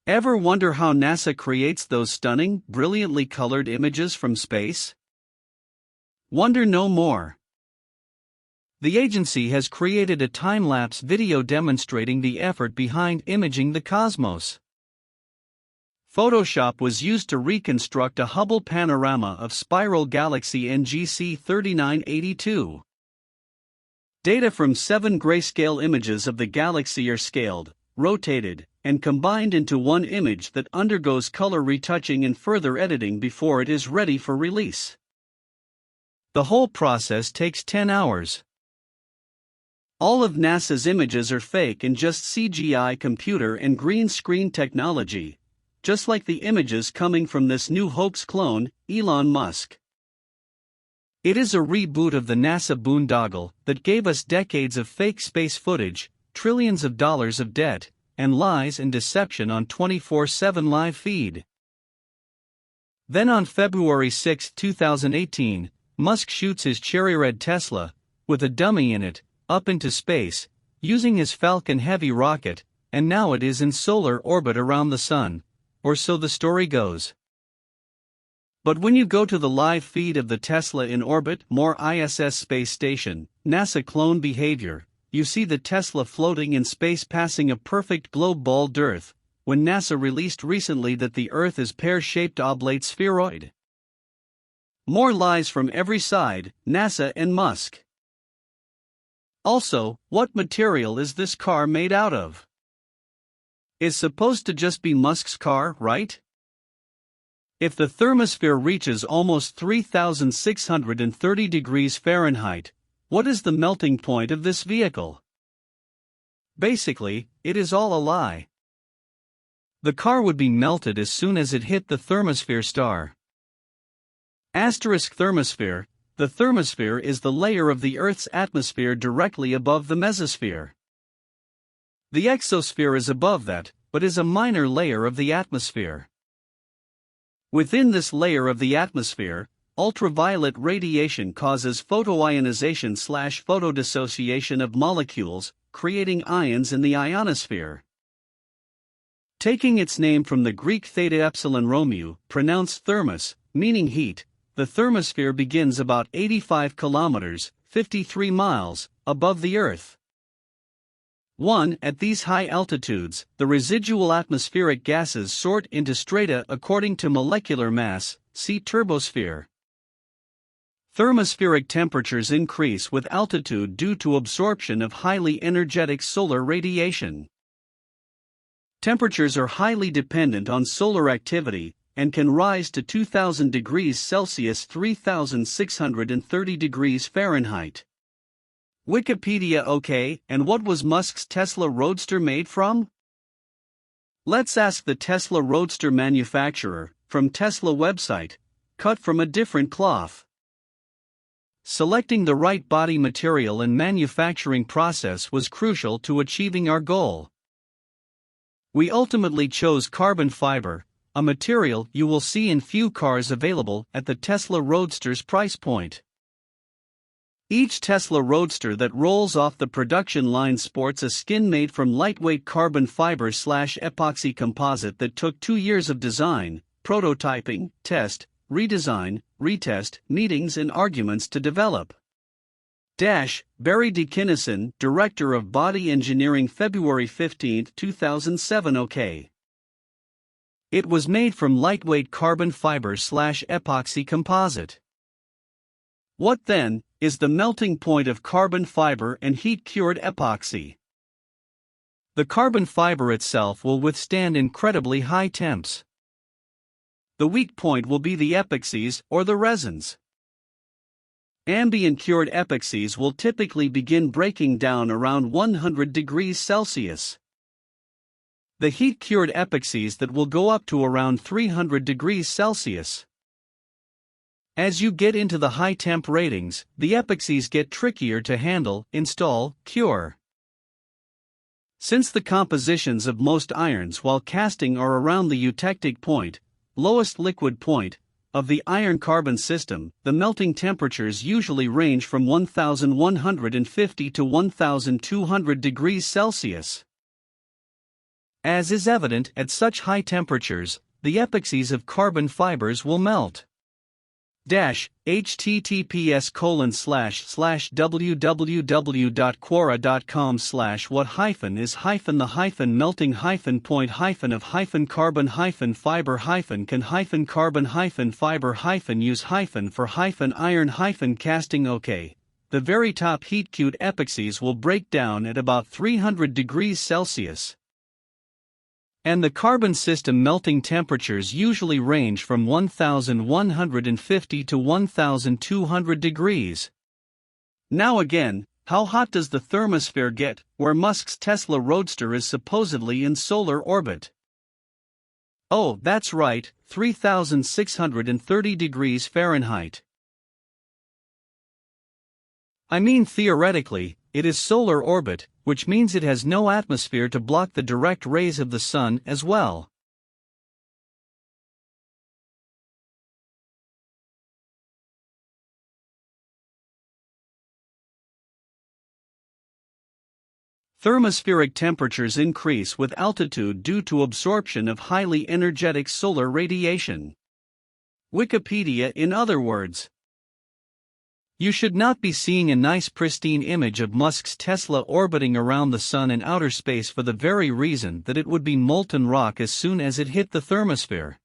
Ever wonder how NASA creates those stunning, brilliantly colored images from space? Wonder no more. The agency has created a time-lapse video demonstrating the effort behind imaging the cosmos. Photoshop was used to reconstruct a Hubble panorama of spiral galaxy NGC 3982. Data from 7 grayscale images of the galaxy are scaled, rotated, and combined into one image that undergoes color retouching and further editing before it is ready for release. The whole process takes 10 hours. All of NASA's images are fake and just CGI computer and green screen technology, just like the images coming from this new hoax clone, Elon Musk. It is a reboot of the NASA boondoggle that gave us decades of fake space footage, trillions of dollars of debt, and lies and deception on 24/7 live feed. Then on February 6, 2018, Musk shoots his cherry red Tesla, with a dummy in it, up into space, using his Falcon Heavy rocket, and now it is in solar orbit around the sun, or so the story goes. But when you go to the live feed of the Tesla in orbit, more ISS space station, NASA clone behavior, you see the Tesla floating in space passing a perfect globe-ball dearth, when NASA released recently that the Earth is pear-shaped oblate spheroid. More lies from every side, NASA and Musk. Also, what material is this car made out of? It's supposed to just be Musk's car, right? If the thermosphere reaches almost 3,630 degrees Fahrenheit, what is the melting point of this vehicle? Basically, it is all a lie. The car would be melted as soon as it hit the thermosphere star. Asterisk thermosphere. The thermosphere is the layer of the Earth's atmosphere directly above the mesosphere. The exosphere is above that, but is a minor layer of the atmosphere. Within this layer of the atmosphere, ultraviolet radiation causes photoionization/photodissociation of molecules, creating ions in the ionosphere. Taking its name from the Greek theta epsilon Romeu, pronounced thermos, meaning heat, the thermosphere begins about 85 kilometers, 53 miles, above the Earth. 1. At these high altitudes, the residual atmospheric gases sort into strata according to molecular mass, see turbosphere. Thermospheric temperatures increase with altitude due to absorption of highly energetic solar radiation. Temperatures are highly dependent on solar activity and can rise to 2000 degrees Celsius 3630 degrees Fahrenheit. Wikipedia. Okay, and what was Musk's Tesla Roadster made from? Let's ask the Tesla Roadster manufacturer, from Tesla website, cut from a different cloth. Selecting the right body material and manufacturing process was crucial to achieving our goal. We ultimately chose carbon fiber, a material you will see in few cars available at the Tesla Roadster's price point. Each Tesla Roadster that rolls off the production line sports a skin made from lightweight carbon fiber/epoxy composite that took 2 years of design, prototyping, test, redesign, retest, meetings and arguments to develop. Barry D. Kinnison, Director of Body Engineering, February 15, 2007. Okay. It was made from lightweight carbon fiber/epoxy composite. What then is the melting point of carbon fiber and heat-cured epoxy? The carbon fiber itself will withstand incredibly high temps. The weak point will be the epoxies or the resins. Ambient cured epoxies will typically begin breaking down around 100 degrees Celsius. The heat-cured epoxies that will go up to around 300 degrees Celsius. As you get into the high temp ratings, the epoxies get trickier to handle, install, cure. Since the compositions of most irons while casting are around the eutectic point, lowest liquid point, of the iron-carbon system, the melting temperatures usually range from 1150 to 1200 degrees Celsius. As is evident at such high temperatures, the epoxies of carbon fibers will melt. https://www.quora.com/what-is-the-melting-point-of-fiber-use-for-iron-casting. Okay. The very top heat-cured epoxies will break down at about 300 degrees Celsius. And the carbon system melting temperatures usually range from 1150 to 1200 degrees. Now again, how hot does the thermosphere get, where Musk's Tesla Roadster is supposedly in solar orbit? Oh, that's right, 3630 degrees Fahrenheit. I mean, theoretically, it is solar orbit, which means it has no atmosphere to block the direct rays of the sun as well. Thermospheric temperatures increase with altitude due to absorption of highly energetic solar radiation. Wikipedia. In other words, you should not be seeing a nice pristine image of Musk's Tesla orbiting around the sun in outer space for the very reason that it would be molten rock as soon as it hit the thermosphere.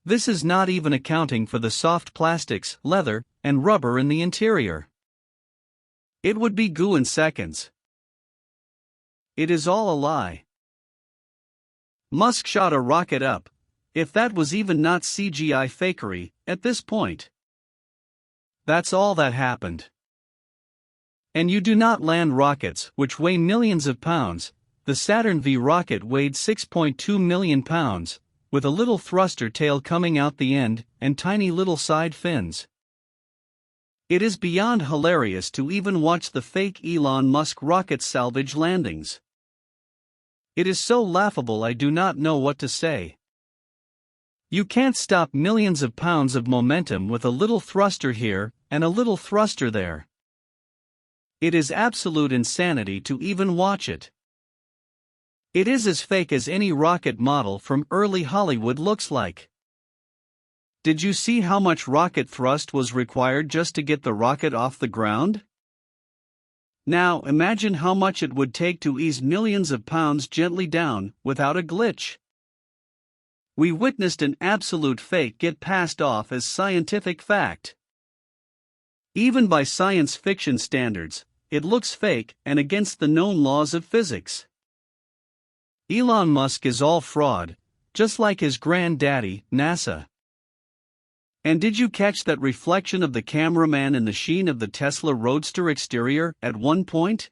This is not even accounting for the soft plastics, leather, and rubber in the interior. It would be goo in seconds. It is all a lie. Musk shot a rocket up, if that was even not CGI fakery, at this point. That's all that happened. And you do not land rockets which weigh millions of pounds. The Saturn V rocket weighed 6.2 million pounds, with a little thruster tail coming out the end and tiny little side fins. It is beyond hilarious to even watch the fake Elon Musk rocket salvage landings. It is so laughable I do not know what to say. You can't stop millions of pounds of momentum with a little thruster here and a little thruster there. It is absolute insanity to even watch it. It is as fake as any rocket model from early Hollywood looks like. Did you see how much rocket thrust was required just to get the rocket off the ground? Now imagine how much it would take to ease millions of pounds gently down, without a glitch. We witnessed an absolute fake get passed off as scientific fact. Even by science fiction standards, it looks fake and against the known laws of physics. Elon Musk is all fraud, just like his granddaddy, NASA. And did you catch that reflection of the cameraman in the sheen of the Tesla Roadster exterior at one point?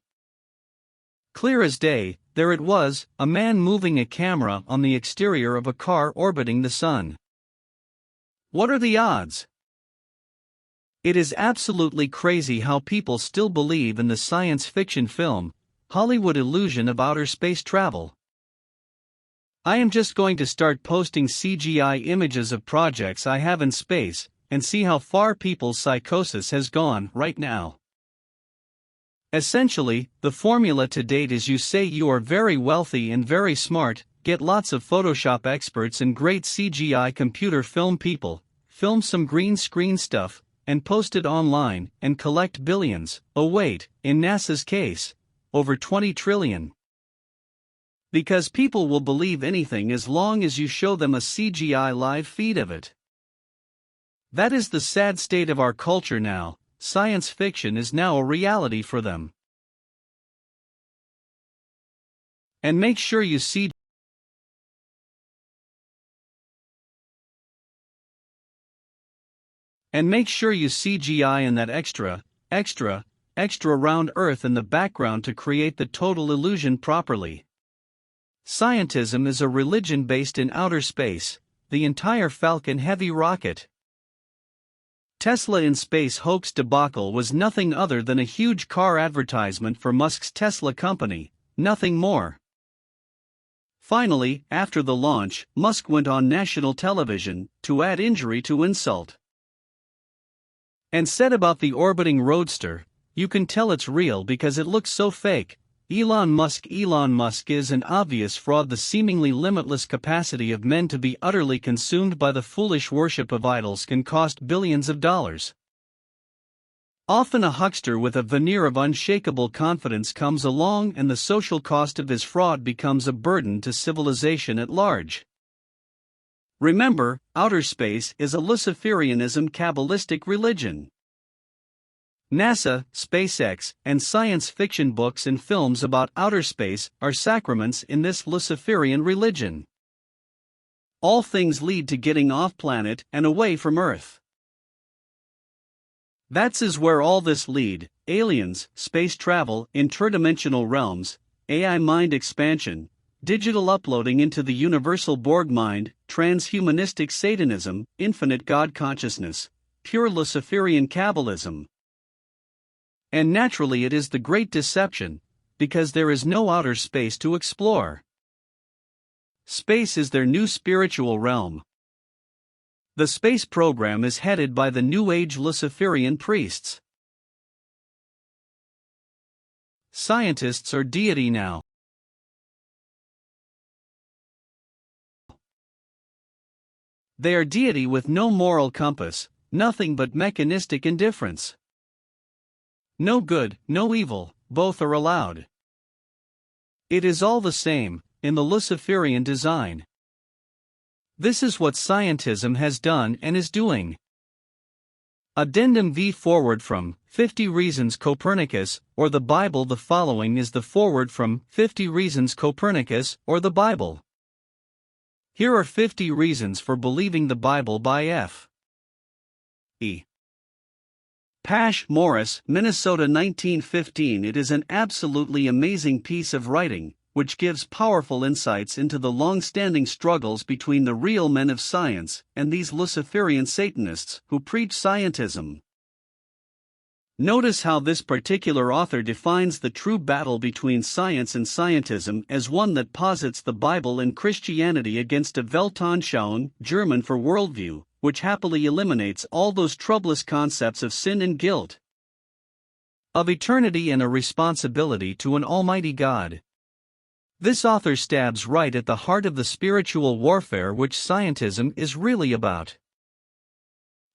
Clear as day, there it was, a man moving a camera on the exterior of a car orbiting the sun. What are the odds? It is absolutely crazy how people still believe in the science fiction film, Hollywood illusion of outer space travel. I am just going to start posting CGI images of projects I have in space, and see how far people's psychosis has gone right now. Essentially, the formula to date is you say you are very wealthy and very smart, get lots of Photoshop experts and great CGI computer film people, film some green screen stuff, and post it online, and collect billions, oh wait, in NASA's case, over 20 trillion. Because people will believe anything as long as you show them a CGI live feed of it. That is the sad state of our culture now. Science fiction is now a reality for them. And make sure you see CGI in that extra round Earth in the background to create the total illusion properly. Scientism is a religion based in outer space, the entire Falcon Heavy rocket. Tesla in space hoax debacle was nothing other than a huge car advertisement for Musk's Tesla company, nothing more. Finally, after the launch, Musk went on national television to add injury to insult. And said about the orbiting roadster, "You can tell it's real because it looks so fake." Elon Musk is an obvious fraud. The seemingly limitless capacity of men to be utterly consumed by the foolish worship of idols can cost billions of dollars. Often a huckster with a veneer of unshakable confidence comes along and the social cost of his fraud becomes a burden to civilization at large. Remember, outer space is a Luciferianism Kabbalistic religion. NASA, SpaceX, and science fiction books and films about outer space are sacraments in this Luciferian religion. All things lead to getting off planet and away from Earth. That's is where all this lead: aliens, space travel, interdimensional realms, AI mind expansion, digital uploading into the universal Borg mind, transhumanistic Satanism, infinite God consciousness, pure Luciferian Kabbalism. And naturally it is the great deception, because there is no outer space to explore. Space is their new spiritual realm. The space program is headed by the New Age Luciferian priests. Scientists are deity now. They are deity with no moral compass, nothing but mechanistic indifference. No good, no evil, both are allowed. It is all the same, in the Luciferian design. This is what scientism has done and is doing. Addendum V forward from 50 Reasons Copernicus, or the Bible. The following is the forward from 50 Reasons Copernicus, or the Bible. Here are 50 reasons for believing the Bible by F. E. Pash Morris, Minnesota 1915. It is an absolutely amazing piece of writing, which gives powerful insights into the long-standing struggles between the real men of science and these Luciferian Satanists who preach scientism. Notice how this particular author defines the true battle between science and scientism as one that posits the Bible and Christianity against a Weltanschauung, German for worldview, which happily eliminates all those troublous concepts of sin and guilt, of eternity and a responsibility to an almighty God. This author stabs right at the heart of the spiritual warfare which scientism is really about.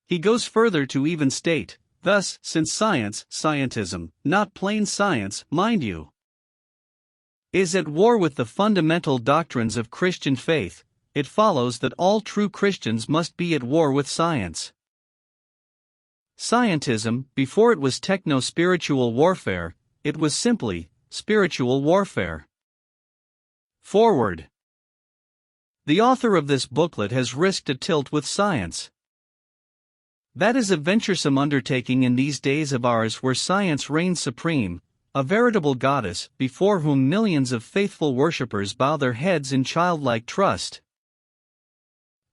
He goes further to even state, Thus, since science, scientism, not plain science, mind you, is at war with the fundamental doctrines of Christian faith, it follows that all true Christians must be at war with science. Scientism, before it was techno-spiritual warfare, it was simply spiritual warfare. Forward. The author of this booklet has risked a tilt with science. That is a venturesome undertaking in these days of ours where science reigns supreme, a veritable goddess before whom millions of faithful worshippers bow their heads in childlike trust.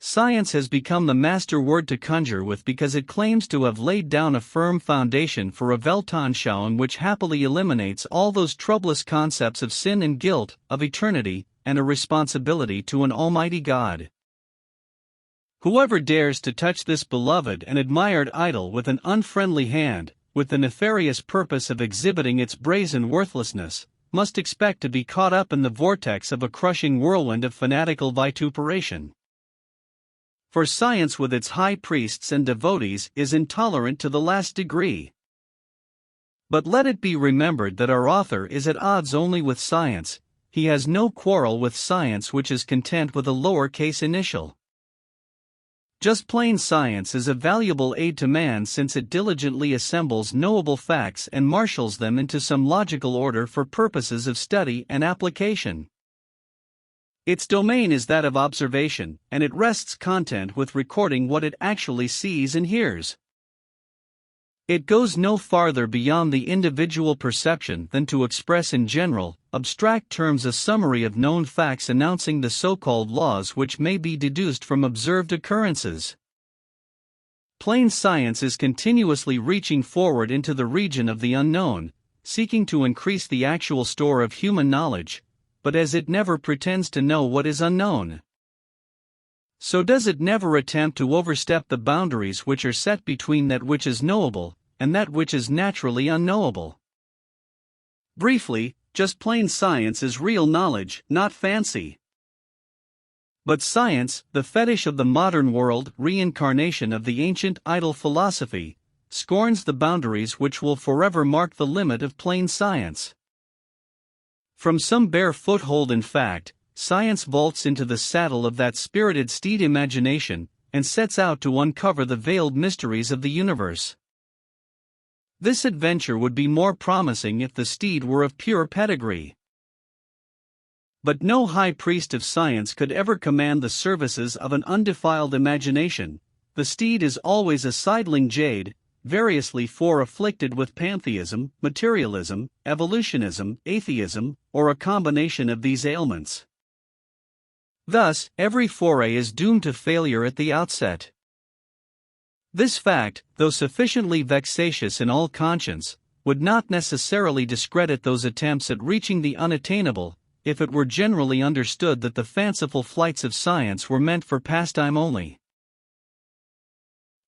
Science has become the master word to conjure with because it claims to have laid down a firm foundation for a Weltanschauung which happily eliminates all those troublous concepts of sin and guilt, of eternity, and a responsibility to an almighty God. Whoever dares to touch this beloved and admired idol with an unfriendly hand, with the nefarious purpose of exhibiting its brazen worthlessness, must expect to be caught up in the vortex of a crushing whirlwind of fanatical vituperation. For science with its high priests and devotees is intolerant to the last degree. But let it be remembered that our author is at odds only with science, he has no quarrel with science which is content with a lower-case initial. Just plain science is a valuable aid to man since it diligently assembles knowable facts and marshals them into some logical order for purposes of study and application. Its domain is that of observation, and it rests content with recording what it actually sees and hears. It goes no farther beyond the individual perception than to express in general, abstract terms a summary of known facts announcing the so-called laws which may be deduced from observed occurrences. Plain science is continuously reaching forward into the region of the unknown, seeking to increase the actual store of human knowledge, but as it never pretends to know what is unknown, so does it never attempt to overstep the boundaries which are set between that which is knowable and that which is naturally unknowable. Briefly, just plain science is real knowledge, not fancy. But science, the fetish of the modern world, reincarnation of the ancient idol philosophy, scorns the boundaries which will forever mark the limit of plain science. From some bare foothold in fact, science vaults into the saddle of that spirited steed imagination, and sets out to uncover the veiled mysteries of the universe. This adventure would be more promising if the steed were of pure pedigree. But no high priest of science could ever command the services of an undefiled imagination. The steed is always a sidling jade, variously afflicted with pantheism, materialism, evolutionism, atheism, or a combination of these ailments. Thus, every foray is doomed to failure at the outset. This fact, though sufficiently vexatious in all conscience, would not necessarily discredit those attempts at reaching the unattainable, if it were generally understood that the fanciful flights of science were meant for pastime only.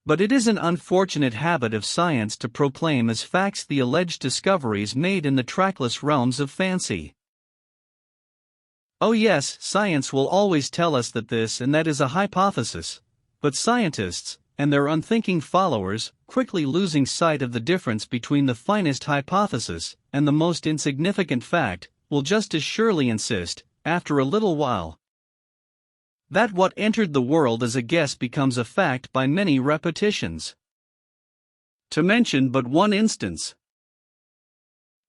But it is an unfortunate habit of science to proclaim as facts the alleged discoveries made in the trackless realms of fancy. Oh yes, science will always tell us that this and that is a hypothesis, but scientists, and their unthinking followers, quickly losing sight of the difference between the finest hypothesis and the most insignificant fact, will just as surely insist, after a little while, that what entered the world as a guess becomes a fact by many repetitions. To mention but one instance,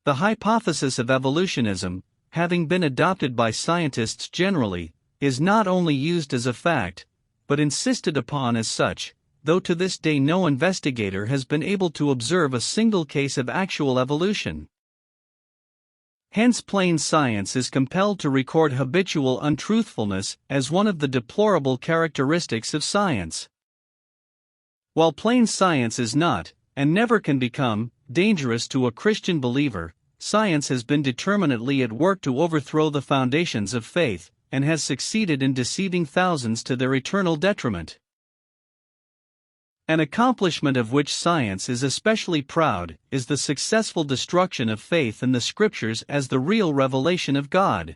the hypothesis of evolutionism, having been adopted by scientists generally, is not only used as a fact, but insisted upon as such, though to this day no investigator has been able to observe a single case of actual evolution. Hence plain science is compelled to record habitual untruthfulness as one of the deplorable characteristics of science. While plain science is not, and never can become, dangerous to a Christian believer, science has been determinately at work to overthrow the foundations of faith, and has succeeded in deceiving thousands to their eternal detriment. An accomplishment of which science is especially proud is the successful destruction of faith in the Scriptures as the real revelation of God.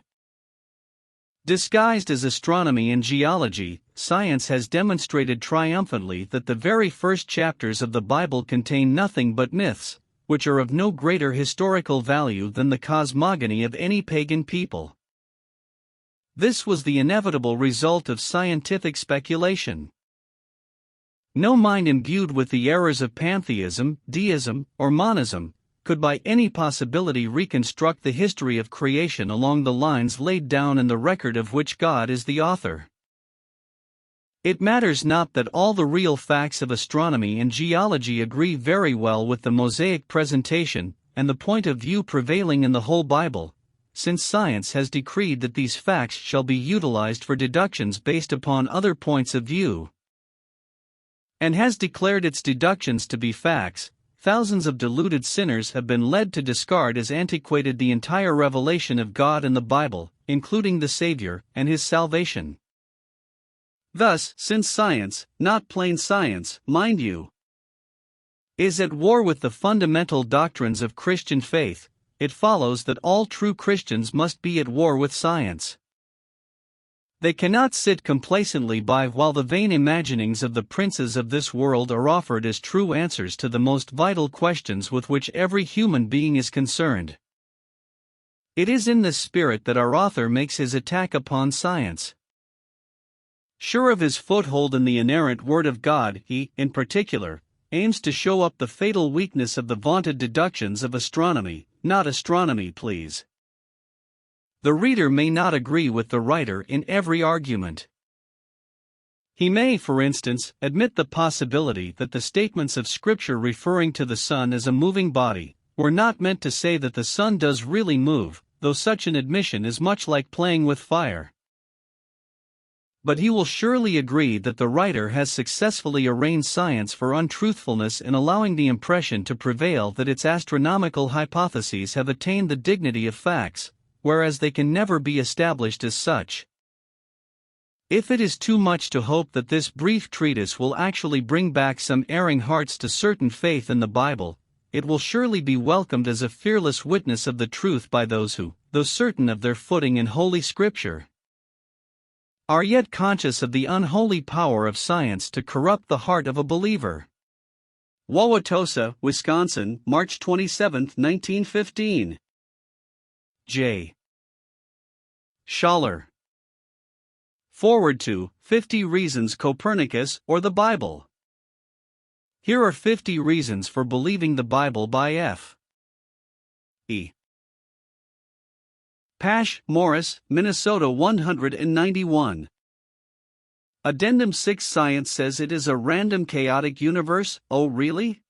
Disguised as astronomy and geology, science has demonstrated triumphantly that the very first chapters of the Bible contain nothing but myths, which are of no greater historical value than the cosmogony of any pagan people. This was the inevitable result of scientific speculation. No mind imbued with the errors of pantheism, deism, or monism could by any possibility reconstruct the history of creation along the lines laid down in the record of which God is the author. It matters not that all the real facts of astronomy and geology agree very well with the Mosaic presentation and the point of view prevailing in the whole Bible, since science has decreed that these facts shall be utilized for deductions based upon other points of view, and has declared its deductions to be facts. Thousands of deluded sinners have been led to discard as antiquated the entire revelation of God in the Bible, including the Savior and his salvation. Thus, since science, not plain science, mind you, is at war with the fundamental doctrines of Christian faith, it follows that all true Christians must be at war with science. They cannot sit complacently by while the vain imaginings of the princes of this world are offered as true answers to the most vital questions with which every human being is concerned. It is in this spirit that our author makes his attack upon science. Sure of his foothold in the inerrant Word of God, he, in particular, aims to show up the fatal weakness of the vaunted deductions of astronomy, not astronomy, please. The reader may not agree with the writer in every argument. He may, for instance, admit the possibility that the statements of Scripture referring to the sun as a moving body were not meant to say that the sun does really move, though such an admission is much like playing with fire. But he will surely agree that the writer has successfully arraigned science for untruthfulness in allowing the impression to prevail that its astronomical hypotheses have attained the dignity of facts, whereas they can never be established as such. If it is too much to hope that this brief treatise will actually bring back some erring hearts to certain faith in the Bible, it will surely be welcomed as a fearless witness of the truth by those who, though certain of their footing in Holy Scripture, are yet conscious of the unholy power of science to corrupt the heart of a believer. Wauwatosa, Wisconsin, March 27, 1915. J. Schaller. Forward to 50 Reasons Copernicus or the Bible. Here are 50 reasons for believing the Bible by F. E. Pash, Morris, Minnesota 191. Addendum 6. Science says it is a random chaotic universe. Oh really?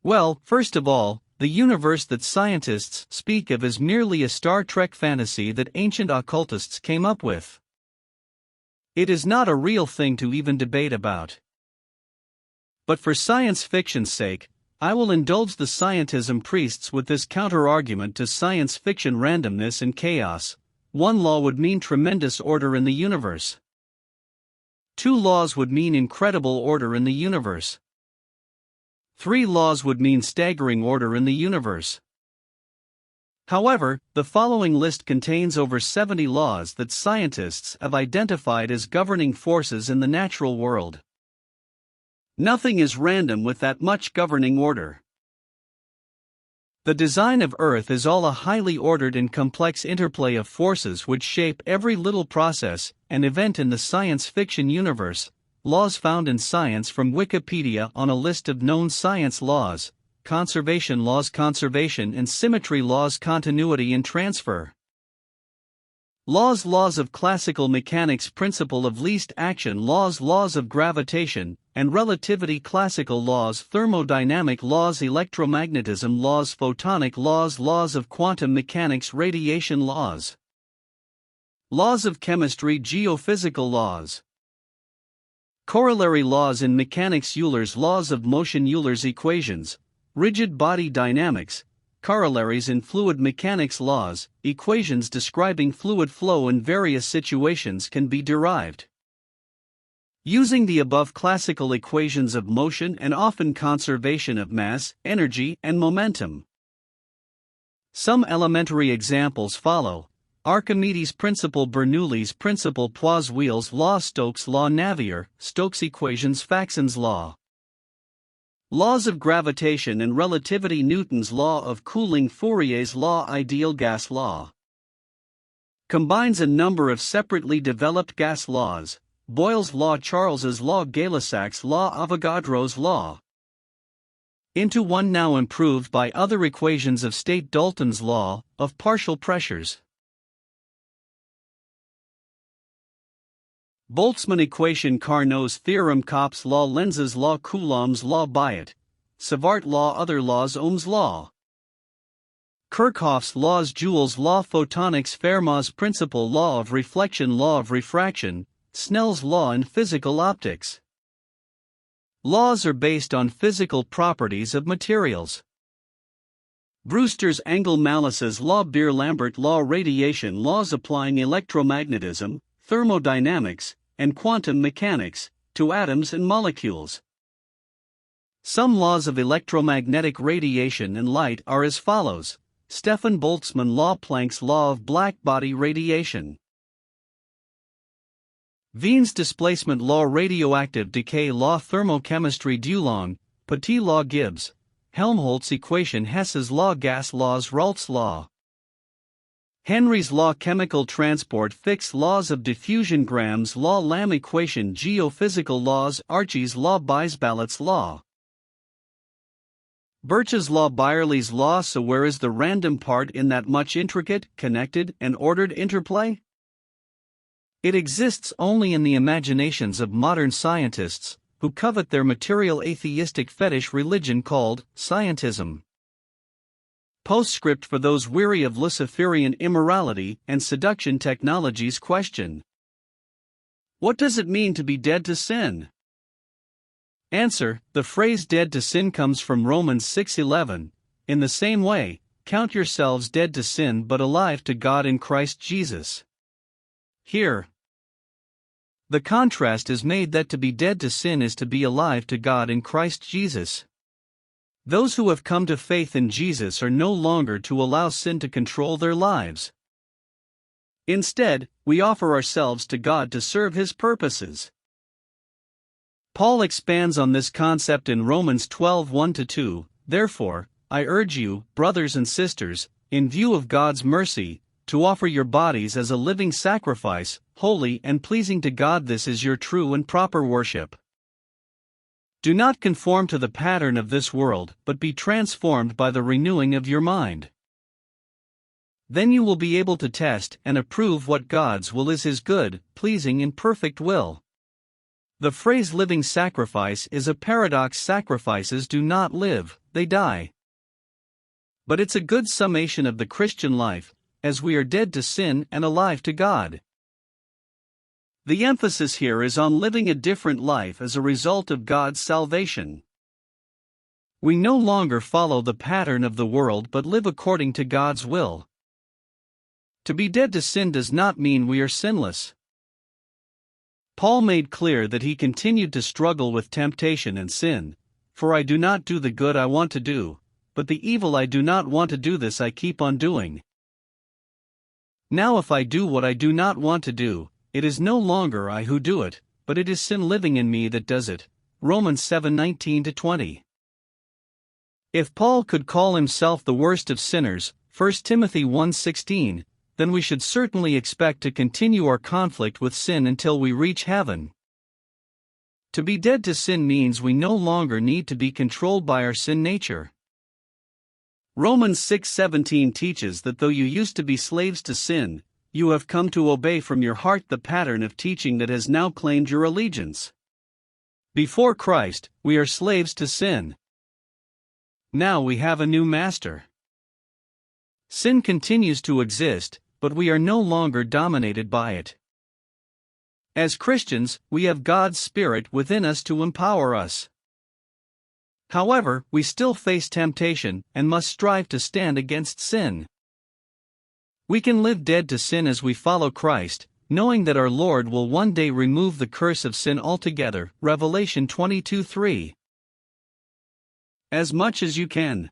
Well, first of all, the universe that scientists speak of is merely a Star Trek fantasy that ancient occultists came up with. It is not a real thing to even debate about. But for science fiction's sake, I will indulge the scientism priests with this counter-argument to science fiction randomness and chaos. 1 law would mean tremendous order in the universe. 2 laws would mean incredible order in the universe. 3 laws would mean staggering order in the universe. However, the following list contains over 70 laws that scientists have identified as governing forces in the natural world. Nothing is random with that much governing order. The design of Earth is all a highly ordered and complex interplay of forces which shape every little process and event in the science fiction universe. Laws found in science from Wikipedia on a list of known science laws: conservation laws, conservation and symmetry laws, continuity and transfer laws, laws of classical mechanics, principle of least action laws, laws of gravitation and relativity, classical laws, thermodynamic laws, electromagnetism laws, photonic laws, laws of quantum mechanics, radiation laws, laws of chemistry, geophysical laws, corollary laws in mechanics, Euler's laws of motion, Euler's equations, rigid body dynamics, corollaries in fluid mechanics, laws, equations describing fluid flow in various situations can be derived using the above classical equations of motion and often conservation of mass, energy, and momentum. Some elementary examples follow. Archimedes' principle, Bernoulli's principle, Poiseuille's law, Stokes' law, Navier, Stokes' equations, Faxon's law. Laws of gravitation and relativity, Newton's law of cooling, Fourier's law, ideal gas law. Combines a number of separately developed gas laws, Boyle's law, Charles's law, Gay-Lussac's law, Avogadro's law, into one now improved by other equations of state, Dalton's law of partial pressures. Boltzmann equation, Carnot's theorem, Kopp's law, Lenz's law, Coulomb's law, Biot, Savart law, other laws, Ohm's law, Kirchhoff's laws, Joule's law, photonics, Fermat's principle, law of reflection, law of refraction, Snell's law in physical optics. Laws are based on physical properties of materials. Brewster's angle, Malice's law, Beer-Lambert law, radiation laws applying electromagnetism, thermodynamics, and quantum mechanics to atoms and molecules. Some laws of electromagnetic radiation and light are as follows: Stefan Boltzmann law, Planck's law of blackbody radiation, Wien's displacement law, radioactive decay law, thermochemistry, Dulong, Petit law, Gibbs, Helmholtz equation, Hess's law, gas laws, Raoult's law, Henry's law, chemical transport, Fick's laws of diffusion, Graham's law, Lamb equation, geophysical laws, Archie's law, Biesbalot's law, Birch's law, Byerly's law. So where is the random part in that much intricate, connected, and ordered interplay? It exists only in the imaginations of modern scientists, who covet their material atheistic fetish religion called scientism. Postscript for those weary of Luciferian immorality and seduction technologies. Question: what does it mean to be dead to sin? Answer: the phrase dead to sin comes from Romans 6:11. In the same way, count yourselves dead to sin but alive to God in Christ Jesus. Here, the contrast is made that to be dead to sin is to be alive to God in Christ Jesus. Those who have come to faith in Jesus are no longer to allow sin to control their lives. Instead, we offer ourselves to God to serve His purposes. Paul expands on this concept in Romans 12:1-2. Therefore, I urge you, brothers and sisters, in view of God's mercy, to offer your bodies as a living sacrifice, holy and pleasing to God. This is your true and proper worship. Do not conform to the pattern of this world, but be transformed by the renewing of your mind. Then you will be able to test and approve what God's will is, His good, pleasing, and perfect will. The phrase living sacrifice is a paradox. Sacrifices do not live, they die. But it's a good summation of the Christian life, as we are dead to sin and alive to God. The emphasis here is on living a different life as a result of God's salvation. We no longer follow the pattern of the world but live according to God's will. To be dead to sin does not mean we are sinless. Paul made clear that he continued to struggle with temptation and sin. For I do not do the good I want to do, but the evil I do not want to do, this I keep on doing. Now if I do what I do not want to do, it is no longer I who do it, but it is sin living in me that does it. Romans 7:19-20. If Paul could call himself the worst of sinners, 1 Timothy 1:16, then we should certainly expect to continue our conflict with sin until we reach heaven. To be dead to sin means we no longer need to be controlled by our sin nature. Romans 6:17 teaches that though you used to be slaves to sin, you have come to obey from your heart the pattern of teaching that has now claimed your allegiance. Before Christ, we are slaves to sin. Now we have a new master. Sin continues to exist, but we are no longer dominated by it. As Christians, we have God's Spirit within us to empower us. However, we still face temptation and must strive to stand against sin. We can live dead to sin as we follow Christ, knowing that our Lord will one day remove the curse of sin altogether. Revelation 22:3. As much as you can.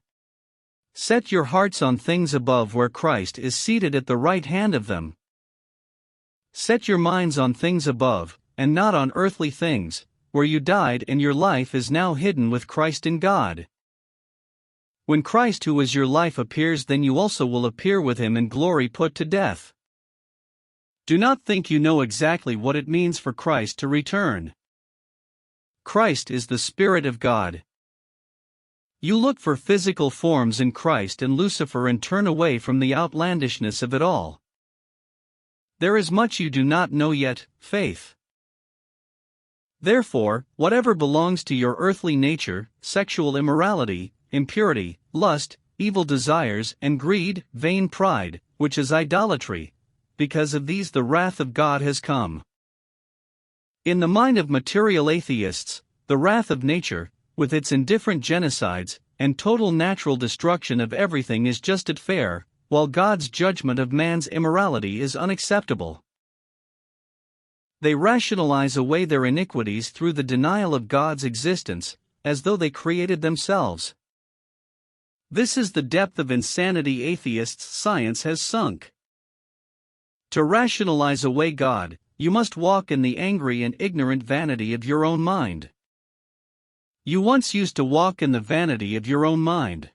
Set your hearts on things above where Christ is seated at the right hand of them. Set your minds on things above, and not on earthly things, where you died and your life is now hidden with Christ in God. When Christ who is your life appears, then you also will appear with him in glory put to death. Do not think you know exactly what it means for Christ to return. Christ is the Spirit of God. You look for physical forms in Christ and Lucifer and turn away from the outlandishness of it all. There is much you do not know yet, faith. Therefore, whatever belongs to your earthly nature, sexual immorality, impurity, lust, evil desires, and greed, vain pride, which is idolatry, because of these the wrath of God has come. In the mind of material atheists, the wrath of nature, with its indifferent genocides, and total natural destruction of everything is just and fair, while God's judgment of man's immorality is unacceptable. They rationalize away their iniquities through the denial of God's existence, as though they created themselves. This is the depth of insanity atheists' science has sunk. To rationalize away God, you must walk in the angry and ignorant vanity of your own mind. You once used to walk in the vanity of your own mind.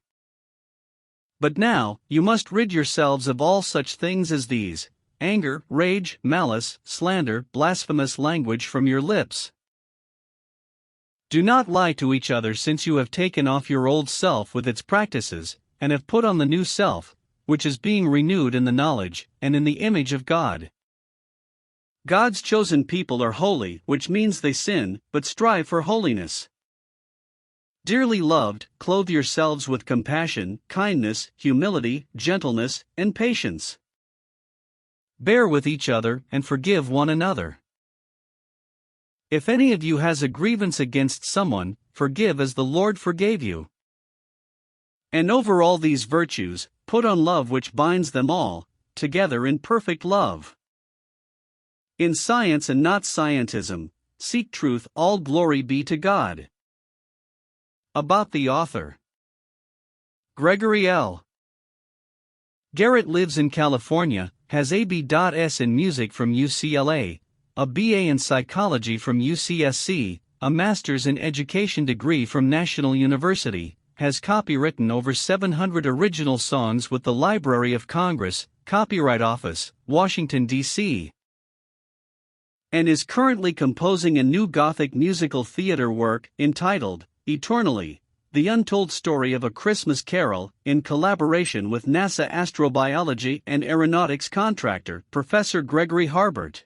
But now, you must rid yourselves of all such things as these: anger, rage, malice, slander, blasphemous language from your lips. Do not lie to each other, since you have taken off your old self with its practices, and have put on the new self, which is being renewed in the knowledge, and in the image of God. God's chosen people are holy, which means they sin, but strive for holiness. Dearly loved, clothe yourselves with compassion, kindness, humility, gentleness, and patience. Bear with each other, and forgive one another. If any of you has a grievance against someone, forgive as the Lord forgave you. And over all these virtues, put on love, which binds them all together in perfect love. In science and not scientism, seek truth. All glory be to God. About the author. Gregory L. Garrett lives in California, has a B.S. in music from UCLA, a B.A. in psychology from UCSC, a master's in education degree from National University, has copywritten over 700 original songs with the Library of Congress, Copyright Office, Washington, D.C., and is currently composing a new Gothic musical theater work entitled Eternally, The Untold Story of a Christmas Carol, in collaboration with NASA astrobiology and aeronautics contractor Professor Gregory Harbert.